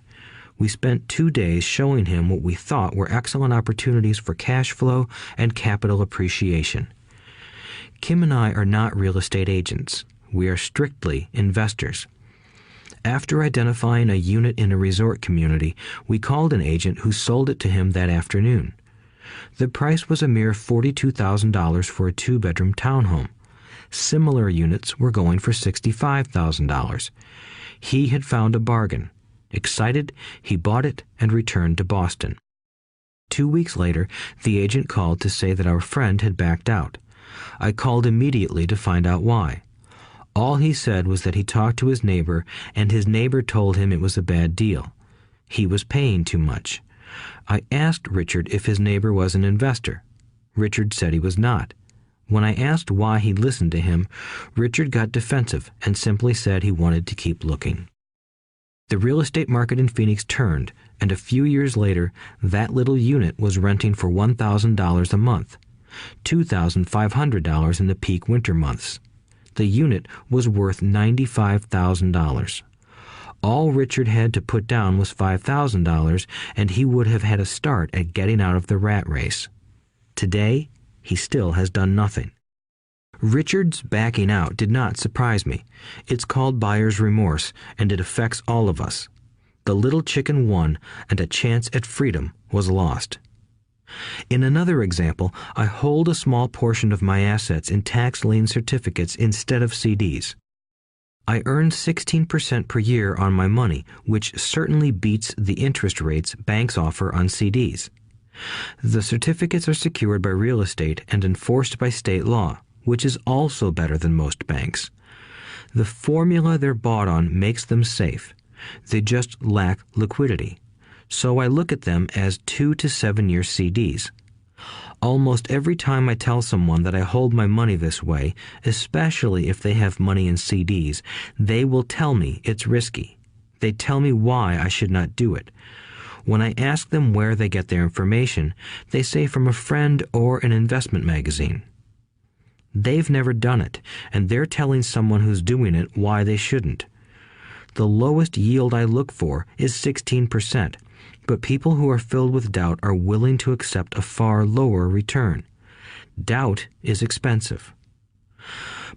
We spent 2 days showing him what we thought were excellent opportunities for cash flow and capital appreciation. Kim and I are not real estate agents. We are strictly investors. After identifying a unit in a resort community, we called an agent who sold it to him that afternoon. The price was a mere $42,000 for a 2-bedroom townhome. Similar units were going for $65,000. He had found a bargain. Excited, he bought it and returned to Boston. 2 weeks later, the agent called to say that our friend had backed out. I called immediately to find out why. All he said was that he talked to his neighbor, and his neighbor told him it was a bad deal. He was paying too much. I asked Richard if his neighbor was an investor. Richard said he was not. When I asked why he listened to him, Richard got defensive and simply said he wanted to keep looking. The real estate market in Phoenix turned, and a few years later, that little unit was renting for $1,000 a month, $2,500 in the peak winter months. The unit was worth $95,000. All Richard had to put down was $5,000, and he would have had a start at getting out of the rat race. Today, he still has done nothing. Richard's backing out did not surprise me. It's called buyer's remorse, and it affects all of us. The little chicken won, and a chance at freedom was lost. In another example, I hold a small portion of my assets in tax lien certificates instead of CDs. I earn 16% per year on my money, which certainly beats the interest rates banks offer on CDs. The certificates are secured by real estate and enforced by state law, which is also better than most banks. The formula they're bought on makes them safe. They just lack liquidity. So I look at them as 2 to 7 year CDs. Almost every time I tell someone that I hold my money this way, especially if they have money in CDs, they will tell me it's risky. They tell me why I should not do it. When I ask them where they get their information, they say from a friend or an investment magazine. They've never done it, and they're telling someone who's doing it why they shouldn't. The lowest yield I look for is 16%, but people who are filled with doubt are willing to accept a far lower return. Doubt is expensive.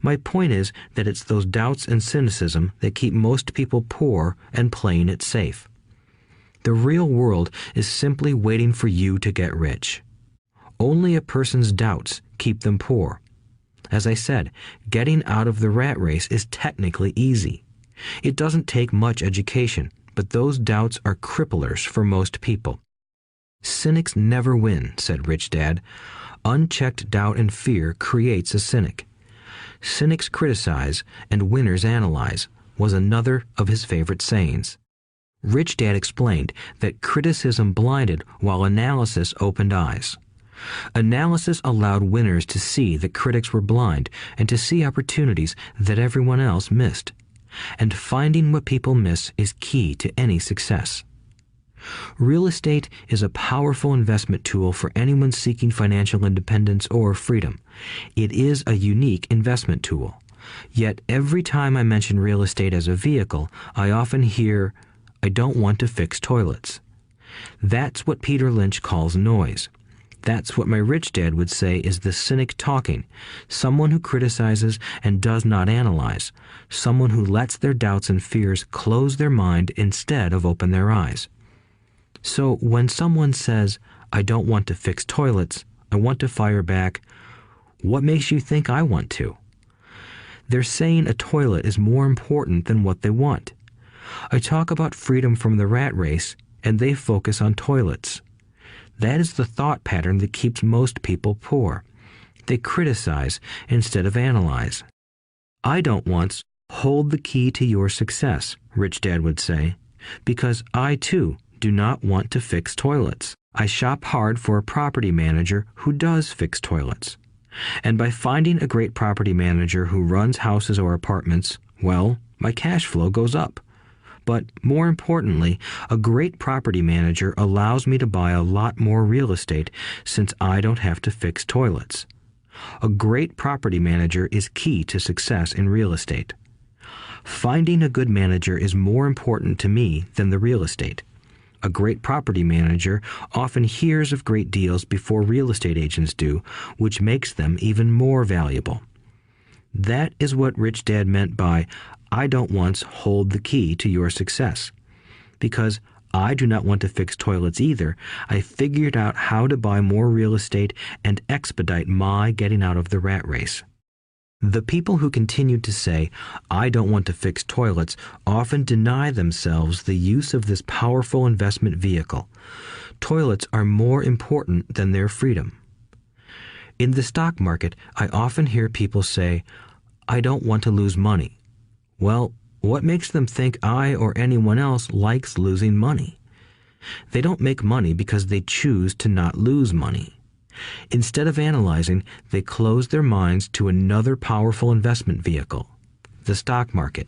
My point is that it's those doubts and cynicism that keep most people poor and playing it safe. The real world is simply waiting for you to get rich. Only a person's doubts keep them poor. As I said, getting out of the rat race is technically easy. It doesn't take much education, but those doubts are cripplers for most people. Cynics never win, said Rich Dad. Unchecked doubt and fear creates a cynic. Cynics criticize and winners analyze was another of his favorite sayings. Rich Dad explained that criticism blinded while analysis opened eyes. Analysis allowed winners to see that critics were blind and to see opportunities that everyone else missed. And finding what people miss is key to any success. Real estate is a powerful investment tool for anyone seeking financial independence or freedom. It is a unique investment tool. Yet every time I mention real estate as a vehicle, I often hear, "I don't want to fix toilets." That's what Peter Lynch calls noise. That's what my rich dad would say is the cynic talking, someone who criticizes and does not analyze, someone who lets their doubts and fears close their mind instead of open their eyes. So when someone says, "I don't want to fix toilets," I want to fire back, "What makes you think I want to?" They're saying a toilet is more important than what they want. I talk about freedom from the rat race, and they focus on toilets. That is the thought pattern that keeps most people poor. They criticize instead of analyze. I don't once hold the key to your success, Rich Dad would say, because I too do not want to fix toilets. I shop hard for a property manager who does fix toilets. And by finding a great property manager who runs houses or apartments, well, my cash flow goes up. But more importantly, a great property manager allows me to buy a lot more real estate since I don't have to fix toilets. A great property manager is key to success in real estate. Finding a good manager is more important to me than the real estate. A great property manager often hears of great deals before real estate agents do, which makes them even more valuable. That is what Rich Dad meant by, I don't once hold the key to your success. Because I do not want to fix toilets either, I figured out how to buy more real estate and expedite my getting out of the rat race. The people who continue to say, I don't want to fix toilets, often deny themselves the use of this powerful investment vehicle. Toilets are more important than their freedom. In the stock market, I often hear people say, I don't want to lose money. Well, what makes them think I or anyone else likes losing money? They don't make money because they choose to not lose money. Instead of analyzing, they close their minds to another powerful investment vehicle, the stock market.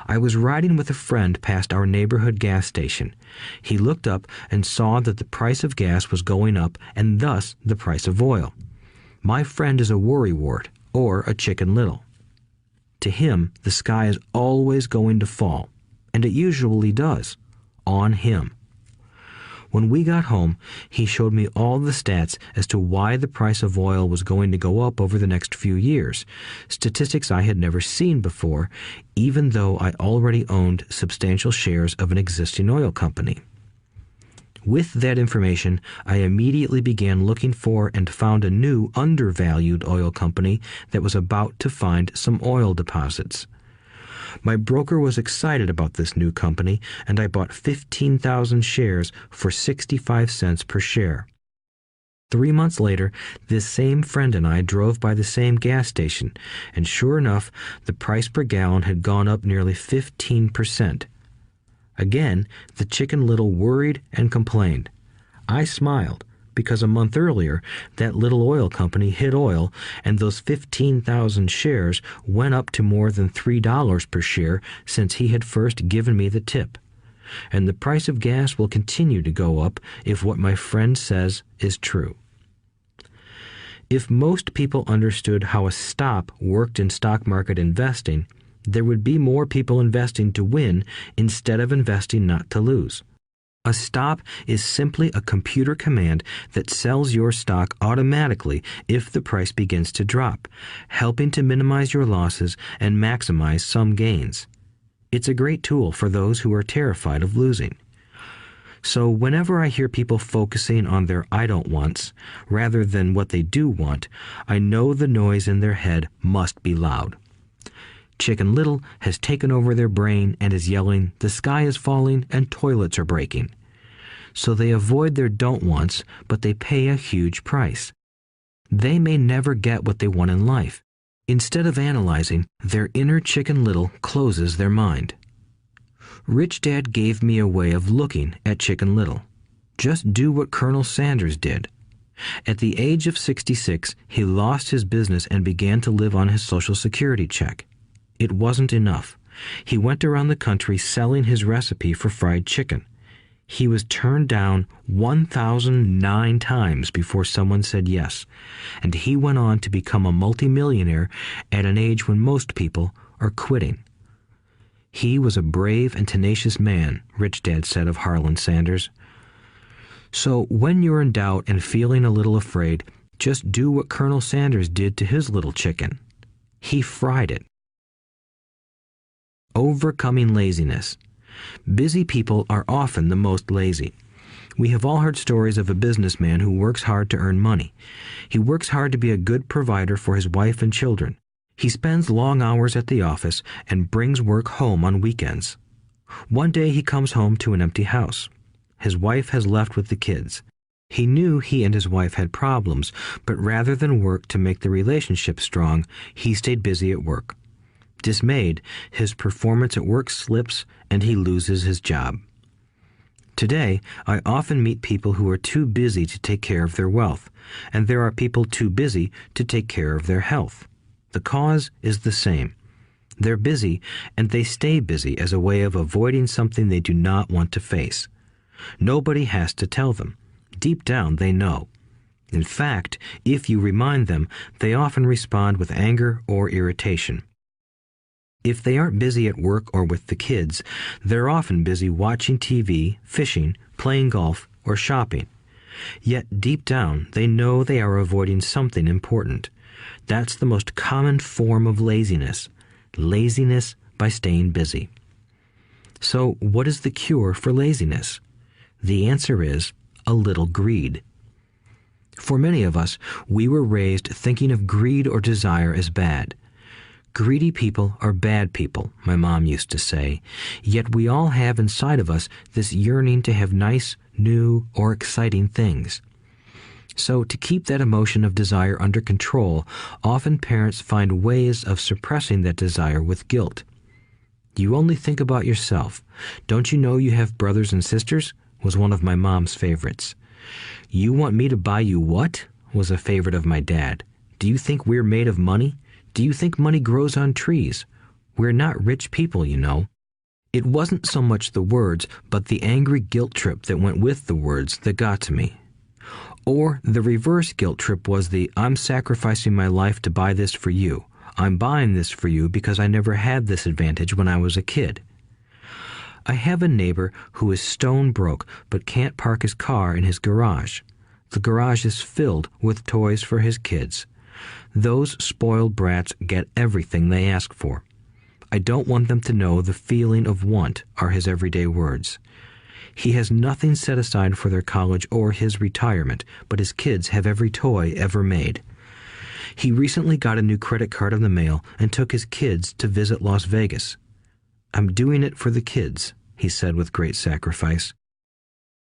I was riding with a friend past our neighborhood gas station. He looked up and saw that the price of gas was going up and thus the price of oil. My friend is a worrywart, or a Chicken Little. To him, the sky is always going to fall, and it usually does, on him. When we got home, he showed me all the stats as to why the price of oil was going to go up over the next few years, statistics I had never seen before, even though I already owned substantial shares of an existing oil company. With that information, I immediately began looking for and found a new undervalued oil company that was about to find some oil deposits. My broker was excited about this new company, and I bought 15,000 shares for 65 cents per share. 3 months later, this same friend and I drove by the same gas station, and sure enough, the price per gallon had gone up nearly 15%. Again, the Chicken Little worried and complained. I smiled, because a month earlier, that little oil company hit oil, and those 15,000 shares went up to more than $3 per share since he had first given me the tip. And the price of gas will continue to go up if what my friend says is true. If most people understood how a stop worked in stock market investing, there would be more people investing to win instead of investing not to lose. A stop is simply a computer command that sells your stock automatically if the price begins to drop, helping to minimize your losses and maximize some gains. It's a great tool for those who are terrified of losing. So whenever I hear people focusing on their I don't wants rather than what they do want, I know the noise in their head must be loud. Chicken Little has taken over their brain and is yelling, the sky is falling and toilets are breaking. So they avoid their don't wants, but they pay a huge price. They may never get what they want in life. Instead of analyzing, their inner Chicken Little closes their mind. Rich Dad gave me a way of looking at Chicken Little. Just do what Colonel Sanders did. At the age of 66, he lost his business and began to live on his Social Security check. It wasn't enough. He went around the country selling his recipe for fried chicken. He was turned down 1,009 times before someone said yes, and he went on to become a multimillionaire at an age when most people are quitting. He was a brave and tenacious man, Rich Dad said of Harlan Sanders. So when you're in doubt and feeling a little afraid, just do what Colonel Sanders did to his little chicken. He fried it. Overcoming laziness. Busy people are often the most lazy. We have all heard stories of a businessman who works hard to earn money. He works hard to be a good provider for his wife and children. He spends long hours at the office and brings work home on weekends. One day he comes home to an empty house. His wife has left with the kids. He knew he and his wife had problems, but rather than work to make the relationship strong, he stayed busy at work. Dismayed, his performance at work slips and he loses his job. Today, I often meet people who are too busy to take care of their wealth, and there are people too busy to take care of their health. The cause is the same. They're busy, and they stay busy as a way of avoiding something they do not want to face. Nobody has to tell them. Deep down, they know. In fact, if you remind them, they often respond with anger or irritation. If they aren't busy at work or with the kids, they're often busy watching TV, fishing, playing golf, or shopping. Yet deep down, they know they are avoiding something important. That's the most common form of laziness. Laziness by staying busy. So, what is the cure for laziness? The answer is a little greed. For many of us, we were raised thinking of greed or desire as bad. Greedy people are bad people, my mom used to say, yet we all have inside of us this yearning to have nice, new, or exciting things. So to keep that emotion of desire under control, often parents find ways of suppressing that desire with guilt. You only think about yourself. Don't you know you have brothers and sisters? Was one of my mom's favorites. You want me to buy you what? Was a favorite of my dad. Do you think we're made of money? Do you think money grows on trees? We're not rich people, you know. It wasn't so much the words, but the angry guilt trip that went with the words that got to me. Or the reverse guilt trip was the I'm sacrificing my life to buy this for you. I'm buying this for you because I never had this advantage when I was a kid. I have a neighbor who is stone broke but can't park his car in his garage. The garage is filled with toys for his kids. Those spoiled brats get everything they ask for. I don't want them to know the feeling of want are his everyday words. He has nothing set aside for their college or his retirement, but his kids have every toy ever made. He recently got a new credit card in the mail and took his kids to visit Las Vegas. I'm doing it for the kids, he said with great sacrifice.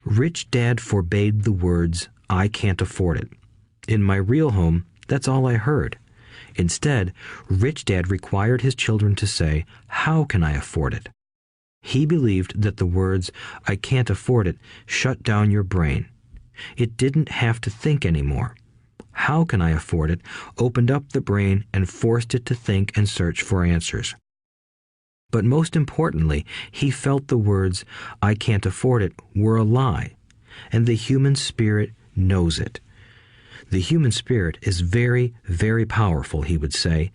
Rich Dad forbade the words, I can't afford it. In my real home, that's all I heard. Instead, Rich Dad required his children to say, how can I afford it? He believed that the words, I can't afford it, shut down your brain. It didn't have to think anymore. How can I afford it opened up the brain and forced it to think and search for answers. But most importantly, he felt the words, I can't afford it, were a lie, and the human spirit knows it. The human spirit is very, very powerful, he would say.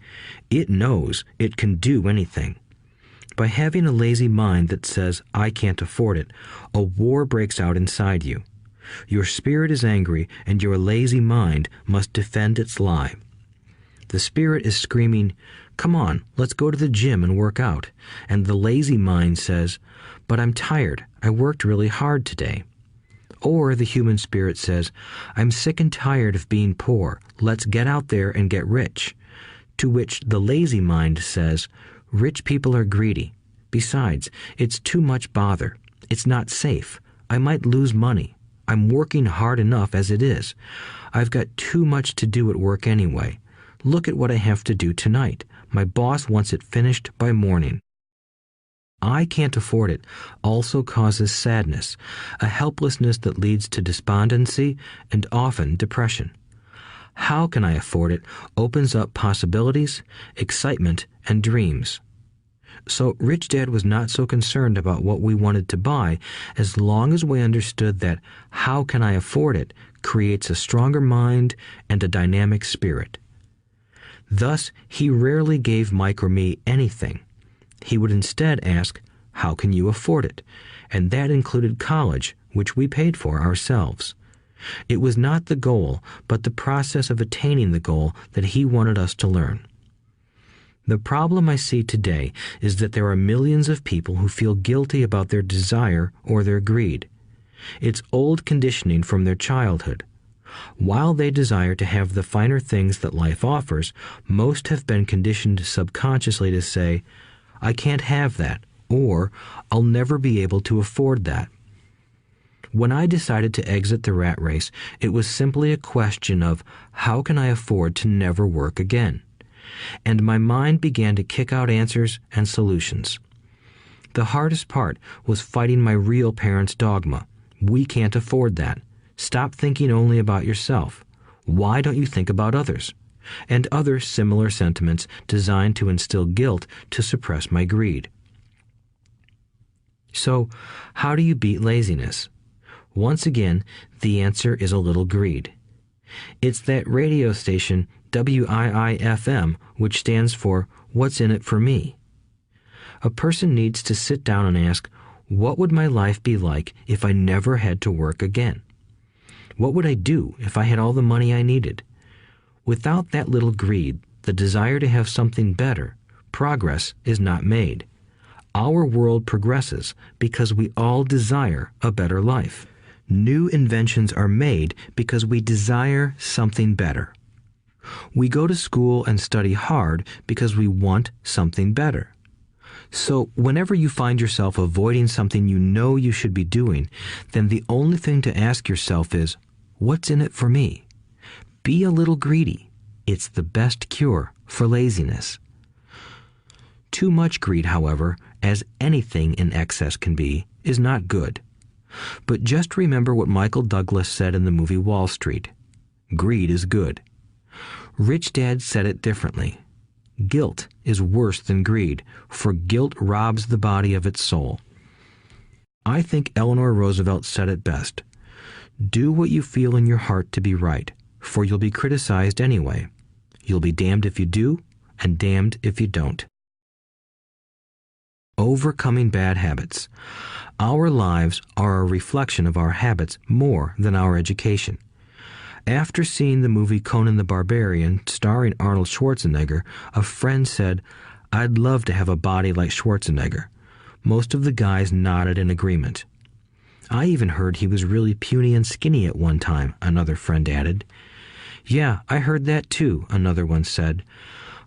It knows it can do anything. By having a lazy mind that says, I can't afford it, a war breaks out inside you. Your spirit is angry, and your lazy mind must defend its lie. The spirit is screaming, come on, let's go to the gym and work out. And the lazy mind says, but I'm tired. I worked really hard today. Or the human spirit says, I'm sick and tired of being poor. Let's get out there and get rich. To which the lazy mind says, rich people are greedy. Besides, it's too much bother. It's not safe. I might lose money. I'm working hard enough as it is. I've got too much to do at work anyway. Look at what I have to do tonight. My boss wants it finished by morning. I can't afford it also causes sadness, a helplessness that leads to despondency and often depression. How can I afford it opens up possibilities, excitement, and dreams. So Rich Dad was not so concerned about what we wanted to buy as long as we understood that how can I afford it creates a stronger mind and a dynamic spirit. Thus, he rarely gave Mike or me anything. He would instead ask, how can you afford it? And that included college, which we paid for ourselves. It was not the goal, but the process of attaining the goal that he wanted us to learn. The problem I see today is that there are millions of people who feel guilty about their desire or their greed. It's old conditioning from their childhood. While they desire to have the finer things that life offers, most have been conditioned subconsciously to say, I can't have that, or I'll never be able to afford that. When I decided to exit the rat race, it was simply a question of how can I afford to never work again? And my mind began to kick out answers and solutions. The hardest part was fighting my real parents' dogma. We can't afford that. Stop thinking only about yourself. Why don't you think about others? And other similar sentiments designed to instill guilt to suppress my greed. So, how do you beat laziness? Once again, the answer is a little greed. It's that radio station WIIFM, which stands for What's in it for me? A person needs to sit down and ask, what would my life be like if I never had to work again? What would I do if I had all the money I needed? Without that little greed, the desire to have something better, progress is not made. Our world progresses because we all desire a better life. New inventions are made because we desire something better. We go to school and study hard because we want something better. So whenever you find yourself avoiding something you know you should be doing, then the only thing to ask yourself is, what's in it for me? Be a little greedy. It's the best cure for laziness. Too much greed, however, as anything in excess can be, is not good. But just remember what Michael Douglas said in the movie Wall Street. Greed is good. Rich Dad said it differently. Guilt is worse than greed, for guilt robs the body of its soul. I think Eleanor Roosevelt said it best. Do what you feel in your heart to be right, for you'll be criticized anyway. You'll be damned if you do, and damned if you don't. Overcoming bad habits. Our lives are a reflection of our habits more than our education. After seeing the movie Conan the Barbarian, starring Arnold Schwarzenegger, a friend said, "I'd love to have a body like Schwarzenegger." Most of the guys nodded in agreement. "I even heard he was really puny and skinny at one time," another friend added. "Yeah, I heard that too," another one said.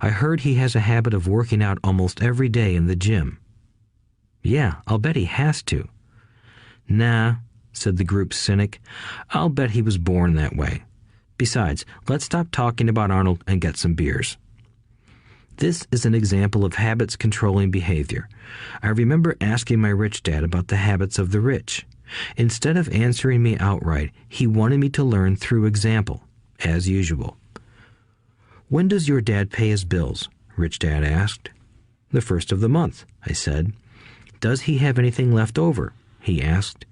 "I heard he has a habit of working out almost every day in the gym." "Yeah, I'll bet he has to." "Nah," said the group's cynic. "I'll bet he was born that way. Besides, let's stop talking about Arnold and get some beers." This is an example of habits controlling behavior. I remember asking my rich dad about the habits of the rich. Instead of answering me outright, he wanted me to learn through example, as usual. "When does your dad pay his bills?" Rich Dad asked. "The first of the month," I said. "Does he have anything left over?" he asked.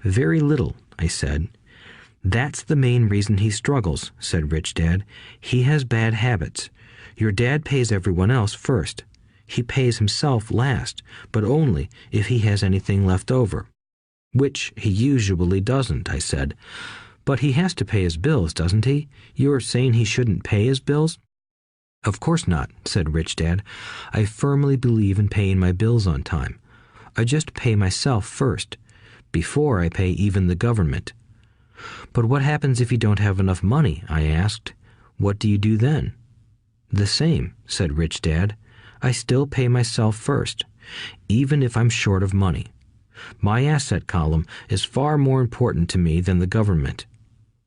"Very little," I said. "That's the main reason he struggles," said Rich Dad. "He has bad habits. Your dad pays everyone else first. He pays himself last, but only if he has anything left over." "Which he usually doesn't," I said. "But he has to pay his bills, doesn't he? You're saying he shouldn't pay his bills?" "Of course not," said Rich Dad. "I firmly believe in paying my bills on time. I just pay myself first, before I pay even the government." "But what happens if you don't have enough money?" I asked. "What do you do then?" "The same," said Rich Dad. "I still pay myself first, even if I'm short of money. My asset column is far more important to me than the government."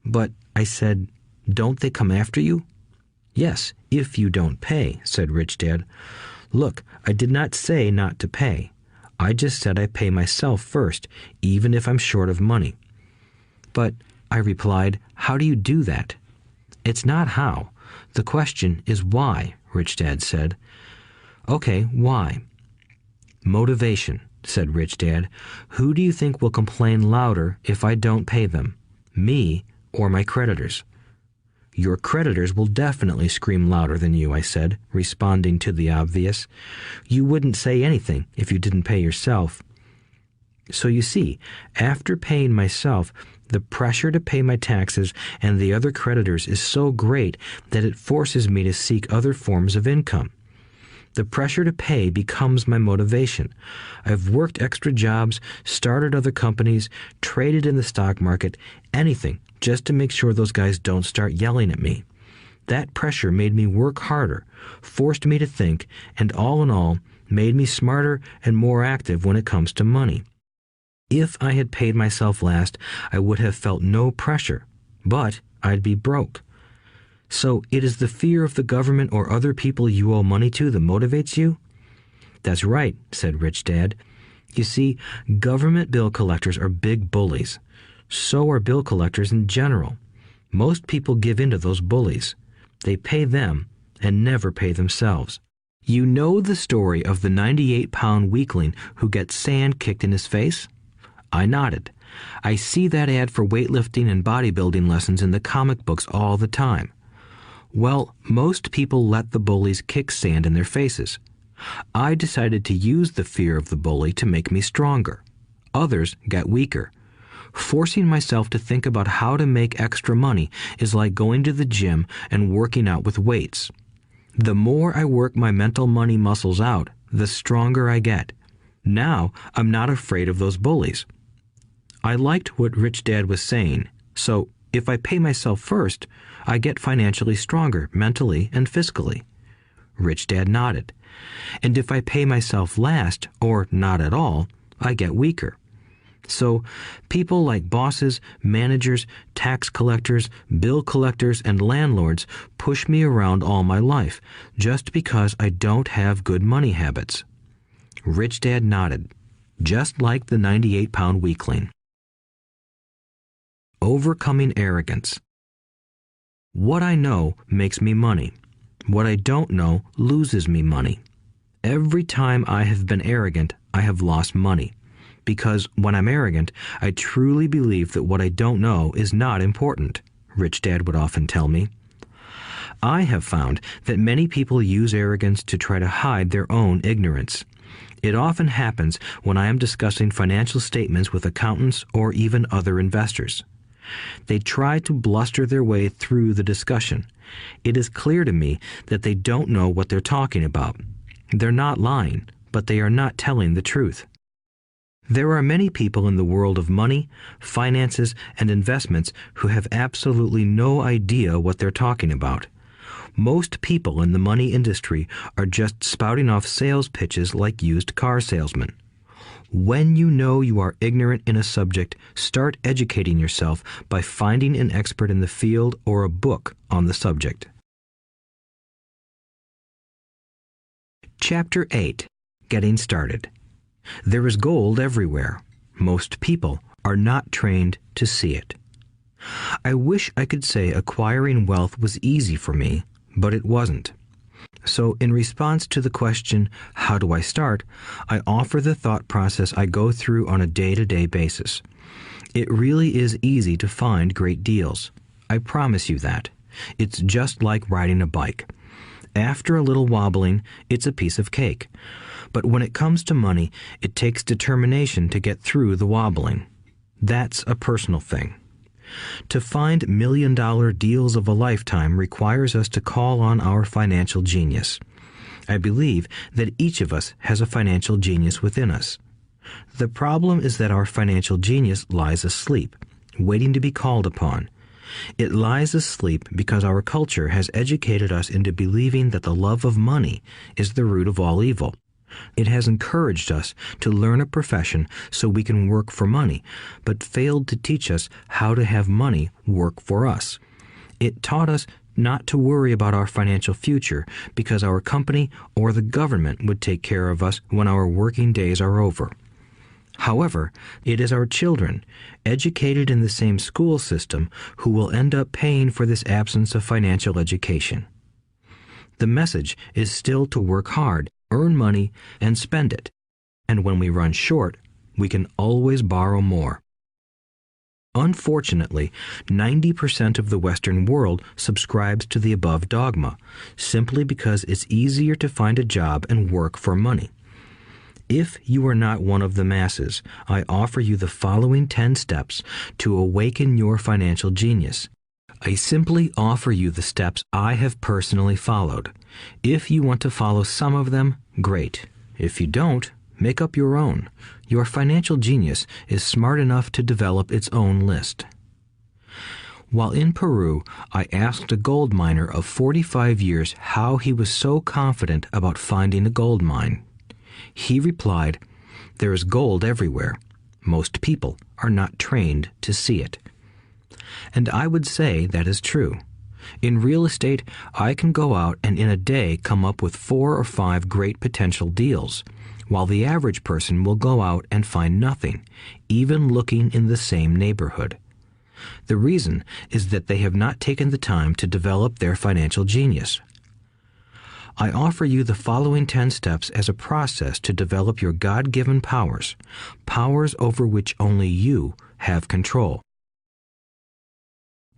"But," I said, "don't they come after you?" "Yes, if you don't pay," said Rich Dad. "Look, I did not say not to pay. I just said I pay myself first, even if I'm short of money." "But," I replied, "how do you do that?" "It's not how. The question is why," Rich Dad said. "Okay, why?" "Motivation," said Rich Dad. "Who do you think will complain louder if I don't pay them? Me or my creditors?" "Your creditors will definitely scream louder than you," I said, responding to the obvious. "You wouldn't say anything if you didn't pay yourself." So you see, after paying myself, the pressure to pay my taxes and the other creditors is so great that it forces me to seek other forms of income. The pressure to pay becomes my motivation. I've worked extra jobs, started other companies, traded in the stock market, anything, just to make sure those guys don't start yelling at me. That pressure made me work harder, forced me to think, and all in all, made me smarter and more active when it comes to money. If I had paid myself last, I would have felt no pressure, but I'd be broke. So it is the fear of the government or other people you owe money to that motivates you? "That's right," said Rich Dad. You see, government bill collectors are big bullies. So are bill collectors in general. Most people give in to those bullies. They pay them and never pay themselves. You know the story of the 98-pound weakling who gets sand kicked in his face? I nodded. I see that ad for weightlifting and bodybuilding lessons in the comic books all the time. Well, most people let the bullies kick sand in their faces. I decided to use the fear of the bully to make me stronger. Others got weaker. Forcing myself to think about how to make extra money is like going to the gym and working out with weights. The more I work my mental money muscles out, the stronger I get. Now, I'm not afraid of those bullies. I liked what Rich Dad was saying, so if I pay myself first, I get financially stronger mentally and fiscally. Rich Dad nodded. And if I pay myself last, or not at all, I get weaker. So people like bosses, managers, tax collectors, bill collectors, and landlords push me around all my life just because I don't have good money habits. Rich Dad nodded, just like the 98-pound weakling. Overcoming arrogance. What I know makes me money. What I don't know loses me money. Every time I have been arrogant, I have lost money. Because when I'm arrogant, I truly believe that what I don't know is not important, Rich Dad would often tell me. I have found that many people use arrogance to try to hide their own ignorance. It often happens when I am discussing financial statements with accountants or even other investors. They try to bluster their way through the discussion. It is clear to me that they don't know what they're talking about. They're not lying, but they are not telling the truth. There are many people in the world of money, finances, and investments who have absolutely no idea what they're talking about. Most people in the money industry are just spouting off sales pitches like used car salesmen. When you know you are ignorant in a subject, start educating yourself by finding an expert in the field or a book on the subject. Chapter 8. Getting Started. There is gold everywhere. Most people are not trained to see it. I wish I could say acquiring wealth was easy for me, but it wasn't. So in response to the question, how do I start, I offer the thought process I go through on a day-to-day basis. It really is easy to find great deals. I promise you that. It's just like riding a bike. After a little wobbling, it's a piece of cake. But when it comes to money, it takes determination to get through the wobbling. That's a personal thing. To find million-dollar deals of a lifetime requires us to call on our financial genius. I believe that each of us has a financial genius within us. The problem is that our financial genius lies asleep, waiting to be called upon. It lies asleep because our culture has educated us into believing that the love of money is the root of all evil. It has encouraged us to learn a profession so we can work for money, but failed to teach us how to have money work for us. It taught us not to worry about our financial future because our company or the government would take care of us when our working days are over. However, it is our children, educated in the same school system, who will end up paying for this absence of financial education. The message is still to work hard, earn money, and spend it. And when we run short, we can always borrow more. Unfortunately, 90% of the Western world subscribes to the above dogma, simply because it's easier to find a job and work for money. If you are not one of the masses, I offer you the following 10 steps to awaken your financial genius. I simply offer you the steps I have personally followed. If you want to follow some of them, great. If you don't, make up your own. Your financial genius is smart enough to develop its own list. While in Peru, I asked a gold miner of 45 years how he was so confident about finding a gold mine. He replied, "There is gold everywhere. Most people are not trained to see it." And I would say that is true. In real estate, I can go out and in a day come up with 4 or 5 great potential deals. while the average person will go out and find nothing, even looking in the same neighborhood. The reason is that they have not taken the time to develop their financial genius. I offer you the following 10 steps as a process to develop your God-given powers, powers over which only you have control.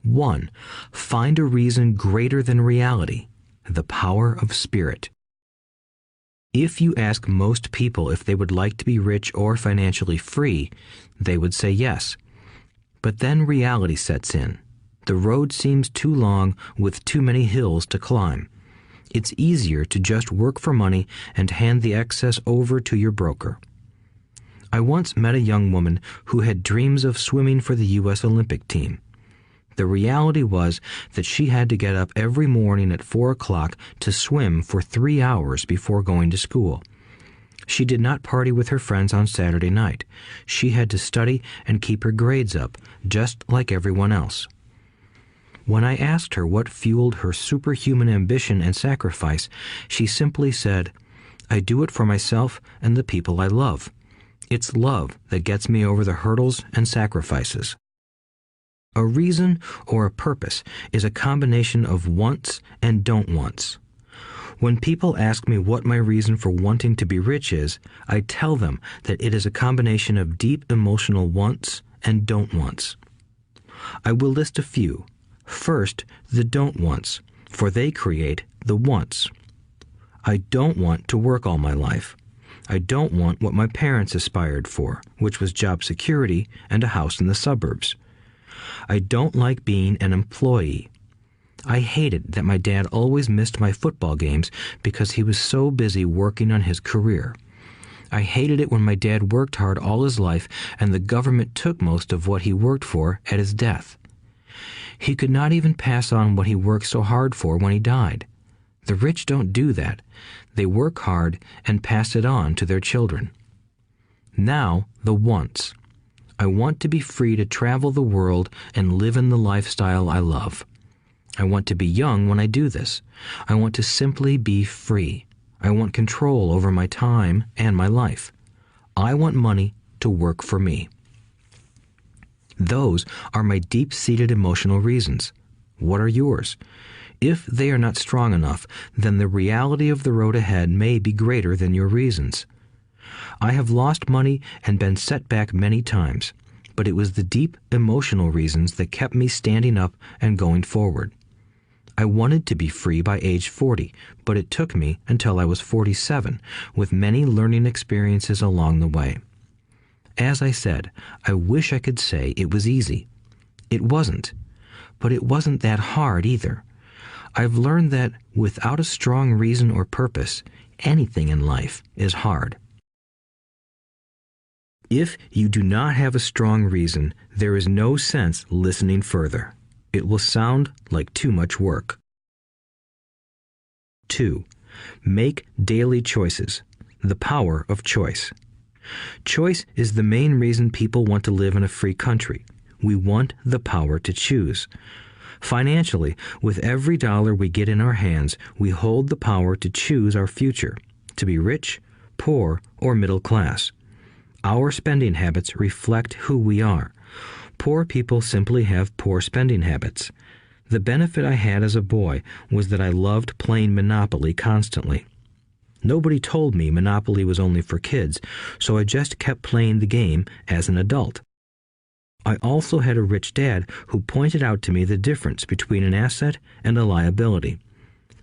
1. Find a reason greater than reality, the power of spirit. If you ask most people if they would like to be rich or financially free, they would say yes. But then reality sets in. The road seems too long with too many hills to climb. It's easier to just work for money and hand the excess over to your broker. I once met a young woman who had dreams of swimming for the U.S. Olympic team. The reality was that she had to get up every morning at 4 o'clock to swim for 3 hours before going to school. She did not party with her friends on Saturday night. She had to study and keep her grades up, just like everyone else. When I asked her what fueled her superhuman ambition and sacrifice, she simply said, "I do it for myself and the people I love. It's love that gets me over the hurdles and sacrifices." A reason or a purpose is a combination of wants and don't wants. When people ask me what my reason for wanting to be rich is, I tell them that it is a combination of deep emotional wants and don't wants. I will list a few. First, the don't wants, for they create the wants. I don't want to work all my life. I don't want what my parents aspired for, which was job security and a house in the suburbs. I don't like being an employee. I hated that my dad always missed my football games because he was so busy working on his career. I hated it when my dad worked hard all his life and the government took most of what he worked for at his death. He could not even pass on what he worked so hard for when he died. The rich don't do that. They work hard and pass it on to their children. Now, the wants. I want to be free to travel the world and live in the lifestyle I love. I want to be young when I do this. I want to simply be free. I want control over my time and my life. I want money to work for me. Those are my deep-seated emotional reasons. What are yours? If they are not strong enough, then the reality of the road ahead may be greater than your reasons. I have lost money and been set back many times, but it was the deep emotional reasons that kept me standing up and going forward. I wanted to be free by age 40, but it took me until I was 47, with many learning experiences along the way. As I said, I wish I could say it was easy. It wasn't, but it wasn't that hard either. I've learned that without a strong reason or purpose, anything in life is hard. If you do not have a strong reason, there is no sense listening further. It will sound like too much work. 2. Make daily choices. The power of choice. Choice is the main reason people want to live in a free country. We want the power to choose. Financially, with every dollar we get in our hands, we hold the power to choose our future, to be rich, poor, or middle class. Our spending habits reflect who we are. Poor people simply have poor spending habits. The benefit I had as a boy was that I loved playing Monopoly constantly. Nobody told me Monopoly was only for kids, so I just kept playing the game as an adult. I also had a rich dad who pointed out to me the difference between an asset and a liability.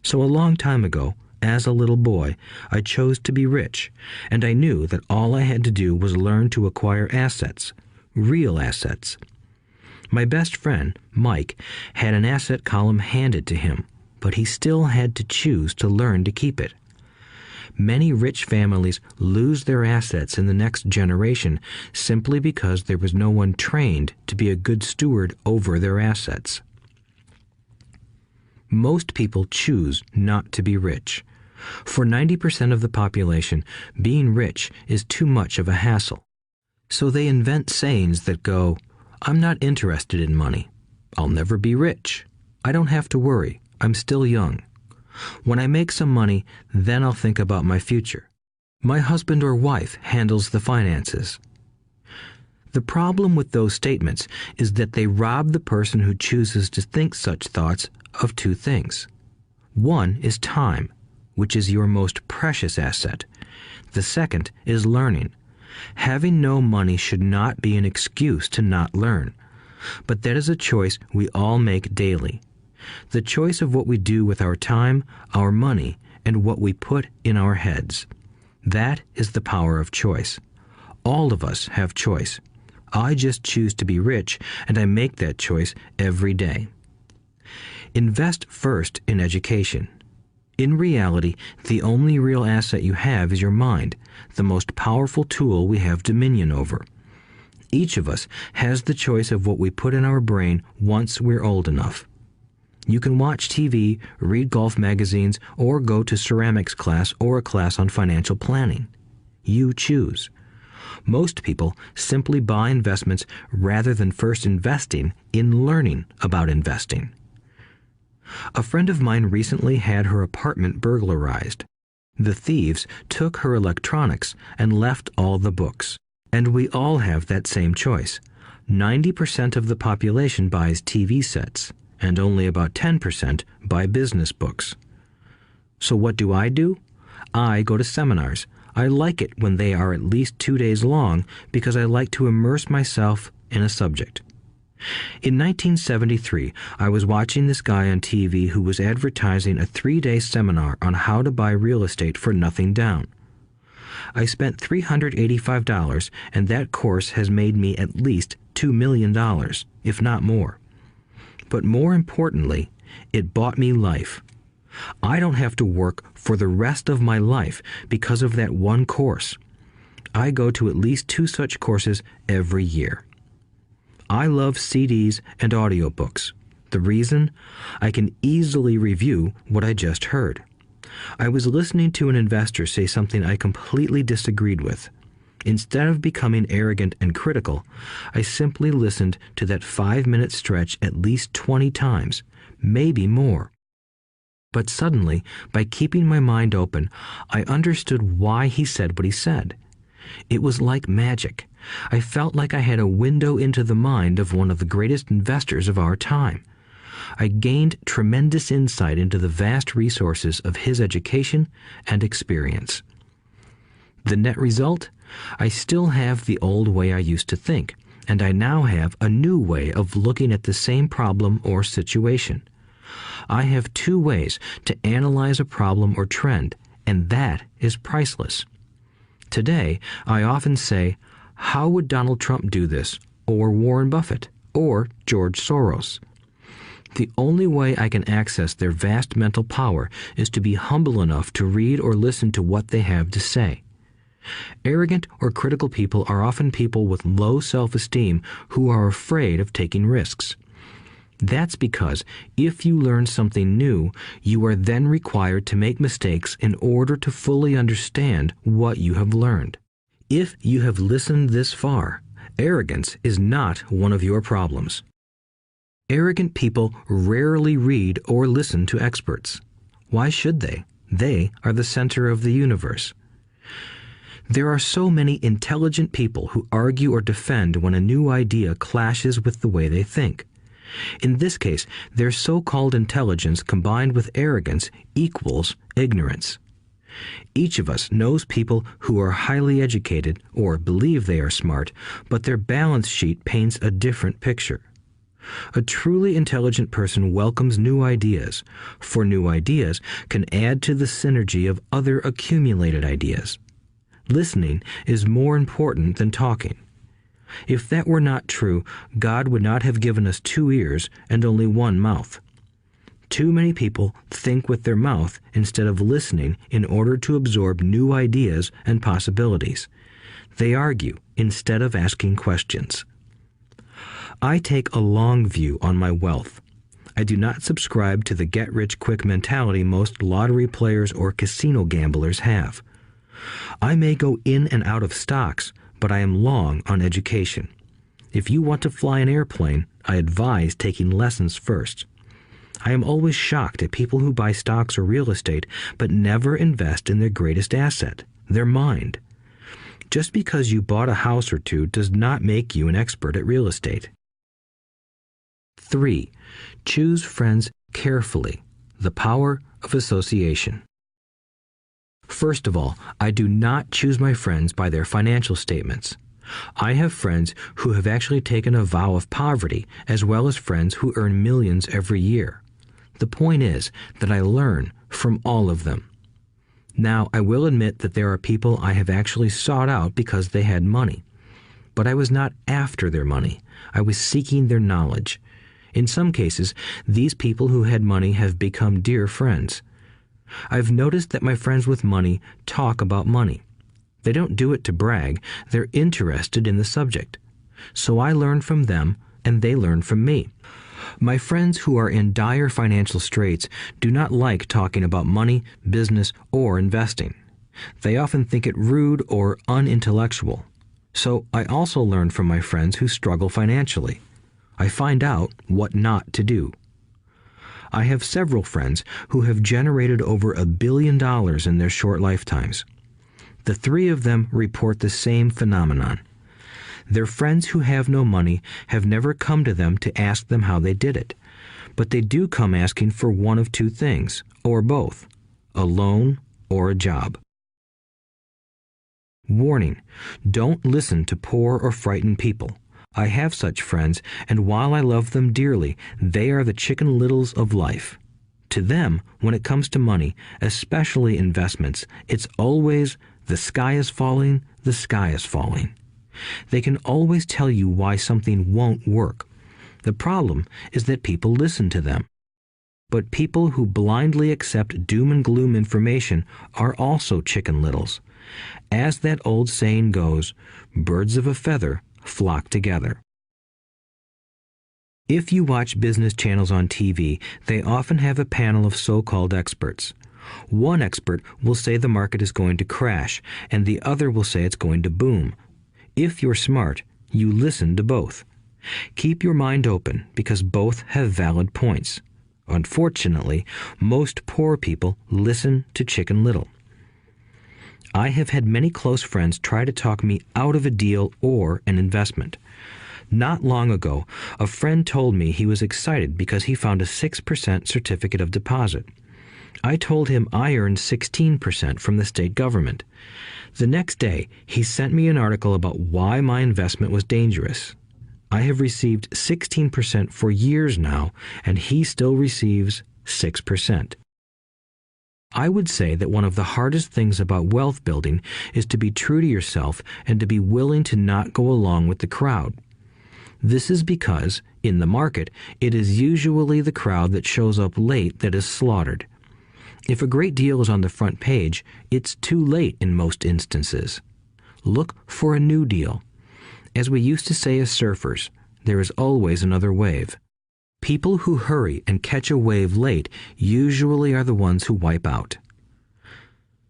So a long time ago, as a little boy, I chose to be rich, and I knew that all I had to do was learn to acquire assets, real assets. My best friend, Mike, had an asset column handed to him, but he still had to choose to learn to keep it. Many rich families lose their assets in the next generation simply because there was no one trained to be a good steward over their assets. Most people choose not to be rich. For 90% of the population, being rich is too much of a hassle. So they invent sayings that go, "I'm not interested in money. I'll never be rich. I don't have to worry. I'm still young. When I make some money, then I'll think about my future." My husband or wife handles the finances. The problem with those statements is that they rob the person who chooses to think such thoughts of two things. One is time, which is your most precious asset. The second is learning. Having no money should not be an excuse to not learn, but that is a choice we all make daily. The choice of what we do with our time, our money, and what we put in our heads. That is the power of choice. All of us have choice. I just choose to be rich, and I make that choice every day. Invest first in education. In reality, the only real asset you have is your mind, the most powerful tool we have dominion over. Each of us has the choice of what we put in our brain once we're old enough. You can watch TV, read golf magazines, or go to ceramics class or a class on financial planning. You choose. Most people simply buy investments rather than first investing in learning about investing. A friend of mine recently had her apartment burglarized. The thieves took her electronics and left all the books. And we all have that same choice. 90% of the population buys TV sets, and only about 10% buy business books. So what do? I go to seminars. I like it when they are at least 2 days long because I like to immerse myself in a subject. In 1973, I was watching this guy on TV who was advertising a 3-day seminar on how to buy real estate for nothing down. I spent $385, and that course has made me at least $2 million, if not more. But more importantly, it bought me life. I don't have to work for the rest of my life because of that one course. I go to at least 2 such courses every year. I love CDs and audiobooks. The reason? I can easily review what I just heard. I was listening to an investor say something I completely disagreed with. Instead of becoming arrogant and critical, I simply listened to that 5-minute stretch at least 20 times, maybe more. But suddenly, by keeping my mind open, I understood why he said what he said. It was like magic. I felt like I had a window into the mind of one of the greatest investors of our time. I gained tremendous insight into the vast resources of his education and experience. The net result? I still have the old way I used to think, and I now have a new way of looking at the same problem or situation. I have 2 ways to analyze a problem or trend, and that is priceless. Today, I often say, how would Donald Trump do this, or Warren Buffett, or George Soros? The only way I can access their vast mental power is to be humble enough to read or listen to what they have to say. Arrogant or critical people are often people with low self-esteem who are afraid of taking risks. That's because if you learn something new, you are then required to make mistakes in order to fully understand what you have learned. If you have listened this far, arrogance is not one of your problems. Arrogant people rarely read or listen to experts. Why should they? They are the center of the universe. There are so many intelligent people who argue or defend when a new idea clashes with the way they think. In this case, their so-called intelligence combined with arrogance equals ignorance. Each of us knows people who are highly educated or believe they are smart, but their balance sheet paints a different picture. A truly intelligent person welcomes new ideas, for new ideas can add to the synergy of other accumulated ideas. Listening is more important than talking. If that were not true, God would not have given us 2 ears and only 1 mouth. Too many people think with their mouth instead of listening in order to absorb new ideas and possibilities. They argue instead of asking questions. I take a long view on my wealth. I do not subscribe to the get-rich-quick mentality most lottery players or casino gamblers have. I may go in and out of stocks, but I am long on education. If you want to fly an airplane, I advise taking lessons first. I am always shocked at people who buy stocks or real estate but never invest in their greatest asset, their mind. Just because you bought a house or two does not make you an expert at real estate. 3. Choose friends carefully. The power of association. First of all, I do not choose my friends by their financial statements. I have friends who have actually taken a vow of poverty, as well as friends who earn millions every year. The point is that I learn from all of them. Now, I will admit that there are people I have actually sought out because they had money. But I was not after their money. I was seeking their knowledge. In some cases, these people who had money have become dear friends. I've noticed that my friends with money talk about money. They don't do it to brag. They're interested in the subject. So I learn from them, and they learn from me. My friends who are in dire financial straits do not like talking about money, business, or investing. They often think it rude or unintellectual. So I also learn from my friends who struggle financially. I find out what not to do. I have several friends who have generated over $1 billion in their short lifetimes. The 3 of them report the same phenomenon. Their friends who have no money have never come to them to ask them how they did it, but they do come asking for one of 2 things, or both, a loan or a job. Warning: don't listen to poor or frightened people. I have such friends, and while I love them dearly, they are the Chicken Littles of life. To them, when it comes to money, especially investments, it's always the sky is falling, the sky is falling. They can always tell you why something won't work. The problem is that people listen to them. But people who blindly accept doom and gloom information are also Chicken Littles. As that old saying goes, birds of a feather flock together. If you watch business channels on TV, they often have a panel of so-called experts. One expert will say the market is going to crash, and the other will say it's going to boom. If you're smart, you listen to both. Keep your mind open because both have valid points. Unfortunately, most poor people listen to Chicken Little. I have had many close friends try to talk me out of a deal or an investment. Not long ago, a friend told me he was excited because he found a 6% certificate of deposit. I told him I earned 16% from the state government. The next day, he sent me an article about why my investment was dangerous. I have received 16% for years now, and he still receives 6%. I would say that one of the hardest things about wealth building is to be true to yourself and to be willing to not go along with the crowd. This is because, in the market, it is usually the crowd that shows up late that is slaughtered. If a great deal is on the front page, it's too late in most instances. Look for a new deal. As we used to say as surfers, there is always another wave. People who hurry and catch a wave late usually are the ones who wipe out.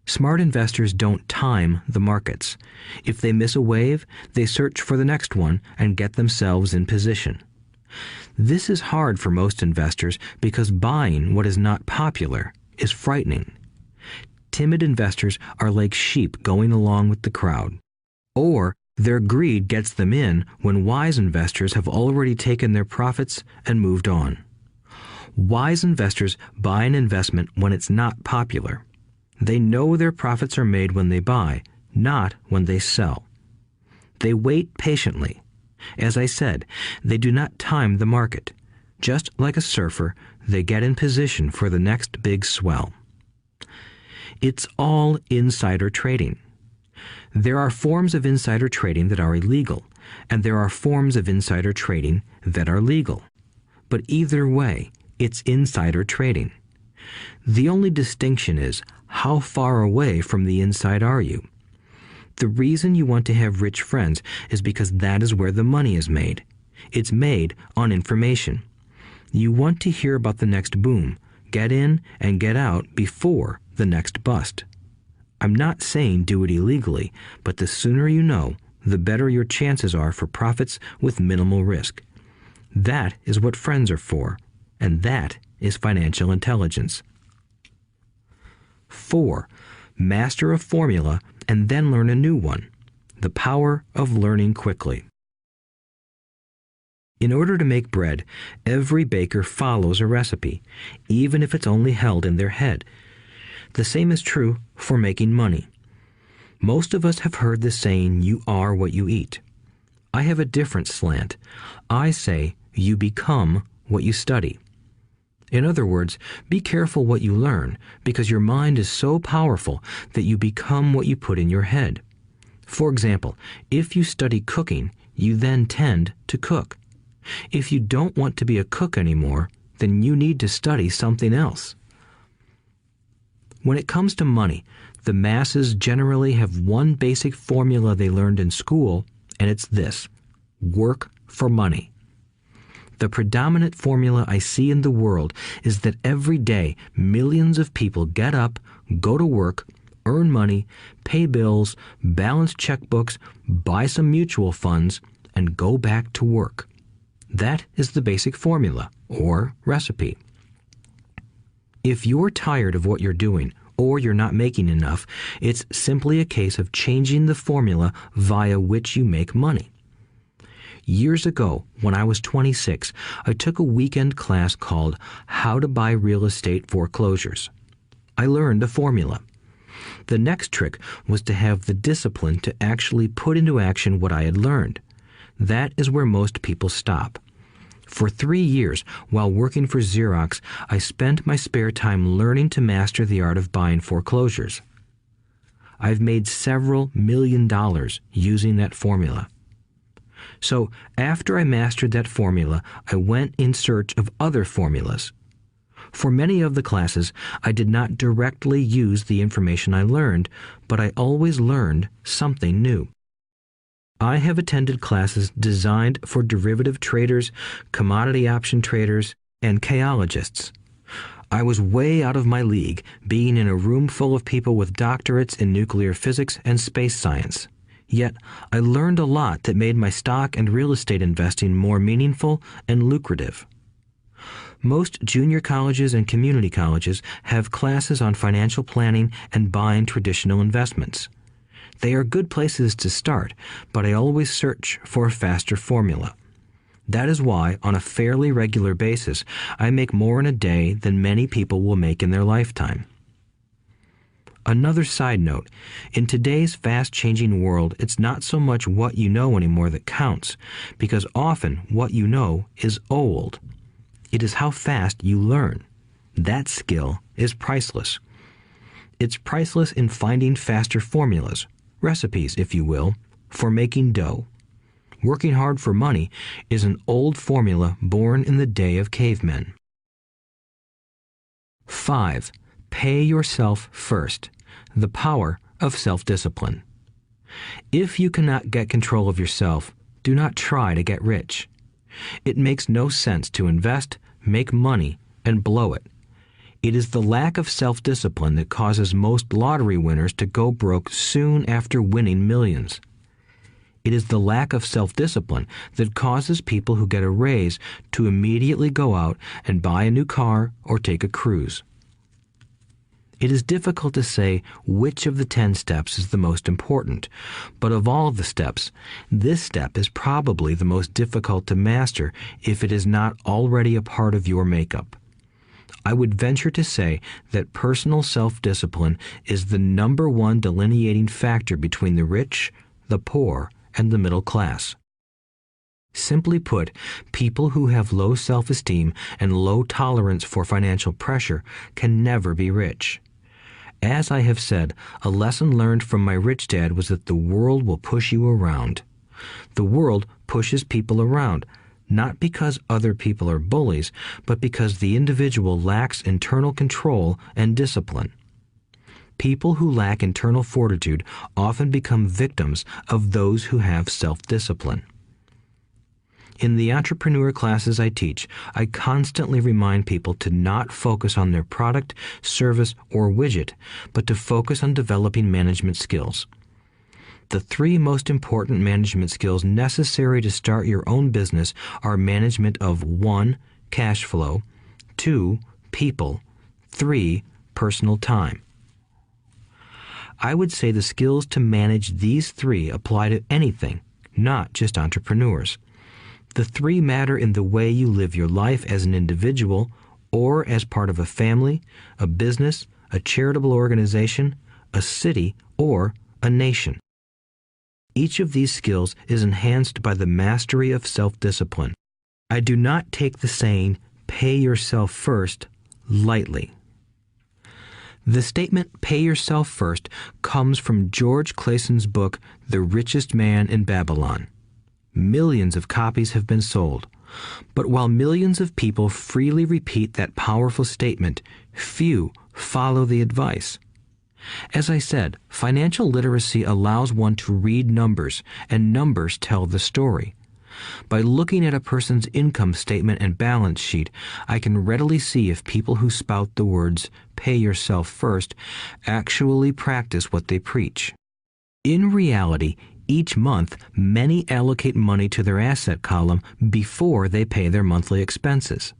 Smart investors don't time the markets. If they miss a wave, they search for the next one and get themselves in position. This is hard for most investors because buying what is not popular is frightening. Timid investors are like sheep going along with the crowd. Or their greed gets them in when wise investors have already taken their profits and moved on. Wise investors buy an investment when it's not popular. They know their profits are made when they buy, not when they sell. They wait patiently. As I said, they do not time the market. Just like a surfer, they get in position for the next big swell. It's all insider trading. There are forms of insider trading that are illegal, and there are forms of insider trading that are legal. But either way, it's insider trading. The only distinction is, how far away from the inside are you? The reason you want to have rich friends is because that is where the money is made. It's made on information. You want to hear about the next boom, get in and get out before the next bust. I'm not saying do it illegally, but the sooner you know, the better your chances are for profits with minimal risk. That is what friends are for, and that is financial intelligence. 4. Master a formula and then learn a new one. The power of learning quickly. In order to make bread, every baker follows a recipe, even if it's only held in their head. The same is true for making money. Most of us have heard the saying, "You are what you eat." I have a different slant. I say, "You become what you study." In other words, be careful what you learn, because your mind is so powerful that you become what you put in your head. For example, if you study cooking, you then tend to cook. If you don't want to be a cook anymore, then you need to study something else. When it comes to money, the masses generally have one basic formula they learned in school, and it's this: work for money. The predominant formula I see in the world is that every day millions of people get up, go to work, earn money, pay bills, balance checkbooks, buy some mutual funds, and go back to work. That is the basic formula, or recipe. If you're tired of what you're doing, or you're not making enough, it's simply a case of changing the formula via which you make money. Years ago, when I was 26, I took a weekend class called How to Buy Real Estate Foreclosures. I learned a formula. The next trick was to have the discipline to actually put into action what I had learned. That is where most people stop. For 3 years, while working for Xerox, I spent my spare time learning to master the art of buying foreclosures. I've made several $1 million using that formula. So after I mastered that formula, I went in search of other formulas. For many of the classes, I did not directly use the information I learned, but I always learned something new. I have attended classes designed for derivative traders, commodity option traders, and chaologists. I was way out of my league, being in a room full of people with doctorates in nuclear physics and space science. Yet, I learned a lot that made my stock and real estate investing more meaningful and lucrative. Most junior colleges and community colleges have classes on financial planning and buying traditional investments. They are good places to start, but I always search for a faster formula. That is why, on a fairly regular basis, I make more in a day than many people will make in their lifetime. Another side note, in today's fast-changing world, it's not so much what you know anymore that counts, because often what you know is old. It is how fast you learn. That skill is priceless. It's priceless in finding faster formulas, recipes, if you will, for making dough. Working hard for money is an old formula born in the day of cavemen. 5. Pay yourself first. The power of self-discipline. If you cannot get control of yourself, do not try to get rich. It makes no sense to invest, make money, and blow it. It is the lack of self-discipline that causes most lottery winners to go broke soon after winning millions. It is the lack of self-discipline that causes people who get a raise to immediately go out and buy a new car or take a cruise. It is difficult to say which of the 10 steps is the most important, but of all the steps, this step is probably the most difficult to master if it is not already a part of your makeup. I would venture to say that personal self-discipline is the number one delineating factor between the rich, the poor, and the middle class. Simply put, people who have low self-esteem and low tolerance for financial pressure can never be rich. As I have said, a lesson learned from my rich dad was that the world will push you around. The world pushes people around, not because other people are bullies, but because the individual lacks internal control and discipline. People who lack internal fortitude often become victims of those who have self-discipline. In the entrepreneur classes I teach, I constantly remind people to not focus on their product, service, or widget, but to focus on developing management skills. The 3 most important management skills necessary to start your own business are management of 1. Cash flow, 2. People, 3. Personal time. I would say the skills to manage these three apply to anything, not just entrepreneurs. The three matter in the way you live your life as an individual or as part of a family, a business, a charitable organization, a city, or a nation. Each of these skills is enhanced by the mastery of self-discipline. I do not take the saying, "pay yourself first," lightly. The statement, "pay yourself first," comes from George Clayson's book, The Richest Man in Babylon. Millions of copies have been sold. But while millions of people freely repeat that powerful statement, few follow the advice. As I said, financial literacy allows one to read numbers, and numbers tell the story. By looking at a person's income statement and balance sheet, I can readily see if people who spout the words, "pay yourself first," actually practice what they preach. In reality, each month, many allocate money to their asset column before they pay their monthly expenses.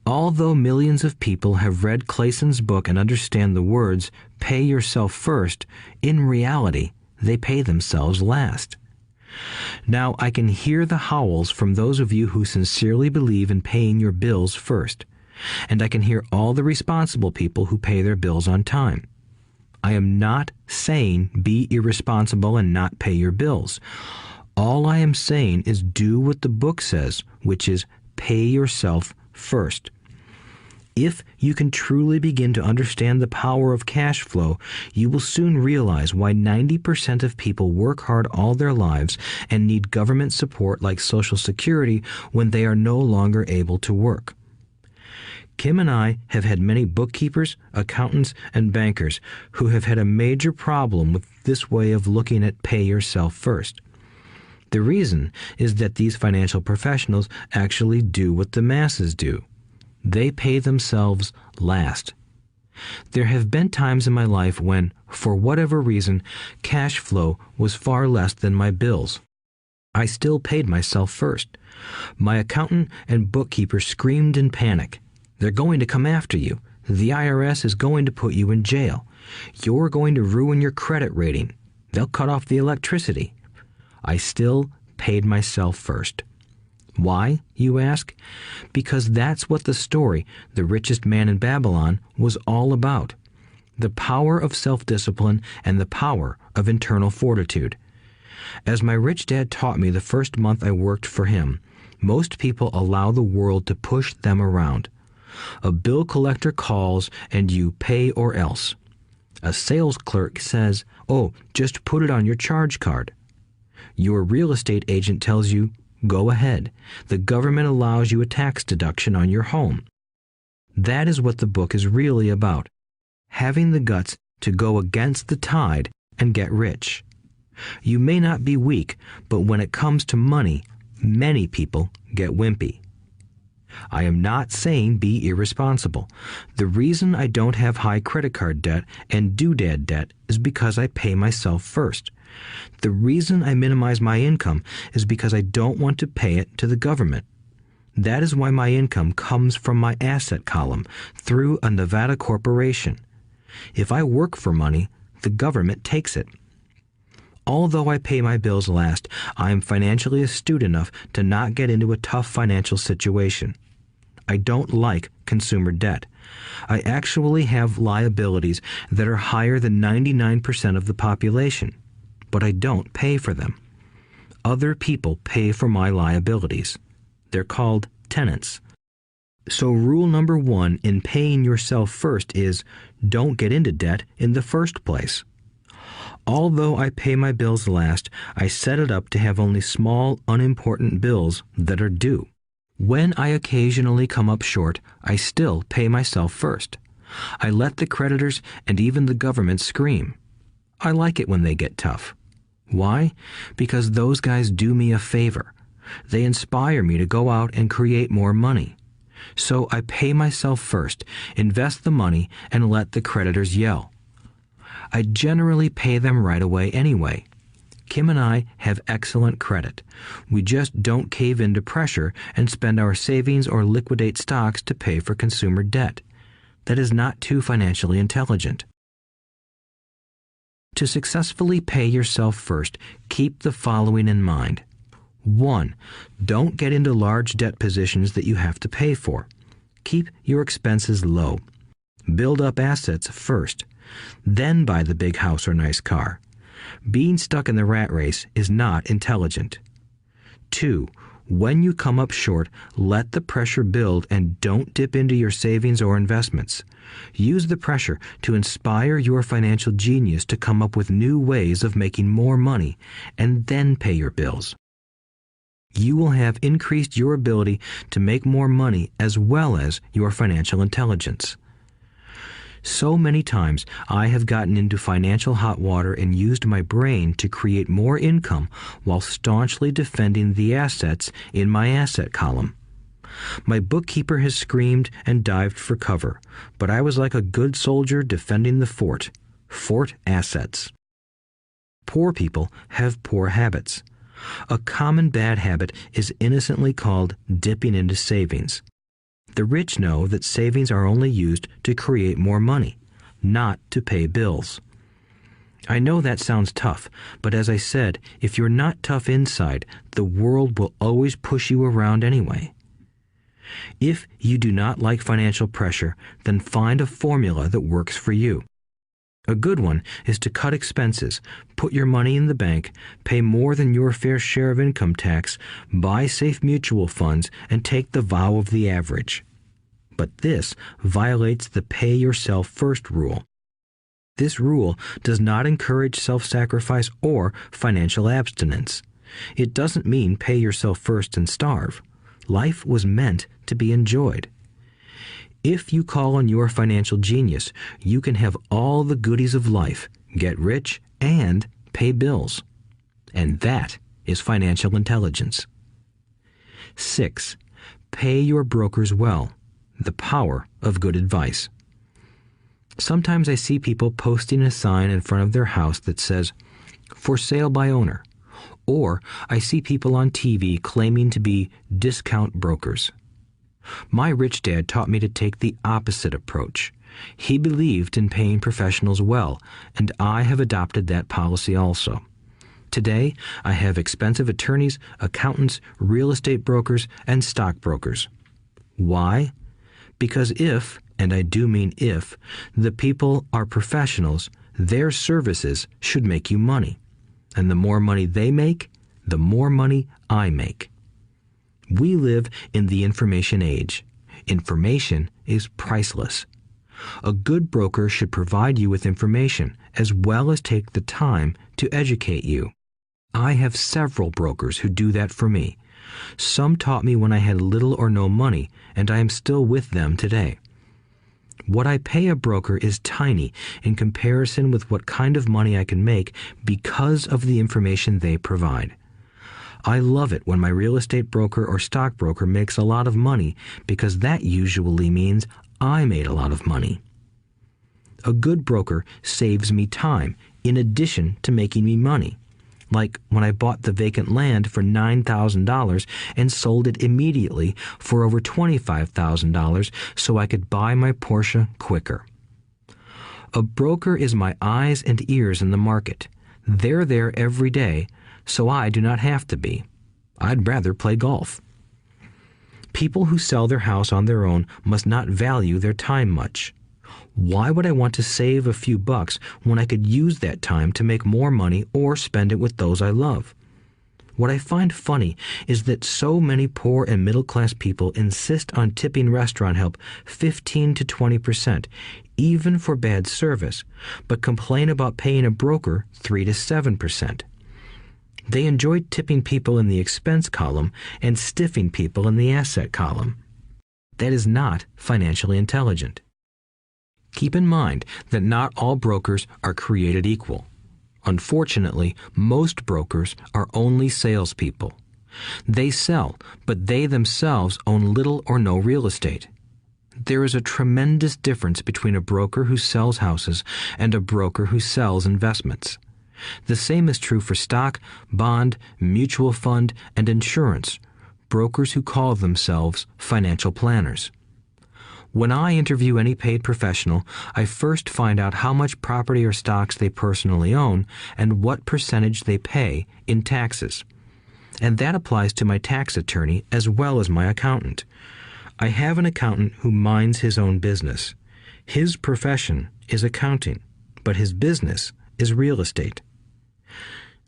Although millions of people have read Clayson's book and understand the words, "pay yourself first," in reality, they pay themselves last. Now, I can hear the howls from those of you who sincerely believe in paying your bills first, and I can hear all the responsible people who pay their bills on time. I am not saying be irresponsible and not pay your bills. All I am saying is do what the book says, which is pay yourself first. If you can truly begin to understand the power of cash flow, you will soon realize why 90% of people work hard all their lives and need government support like Social Security when they are no longer able to work. Kim and I have had many bookkeepers, accountants, and bankers who have had a major problem with this way of looking at pay yourself first. The reason is that these financial professionals actually do what the masses do. They pay themselves last. There have been times in my life when, for whatever reason, cash flow was far less than my bills. I still paid myself first. My accountant and bookkeeper screamed in panic. "They're going to come after you. The IRS is going to put you in jail. You're going to ruin your credit rating. They'll cut off the electricity." I still paid myself first. Why, you ask? Because that's what the story, The Richest Man in Babylon, was all about. The power of self-discipline and the power of internal fortitude. As my rich dad taught me the first month I worked for him, most people allow the world to push them around. A bill collector calls and you pay or else. A sales clerk says, "Oh, just put it on your charge card." Your real estate agent tells you, "Go ahead. The government allows you a tax deduction on your home." That is what the book is really about. Having the guts to go against the tide and get rich. You may not be weak, but when it comes to money, many people get wimpy. I am not saying be irresponsible. The reason I don't have high credit card debt and doodad debt is because I pay myself first. The reason I minimize my income is because I don't want to pay it to the government. That is why my income comes from my asset column through a Nevada corporation. If I work for money, the government takes it. Although I pay my bills last, I am financially astute enough to not get into a tough financial situation. I don't like consumer debt. I actually have liabilities that are higher than 99% of the population, but I don't pay for them. Other people pay for my liabilities. They're called tenants. So rule number 1 in paying yourself first is don't get into debt in the first place. Although I pay my bills last, I set it up to have only small, unimportant bills that are due. When I occasionally come up short, I still pay myself first. I let the creditors and even the government scream. I like it when they get tough. Why? Because those guys do me a favor. They inspire me to go out and create more money. So I pay myself first, invest the money, and let the creditors yell. I generally pay them right away anyway. Kim and I have excellent credit. We just don't cave into pressure and spend our savings or liquidate stocks to pay for consumer debt. That is not too financially intelligent. To successfully pay yourself first, keep the following in mind. 1. Don't get into large debt positions that you have to pay for. Keep your expenses low. Build up assets first. Then buy the big house or nice car. Being stuck in the rat race is not intelligent. 2. When you come up short, let the pressure build and don't dip into your savings or investments. Use the pressure to inspire your financial genius to come up with new ways of making more money and then pay your bills. You will have increased your ability to make more money as well as your financial intelligence. So many times I have gotten into financial hot water and used my brain to create more income while staunchly defending the assets in my asset column. My bookkeeper has screamed and dived for cover, but I was like a good soldier defending the fort. Fort assets. Poor people have poor habits. A common bad habit is innocently called dipping into savings. The rich know that savings are only used to create more money, not to pay bills. I know that sounds tough, but as I said, if you're not tough inside, the world will always push you around anyway. If you do not like financial pressure, then find a formula that works for you. A good one is to cut expenses, put your money in the bank, pay more than your fair share of income tax, buy safe mutual funds, and take the vow of the average. But this violates the pay yourself first rule. This rule does not encourage self-sacrifice or financial abstinence. It doesn't mean pay yourself first and starve. Life was meant to be enjoyed. If you call on your financial genius, you can have all the goodies of life, get rich, and pay bills. And that is financial intelligence. 6. Pay your brokers well. The power of good advice. Sometimes I see people posting a sign in front of their house that says, "For sale by owner." Or I see people on TV claiming to be discount brokers. My rich dad taught me to take the opposite approach. He believed in paying professionals well, and I have adopted that policy also. Today, I have expensive attorneys, accountants, real estate brokers, and stockbrokers. Why? Because if, and I do mean if, the people are professionals, their services should make you money. And the more money they make, the more money I make. We live in the information age. Information is priceless. A good broker should provide you with information as well as take the time to educate you. I have several brokers who do that for me. Some taught me when I had little or no money, and I am still with them today. What I pay a broker is tiny in comparison with what kind of money I can make because of the information they provide. I love it when my real estate broker or stockbroker makes a lot of money because that usually means I made a lot of money. A good broker saves me time in addition to making me money. Like when I bought the vacant land for $9,000 and sold it immediately for over $25,000 so I could buy my Porsche quicker. A broker is my eyes and ears in the market. They're there every day, so I do not have to be. I'd rather play golf. People who sell their house on their own must not value their time much. Why would I want to save a few bucks when I could use that time to make more money or spend it with those I love? What I find funny is that so many poor and middle-class people insist on tipping restaurant help 15 to 20%, even for bad service, but complain about paying a broker 3 to 7%. They enjoy tipping people in the expense column and stiffing people in the asset column. That is not financially intelligent. Keep in mind that not all brokers are created equal. Unfortunately, most brokers are only salespeople. They sell, but they themselves own little or no real estate. There is a tremendous difference between a broker who sells houses and a broker who sells investments. The same is true for stock, bond, mutual fund, and insurance, brokers who call themselves financial planners. When I interview any paid professional, I first find out how much property or stocks they personally own and what percentage they pay in taxes. And that applies to my tax attorney as well as my accountant. I have an accountant who minds his own business. His profession is accounting, but his business is real estate.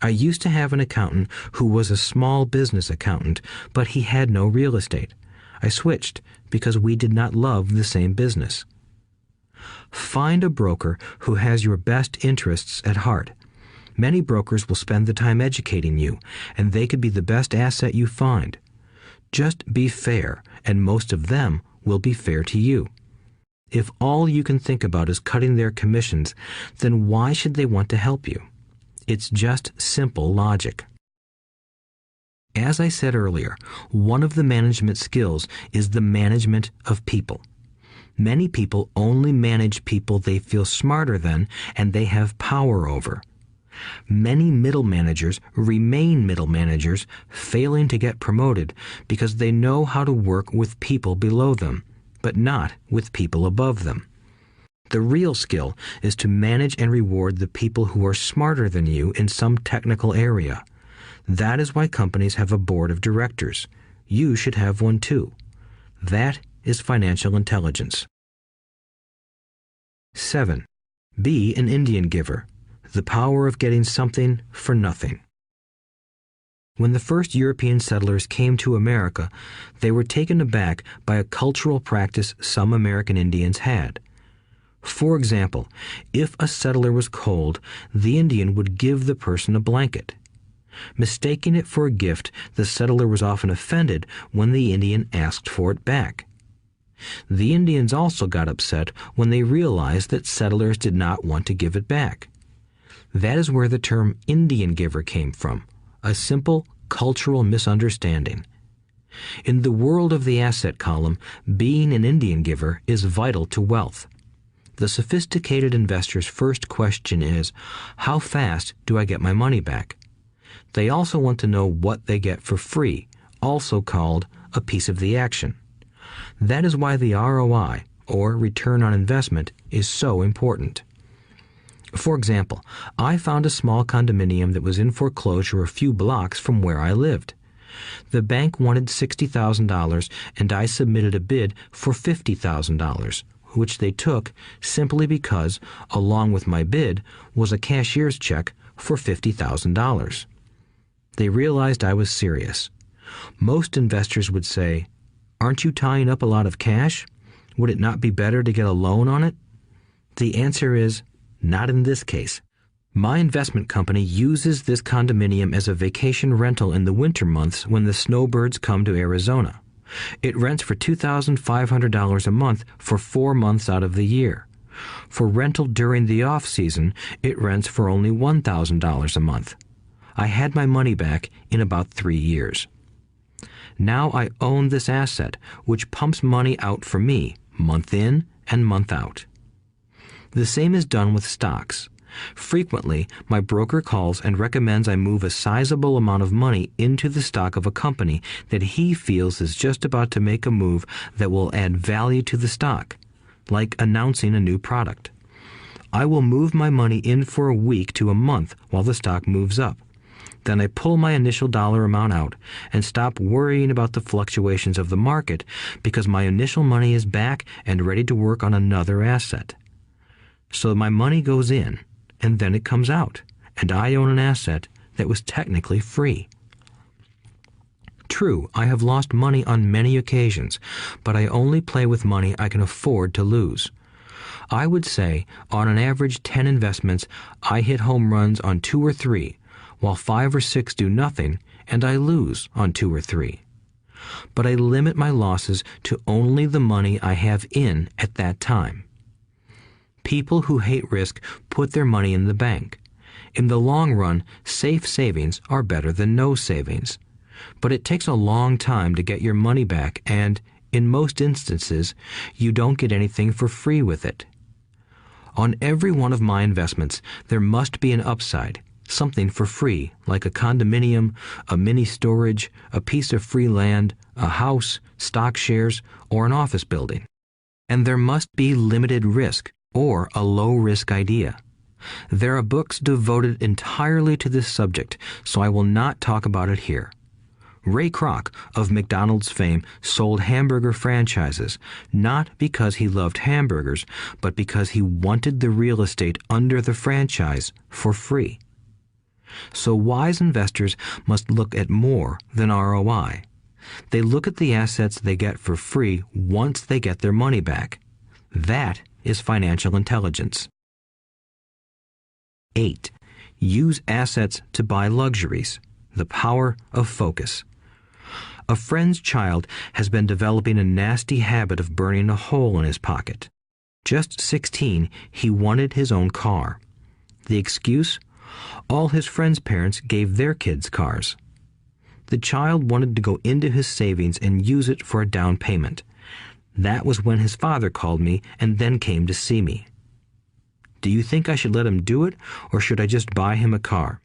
I used to have an accountant who was a small business accountant, but he had no real estate. I switched because we did not love the same business. Find a broker who has your best interests at heart. Many brokers will spend the time educating you, and they could be the best asset you find. Just be fair, and most of them will be fair to you. If all you can think about is cutting their commissions, then why should they want to help you? It's just simple logic. As I said earlier, one of the management skills is the management of people. Many people only manage people they feel smarter than and they have power over. Many middle managers remain middle managers, failing to get promoted because they know how to work with people below them, but not with people above them. The real skill is to manage and reward the people who are smarter than you in some technical area. That is why companies have a board of directors. You should have one too. That is financial intelligence. 7. Be an Indian giver. The power of getting something for nothing. When the first European settlers came to America, they were taken aback by a cultural practice some American Indians had. For example, if a settler was cold, the Indian would give the person a blanket. Mistaking it for a gift, the settler was often offended when the Indian asked for it back. The Indians also got upset when they realized that settlers did not want to give it back. That is where the term Indian giver came from, a simple cultural misunderstanding. In the world of the asset column, being an Indian giver is vital to wealth. The sophisticated investor's first question is, how fast do I get my money back? They also want to know what they get for free, also called a piece of the action. That is why the ROI, or return on investment, is so important. For example, I found a small condominium that was in foreclosure a few blocks from where I lived. The bank wanted $60,000 and I submitted a bid for $50,000, which they took simply because, along with my bid, was a cashier's check for $50,000. They realized I was serious. Most investors would say, "Aren't you tying up a lot of cash? Would it not be better to get a loan on it?" The answer is, not in this case. My investment company uses this condominium as a vacation rental in the winter months when the snowbirds come to Arizona. It rents for $2,500 a month for 4 months out of the year. For rental during the off-season, it rents for only $1,000 a month. I had my money back in about 3 years. Now I own this asset, which pumps money out for me, month in and month out. The same is done with stocks. Frequently, my broker calls and recommends I move a sizable amount of money into the stock of a company that he feels is just about to make a move that will add value to the stock, like announcing a new product. I will move my money in for a week to a month while the stock moves up. Then I pull my initial dollar amount out and stop worrying about the fluctuations of the market because my initial money is back and ready to work on another asset. So my money goes in, and then it comes out, and I own an asset that was technically free. True, I have lost money on many occasions, but I only play with money I can afford to lose. I would say, on an average 10 investments, I hit home runs on 2 or 3, while 5 or 6 do nothing, and I lose on 2 or 3. But I limit my losses to only the money I have in at that time. People who hate risk put their money in the bank. In the long run, safe savings are better than no savings. But it takes a long time to get your money back, and, in most instances, you don't get anything for free with it. On every one of my investments, there must be an upside, something for free, like a condominium, a mini storage, a piece of free land, a house, stock shares, or an office building. And there must be limited risk or a low-risk idea. There are books devoted entirely to this subject, so I will not talk about it here. Ray Kroc, of McDonald's fame, sold hamburger franchises, not because he loved hamburgers, but because he wanted the real estate under the franchise for free. So wise investors must look at more than ROI. They look at the assets they get for free once they get their money back. That is financial intelligence. 8. Use assets to buy luxuries. The power of focus. A friend's child has been developing a nasty habit of burning a hole in his pocket. Just 16, he wanted his own car. The excuse? All his friends' parents gave their kids cars. The child wanted to go into his savings and use it for a down payment. That was when his father called me and then came to see me. Do you think I should let him do it, or should I just buy him a car?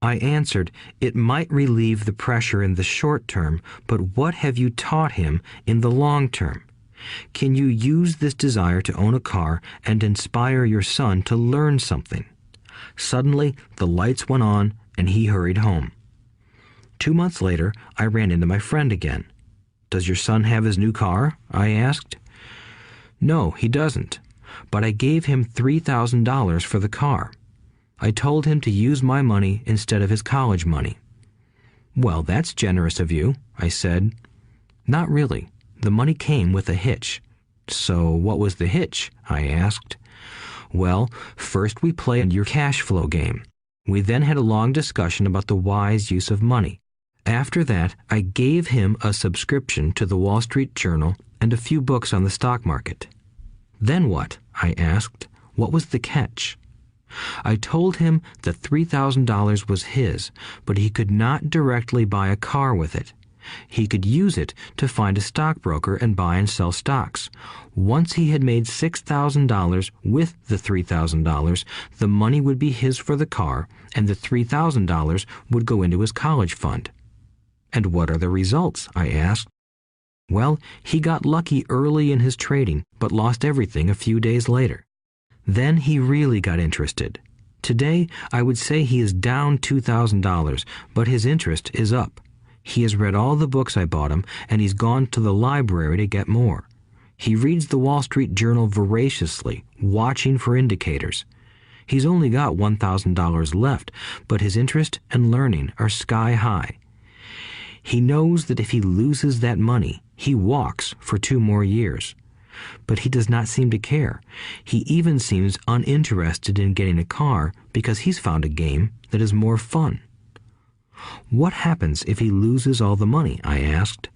I answered, it might relieve the pressure in the short term, but what have you taught him in the long term? Can you use this desire to own a car and inspire your son to learn something? Suddenly, the lights went on and he hurried home. 2 months later, I ran into my friend again. Does your son have his new car? I asked. No, he doesn't, but I gave him $3,000 for the car. I told him to use my money instead of his college money. Well, that's generous of you, I said. Not really. The money came with a hitch. So what was the hitch? I asked. Well, first we played your cash flow game. We then had a long discussion about the wise use of money. After that, I gave him a subscription to the Wall Street Journal and a few books on the stock market. Then what? I asked. What was the catch? I told him that $3,000 was his, but he could not directly buy a car with it. He could use it to find a stockbroker and buy and sell stocks. Once he had made $6,000 with the $3,000, the money would be his for the car, and the $3,000 would go into his college fund. And what are the results? I asked. Well, he got lucky early in his trading, but lost everything a few days later. Then he really got interested. Today, I would say he is down $2,000, but his interest is up. He has read all the books I bought him, and he's gone to the library to get more. He reads the Wall Street Journal voraciously, watching for indicators. He's only got $1,000 left, but his interest and learning are sky high. He knows that if he loses that money, he walks for 2 more years. But he does not seem to care. He even seems uninterested in getting a car because he's found a game that is more fun. What happens if he loses all the money? I asked.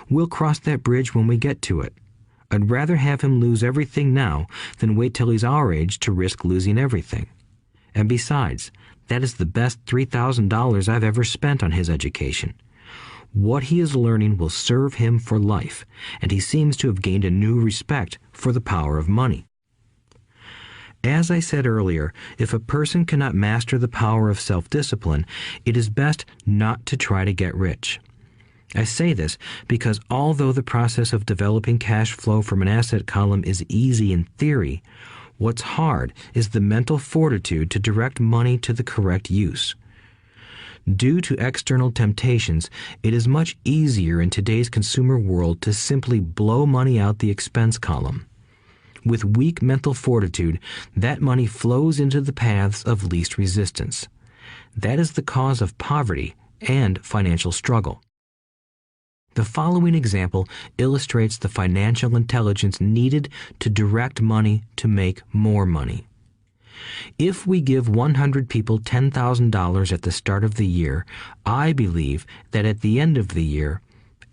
We'll cross that bridge when we get to it. I'd rather have him lose everything now than wait till he's our age to risk losing everything. And besides, that is the best $3,000 I've ever spent on his education. What he is learning will serve him for life, and he seems to have gained a new respect for the power of money. As I said earlier, if a person cannot master the power of self-discipline, it is best not to try to get rich. I say this because although the process of developing cash flow from an asset column is easy in theory, what's hard is the mental fortitude to direct money to the correct use. Due to external temptations, it is much easier in today's consumer world to simply blow money out the expense column. With weak mental fortitude, that money flows into the paths of least resistance. That is the cause of poverty and financial struggle. The following example illustrates the financial intelligence needed to direct money to make more money. If we give 100 people $10,000 at the start of the year, I believe that at the end of the year,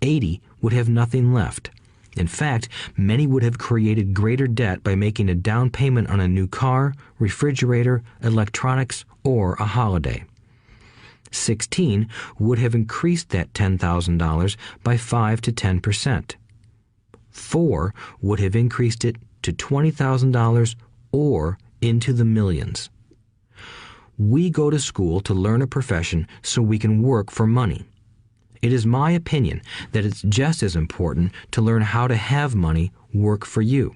80 would have nothing left. In fact, many would have created greater debt by making a down payment on a new car, refrigerator, electronics, or a holiday. 16 would have increased that $10,000 by 5 to 10%. 4 would have increased it to $20,000 or into the millions. We go to school to learn a profession so we can work for money. It is my opinion that it's just as important to learn how to have money work for you.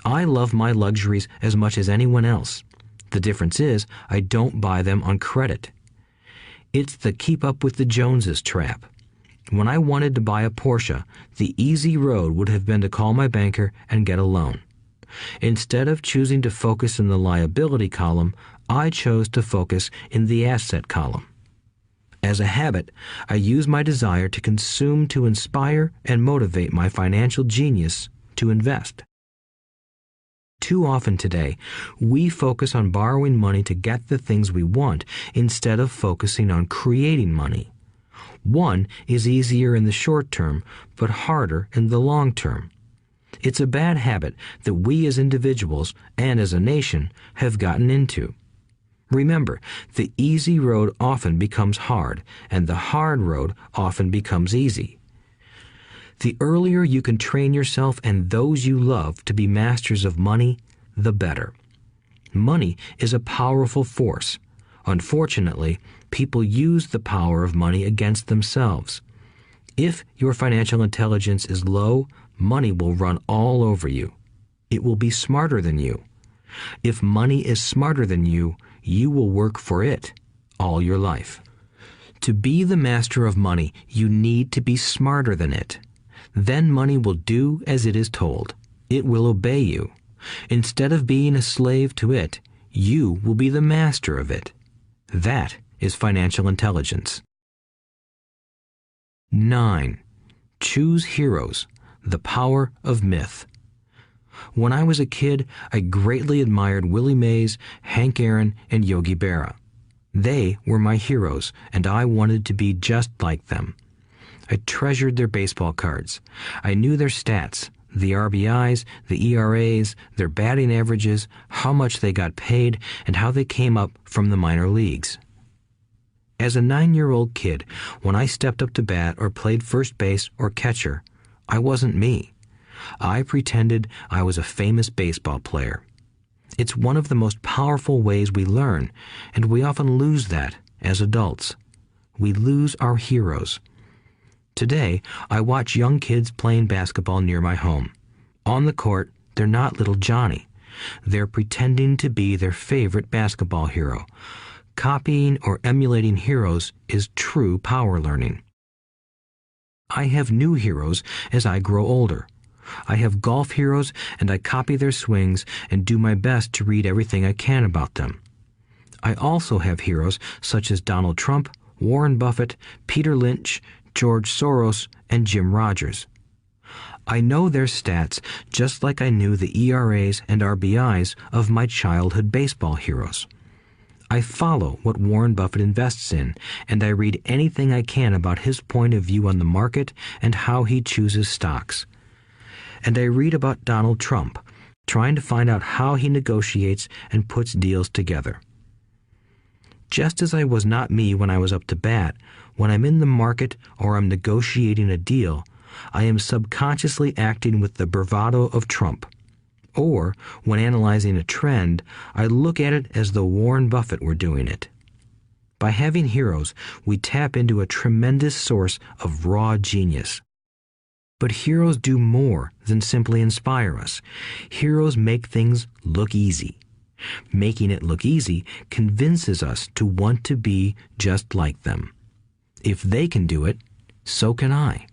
I love my luxuries as much as anyone else. The difference is I don't buy them on credit. It's the keep up with the Joneses trap. When I wanted to buy a Porsche, the easy road would have been to call my banker and get a loan. Instead of choosing to focus in the liability column, I chose to focus in the asset column. As a habit, I use my desire to consume to inspire and motivate my financial genius to invest. Too often today, we focus on borrowing money to get the things we want instead of focusing on creating money. One is easier in the short term, but harder in the long term. It's a bad habit that we as individuals and as a nation have gotten into. Remember, the easy road often becomes hard, and the hard road often becomes easy. The earlier you can train yourself and those you love to be masters of money, the better. Money is a powerful force. Unfortunately, people use the power of money against themselves. If your financial intelligence is low, money will run all over you. It will be smarter than you. If money is smarter than you, you will work for it all your life. To be the master of money, you need to be smarter than it. Then money will do as it is told. It will obey you. Instead of being a slave to it, you will be the master of it. That is financial intelligence. 9. Choose heroes. The power of myth. When I was a kid, I greatly admired Willie Mays, Hank Aaron, and Yogi Berra. They were my heroes, and I wanted to be just like them. I treasured their baseball cards. I knew their stats, the RBIs, the ERAs, their batting averages, how much they got paid, and how they came up from the minor leagues. As a 9-year-old kid, when I stepped up to bat or played first base or catcher, I wasn't me. I pretended I was a famous baseball player. It's one of the most powerful ways we learn, and we often lose that as adults. We lose our heroes. Today, I watch young kids playing basketball near my home. On the court, they're not little Johnny. They're pretending to be their favorite basketball hero. Copying or emulating heroes is true power learning. I have new heroes as I grow older. I have golf heroes, and I copy their swings and do my best to read everything I can about them. I also have heroes such as Donald Trump, Warren Buffett, Peter Lynch, George Soros, and Jim Rogers. I know their stats just like I knew the ERAs and RBIs of my childhood baseball heroes. I follow what Warren Buffett invests in, and I read anything I can about his point of view on the market and how he chooses stocks. And I read about Donald Trump, trying to find out how he negotiates and puts deals together. Just as I was not me when I was up to bat, when I'm in the market or I'm negotiating a deal, I am subconsciously acting with the bravado of Trump. Or, when analyzing a trend, I look at it as though Warren Buffett were doing it. By having heroes, we tap into a tremendous source of raw genius. But heroes do more than simply inspire us. Heroes make things look easy. Making it look easy convinces us to want to be just like them. If they can do it, so can I.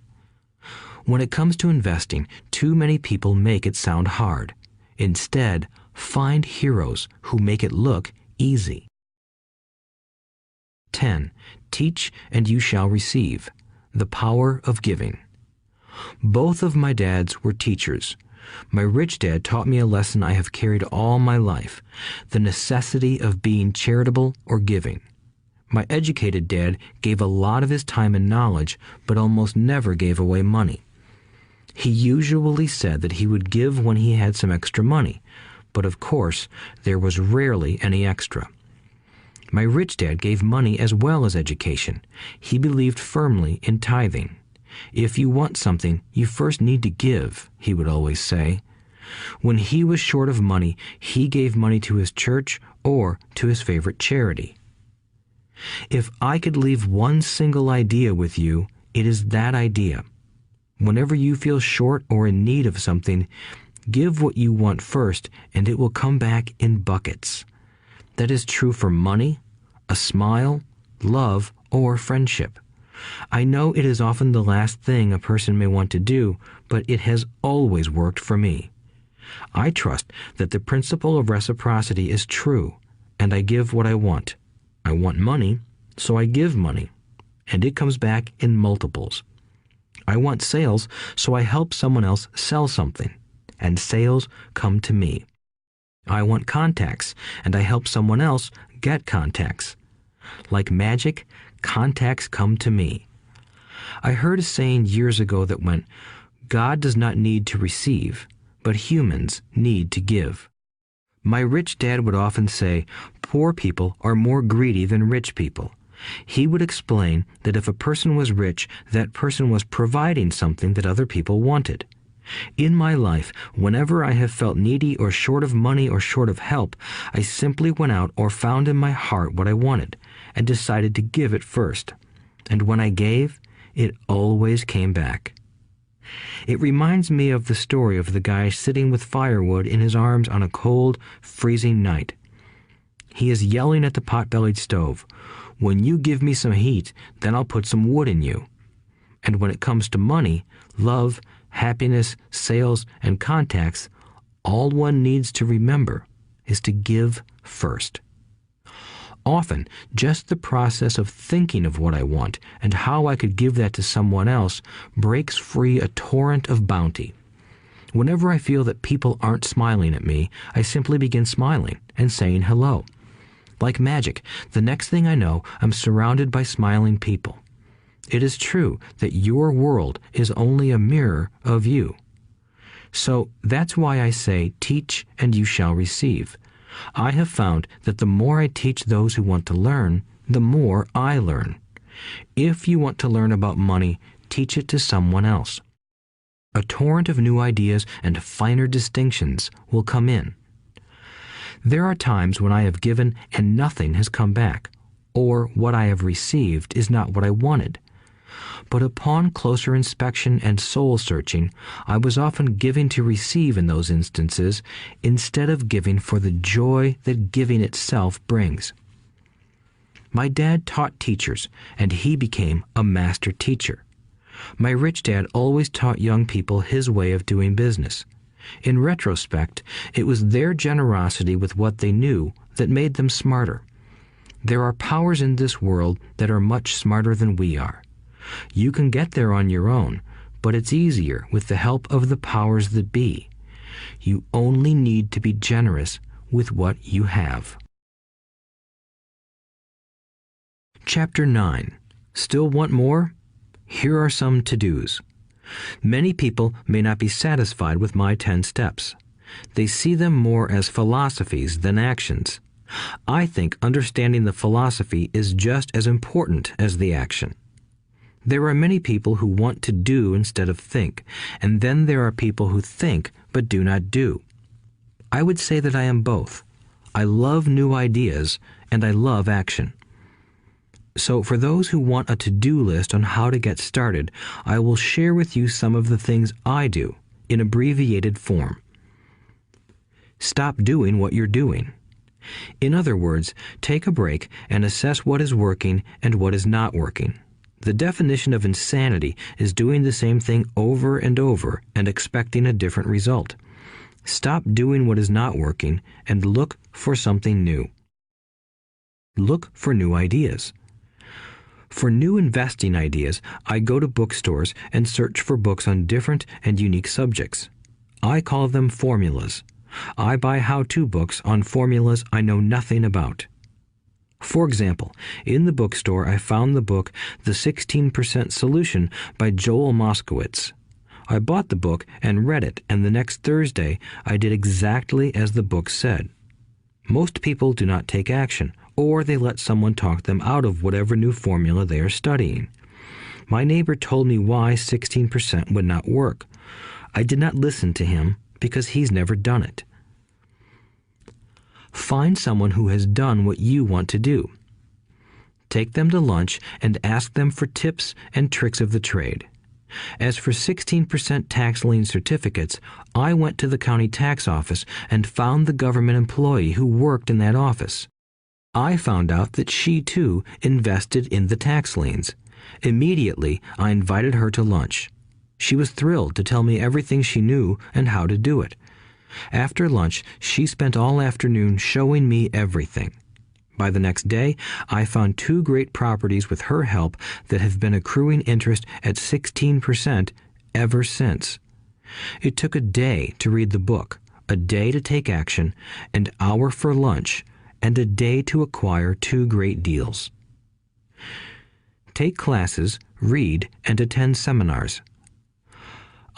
When it comes to investing, too many people make it sound hard. Instead, find heroes who make it look easy. 10. Teach and you shall receive. The power of giving. Both of my dads were teachers. My rich dad taught me a lesson I have carried all my life, the necessity of being charitable or giving. My educated dad gave a lot of his time and knowledge, but almost never gave away money. He usually said that he would give when he had some extra money, but of course, there was rarely any extra. My rich dad gave money as well as education. He believed firmly in tithing. If you want something, you first need to give, he would always say. When he was short of money, he gave money to his church or to his favorite charity. If I could leave one single idea with you, it is that idea. Whenever you feel short or in need of something, give what you want first, and it will come back in buckets. That is true for money, a smile, love, or friendship. I know it is often the last thing a person may want to do, but it has always worked for me. I trust that the principle of reciprocity is true, and I give what I want. I want money, so I give money, and it comes back in multiples. I want sales, so I help someone else sell something, and sales come to me. I want contacts, and I help someone else get contacts. Like magic, contacts come to me. I heard a saying years ago that went, "God does not need to receive, but humans need to give." My rich dad would often say, poor people are more greedy than rich people. He would explain that if a person was rich, that person was providing something that other people wanted. In my life, whenever I have felt needy or short of money or short of help, I simply went out or found in my heart what I wanted and decided to give it first. And when I gave, it always came back. It reminds me of the story of the guy sitting with firewood in his arms on a cold, freezing night. He is yelling at the pot-bellied stove, "When you give me some heat, then I'll put some wood in you." And when it comes to money, love, happiness, sales, and contacts, all one needs to remember is to give first. Often, just the process of thinking of what I want and how I could give that to someone else breaks free a torrent of bounty. Whenever I feel that people aren't smiling at me, I simply begin smiling and saying hello. Like magic, the next thing I know, I'm surrounded by smiling people. It is true that your world is only a mirror of you. So that's why I say, teach and you shall receive. I have found that the more I teach those who want to learn, the more I learn. If you want to learn about money, teach it to someone else. A torrent of new ideas and finer distinctions will come in. There are times when I have given and nothing has come back, or what I have received is not what I wanted. But upon closer inspection and soul-searching, I was often giving to receive in those instances instead of giving for the joy that giving itself brings. My dad taught teachers, and he became a master teacher. My rich dad always taught young people his way of doing business. In retrospect, it was their generosity with what they knew that made them smarter. There are powers in this world that are much smarter than we are. You can get there on your own, but it's easier with the help of the powers that be. You only need to be generous with what you have. Chapter 9. Still want more? Here are some to-dos. Many people may not be satisfied with my 10 steps. They see them more as philosophies than actions. I think understanding the philosophy is just as important as the action. There are many people who want to do instead of think, and then there are people who think but do not do. I would say that I am both. I love new ideas, and I love action. So for those who want a to-do list on how to get started, I will share with you some of the things I do in abbreviated form. Stop doing what you're doing. In other words, take a break and assess what is working and what is not working. The definition of insanity is doing the same thing over and over and expecting a different result. Stop doing what is not working and look for something new. Look for new ideas. For new investing ideas, I go to bookstores and search for books on different and unique subjects. I call them formulas. I buy how-to books on formulas I know nothing about. For example, in the bookstore I found the book The 16% Solution by Joel Moskowitz. I bought the book and read it, and the next Thursday I did exactly as the book said. Most people do not take action, or they let someone talk them out of whatever new formula they are studying. My neighbor told me why 16% would not work. I did not listen to him because he's never done it. Find someone who has done what you want to do. take them to lunch, and ask them for tips and tricks of the trade. As for 16% tax lien certificates, I went to the county tax office and found the government employee who worked in that office. I found out that she, too, invested in the tax liens. Immediately, I invited her to lunch. She was thrilled to tell me everything she knew and how to do it. After lunch, she spent all afternoon showing me everything. By the next day, I found 2 great properties with her help that have been accruing interest at 16% ever since. It took a day to read the book, a day to take action, an hour for lunch, and a day to acquire 2 great deals. Take classes, read, and attend seminars.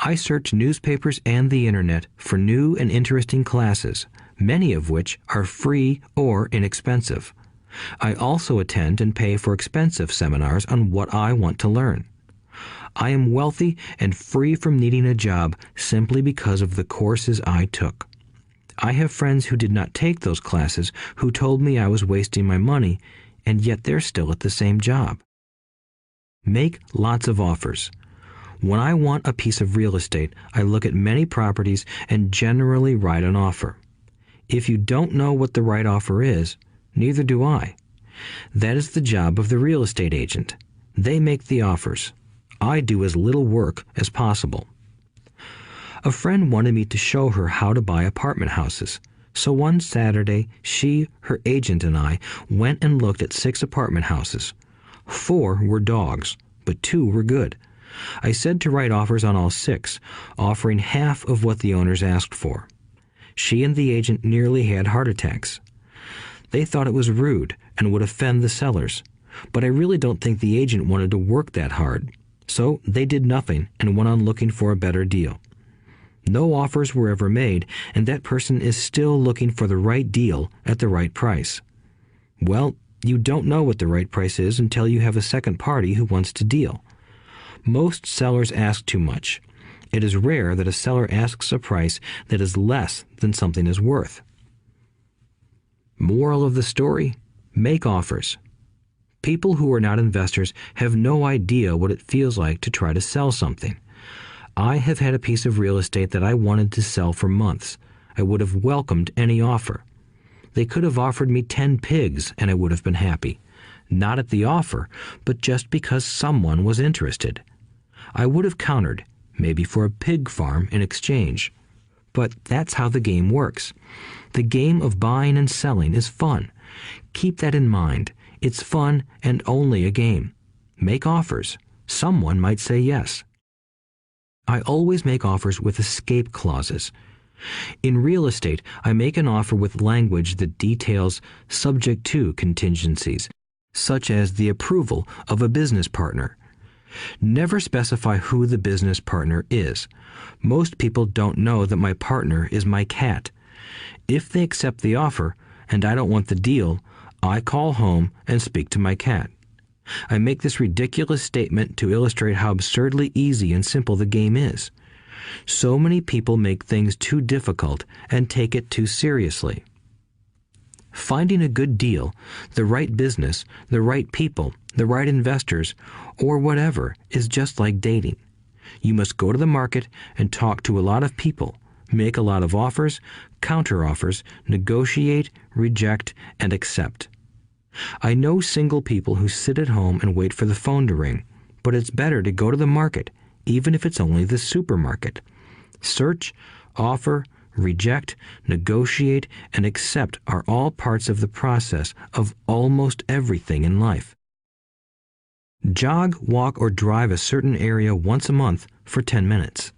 I search newspapers and the internet for new and interesting classes, many of which are free or inexpensive. I also attend and pay for expensive seminars on what I want to learn. I am wealthy and free from needing a job simply because of the courses I took. I have friends who did not take those classes who told me I was wasting my money, and yet they're still at the same job. Make lots of offers. When I want a piece of real estate, I look at many properties and generally write an offer. If you don't know what the right offer is, neither do I. That is the job of the real estate agent. They make the offers. I do as little work as possible. A friend wanted me to show her how to buy apartment houses. So one Saturday, she, her agent, and I went and looked at 6 apartment houses. 4 were dogs, but 2 were good. I said to write offers on all 6, offering half of what the owners asked for. She and the agent nearly had heart attacks. They thought it was rude and would offend the sellers, but I really don't think the agent wanted to work that hard. So they did nothing and went on looking for a better deal. No offers were ever made, and that person is still looking for the right deal at the right price. Well, you don't know what the right price is until you have a second party who wants to deal. Most sellers ask too much. It is rare that a seller asks a price that is less than something is worth. Moral of the story: make offers. People who are not investors have no idea what it feels like to try to sell something. I have had a piece of real estate that I wanted to sell for months. I would have welcomed any offer. They could have offered me 10 pigs and I would have been happy. Not at the offer, but just because someone was interested. I would have countered, maybe for a pig farm in exchange. But that's how the game works. The game of buying and selling is fun. Keep that in mind. It's fun and only a game. Make offers. Someone might say yes. I always make offers with escape clauses. In real estate, I make an offer with language that details subject to contingencies, such as the approval of a business partner. Never specify who the business partner is. Most people don't know that my partner is my cat. If they accept the offer and I don't want the deal, I call home and speak to my cat. I make this ridiculous statement to illustrate how absurdly easy and simple the game is. So many people make things too difficult and take it too seriously. Finding a good deal, the right business, the right people, the right investors, or whatever is just like dating. You must go to the market and talk to a lot of people, make a lot of offers, counter-offers, negotiate, reject, and accept. I know single people who sit at home and wait for the phone to ring, but it's better to go to the market, even if it's only the supermarket. Search, offer, reject, negotiate, and accept are all parts of the process of almost everything in life. Jog, walk, or drive a certain area once a month for 10 minutes.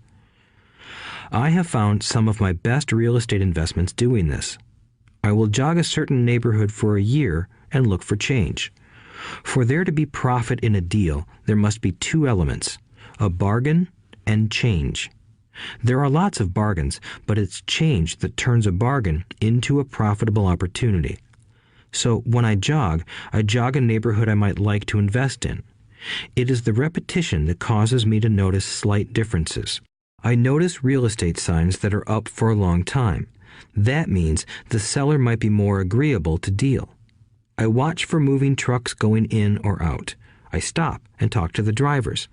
I have found some of my best real estate investments doing this. I will jog a certain neighborhood for a year and look for change. For there to be profit in a deal, there must be 2 elements, a bargain and change. There are lots of bargains, but it's change that turns a bargain into a profitable opportunity. So when I jog a neighborhood I might like to invest in. It is the repetition that causes me to notice slight differences. I notice real estate signs that are up for a long time. That means the seller might be more agreeable to deal. I watch for moving trucks going in or out. I stop and talk to the drivers.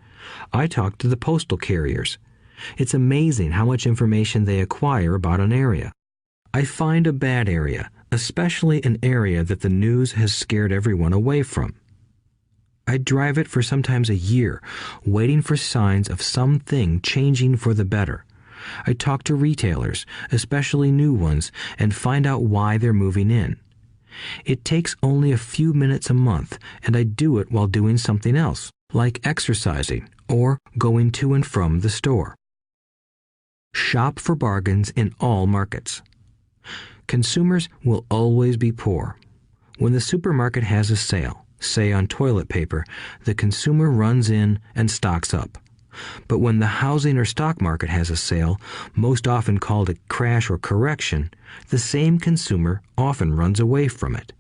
I talk to the postal carriers. It's amazing how much information they acquire about an area. I find a bad area, especially an area that the news has scared everyone away from. I drive it for sometimes a year, waiting for signs of something changing for the better. I talk to retailers, especially new ones, and find out why they're moving in. It takes only a few minutes a month, and I do it while doing something else, like exercising or going to and from the store. Shop for bargains in all markets. Consumers will always be poor. When the supermarket has a sale, say on toilet paper, the consumer runs in and stocks up. But when the housing or stock market has a sale, most often called a crash or correction, the same consumer often runs away from it.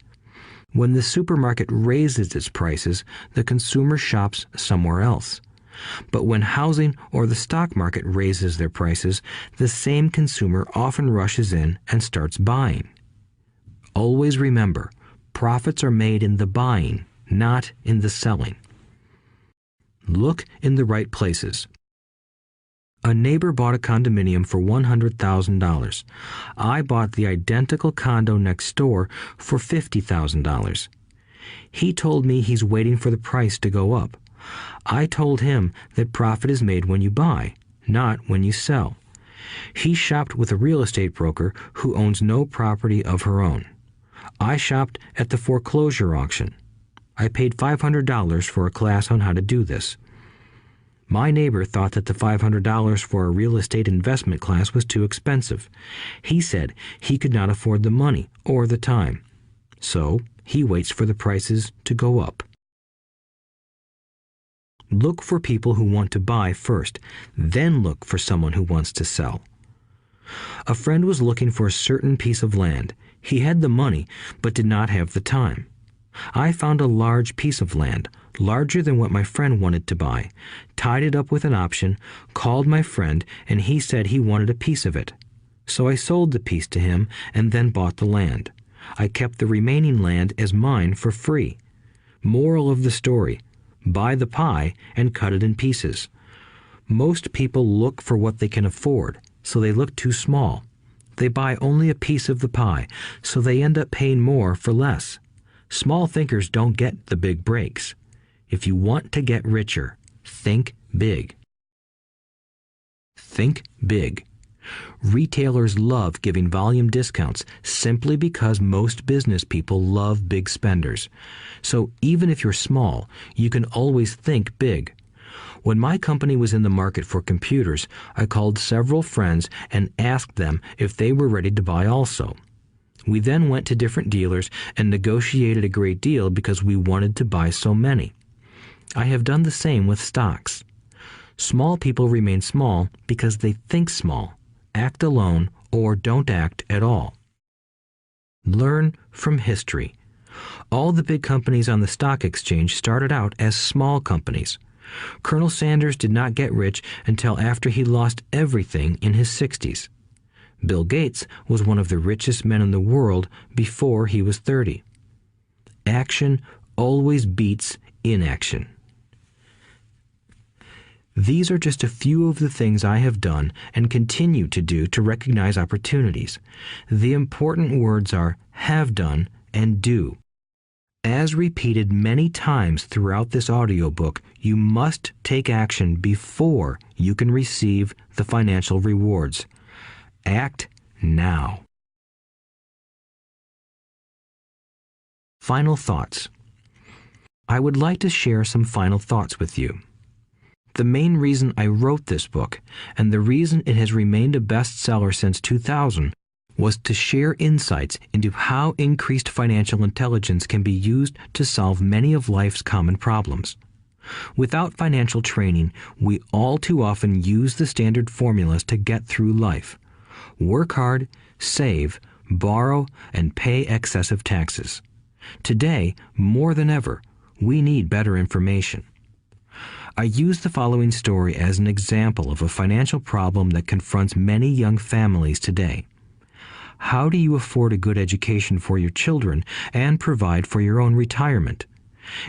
When the supermarket raises its prices, the consumer shops somewhere else. But when housing or the stock market raises their prices, the same consumer often rushes in and starts buying. Always remember, profits are made in the buying, not in the selling. Look in the right places. A neighbor bought a condominium for $100,000. I bought the identical condo next door for $50,000. He told me he's waiting for the price to go up. I told him that profit is made when you buy, not when you sell. He shopped with a real estate broker who owns no property of her own. I shopped at the foreclosure auction. I paid $500 for a class on how to do this. My neighbor thought that the $500 for a real estate investment class was too expensive. He said he could not afford the money or the time. So he waits for the prices to go up. Look for people who want to buy first, then look for someone who wants to sell. A friend was looking for a certain piece of land. He had the money, but did not have the time. I found a large piece of land, larger than what my friend wanted to buy, tied it up with an option, called my friend, and he said he wanted a piece of it. So I sold the piece to him and then bought the land. I kept the remaining land as mine for free. Moral of the story: buy the pie and cut it in pieces. Most people look for what they can afford, so they look too small. They buy only a piece of the pie, so they end up paying more for less. Small thinkers don't get the big breaks. If you want to get richer, think big. Think big. Retailers love giving volume discounts simply because most business people love big spenders. So even if you're small, you can always think big. When my company was in the market for computers, I called several friends and asked them if they were ready to buy also. We then went to different dealers and negotiated a great deal because we wanted to buy so many. I have done the same with stocks. Small people remain small because they think small, act alone, or don't act at all. Learn from history. All the big companies on the stock exchange started out as small companies. Colonel Sanders did not get rich until after he lost everything in his 60s. Bill Gates was one of the richest men in the world before he was 30. Action always beats inaction. These are just a few of the things I have done and continue to do to recognize opportunities. The important words are have done and do. As repeated many times throughout this audiobook, you must take action before you can receive the financial rewards. Act now. Final thoughts. I would like to share some final thoughts with you. The main reason I wrote this book, and the reason it has remained a bestseller since 2000, was to share insights into how increased financial intelligence can be used to solve many of life's common problems. Without financial training, we all too often use the standard formulas to get through life. Work hard, save, borrow, and pay excessive taxes. Today, more than ever, we need better information. I use the following story as an example of a financial problem that confronts many young families today. How do you afford a good education for your children and provide for your own retirement?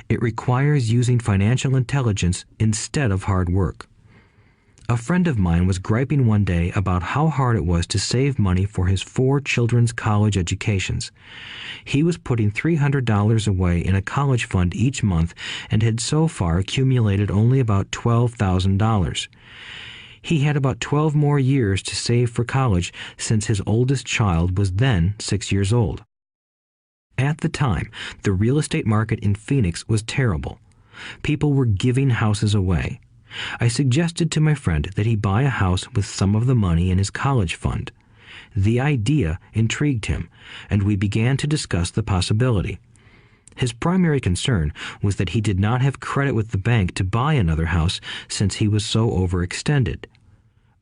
It requires using financial intelligence instead of hard work. A friend of mine was griping one day about how hard it was to save money for his 4 children's college educations. He was putting $300 away in a college fund each month and had so far accumulated only about $12,000. He had about 12 more years to save for college since his oldest child was then 6 years old. At the time, the real estate market in Phoenix was terrible. People were giving houses away. I suggested to my friend that he buy a house with some of the money in his college fund. The idea intrigued him, and we began to discuss the possibility. His primary concern was that he did not have credit with the bank to buy another house since he was so overextended.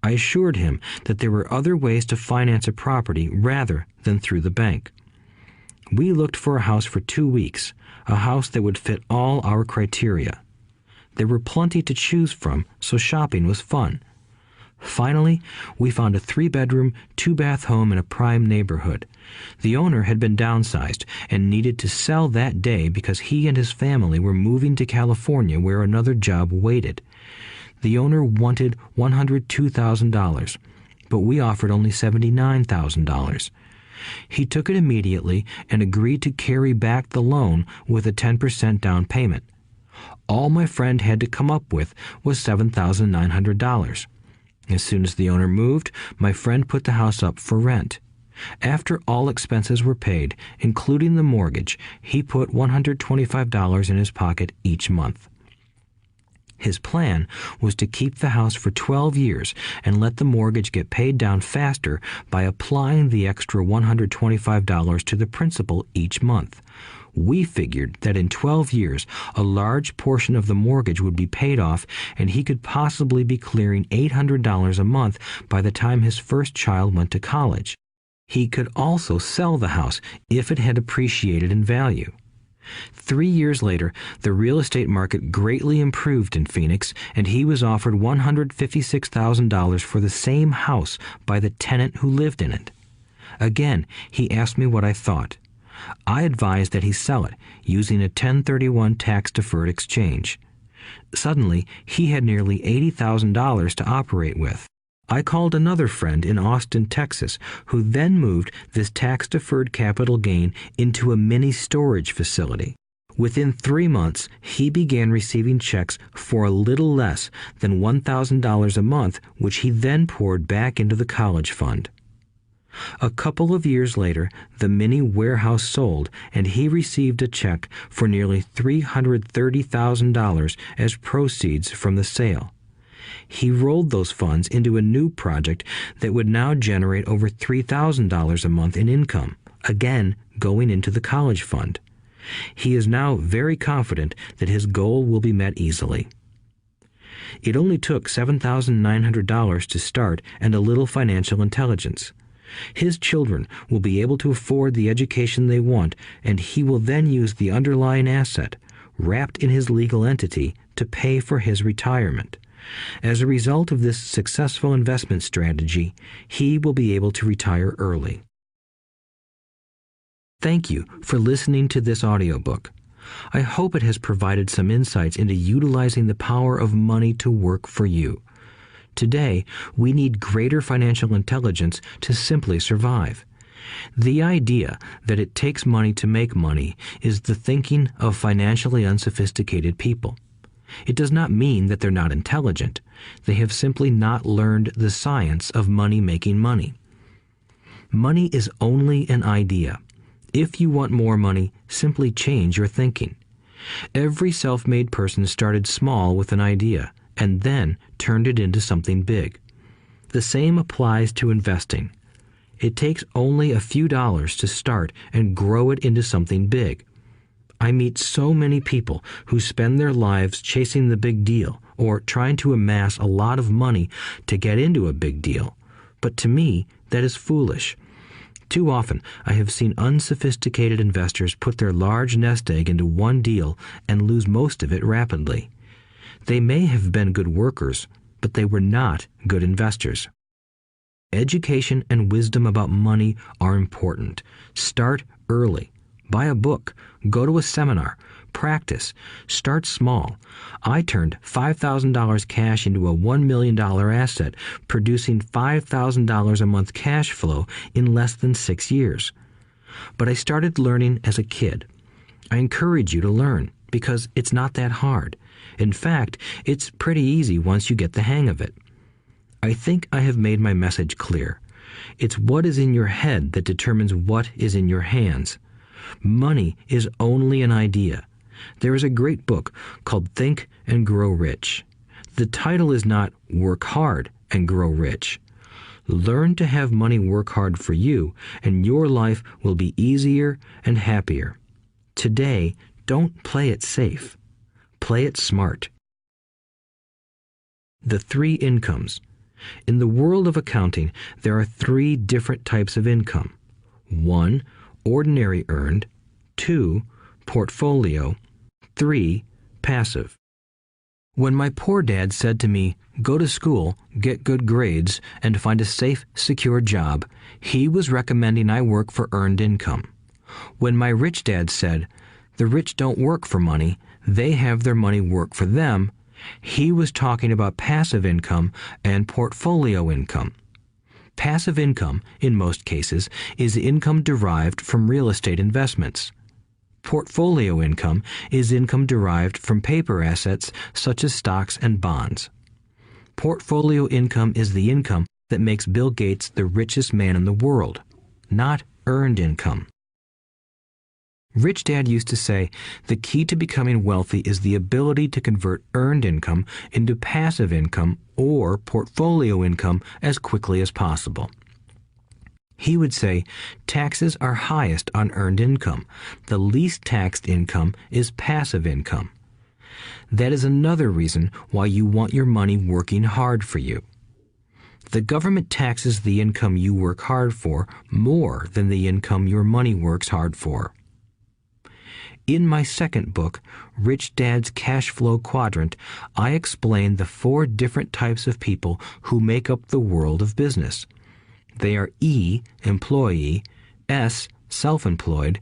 I assured him that there were other ways to finance a property rather than through the bank. We looked for a house for 2 weeks, a house that would fit all our criteria. There were plenty to choose from, so shopping was fun. Finally, we found a 3-bedroom, 2-bath home in a prime neighborhood. The owner had been downsized and needed to sell that day because he and his family were moving to California where another job waited. The owner wanted $102,000, but we offered only $79,000. He took it immediately and agreed to carry back the loan with a 10% down payment. All my friend had to come up with was $7,900. As soon as the owner moved, my friend put the house up for rent. After all expenses were paid, including the mortgage, he put $125 in his pocket each month. His plan was to keep the house for 12 years and let the mortgage get paid down faster by applying the extra $125 to the principal each month. We figured that in 12 years, a large portion of the mortgage would be paid off and he could possibly be clearing $800 a month by the time his first child went to college. He could also sell the house if it had appreciated in value. 3 years later, the real estate market greatly improved in Phoenix, and he was offered $156,000 for the same house by the tenant who lived in it. Again, he asked me what I thought. I advised that he sell it, using a 1031 tax-deferred exchange. Suddenly, he had nearly $80,000 to operate with. I called another friend in Austin, Texas, who then moved this tax-deferred capital gain into a mini storage facility. Within 3 months, he began receiving checks for a little less than $1,000 a month, which he then poured back into the college fund. A couple of years later, the mini warehouse sold, and he received a check for nearly $330,000 as proceeds from the sale. He rolled those funds into a new project that would now generate over $3,000 a month in income, again going into the college fund. He is now very confident that his goal will be met easily. It only took $7,900 to start and a little financial intelligence. His children will be able to afford the education they want, and he will then use the underlying asset, wrapped in his legal entity, to pay for his retirement. As a result of this successful investment strategy, he will be able to retire early. Thank you for listening to this audiobook. I hope it has provided some insights into utilizing the power of money to work for you. Today, we need greater financial intelligence to simply survive. The idea that it takes money to make money is the thinking of financially unsophisticated people. It does not mean that they're not intelligent. They have simply not learned the science of money making money. Money is only an idea. If you want more money, simply change your thinking. Every self-made person started small with an idea and then turned it into something big. The same applies to investing. It takes only a few dollars to start and grow it into something big. I meet so many people who spend their lives chasing the big deal or trying to amass a lot of money to get into a big deal. But to me, that is foolish. Too often, I have seen unsophisticated investors put their large nest egg into one deal and lose most of it rapidly. They may have been good workers, but they were not good investors. Education and wisdom about money are important. Start early. Buy a book. Go to a seminar. Practice. Start small. I turned $5,000 cash into a $1 million asset, producing $5,000 a month cash flow in less than 6 years. But I started learning as a kid. I encourage you to learn because it's not that hard. In fact, it's pretty easy once you get the hang of it. I think I have made my message clear. It's what is in your head that determines what is in your hands. Money is only an idea. There is a great book called Think and Grow Rich. The title is not Work Hard and Grow Rich. Learn to have money work hard for you, and your life will be easier and happier. Today, don't play it safe. Play it smart. The 3 incomes. In the world of accounting, there are 3 different types of income. 1, ordinary earned. 2, portfolio. 3, passive. When my poor dad said to me, "Go to school, get good grades, and find a safe, secure job," he was recommending I work for earned income. When my rich dad said, "The rich don't work for money, they have their money work for them," he was talking about passive income and portfolio income. Passive income, in most cases, is income derived from real estate investments. Portfolio income is income derived from paper assets such as stocks and bonds. Portfolio income is the income that makes Bill Gates the richest man in the world, not earned income. Rich Dad used to say, the key to becoming wealthy is the ability to convert earned income into passive income or portfolio income as quickly as possible. He would say, taxes are highest on earned income. The least taxed income is passive income. That is another reason why you want your money working hard for you. The government taxes the income you work hard for more than the income your money works hard for. In my second book, Rich Dad's Cash Flow Quadrant, I explain the 4 different types of people who make up the world of business. They are E, employee, S, self-employed,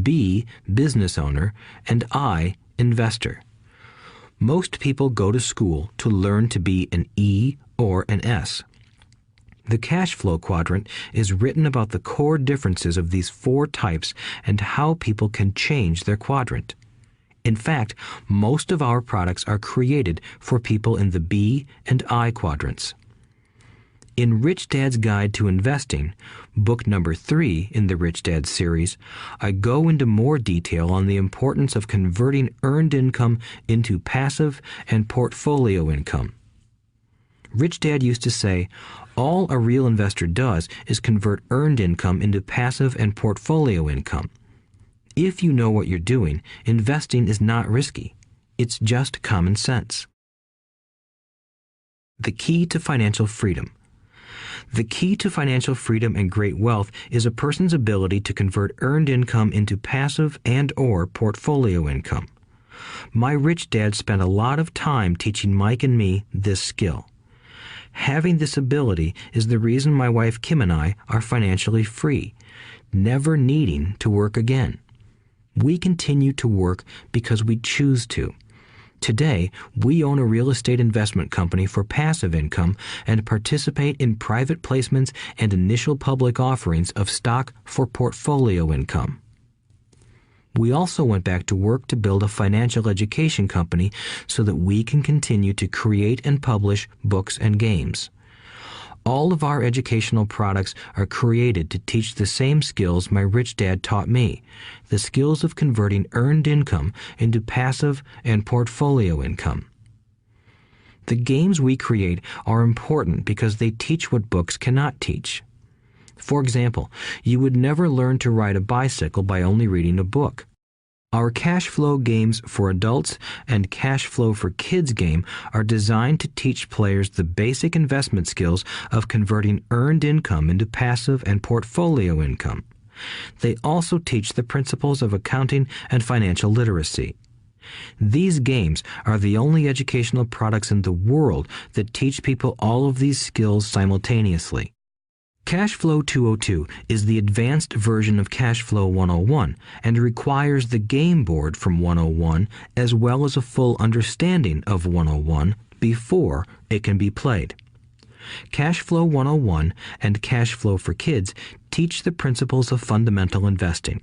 B, business owner, and I, investor. Most people go to school to learn to be an E or an S. The cash flow quadrant is written about the core differences of these 4 types and how people can change their quadrant. In fact, most of our products are created for people in the B and I quadrants. In Rich Dad's Guide to Investing, book number 3 in the Rich Dad series, I go into more detail on the importance of converting earned income into passive and portfolio income. Rich Dad used to say, all a real investor does is convert earned income into passive and portfolio income. If you know what you're doing, investing is not risky. It's just common sense. The key to financial freedom. The key to financial freedom and great wealth is a person's ability to convert earned income into passive and/or portfolio income. My rich dad spent a lot of time teaching Mike and me this skill. Having this ability is the reason my wife Kim and I are financially free, never needing to work again. We continue to work because we choose to. Today, we own a real estate investment company for passive income and participate in private placements and initial public offerings of stock for portfolio income. We also went back to work to build a financial education company so that we can continue to create and publish books and games. All of our educational products are created to teach the same skills my rich dad taught me, the skills of converting earned income into passive and portfolio income. The games we create are important because they teach what books cannot teach. For example, you would never learn to ride a bicycle by only reading a book. Our cash flow games for adults and cash flow for kids game are designed to teach players the basic investment skills of converting earned income into passive and portfolio income. They also teach the principles of accounting and financial literacy. These games are the only educational products in the world that teach people all of these skills simultaneously. Cash Flow 202 is the advanced version of Cash Flow 101 and requires the game board from 101 as well as a full understanding of 101 before it can be played. Cash Flow 101 and Cash Flow for Kids teach the principles of fundamental investing.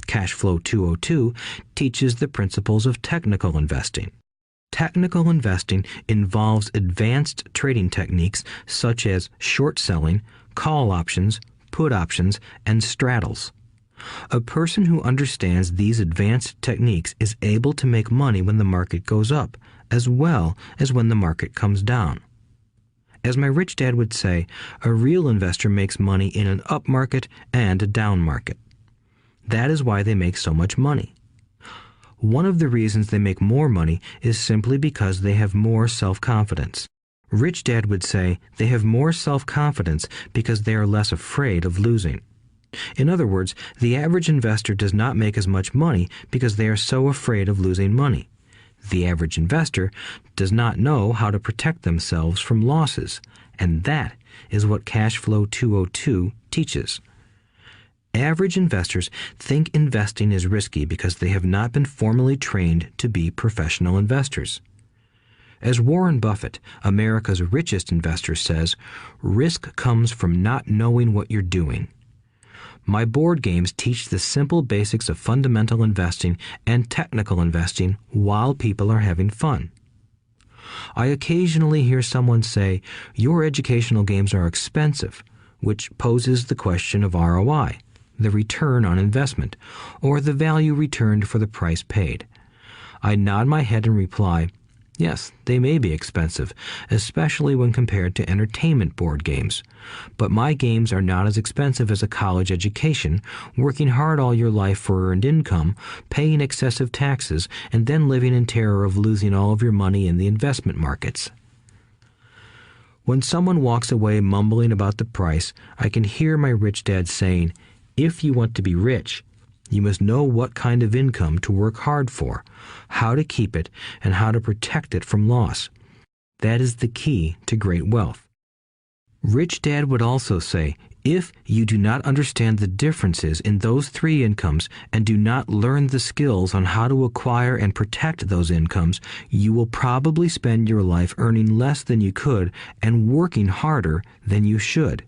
Cash Flow 202 teaches the principles of technical investing. Technical investing involves advanced trading techniques such as short selling, call options, put options, and straddles. A person who understands these advanced techniques is able to make money when the market goes up, as well as when the market comes down. As my rich dad would say, a real investor makes money in an up market and a down market. That is why they make so much money. One of the reasons they make more money is simply because they have more self-confidence. Rich Dad would say they have more self-confidence because they are less afraid of losing. In other words, the average investor does not make as much money because they are so afraid of losing money. The average investor does not know how to protect themselves from losses, and that is what Cash Flow 202 teaches. Average investors think investing is risky because they have not been formally trained to be professional investors. As Warren Buffett, America's richest investor, says, risk comes from not knowing what you're doing. My board games teach the simple basics of fundamental investing and technical investing while people are having fun. I occasionally hear someone say, your educational games are expensive, which poses the question of ROI, the return on investment, or the value returned for the price paid. I nod my head and reply, yes, they may be expensive, especially when compared to entertainment board games. But my games are not as expensive as a college education, working hard all your life for earned income, paying excessive taxes, and then living in terror of losing all of your money in the investment markets. When someone walks away mumbling about the price, I can hear my rich dad saying, if you want to be rich, you must know what kind of income to work hard for, how to keep it, and how to protect it from loss. That is the key to great wealth. Rich Dad would also say, if you do not understand the differences in those three incomes and do not learn the skills on how to acquire and protect those incomes, you will probably spend your life earning less than you could and working harder than you should.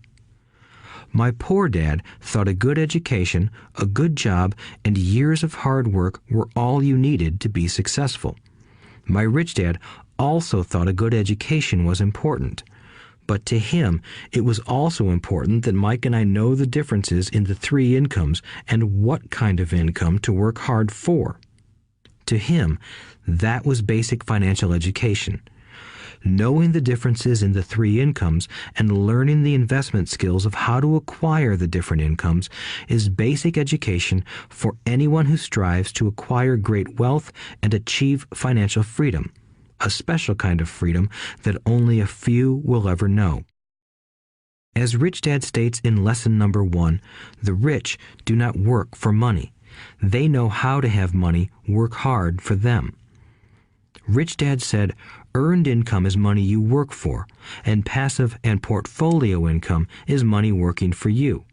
My poor dad thought a good education, a good job, and years of hard work were all you needed to be successful. My rich dad also thought a good education was important. But to him, it was also important that Mike and I know the differences in the three incomes and what kind of income to work hard for. To him, that was basic financial education. Knowing the differences in the three incomes and learning the investment skills of how to acquire the different incomes is basic education for anyone who strives to acquire great wealth and achieve financial freedom, a special kind of freedom that only a few will ever know. As Rich Dad states in lesson number 1, the rich do not work for money. They know how to have money work hard for them. Rich Dad said, earned income is money you work for, and passive and portfolio income is money working for you.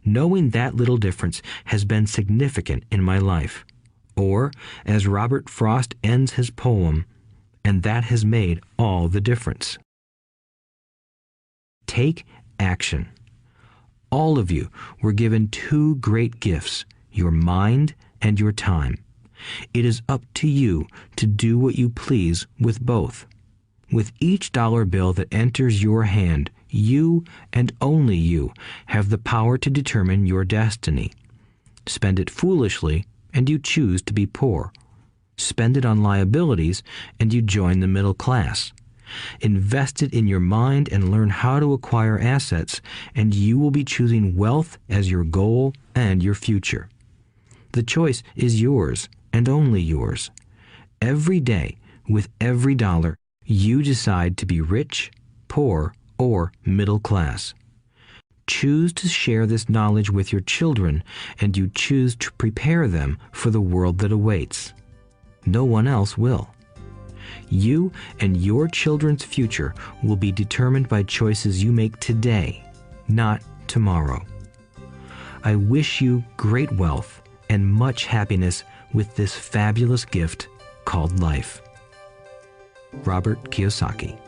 Knowing that little difference has been significant in my life. Or, as Robert Frost ends his poem, and that has made all the difference. Take action. All of you were given two great gifts, your mind and your time. It is up to you to do what you please with both. With each dollar bill that enters your hand, you and only you have the power to determine your destiny. Spend it foolishly, and you choose to be poor. Spend it on liabilities, and you join the middle class. Invest it in your mind and learn how to acquire assets, and you will be choosing wealth as your goal and your future. The choice is yours, and only yours. Every day, with every dollar, you decide to be rich, poor, or middle class. Choose to share this knowledge with your children, and you choose to prepare them for the world that awaits. No one else will. You and your children's future will be determined by choices you make today, not tomorrow. I wish you great wealth and much happiness with this fabulous gift called life. Robert Kiyosaki.